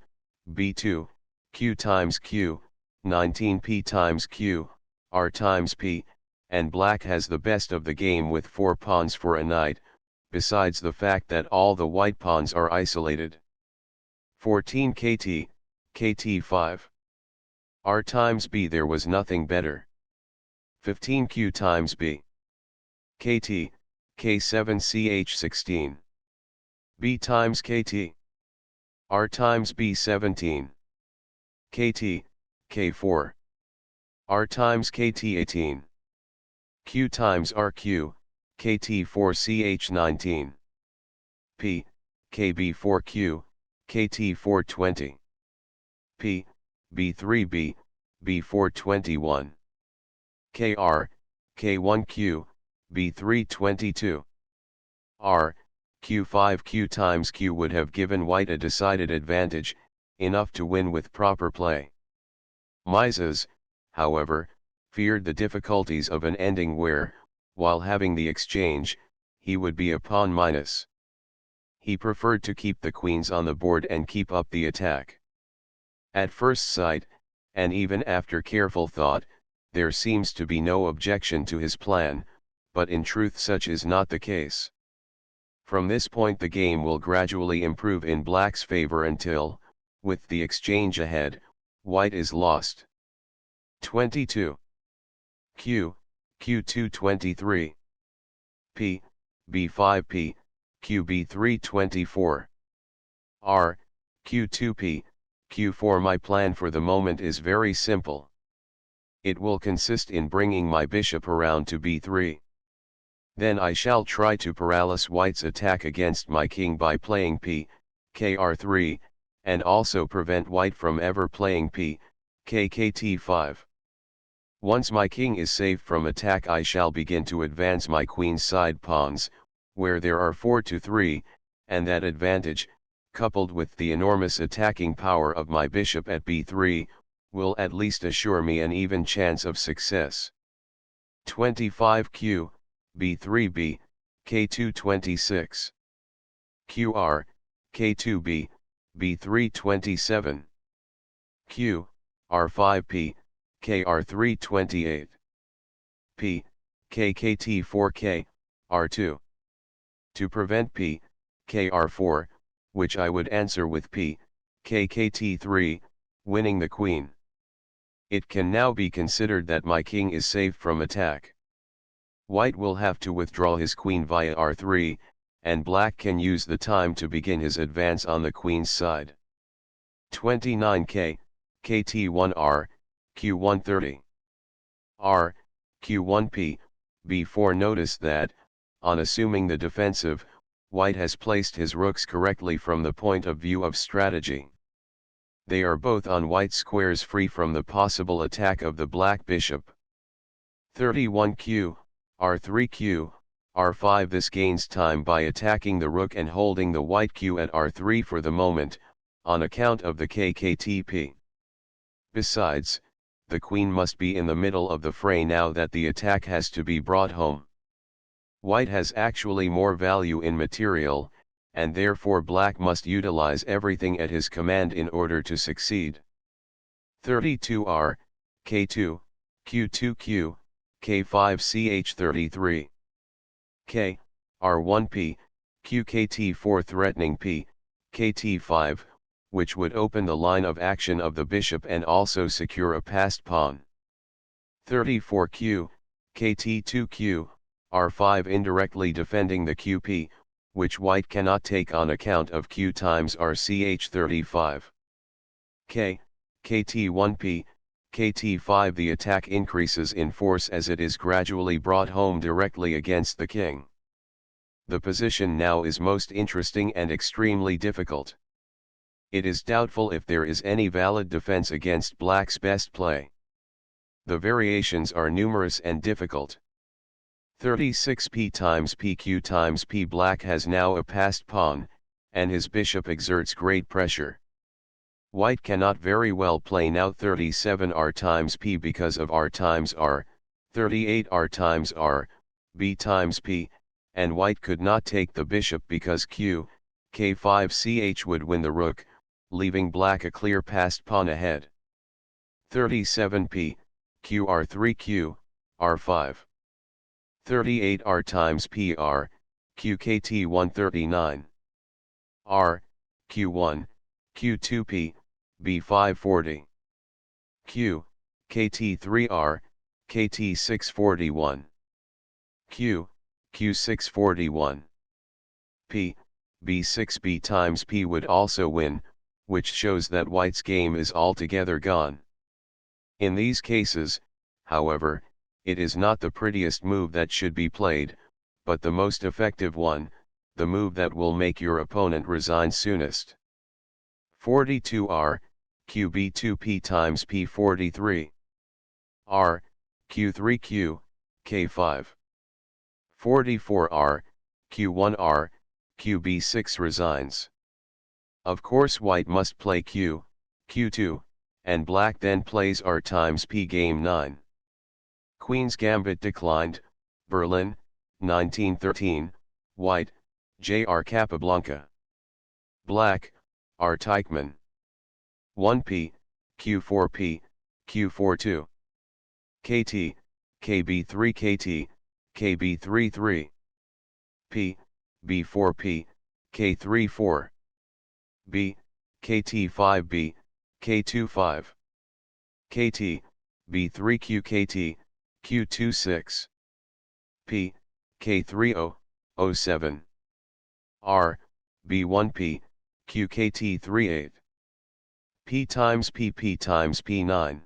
B2, Q times Q, 19P times Q, R times P, and Black has the best of the game with 4 pawns for a knight, besides the fact that all the white pawns are isolated. 14 KT, KT5. R times B There was nothing better. 15 Q times B. KT, K7CH16. B times KT. R times B17. KT, K4. R times KT18. Q times RQ, KT4CH19. P, KB4Q, KT420. P, B3B, B421. Kr, K1Q, B3 22. R, Q5 Q times Q would have given white a decided advantage, enough to win with proper play. Mises, however, feared the difficulties of an ending where, while having the exchange, he would be a pawn minus. He preferred to keep the queens on the board and keep up the attack. At first sight, and even after careful thought, there seems to be no objection to his plan, but in truth such is not the case. From this point the game will gradually improve in black's favor until, with the exchange ahead, white is lost. 22. Q, Q2 23. P, B5 P, QB3 24. R, Q2P, Q4. My plan for the moment is very simple. It will consist in bringing my bishop around to B3. Then I shall try to paralyze white's attack against my king by playing P, Kr3, and also prevent white from ever playing P, KKT5. Once my king is safe from attack I shall begin to advance my queen's side pawns, where there are 4 to 3, and that advantage, coupled with the enormous attacking power of my bishop at b3, will at least assure me an even chance of success. 25Q, b3b, k2 26. Qr, k2b, b3 27. Q, r5p, kr3 28. P, kkt 4k, r2. To prevent P, kr4, which I would answer with P, kkt3, winning the queen. It can now be considered that my king is safe from attack. White will have to withdraw his queen via r3, and black can use the time to begin his advance on the queen's side. 29k, kt1r, q130. R, q1p, b4. Notice that, on assuming the defensive, white has placed his rooks correctly from the point of view of strategy. They are both on white squares free from the possible attack of the black bishop. 31q, r3q, r5. This gains time by attacking the rook and holding the white q at r3 for the moment, on account of the kktp. Besides, the queen must be in the middle of the fray now that the attack has to be brought home. White has actually more value in material, and therefore black must utilize everything at his command in order to succeed. 32r, k2, q2q, k5 ch33. K, r1p, qkt4 threatening P, kt5, which would open the line of action of the bishop and also secure a passed pawn. 34q, kt2q, r5 indirectly defending the qp, which white cannot take on account of q times r ch35. K, kt1p, kt5. The attack increases in force as it is gradually brought home directly against the king. The position now is most interesting and extremely difficult. It is doubtful if there is any valid defense against black's best play. The variations are numerous and difficult. 36p times pq times p. Black has now a passed pawn, and his bishop exerts great pressure. White cannot very well play now 37r times p because of r times r, 38r times r, b times p, and white could not take the bishop because q, k5 ch would win the rook, leaving black a clear passed pawn ahead. 37p, qr3q, r5. 38r times pr, qkt 139. R, q1, q2p, b5 40. Q, kt3r, kt 641. Q, q6 41. P, b6 b times p would also win, which shows that white's game is altogether gone. In these cases, however, it is not the prettiest move that should be played, but the most effective one, the move that will make your opponent resign soonest. 42r, qb2p times p43. R, q3q, k5. 44r, q1r, qb6 resigns. Of course white must play q, q2, and black then plays r times p. Game 9. Queen's Gambit declined, Berlin, 1913, white, J.R. Capablanca. Black, R. Teichmann. 1p, q4p, q42. kt, kb3 kt, kb33. p, b4p, k34. b, kt5b, k25. kt, b3q kt, q26. p, k30, 07. r, b1p, qkt38. p times p times p9.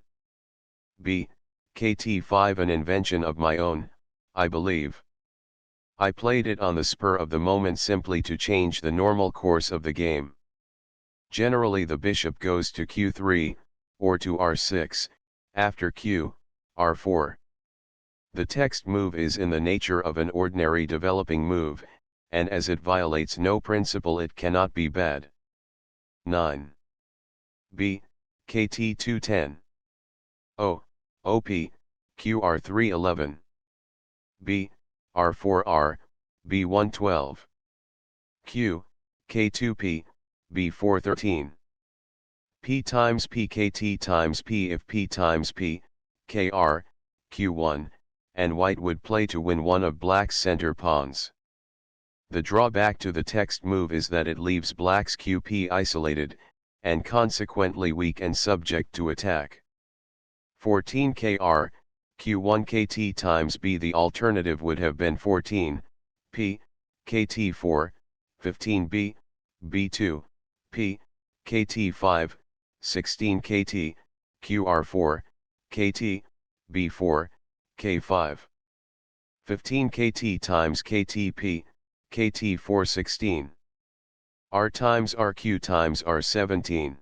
b, kt5 an invention of my own, I believe. I played it on the spur of the moment simply to change the normal course of the game. Generally the bishop goes to q3, or to r6, after q, r4. The text move is in the nature of an ordinary developing move, and as it violates no principle it cannot be bad. 9. b, kt210. o, op, qr311. b, r4r, b112. q, k2p, b413. p times p kt times p. If p times p, kr, q1, and white would play to win one of black's center pawns. The drawback to the text move is that it leaves black's qp isolated, and consequently weak and subject to attack. 14 kr, q1 kt times b. The alternative would have been 14, p, kt4, 15 b, b2, p, kt5, 16 kt, qr4, kt, b4, k5. 15 kt times ktp, kt4 16. r times rq times r 17.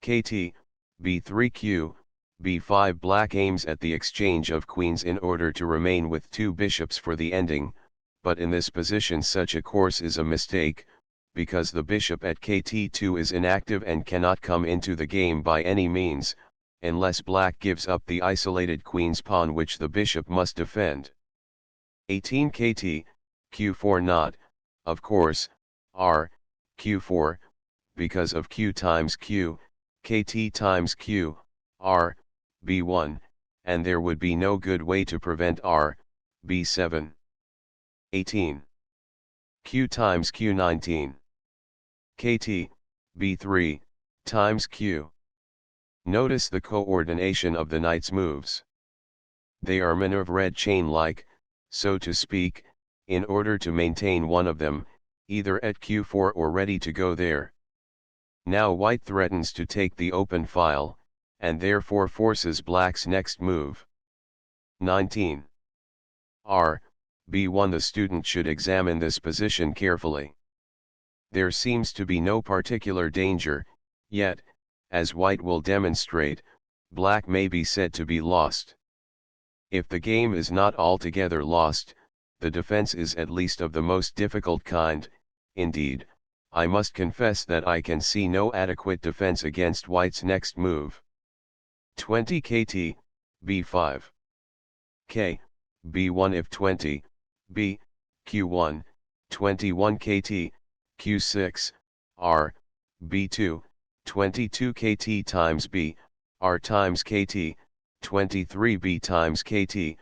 kt, b3q, b5. Black aims at the exchange of queens in order to remain with two bishops for the ending, but in this position such a course is a mistake, because the bishop at kt2 is inactive and cannot come into the game by any means, unless black gives up the isolated queen's pawn which the bishop must defend. 18 kt, q4 not, of course, r, q4, because of q times q, kt times q, r, b1, and there would be no good way to prevent r, b7. 18. q times q19. kt, b3, times q. Notice the coordination of the knight's moves. They are maneuvered chain-like, so to speak, in order to maintain one of them, either at q4 or ready to go there. Now white threatens to take the open file, and therefore forces black's next move. 19. r, b1. The student should examine this position carefully. There seems to be no particular danger, yet, as white will demonstrate, black may be said to be lost. If the game is not altogether lost, the defense is at least of the most difficult kind. Indeed, I must confess that I can see no adequate defense against white's next move. 20 kt, b5. k, b1. If 20, b, q1, 21 kt, q6, r, b2, 22 kt times b, r times kt, 23 b times kt,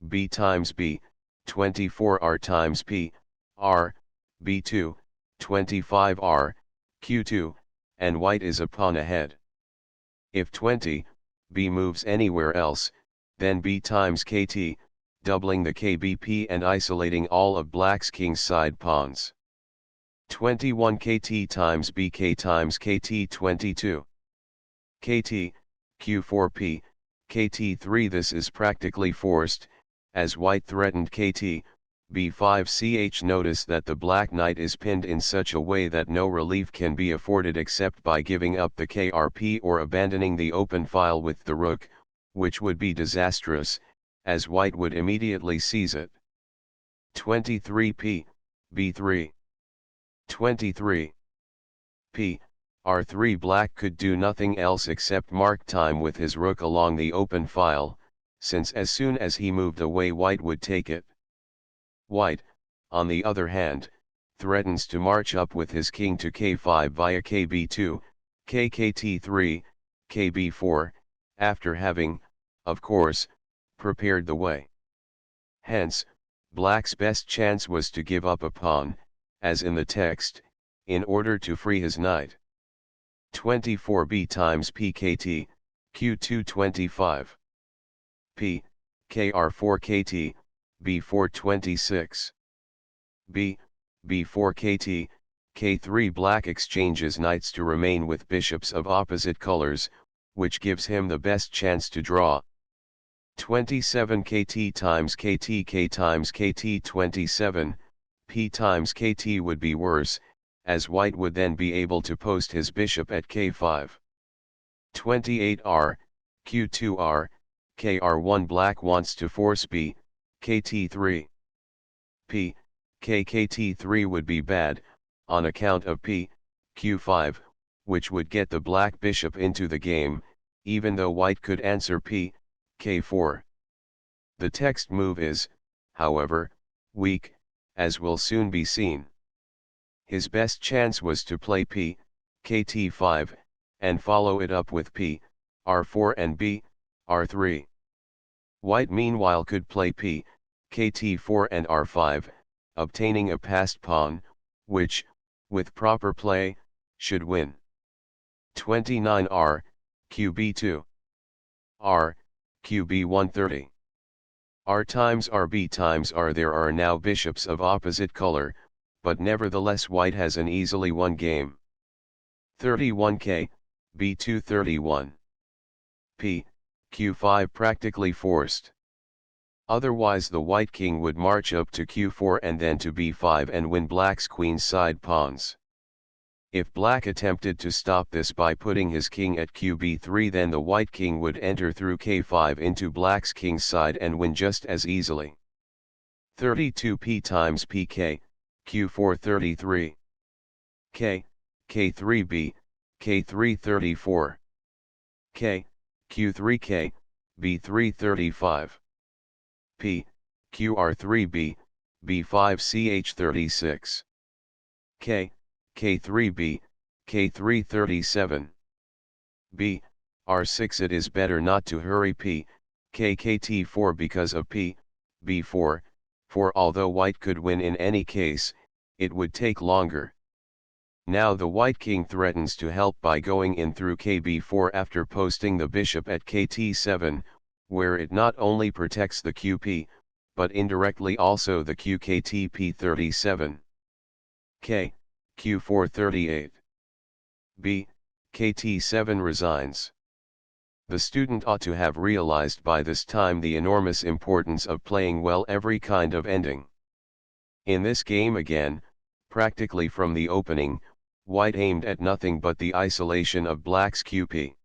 b times b, 24 r times p, r, b2, 25 r, q2, and white is a pawn ahead. If 20, b moves anywhere else, then b times kt, doubling the kbp and isolating all of black's kingside pawns. 21 kt times bk times kt 22. kt, q4p, kt3. This is practically forced, as white threatened kt, b5 ch. Notice that the black knight is pinned in such a way that no relief can be afforded except by giving up the krp or abandoning the open file with the rook, which would be disastrous, as white would immediately seize it. 23p, b3. 23 p, r3. Black could do nothing else except mark time with his rook along the open file, since as soon as he moved away white would take it. White, on the other hand, threatens to march up with his king to k5 via kb2, kkt3, kb4, after having, of course, prepared the way. Hence, black's best chance was to give up a pawn, as in the text, in order to free his knight. 24b times pkt, q2 25. p, kr4 kt, b4 26. b, b4 kt, k3. Black exchanges knights to remain with bishops of opposite colors, which gives him the best chance to draw. 27 kt times kt, k times kt 27, p times kt would be worse, as white would then be able to post his bishop at k5. 28r, q2r, kr1. Black wants to force b, kt3. p, kkt3 would be bad, on account of p, q5, which would get the black bishop into the game, even though white could answer p, k4. The text move is, however, weak, as will soon be seen. His best chance was to play p, kt5, and follow it up with p, r4 and b, r3. White meanwhile could play p, kt4 and r5, obtaining a passed pawn, which, with proper play, should win. 29r, qb2. r, qb 130. R times rb times r. There are now bishops of opposite color, but nevertheless white has an easily won game. 31k, b2 31. p, q5 practically forced. Otherwise the white king would march up to q4 and then to b5 and win black's queenside pawns. If black attempted to stop this by putting his king at qb3, then the white king would enter through k5 into black's king's side and win just as easily. 32p times pk, q4 33. k, k3b, k3 34. k, q3k, b3 35. p, qr3b, b5 ch 36. k, k3b, k3 37. b, r6. It is better not to hurry p, kkt4 because of p, b4, for although white could win in any case, it would take longer. Now the white king threatens to help by going in through kb4 after posting the bishop at kt7, where it not only protects the qp, but indirectly also the qkt p37. k, q4 38. b, kt7 resigns. The student ought to have realized by this time the enormous importance of playing well every kind of ending. In this game again, practically from the opening, white aimed at nothing but the isolation of black's qp.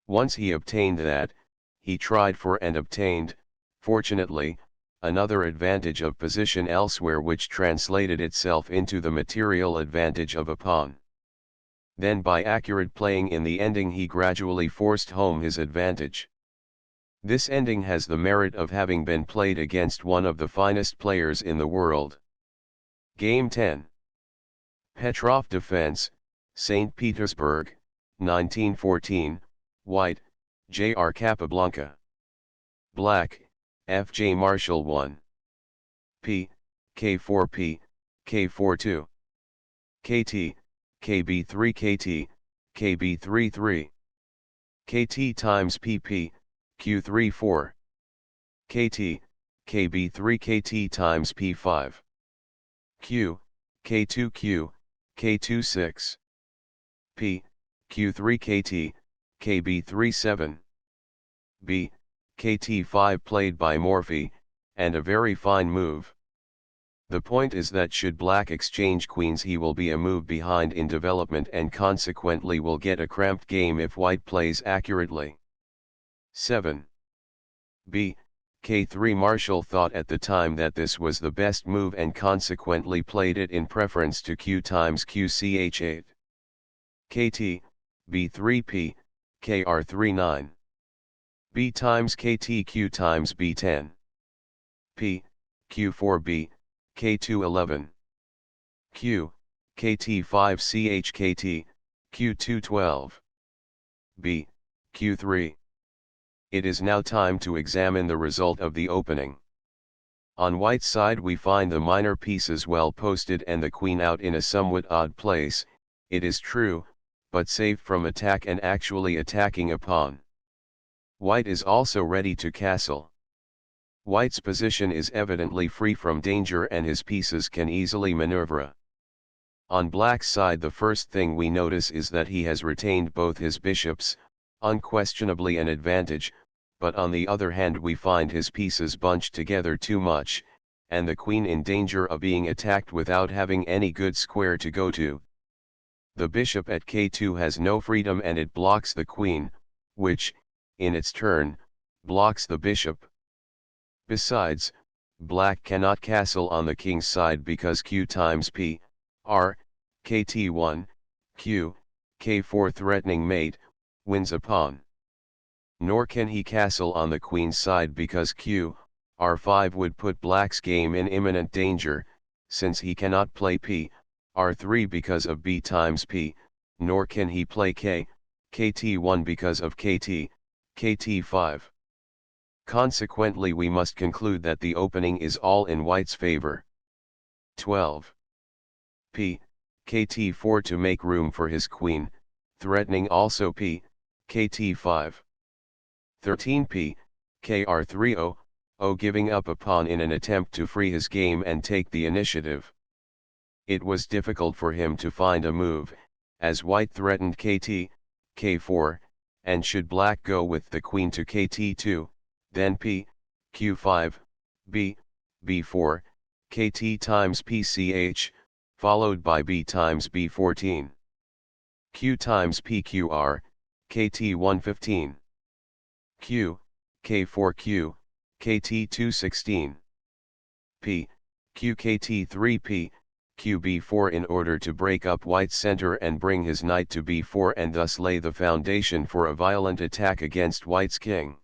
Once he obtained that, he tried for and obtained, fortunately, another advantage of position elsewhere which translated itself into the material advantage of a pawn. Then by accurate playing in the ending he gradually forced home his advantage. This ending has the merit of having been played against one of the finest players in the world. Game 10. Petrov Defense, St. Petersburg, 1914, White, J.R. Capablanca. Black, F.J. Marshall 1. P, K4P, K42. KT, KB3 KT, KB33. KT times PP, Q34. KT, KB3 KT times P5. Q, K2Q, K26. P, Q3 KT, KB37. B, KT5 played by Morphy, and a very fine move. The point is that should black exchange queens he will be a move behind in development and consequently will get a cramped game if white plays accurately. 7. B, K3 Marshall thought at the time that this was the best move and consequently played it in preference to Q times QCH8. KT, B3P, KR3 9. B times KT Q times B10. P, Q4B, K2 11. Q, KT5 CH Q2 12. B, Q3. It is now time to examine the result of the opening. On white's side we find the minor pieces well posted and the queen out in a somewhat odd place, it is true, but safe from attack and actually attacking a pawn. White is also ready to castle. White's position is evidently free from danger and his pieces can easily maneuver. On black's side the first thing we notice is that he has retained both his bishops, unquestionably an advantage, but on the other hand we find his pieces bunched together too much, and the queen in danger of being attacked without having any good square to go to. The bishop at K2 has no freedom and it blocks the queen, which, in its turn, blocks the bishop. Besides, black cannot castle on the king's side because Q times P, R, KT1, Q, K4 threatening mate, wins a pawn. Nor can he castle on the queen's side because Q, R5 would put black's game in imminent danger, since he cannot play P, R3 because of B times P, nor can he play K, KT1 because of KT, KT5. Consequently we must conclude that the opening is all in white's favor. 12. P, KT4 to make room for his queen, threatening also P, KT5. 13 P, KR3 0, giving up a pawn in an attempt to free his game and take the initiative. It was difficult for him to find a move, as white threatened KT, K4, and should black go with the queen to KT2, then P, Q5, B, B4, KT times PCH, followed by B times B14. Q times PQR, KT115. Q, K4Q, KT216. P, QKT3P, QB4 in order to break up white's center and bring his knight to B4 and thus lay the foundation for a violent attack against white's king.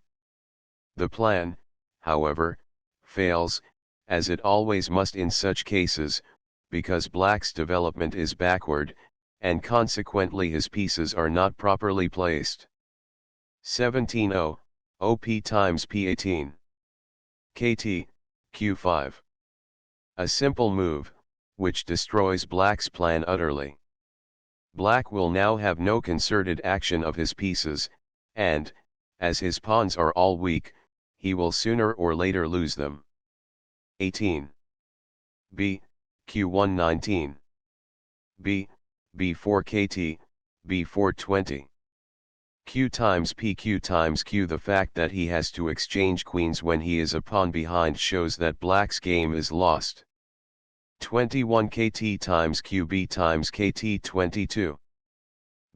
The plan, however, fails, as it always must in such cases, because black's development is backward, and consequently his pieces are not properly placed. 17-0, OP times P18. KT, Q5. A simple move, which destroys black's plan utterly. Black will now have no concerted action of his pieces, and, as his pawns are all weak, he will sooner or later lose them. 18. B, Q1 19. B, B4 KT, B4 20. Q times P Q times Q. The fact that he has to exchange queens when he is a pawn behind shows that black's game is lost. 21 KT times Q B times KT 22.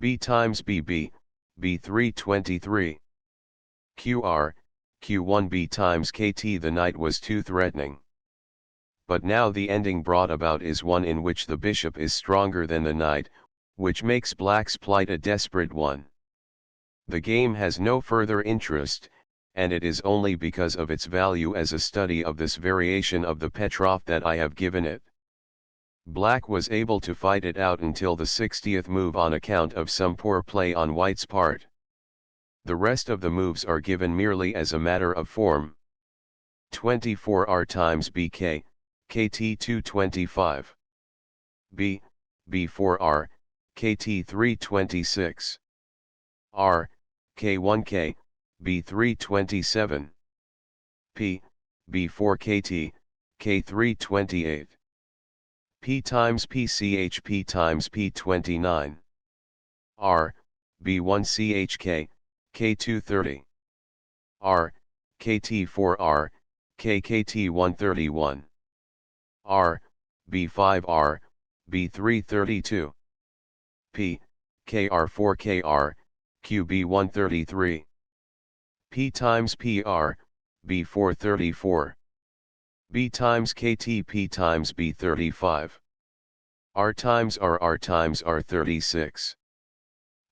B times BB, B3 23. QR, Q1 B times KT. The knight was too threatening. But now the ending brought about is one in which the bishop is stronger than the knight, which makes black's plight a desperate one. The game has no further interest, and it is only because of its value as a study of this variation of the Petrov that I have given it. Black was able to fight it out until the 60th move on account of some poor play on white's part. The rest of the moves are given merely as a matter of form. 24 R times BK, KT 225. B, B4 R, KT 326. R, K1K, B3 27. P, B4 KT, K3 28. P times PCH P times P29. R, B1 CHK, K2 30. R, KT4 R, KKT 131. R, B5 R, B3 32. P, KR4 KR, QB 133. P times PR, b4 34. b times kt p times b 35. r times r times r 36.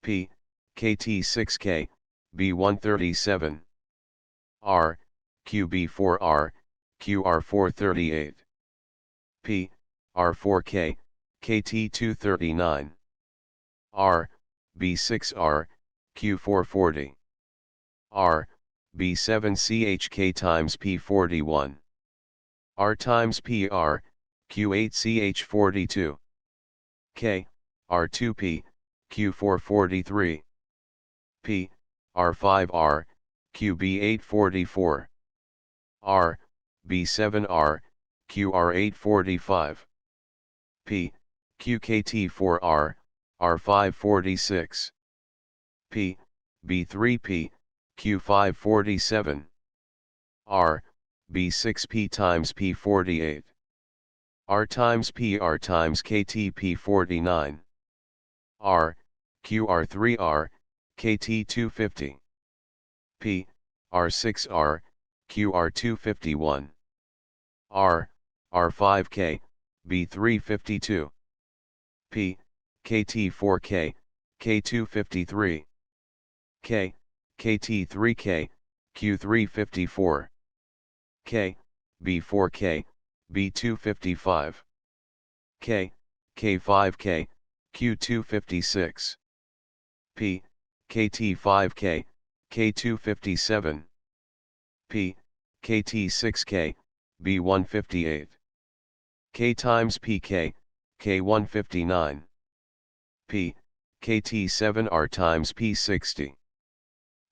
p, kt 6k, b 137. r, qb 4r, qr 438. p, r4k, kt 239. r, b6r, q440. r, b7chk times p41. r times pr, q8ch42. k, r2p, q443. p, r5r, qb844. r, b7r, qr845. p, qkt4r, r546. p, b3p, q547. r, b6p times p48. r times pr times kt p49. r, qr3r, kt250. p, r6r, qr251. r, r5k, b352. p, kt4k, k253. k, kt3k, q354. k, b4k, b255. k, k5k, q256. p, kt5k, k257. p, kt6k, b158. k times pk, k159. p, kt7r times p60.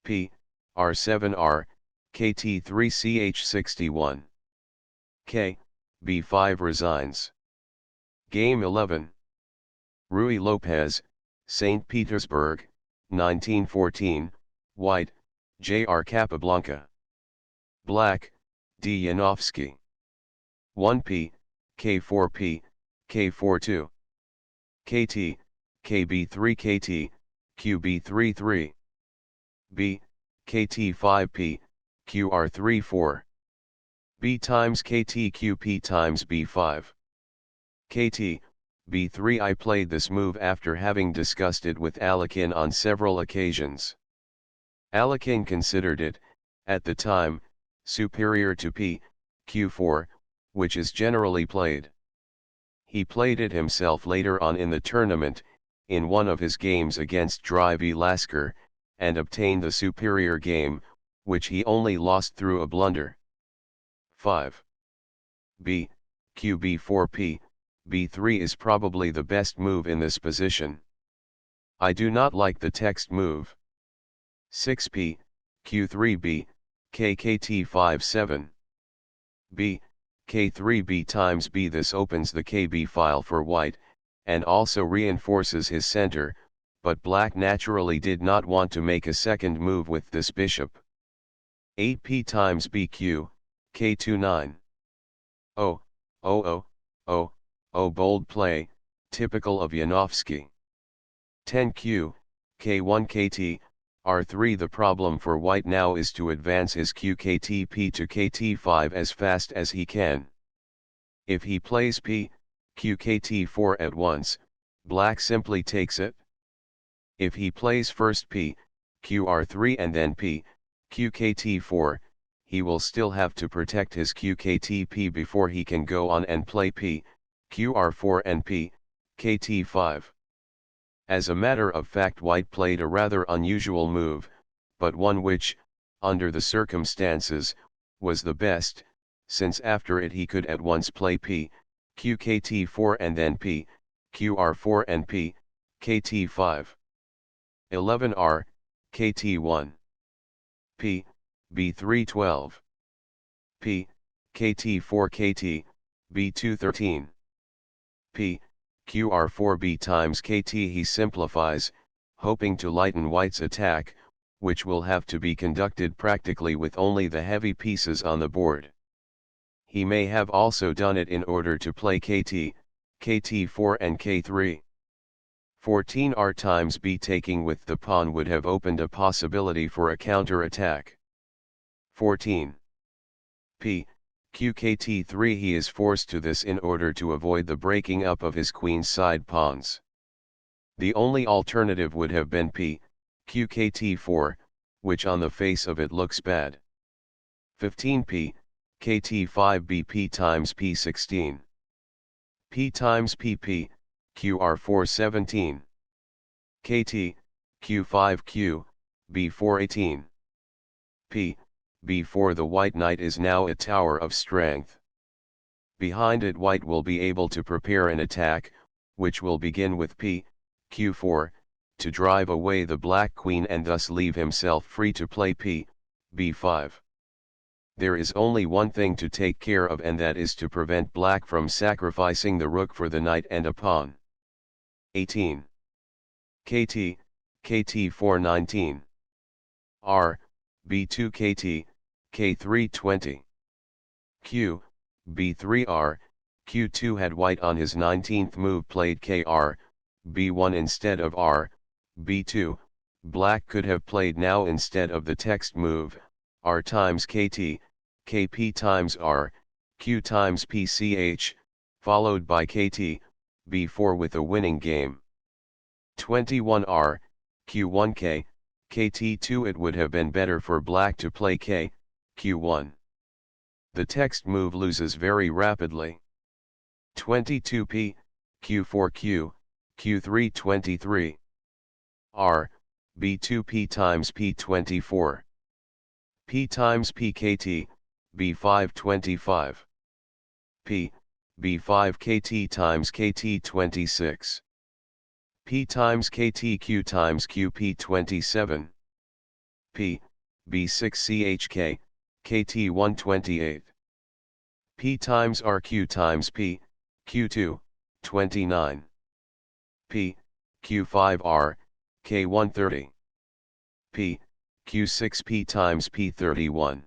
p, r7r, kt3ch61. k, b5 resigns. Game 11. Rui Lopez, St. Petersburg, 1914, White, Jr. Capablanca. Black, D. Yanovsky. 1p, k4p, k42. kt, kb3kt, qb33. b, kt5p, qr34. b times ktqp times b5. kt, b3. I played this move after having discussed it with Alekin on several occasions. Alekin considered it, at the time, superior to p, q4, which is generally played. He played it himself later on in the tournament, in one of his games against Dry v Lasker, and obtained the superior game, which he only lost through a blunder. 5. b, qb4p, b3 is probably the best move in this position. I do not like the text move. 6p, q3b, kkt57. b, k3b times b. This opens the kb file for white, and also reinforces his center, but black naturally did not want to make a second move with this bishop. 8p times bq, k29. Oh, oh, oh, oh, oh, bold play, typical of Yanovsky. 10q, k1 kt, r3. The problem for white now is to advance his qktp to kt5 as fast as he can. If he plays p, qkt4 at once, black simply takes it. If he plays first p, qr3 and then p, qkt4, he will still have to protect his qktp before he can go on and play p, qr4 and p, kt5. As a matter of fact, white played a rather unusual move, but one which, under the circumstances, was the best, since after it he could at once play p, qkt4 and then p, qr4 and p, kt5. 11r, kt1. p, b3 p, kt4 kt, b2 13. p, qr4b times kt. He simplifies, hoping to lighten white's attack, which will have to be conducted practically with only the heavy pieces on the board. He may have also done it in order to play kt, kt4 and k3. 14r times b. Taking with the pawn would have opened a possibility for a counter-attack. 14. p, qkt3. He is forced to this in order to avoid the breaking up of his queen's side pawns. The only alternative would have been p, qkt4, which on the face of it looks bad. 15p, kt5b, p times p16. P times pp, qr4 17. kt, q5q, b4 18. P, b4. The white knight is now a tower of strength. Behind it white will be able to prepare an attack, which will begin with p, q4, to drive away the black queen and thus leave himself free to play p, b5. There is only one thing to take care of, and that is to prevent black from sacrificing the rook for the knight and a pawn. 18. kt, kt4 19. r, b2 kt, k3 20. q, b3 r, q2. Had white on his 19th move played kr, b1 instead of r, b2, black could have played now instead of the text move, r times kt, kp times r, q times pch, followed by kt, b4 with a winning game. 21 r, q1 k, kt2. It would have been better for black to play k, q1. The text move loses very rapidly. 22p, q4q, q3 23. r, b2 p times p24. P times pkt, b5 25. P, b5 kt times kt 26. P times kt, q times qp 27. P, b6 chk, kt 128. P times rq times p, q2, 29. P, q5r, k 130. P, q6 p times p31.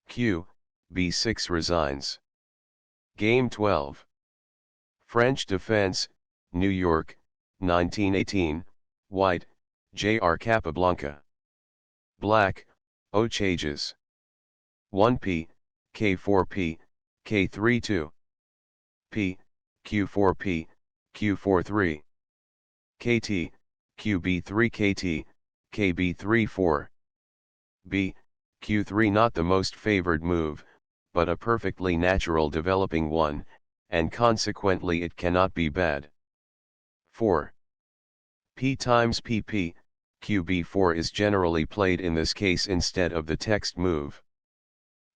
Q, b6 resigns. Game 12. French Defense, New York, 1918, White, J.R. Capablanca. Black, O changes. 1p, k4p, k32. P, q4p, q43. kt, qb3 kt, kb3 4. B, q3. Not the most favored move, but a perfectly natural developing one, and consequently it cannot be bad. 4. P times pp, qb4 is generally played in this case instead of the text move.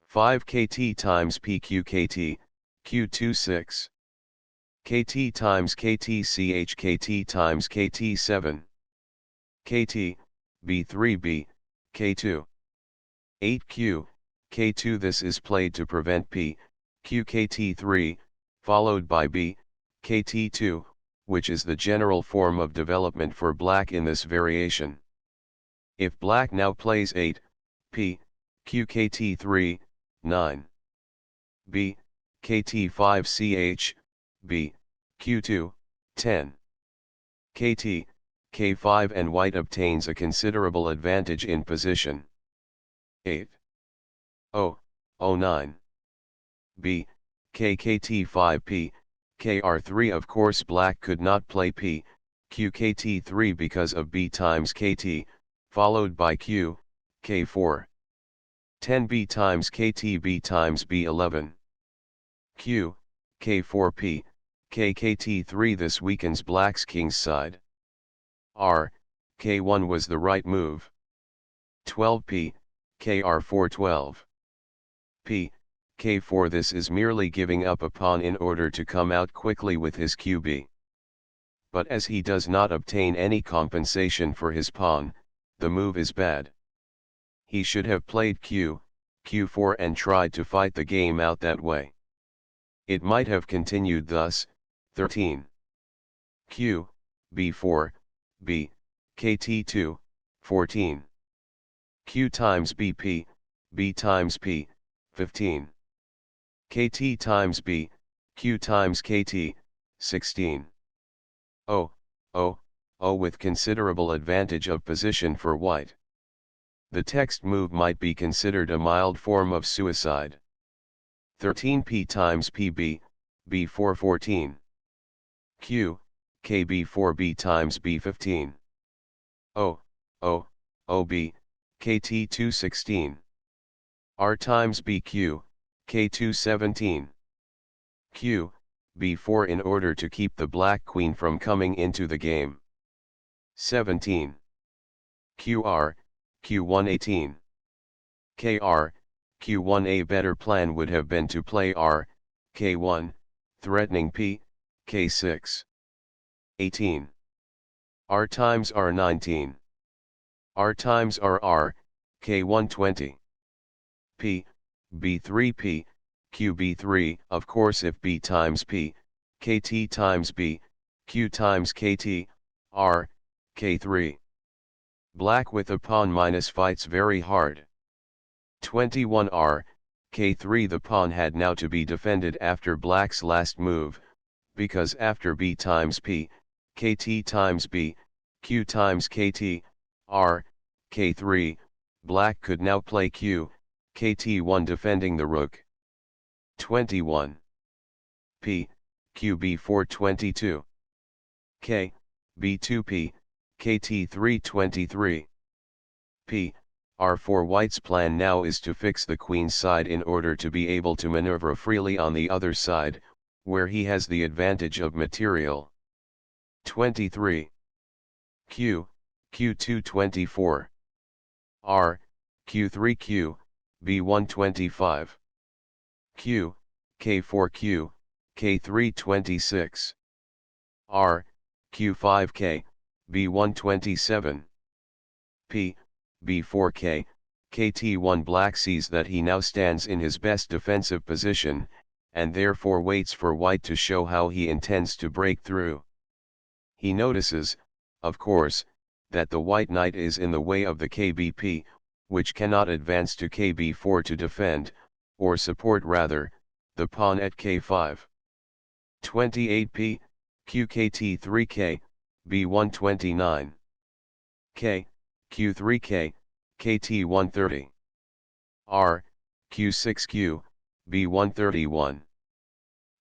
5 kt times pq kt, q2 6. kt times kt ch kt times kt 7. kt, b3b, k2. 8q, k2. This is played to prevent p, q kt3, followed by b, kt2, which is the general form of development for black in this variation. If black now plays 8, p, q kt3, 9. B, kt5 ch, b, q2, 10. kt, k5 and white obtains a considerable advantage in position. 8. O, O9. B, kkt5p, kr3. Of course black could not play p, qkt3 because of b times kt, followed by q, k4. 10b times kt, b times b11. Q, k4p, kkt3. This weakens black's king's side. R, k1 was the right move. 12p, kr4 12. P, k4. This is merely giving up a pawn in order to come out quickly with his qb. But as he does not obtain any compensation for his pawn, the move is bad. He should have played q, q4 and tried to fight the game out that way. It might have continued thus. 13. Q, b4, b, kt2, 14. Q times bp, b times p, 15. kt times b, q times kt, 16. O, O, O with considerable advantage of position for white. The text move might be considered a mild form of suicide. 13p times pb, b4 14. Q, kb4b times b15. O, O, OB, kt2 16. R times bq, k2 17. Q, b4 in order to keep the black queen from coming into the game. 17. QR, q1 18. KR, q1. A better plan would have been to play R, k1, threatening p, k6. 18. R times R 19. R times R, k1 20. P, b3 p, q b3. Of course if b times p, kt times b, q times kt, r, k3. Black with a pawn minus fights very hard. 21 r, k3. The pawn had now to be defended after black's last move, because after b times p, kt times b, q times kt, r, k3, black could now play q, kt1 defending the rook. 21. P, q b4 22. K, b2p, kt3 23. P, r4. White's plan now is to fix the queen's side in order to be able to maneuver freely on the other side, where he has the advantage of material. 23. Q, q2 24. R, q3 q, b1 25. Q, k4 q, k3 26. R, q5 k, b1 27. P, b4 k, kt1. Black sees that he now stands in his best defensive position, and therefore waits for white to show how he intends to break through. He notices, of course, that the white knight is in the way of the kbp, which cannot advance to kb4 to defend, or support rather, the pawn at k5. 28p, qkt3k, b1 29. K, q3k, kt1 30. R, q6q, b1 31.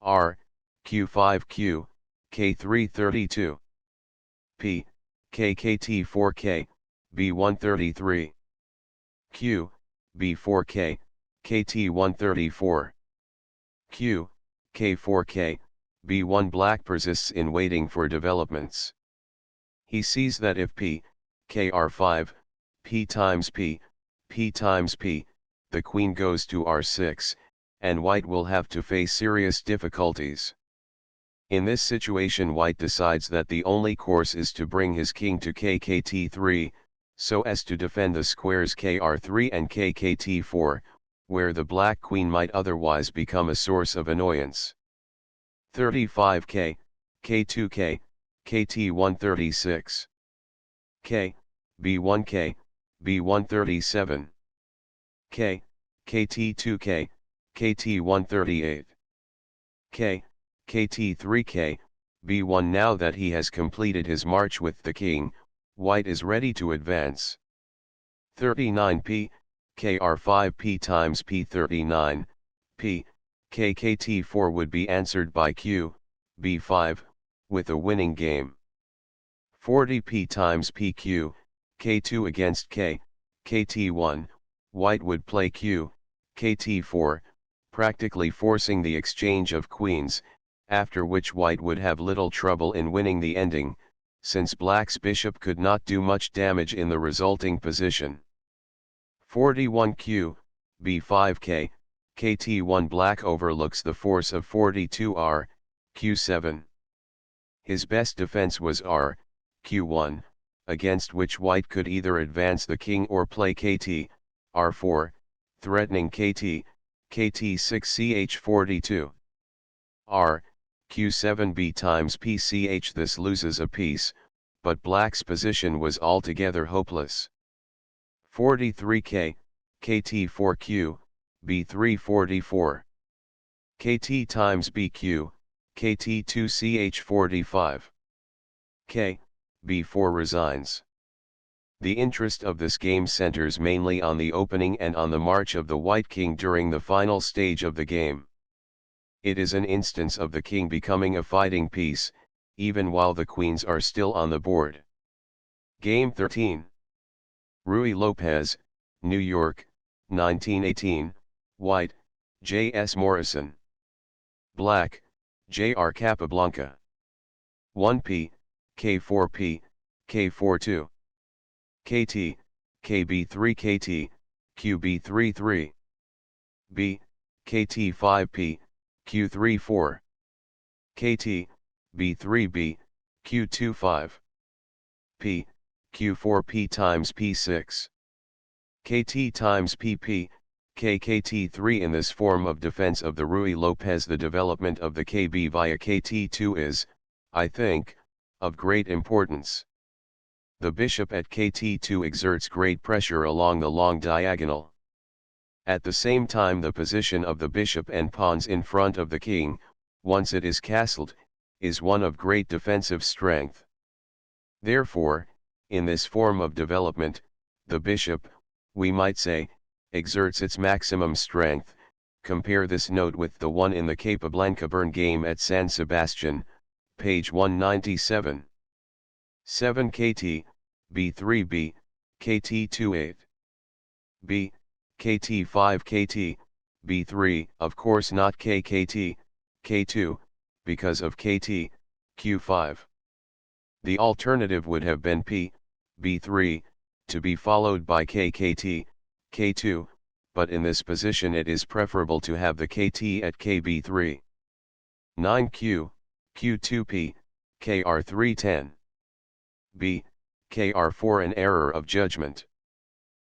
R, q5q, k3 32. P, kkt4k, b1 33. Q, b4k, kt1 34. Q, k4k, b1. Black persists in waiting for developments. He sees that if p, kr5, p times p, p times p, the queen goes to r6, and white will have to face serious difficulties. In this situation white decides that the only course is to bring his king to kkt3, so as to defend the squares kr3 and kkt4, where the black queen might otherwise become a source of annoyance. 35k, k2k, kt1 36. K, b1k, b1 37. K, kt2k, kt1 38. K, kt3k, b1. Now that he has completed his march with the king, white is ready to advance. 39p, kr5 p times p 39, p, kkt4 would be answered by q, b5, with a winning game. 40p times pq, k2 against k, kt1, white would play q, kt4, practically forcing the exchange of queens, after which white would have little trouble in winning the ending, since black's bishop could not do much damage in the resulting position. 41q, b5k, kt1. Black overlooks the force of 42r, q7. His best defense was r, q1, against which white could either advance the king or play kt, r4, threatening kt, kt6 ch42. R, q7 b times pch. This loses a piece, but black's position was altogether hopeless. 43k, kt4q, b3 44. Kt times bq, kt2 ch45. K, b4 resigns. The interest of this game centers mainly on the opening and on the march of the white king during the final stage of the game. It is an instance of the king becoming a fighting piece, even while the queens are still on the board. Game 13. Ruy Lopez, New York, 1918, White, J. S. Morrison. Black, J. R. Capablanca. 1p, K4p, K42. KT, KB3KT, QB33. B, KT5P, Q34. KT, B3B, Q25. P, Q4P times P6. KT times PP, KKT3. In this form of defense of the Ruy Lopez, the development of the KB via KT2 is, I think, of great importance. The bishop at KT2 exerts great pressure along the long diagonal. At the same time, the position of the bishop and pawns in front of the king, once it is castled, is one of great defensive strength. Therefore, in this form of development, the bishop, we might say, exerts its maximum strength. Compare this note with the one in the Capablanca-Bern game at San Sebastian, page 197. 7 KT, B3B, KT28. B, KT5 KT, B3, of course not KKT, K2, because of KT, Q5. The alternative would have been P, B3, to be followed by KKT, K2, but in this position it is preferable to have the KT at KB3. 9Q, Q2P, KR310. B, KR4. An error of judgment.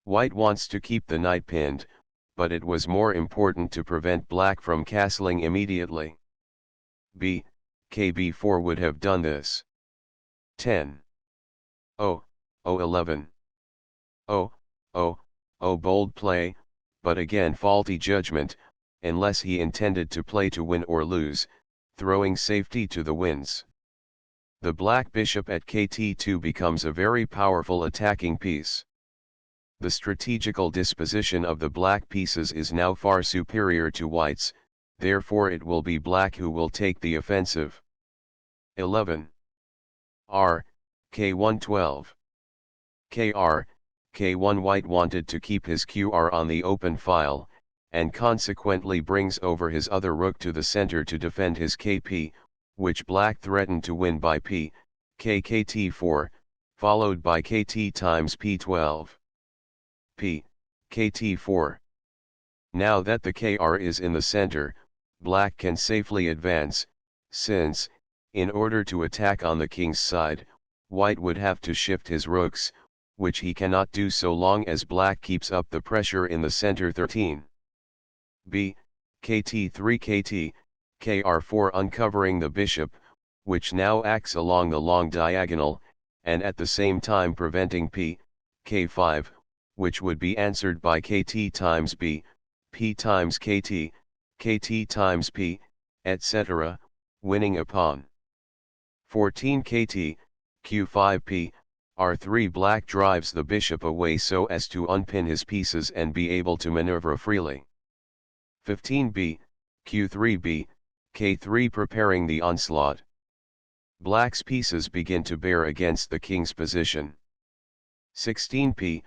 White wants to keep the knight pinned, but it was more important to prevent black from castling immediately. B, KB4 would have done this. 10. Oh, 11. Oh, bold play, but again faulty judgment, unless he intended to play to win or lose, throwing safety to the winds. The black bishop at KT2 becomes a very powerful attacking piece. The strategical disposition of the black pieces is now far superior to white's, therefore it will be black who will take the offensive. 11. R, K112. KR, K1. White wanted to keep his QR on the open file, and consequently brings over his other rook to the center to defend his KP, which black threatened to win by P, KKT4, followed by KT times P12. P, KT4. Now that the KR is in the center, black can safely advance, since, in order to attack on the king's side, white would have to shift his rooks, which he cannot do so long as black keeps up the pressure in the center. 13. B, KT3 KT, KR4. Uncovering the bishop, which now acts along the long diagonal, and at the same time preventing P, K5, which would be answered by KT times B, P times KT, KT times P, etc., winning a pawn. 14 KT, Q5P, R3. Black drives the bishop away so as to unpin his pieces and be able to maneuver freely. 15B, Q3B, K3. Preparing the onslaught. Black's pieces begin to bear against the king's position. 16P,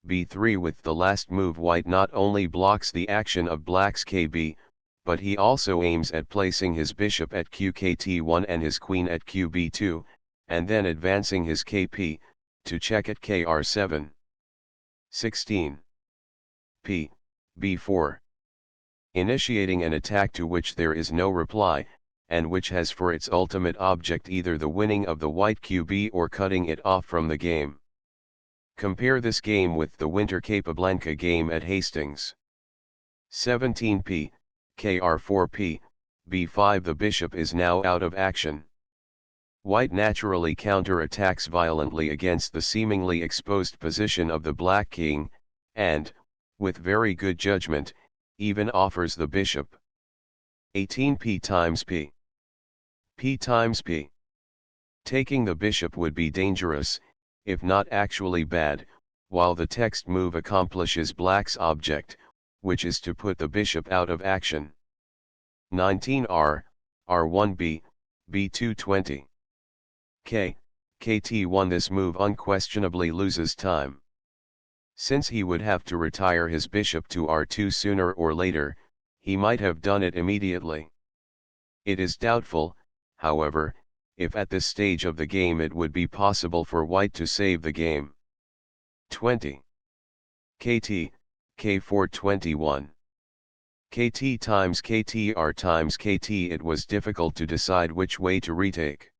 B3. With the last move, white not only blocks the action of black's KB, but he also aims at placing his bishop at QKT1 and his queen at QB2, and then advancing his KP, to check at KR7. 16. P, B4. Initiating an attack to which there is no reply, and which has for its ultimate object either the winning of the white QB or cutting it off from the game. Compare this game with the Winter Capablanca game at Hastings. 17p, Kr4p, b5. The bishop is now out of action. White naturally counter-attacks violently against the seemingly exposed position of the black king, and, with very good judgment, even offers the bishop 18p times p. P times p. Taking the bishop would be dangerous, if not actually bad, while the text move accomplishes black's object, which is to put the bishop out of action. 19r, r1b, b2 20. kt1. This move unquestionably loses time. Since he would have to retire his bishop to r2 sooner or later, he might have done it immediately. It is doubtful, however, if at this stage of the game it would be possible for white to save the game. 20. kt, k4 21. kt times ktr times kt. It was difficult to decide which way to retake.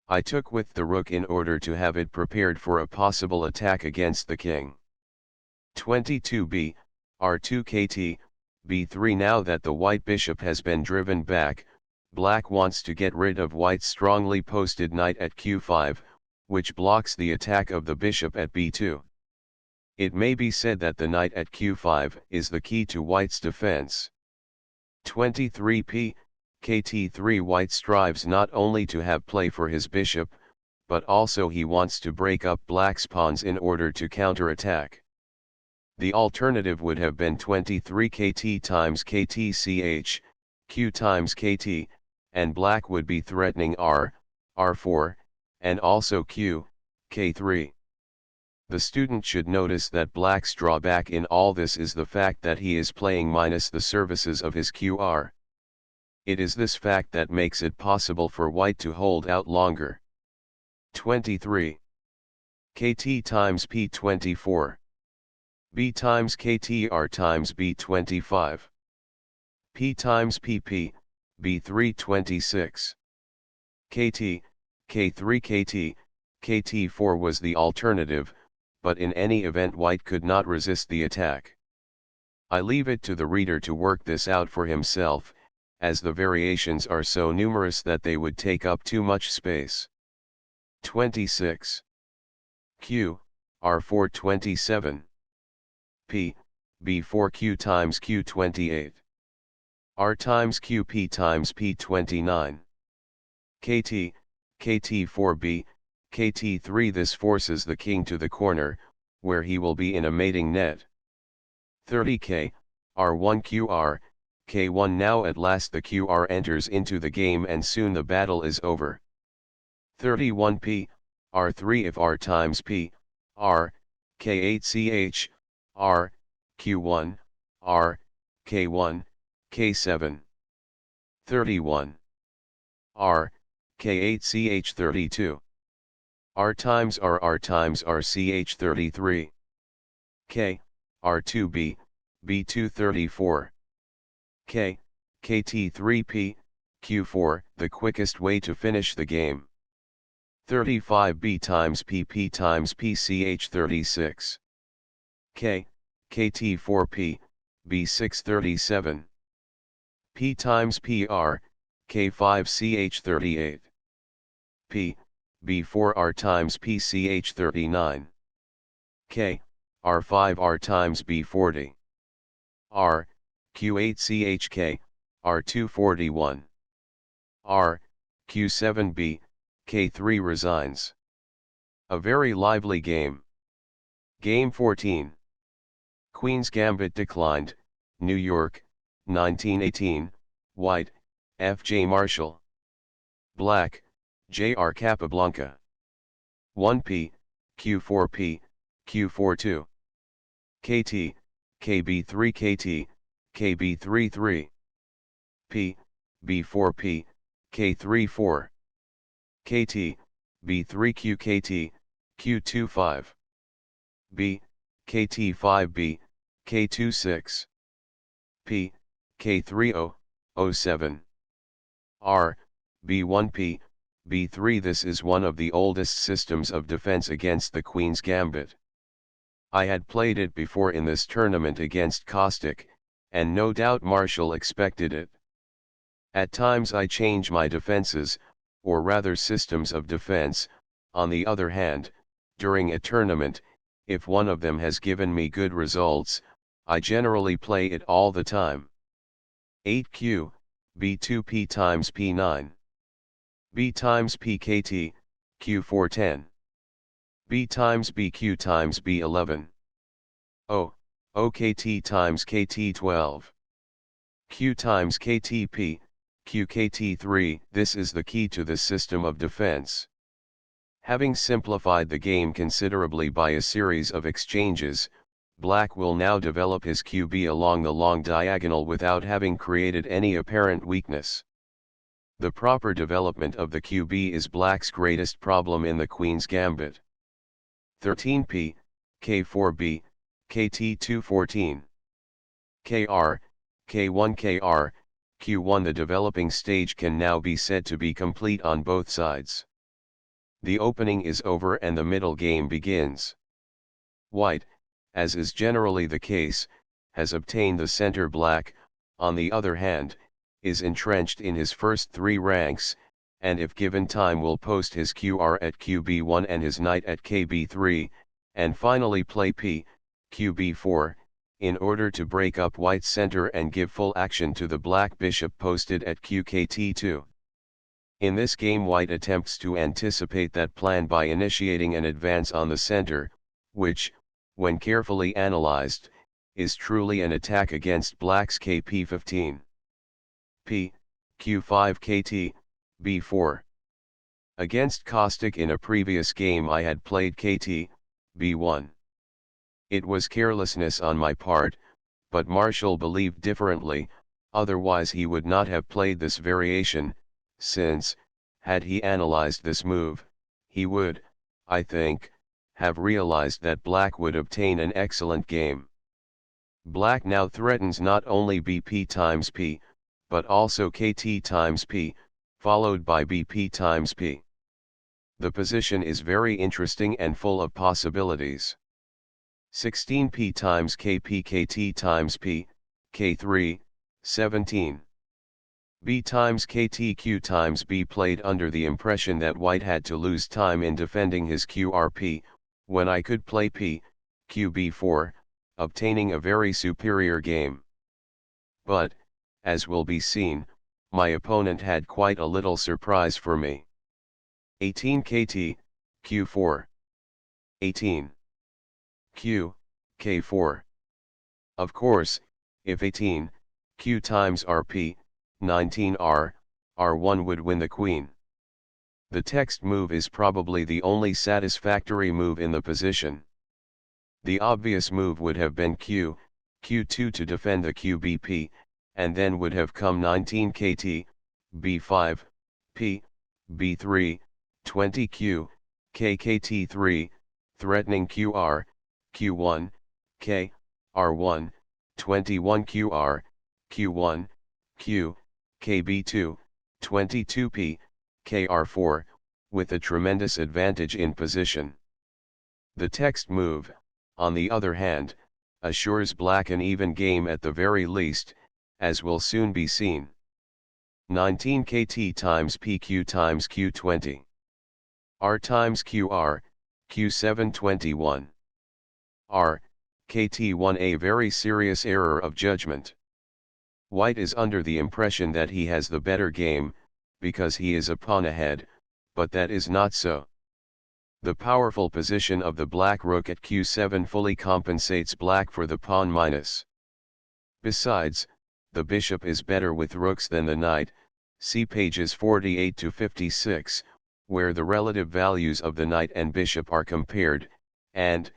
I took with the rook in order to have it prepared for a possible attack against the king. 22b, r2 kt, b3. Now that the white bishop has been driven back, black wants to get rid of white's strongly posted knight at q5, which blocks the attack of the bishop at b2. It may be said that the knight at q5 is the key to white's defense. 23p, kt3. White strives not only to have play for his bishop, but also he wants to break up black's pawns in order to counter-attack. The alternative would have been 23 kt times kt ch, q times kt, and black would be threatening r4, and also q, k3. The student should notice that black's drawback in all this is the fact that he is playing minus the services of his qr. It is this fact that makes it possible for white to hold out longer. 23. kt times p24. b times ktr times b25. p times pp, b3 26. kt, k3 kt, kt4 was the alternative, but in any event white could not resist the attack. I leave it to the reader to work this out for himself, as the variations are so numerous that they would take up too much space. 26. q, r4 27. p, b4 q times q 28. r times q p times p 29. kt, kt4b, kt3. This forces the king to the corner, where he will be in a mating net. 30k, r1 qr, k1. Now at last the qr enters into the game and soon the battle is over. 31p, r3. If r times p, r, k8 ch, r, q1, r, k1, k7. 31. r, k8 ch 32. r times r times r ch 33. k, r2b, b2 34. k, kt3p, q4. The quickest way to finish the game. 35 b times pp times pch 36. k, kt4p, b6 37. p times pr, k5 ch 38. p, b4 r times pch 39. k, r5 r times b40. r, q8 chk, r2 41. r, q7b, k3 resigns. A very lively game. Game 14. Queen's Gambit declined, New York, 1918, White, F. J. Marshall. Black, J. R. Capablanca. 1p, q4p, q42. kt, kb3 kt, kb33. p, b4p, k34. kt, b3q kt, q25. b, kt5b, k26. p, k30, 07. r, b1p, b3. This is one of the oldest systems of defense against the Queen's Gambit. I had played it before in this tournament against Caustic, and no doubt Marshall expected it. At times I change my defenses, or rather systems of defense. On the other hand, during a tournament, if one of them has given me good results, I generally play it all the time. 8q, b2p times p9. b times pkt, q410. b times bq times b11. o, okt times kt12. q times ktp, qkt3. This is the key to this system of defense. Having simplified the game considerably by a series of exchanges, Black will now develop his QB along the long diagonal without having created any apparent weakness. The proper development of the QB is Black's greatest problem in the Queen's Gambit. 13p, k4b, kt2 14. kr, k1 kr, q1. The developing stage can now be said to be complete on both sides. The opening is over and the middle game begins. White, as is generally the case, has obtained the center. Black, on the other hand, is entrenched in his first three ranks, and if given time will post his QR at QB1 and his knight at KB3, and finally play P, QB4, in order to break up White's center and give full action to the Black bishop posted at QKT2. In this game White attempts to anticipate that plan by initiating an advance on the center, which, when carefully analyzed, is truly an attack against Black's KP15. P, Q5 KT, B4. Against Caustic in a previous game I had played KT, B1. It was carelessness on my part, but Marshall believed differently, otherwise he would not have played this variation, since, had he analyzed this move, he would, I think, have realized that Black would obtain an excellent game. Black now threatens not only BP times P, but also KT times P, followed by BP times P. The position is very interesting and full of possibilities. 16P times KP KT times P, K3, 17. B times KT Q times B played under the impression that White had to lose time in defending his QRP, when I could play P, QB4, obtaining a very superior game. But, as will be seen, my opponent had quite a little surprise for me. 18 KT, Q4. 18. Q, K4. Of course, if 18, Q times RP, 19 R, R1 would win the queen. The text move is probably the only satisfactory move in the position. The obvious move would have been Q, Q2 to defend the QBP, and then would have come 19 KT, B5, P, B3, 20 Q, KKT3, threatening QR, Q1, K, R1, 21 QR, Q1, Q, KB2, 22 P, KR4, with a tremendous advantage in position. The text move, on the other hand, assures Black an even game at the very least, as will soon be seen. 19 KT times PQ times Q20. R times QR, Q7 21. R, KT1. A very serious error of judgment. White is under the impression that he has the better game, because he is a pawn ahead, but that is not so. The powerful position of the Black rook at Q7 fully compensates Black for the pawn minus. Besides, the bishop is better with rooks than the knight, see pages 48 to 56, where the relative values of the knight and bishop are compared, and,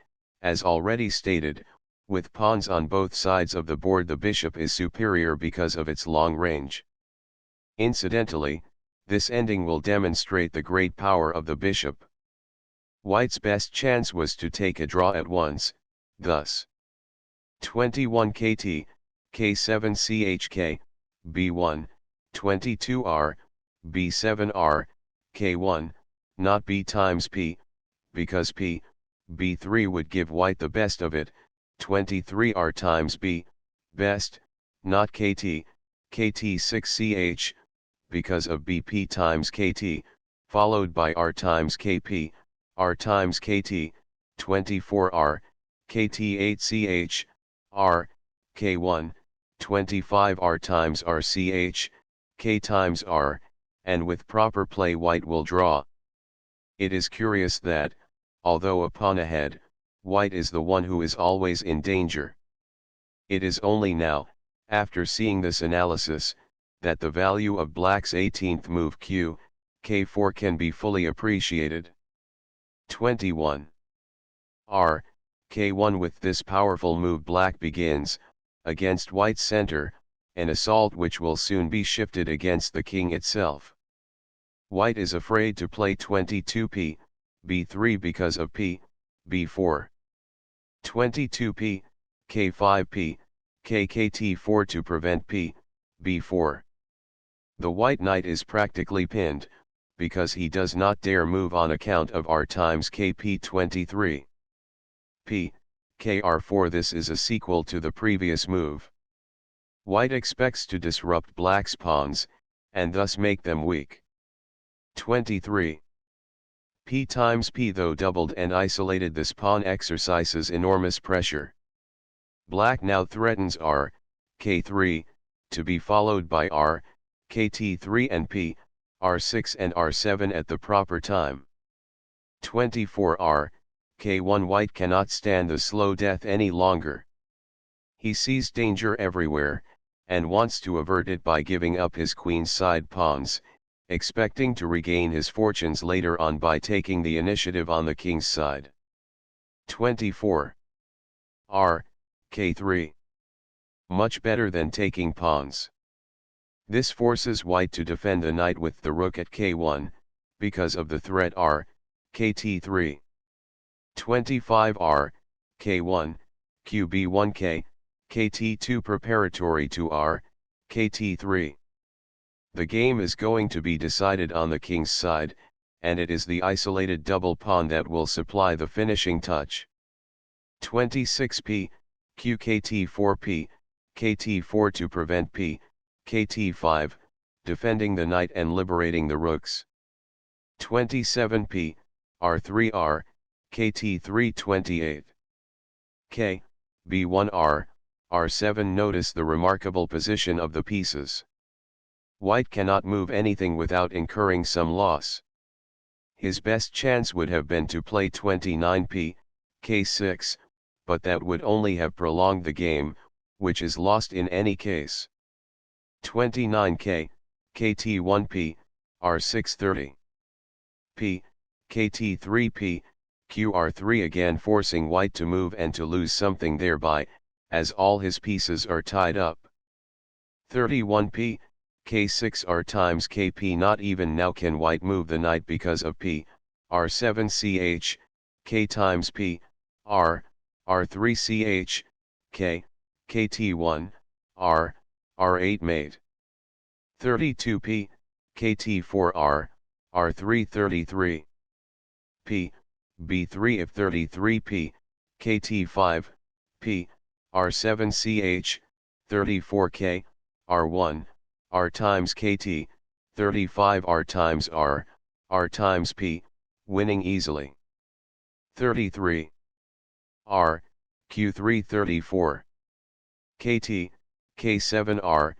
as already stated, with pawns on both sides of the board the bishop is superior because of its long range. Incidentally, this ending will demonstrate the great power of the bishop. White's best chance was to take a draw at once, thus 21 KT, K7 CHK, B1, 22 R, B7 R, K1, not B times P, because P, B3 would give White the best of it, 23 R times B, best, not KT, KT6 CH, because of BP times KT, followed by R times KP, R times KT, 24 R, KT8 CH, R, K1, 25 R times RCH, K times R, and with proper play White will draw. It is curious that, although a pawn ahead, White is the one who is always in danger. It is only now, After seeing this analysis, that the value of black's 18th move q, k4 can be fully appreciated. 21. R, k1. With this powerful move black begins, against white's center, an assault which will soon be shifted against the king itself. White is afraid to play 22p, b3 because of p, b4. 22p, k5p, kkt4 to prevent p, b4. The white knight is practically pinned, because he does not dare move on account of r times kp23. P, kr4. This is a sequel to the previous move. White expects to disrupt black's pawns, and thus make them weak. 23. P times p. Though doubled and isolated, this pawn exercises enormous pressure. Black now threatens r, k3, to be followed by r, kt3 and p, r6 and r7 at the proper time. 24. R, k1. White cannot stand the slow death any longer. He sees danger everywhere, and wants to avert it by giving up his queen's side pawns, expecting to regain his fortunes later on by taking the initiative on the king's side. 24. R, k3. Much better than taking pawns. This forces white to defend the knight with the rook at k1, because of the threat r, kt3. 25. R, k1, qb1k, kt2 preparatory to r, kt3. The game is going to be decided on the king's side, and it is the isolated double pawn that will supply the finishing touch. 26p, qkt4p, kt4 to prevent p, kt5, defending the knight and liberating the rooks. 27p, r3r, kt3. 28. K, b1r, r7. Notice the remarkable position of the pieces. White cannot move anything without incurring some loss. His best chance would have been to play 29p, k6, but that would only have prolonged the game, which is lost in any case. 29k, kt1p, r6. 30. P, kt3p, qr3. Again forcing white to move and to lose something thereby, as all his pieces are tied up. 31p, k6 r times kp. Not even now can white move the knight because of p, r7 ch, k times p, r, r3 ch, k, kt1, r, r8 mate. 32p, kt4r, r3. 33. P, b3. If 33p, kt5, p, r7 ch, 34k, r1, r times kt, 35 r times r, r times p, winning easily. 33. R, q3. 34. kt, k7r,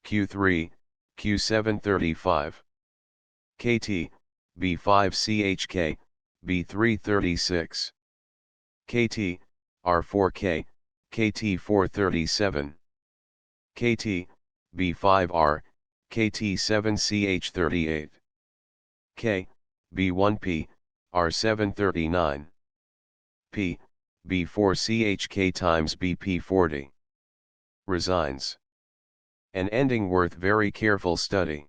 q3, q7. 35. kt, b5 chk, b3. 36. kt, r4k, kt4. 37. kt, b5r, kt7 ch. 38. k, b1p, r7. 39. p, b4 ch. times bp. 40. Resigns. An ending worth very careful study.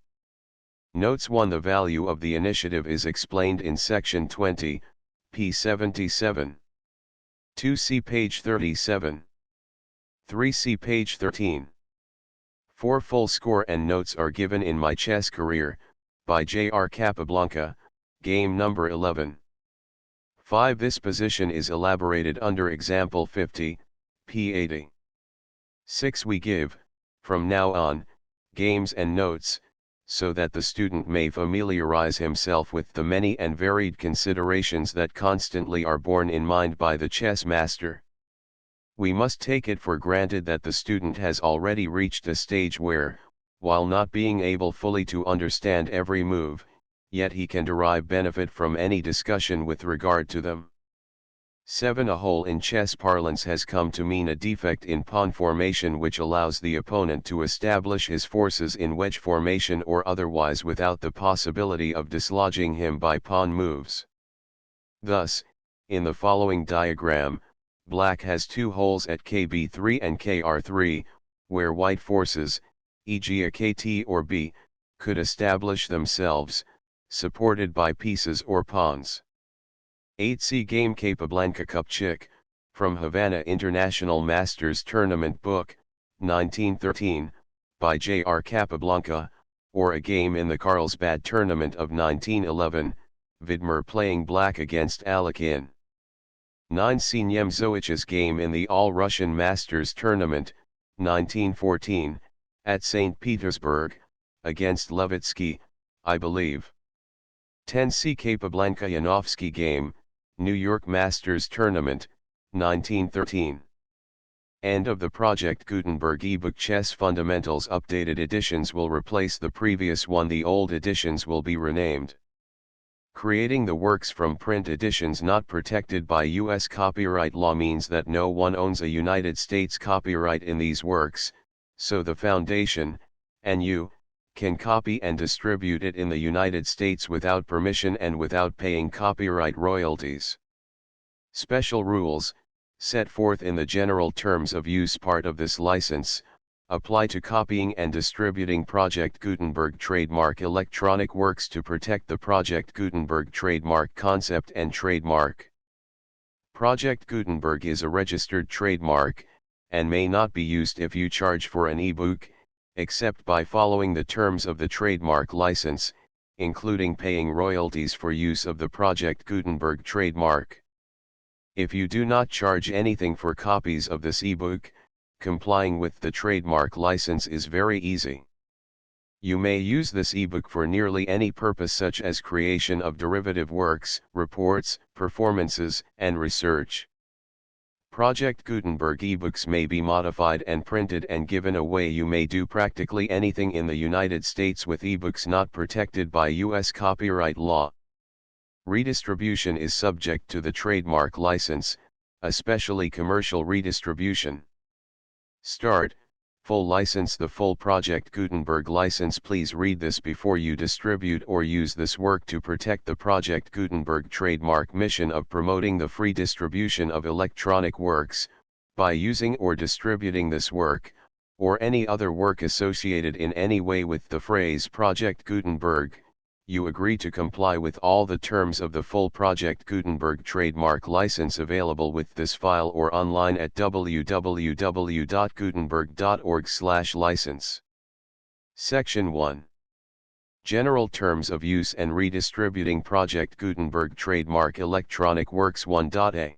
Notes 1. The value of the initiative is explained in section 20, p. 77. 2. See page 37. 3. See page 13. 4. Full score and notes are given in My Chess Career, by J.R. Capablanca, game number 11. 5. This position is elaborated under example 50, p. 80. 6. We give, from now on, games and notes, so that the student may familiarize himself with the many and varied considerations that constantly are borne in mind by the chess master. We must take it for granted that the student has already reached a stage where, while not being able fully to understand every move, yet he can derive benefit from any discussion with regard to them. 7. A hole in chess parlance has come to mean a defect in pawn formation which allows the opponent to establish his forces in wedge formation or otherwise without the possibility of dislodging him by pawn moves. Thus, in the following diagram, black has two holes at kb3 and kr3, where white forces, e.g. a kt or b, could establish themselves, supported by pieces or pawns. 8C Game Capablanca Cup Chick, from Havana International Masters Tournament Book, 1913, by J.R. Capablanca, or a game in the Carlsbad Tournament of 1911, Vidmer playing black against Alekhine. 9C Nemzovich's game in the All-Russian Masters Tournament, 1914, at St. Petersburg, against Levitsky, I believe. 10C Capablanca Yanovsky game, New York Masters Tournament, 1913. End of the Project Gutenberg ebook. Chess Fundamentals updated editions will replace the previous one. The old editions will be renamed. Creating the works from print editions not protected by U.S. copyright law means that no one owns a United States copyright in these works, so the Foundation, and you, can copy and distribute it in the United States without permission and without paying copyright royalties. Special rules, set forth in the general terms of use part of this license, apply to copying and distributing Project Gutenberg trademark electronic works to protect the Project Gutenberg trademark concept and trademark. Project Gutenberg is a registered trademark, and may not be used if you charge for an ebook, except by following the terms of the trademark license, including paying royalties for use of the Project Gutenberg trademark. If you do not charge anything for copies of this ebook, complying with the trademark license is very easy. You may use this ebook for nearly any purpose such as creation of derivative works, reports, performances, and research. Project Gutenberg ebooks may be modified and printed and given away. You may do practically anything in the United States with ebooks not protected by U.S. copyright law. Redistribution is subject to the trademark license, especially commercial redistribution. Start, full license. The full Project Gutenberg license. Please read this before you distribute or use this work to protect the Project Gutenberg trademark mission of promoting the free distribution of electronic works, by using or distributing this work, or any other work associated in any way with the phrase Project Gutenberg. You agree to comply with all the terms of the full Project Gutenberg trademark license available with this file or online at www.gutenberg.org/license. Section 1. General Terms of Use and Redistributing Project Gutenberg Trademark Electronic Works 1.a.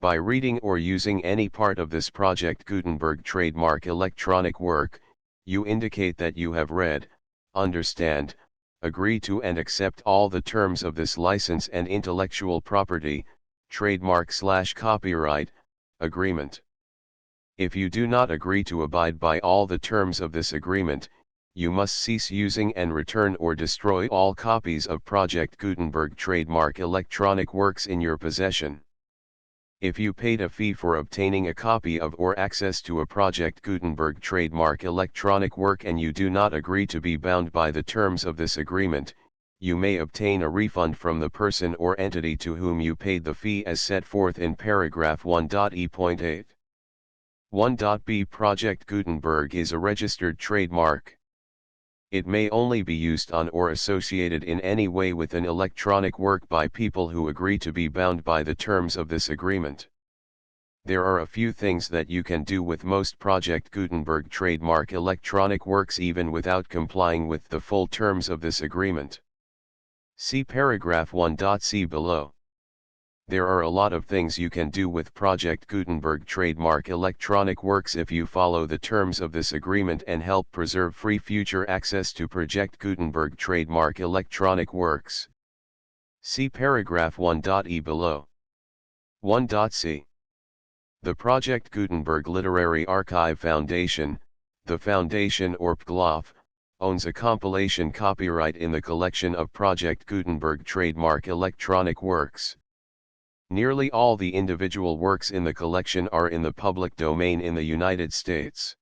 By reading or using any part of this Project Gutenberg trademark electronic work, you indicate that you have read, understand, agree to and accept all the terms of this license and intellectual property, trademark/copyright, agreement. If you do not agree to abide by all the terms of this agreement, you must cease using and return or destroy all copies of Project Gutenberg trademark electronic works in your possession. If you paid a fee for obtaining a copy of or access to a Project Gutenberg trademark electronic work and you do not agree to be bound by the terms of this agreement, you may obtain a refund from the person or entity to whom you paid the fee as set forth in paragraph 1.e.8. 1.b Project Gutenberg is a registered trademark. It may only be used on or associated in any way with an electronic work by people who agree to be bound by the terms of this agreement. There are a few things that you can do with most Project Gutenberg trademark electronic works even without complying with the full terms of this agreement. See paragraph 1.c below. There are a lot of things you can do with Project Gutenberg trademark electronic works if you follow the terms of this agreement and help preserve free future access to Project Gutenberg trademark electronic works. See paragraph 1.e below. 1.c. The Project Gutenberg Literary Archive Foundation, the Foundation or PGLOF, owns a compilation copyright in the collection of Project Gutenberg trademark electronic works. Nearly all the individual works in the collection are in the public domain in the United States.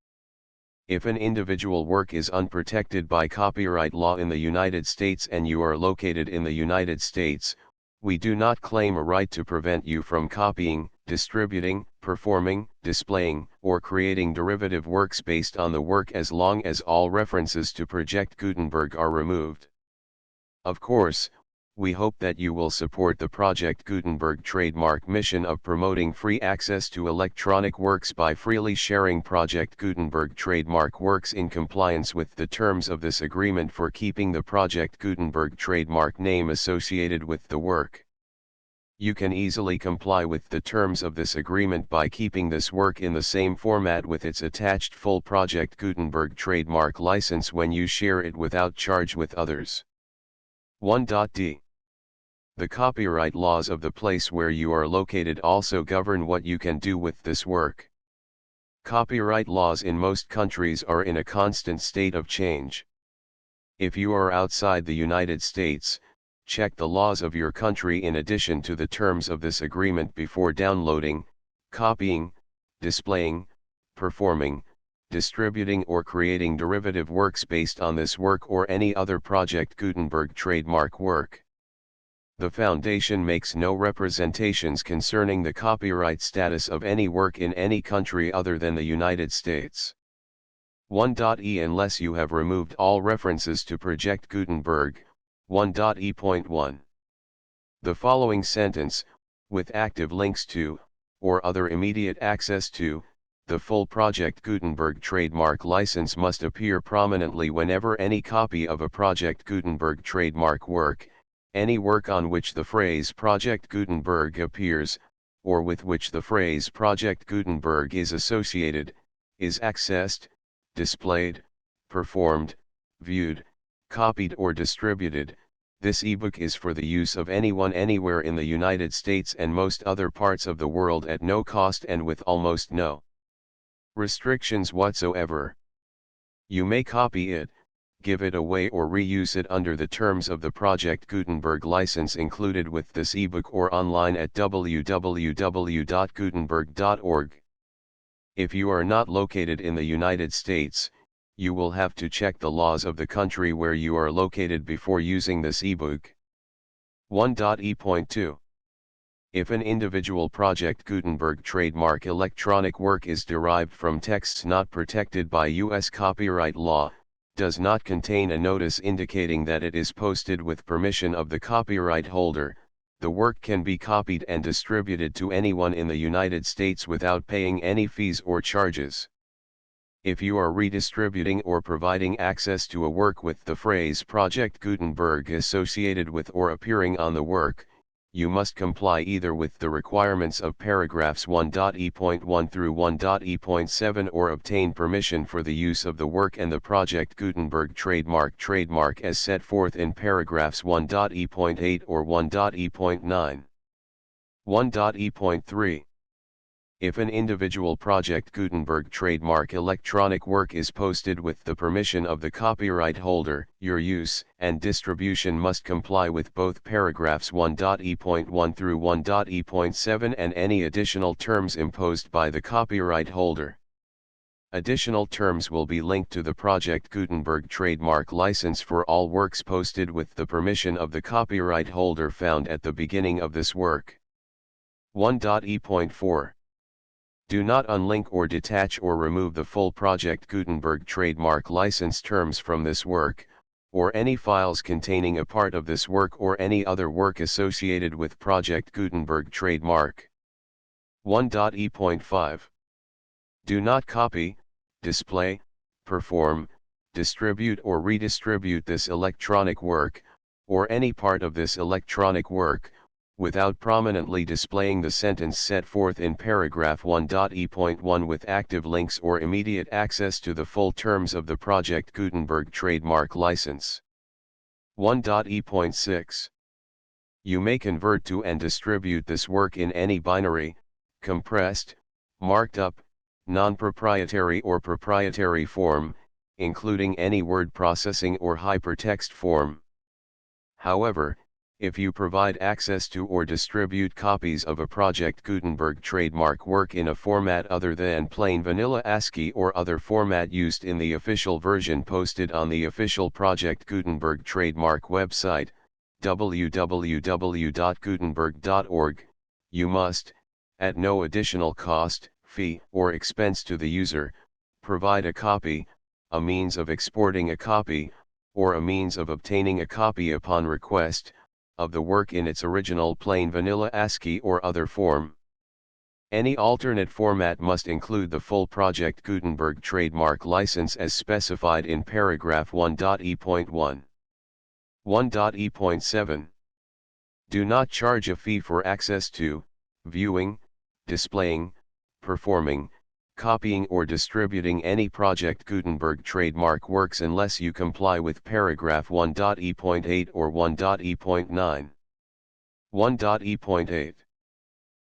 If an individual work is unprotected by copyright law in the United States and you are located in the United States, we do not claim a right to prevent you from copying, distributing, performing, displaying, or creating derivative works based on the work as long as all references to Project Gutenberg are removed. Of course, we hope that you will support the Project Gutenberg trademark mission of promoting free access to electronic works by freely sharing Project Gutenberg trademark works in compliance with the terms of this agreement for keeping the Project Gutenberg trademark name associated with the work. You can easily comply with the terms of this agreement by keeping this work in the same format with its attached full Project Gutenberg trademark license when you share it without charge with others. 1.d. The copyright laws of the place where you are located also govern what you can do with this work. Copyright laws in most countries are in a constant state of change. If you are outside the United States, check the laws of your country in addition to the terms of this agreement before downloading, copying, displaying, performing, distributing or creating derivative works based on this work or any other Project Gutenberg trademark work. The Foundation makes no representations concerning the copyright status of any work in any country other than the United States. 1.e Unless you have removed all references to Project Gutenberg, 1.e.1. The following sentence, with active links to, or other immediate access to, the full Project Gutenberg trademark license must appear prominently whenever any copy of a Project Gutenberg trademark work, any work on which the phrase Project Gutenberg appears, or with which the phrase Project Gutenberg is associated, is accessed, displayed, performed, viewed, copied or distributed. This ebook is for the use of anyone anywhere in the United States and most other parts of the world at no cost and with almost no restrictions whatsoever. You may copy it, give it away or reuse it under the terms of the Project Gutenberg license included with this ebook or online at www.gutenberg.org. If you are not located in the United States, you will have to check the laws of the country where you are located before using this ebook. 1.e.2. If an individual Project Gutenberg trademark electronic work is derived from texts not protected by U.S. copyright law, does not contain a notice indicating that it is posted with permission of the copyright holder, the work can be copied and distributed to anyone in the United States without paying any fees or charges. If you are redistributing or providing access to a work with the phrase Project Gutenberg associated with or appearing on the work, you must comply either with the requirements of paragraphs 1.e.1 through 1.e.7 or obtain permission for the use of the work and the Project Gutenberg trademark as set forth in paragraphs 1.e.8 or 1.e.9. 1.e.3. If an individual Project Gutenberg trademark electronic work is posted with the permission of the copyright holder, your use and distribution must comply with both paragraphs 1.e.1 through 1.e.7 and any additional terms imposed by the copyright holder. Additional terms will be linked to the Project Gutenberg trademark license for all works posted with the permission of the copyright holder found at the beginning of this work. 1.e.4. Do not unlink or detach or remove the full Project Gutenberg trademark license terms from this work, or any files containing a part of this work or any other work associated with Project Gutenberg trademark. 1.e.5. Do not copy, display, perform, distribute or redistribute this electronic work, or any part of this electronic work, without prominently displaying the sentence set forth in paragraph 1.e.1 with active links or immediate access to the full terms of the Project Gutenberg trademark license. 1.e.6. You may convert to and distribute this work in any binary, compressed, marked up, non-proprietary or proprietary form, including any word processing or hypertext form. However, If you provide access to or distribute copies of a Project Gutenberg trademark work in a format other than plain vanilla ASCII or other format used in the official version posted on the official Project Gutenberg trademark website, www.gutenberg.org, you must, at no additional cost, fee, or expense to the user, provide a copy, a means of exporting a copy, or a means of obtaining a copy upon request, of the work in its original plain vanilla ASCII or other form. Any alternate format must include the full Project Gutenberg trademark license as specified in paragraph 1.e.1. 1.e.7. Do not charge a fee for access to, viewing, displaying, performing, copying or distributing any Project Gutenberg trademark works unless you comply with paragraph 1.e.8 or 1.e.9. 1.e.8.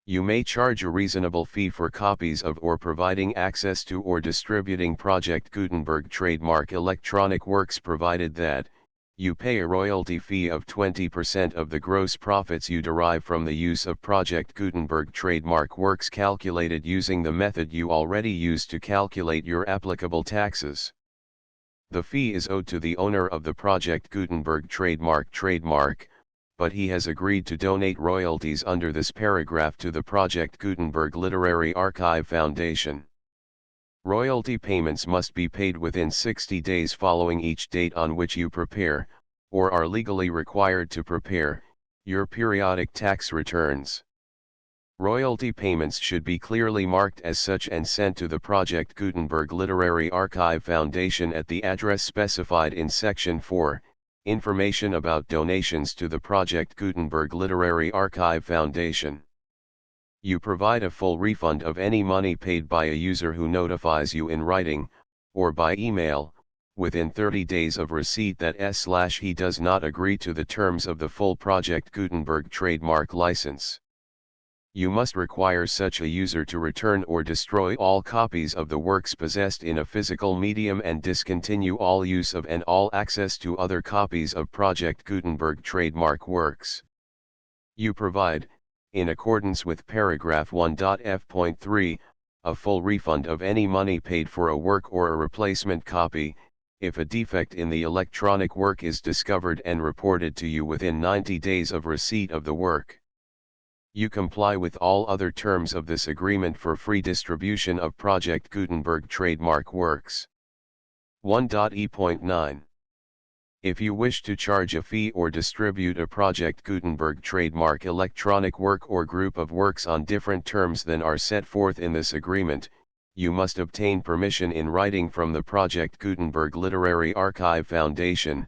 You may charge a reasonable fee for copies of or providing access to or distributing Project Gutenberg trademark electronic works provided that, you pay a royalty fee of 20% of the gross profits you derive from the use of Project Gutenberg trademark works calculated using the method you already use to calculate your applicable taxes. The fee is owed to the owner of the Project Gutenberg trademark, but he has agreed to donate royalties under this paragraph to the Project Gutenberg Literary Archive Foundation. Royalty payments must be paid within 60 days following each date on which you prepare, or are legally required to prepare, your periodic tax returns. Royalty payments should be clearly marked as such and sent to the Project Gutenberg Literary Archive Foundation at the address specified in Section 4, Information about donations to the Project Gutenberg Literary Archive Foundation. You provide a full refund of any money paid by a user who notifies you in writing, or by email, within 30 days of receipt that he does not agree to the terms of the full Project Gutenberg trademark license. You must require such a user to return or destroy all copies of the works possessed in a physical medium and discontinue all use of and all access to other copies of Project Gutenberg trademark works. You provide, in accordance with paragraph 1.f.3, a full refund of any money paid for a work or a replacement copy, if a defect in the electronic work is discovered and reported to you within 90 days of receipt of the work. You comply with all other terms of this agreement for free distribution of Project Gutenberg trademark works. 1.e.9. If you wish to charge a fee or distribute a Project Gutenberg trademark electronic work or group of works on different terms than are set forth in this agreement, you must obtain permission in writing from the Project Gutenberg Literary Archive Foundation,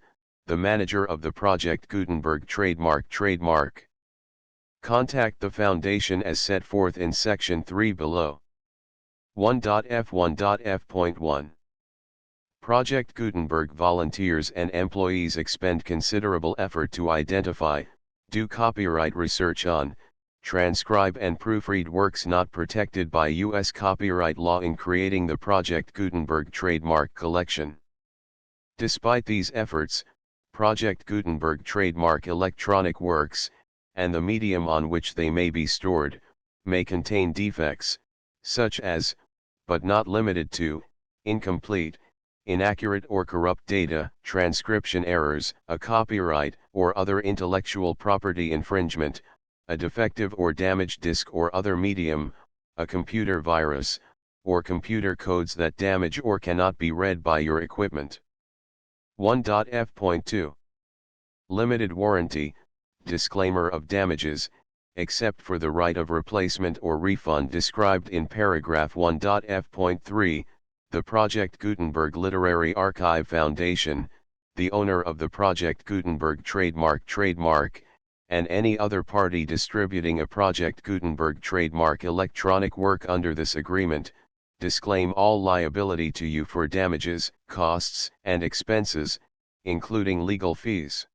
the manager of the Project Gutenberg trademark. Contact the Foundation as set forth in Section 3 below. 1.f.1.f.1. Project Gutenberg volunteers and employees expend considerable effort to identify, do copyright research on, transcribe and proofread works not protected by U.S. copyright law in creating the Project Gutenberg trademark collection. Despite these efforts, Project Gutenberg trademark electronic works, and the medium on which they may be stored, may contain defects, such as, but not limited to, incomplete, inaccurate or corrupt data, transcription errors, a copyright or other intellectual property infringement, a defective or damaged disk or other medium, a computer virus, or computer codes that damage or cannot be read by your equipment. 1.f.2. Limited warranty, disclaimer of damages, except for the right of replacement or refund described in paragraph 1.f.3, the Project Gutenberg Literary Archive Foundation, the owner of the Project Gutenberg trademark, and any other party distributing a Project Gutenberg trademark electronic work under this agreement, disclaim all liability to you for damages, costs, and expenses, including legal fees.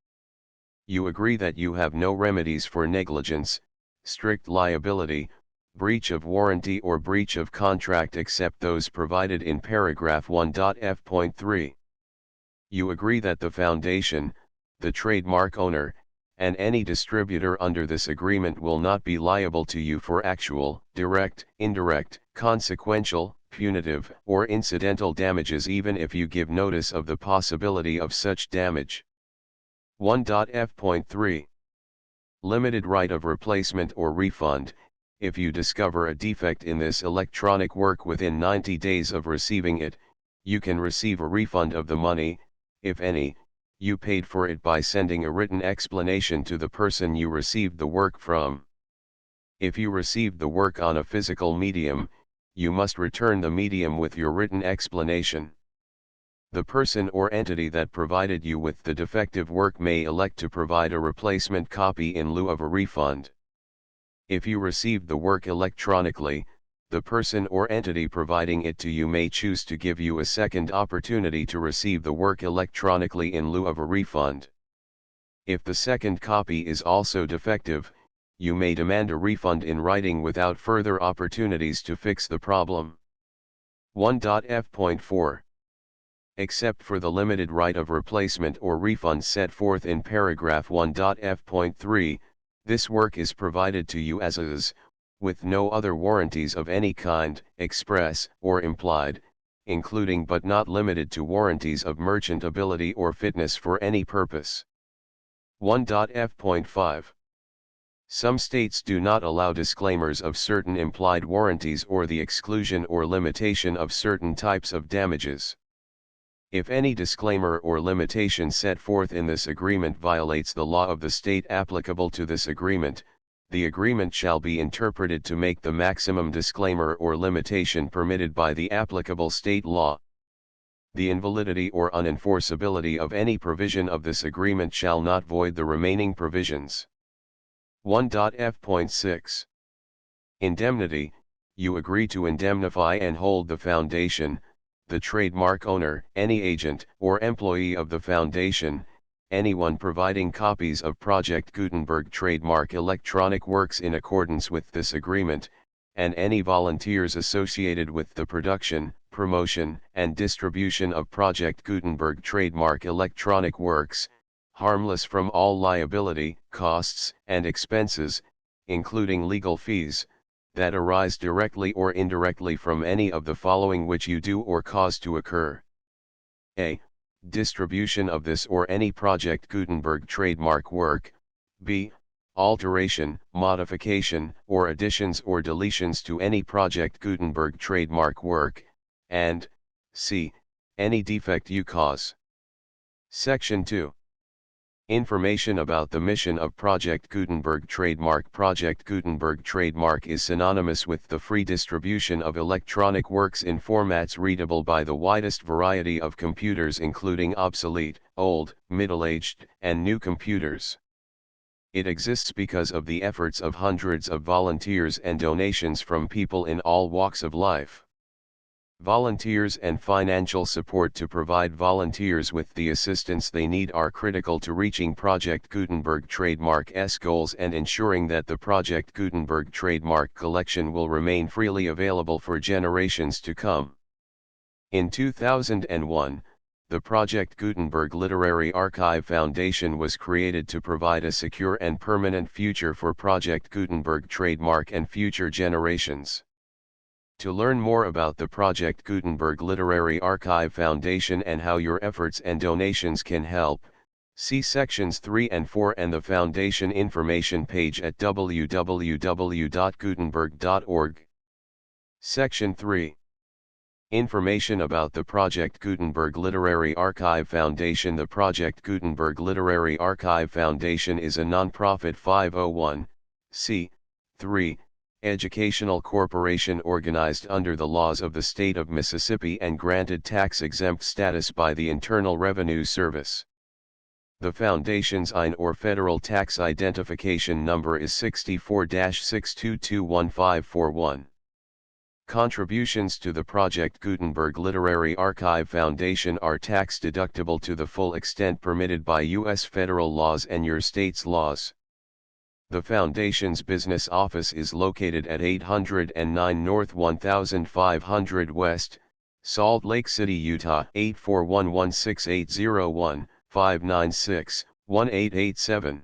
You agree that you have no remedies for negligence, strict liability, breach of warranty or breach of contract except those provided in paragraph 1.f.3. You agree that the Foundation, the trademark owner, and any distributor under this agreement will not be liable to you for actual, direct, indirect, consequential, punitive, or incidental damages even if you give notice of the possibility of such damage. 1.f.3 Limited right of replacement or refund. If you discover a defect in this electronic work within 90 days of receiving it, you can receive a refund of the money, if any, you paid for it by sending a written explanation to the person you received the work from. If you received the work on a physical medium, you must return the medium with your written explanation. The person or entity that provided you with the defective work may elect to provide a replacement copy in lieu of a refund. If you received the work electronically, the person or entity providing it to you may choose to give you a second opportunity to receive the work electronically in lieu of a refund. If the second copy is also defective, you may demand a refund in writing without further opportunities to fix the problem. 1.f.4 Except for the limited right of replacement or refund set forth in paragraph 1.f.3, this work is provided to you as is, with no other warranties of any kind, express or implied, including but not limited to warranties of merchantability or fitness for any purpose. 1.f.5 Some states do not allow disclaimers of certain implied warranties or the exclusion or limitation of certain types of damages. If any disclaimer or limitation set forth in this agreement violates the law of the state applicable to this agreement, the agreement shall be interpreted to make the maximum disclaimer or limitation permitted by the applicable state law. The invalidity or unenforceability of any provision of this agreement shall not void the remaining provisions. 1.f.6 Indemnity. You agree to indemnify and hold the foundation, the trademark owner, any agent or employee of the foundation, anyone providing copies of Project Gutenberg trademark electronic works in accordance with this agreement, and any volunteers associated with the production, promotion, and distribution of Project Gutenberg trademark electronic works, harmless from all liability, costs, and expenses, including legal fees, that arise directly or indirectly from any of the following which you do or cause to occur. A. Distribution of this or any Project Gutenberg trademark work. B. Alteration, modification, or additions or deletions to any Project Gutenberg trademark work, and C. Any defect you cause. Section 2. Information about the mission of Project Gutenberg trademark. Project Gutenberg trademark is synonymous with the free distribution of electronic works in formats readable by the widest variety of computers including obsolete, old, middle-aged, and new computers. It exists because of the efforts of hundreds of volunteers and donations from people in all walks of life. Volunteers and financial support to provide volunteers with the assistance they need are critical to reaching Project Gutenberg trademark's goals and ensuring that the Project Gutenberg trademark collection will remain freely available for generations to come. In 2001, the Project Gutenberg Literary Archive Foundation was created to provide a secure and permanent future for Project Gutenberg trademark and future generations. To learn more about the Project Gutenberg Literary Archive Foundation and how your efforts and donations can help, see sections 3 and 4 and the Foundation information page at www.gutenberg.org. Section 3. Information about the Project Gutenberg Literary Archive Foundation. The Project Gutenberg Literary Archive Foundation is a non-profit 501(c)(3) educational corporation organized under the laws of the state of Mississippi and granted tax-exempt status by the Internal Revenue Service. The Foundation's IN or Federal Tax Identification Number is 64-6221541. Contributions to the Project Gutenberg Literary Archive Foundation are tax-deductible to the full extent permitted by U.S. federal laws and your state's laws. The Foundation's business office is located at 809 North 1500 West, Salt Lake City, Utah 84116801596-1887.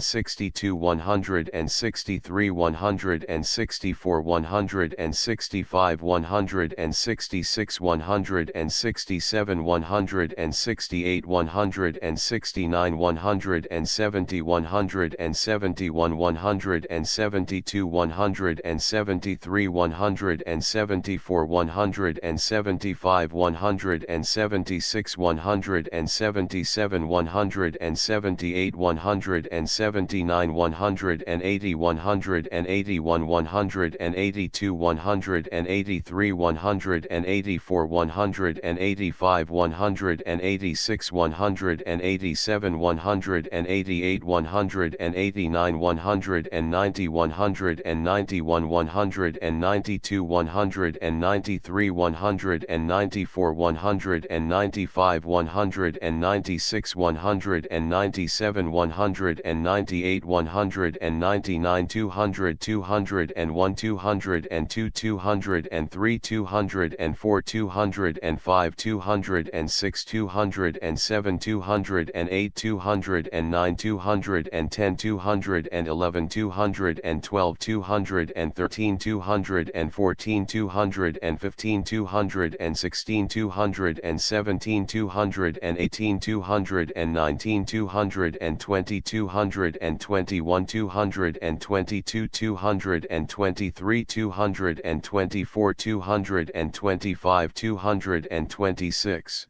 162 163 164 165 166 167 168 169 170 171 172 173 174 175 176 177 178 179 180 181 182 183 184 185 186 187 188 189 190 191 192 193 194 195 196 197 198 199 200 201 202 203 204 205 206 207 208 209 210 211 212 213 214 215 216 217 218 219 220 221 222 223 224 225 226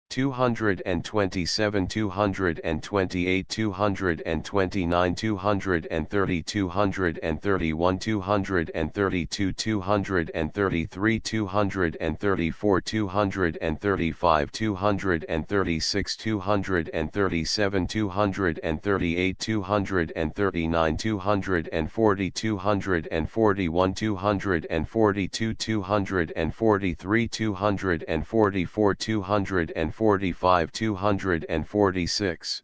227 228 229 230 231 232 233 234 235 236 237 238 239 240 241 242 243 244 245 246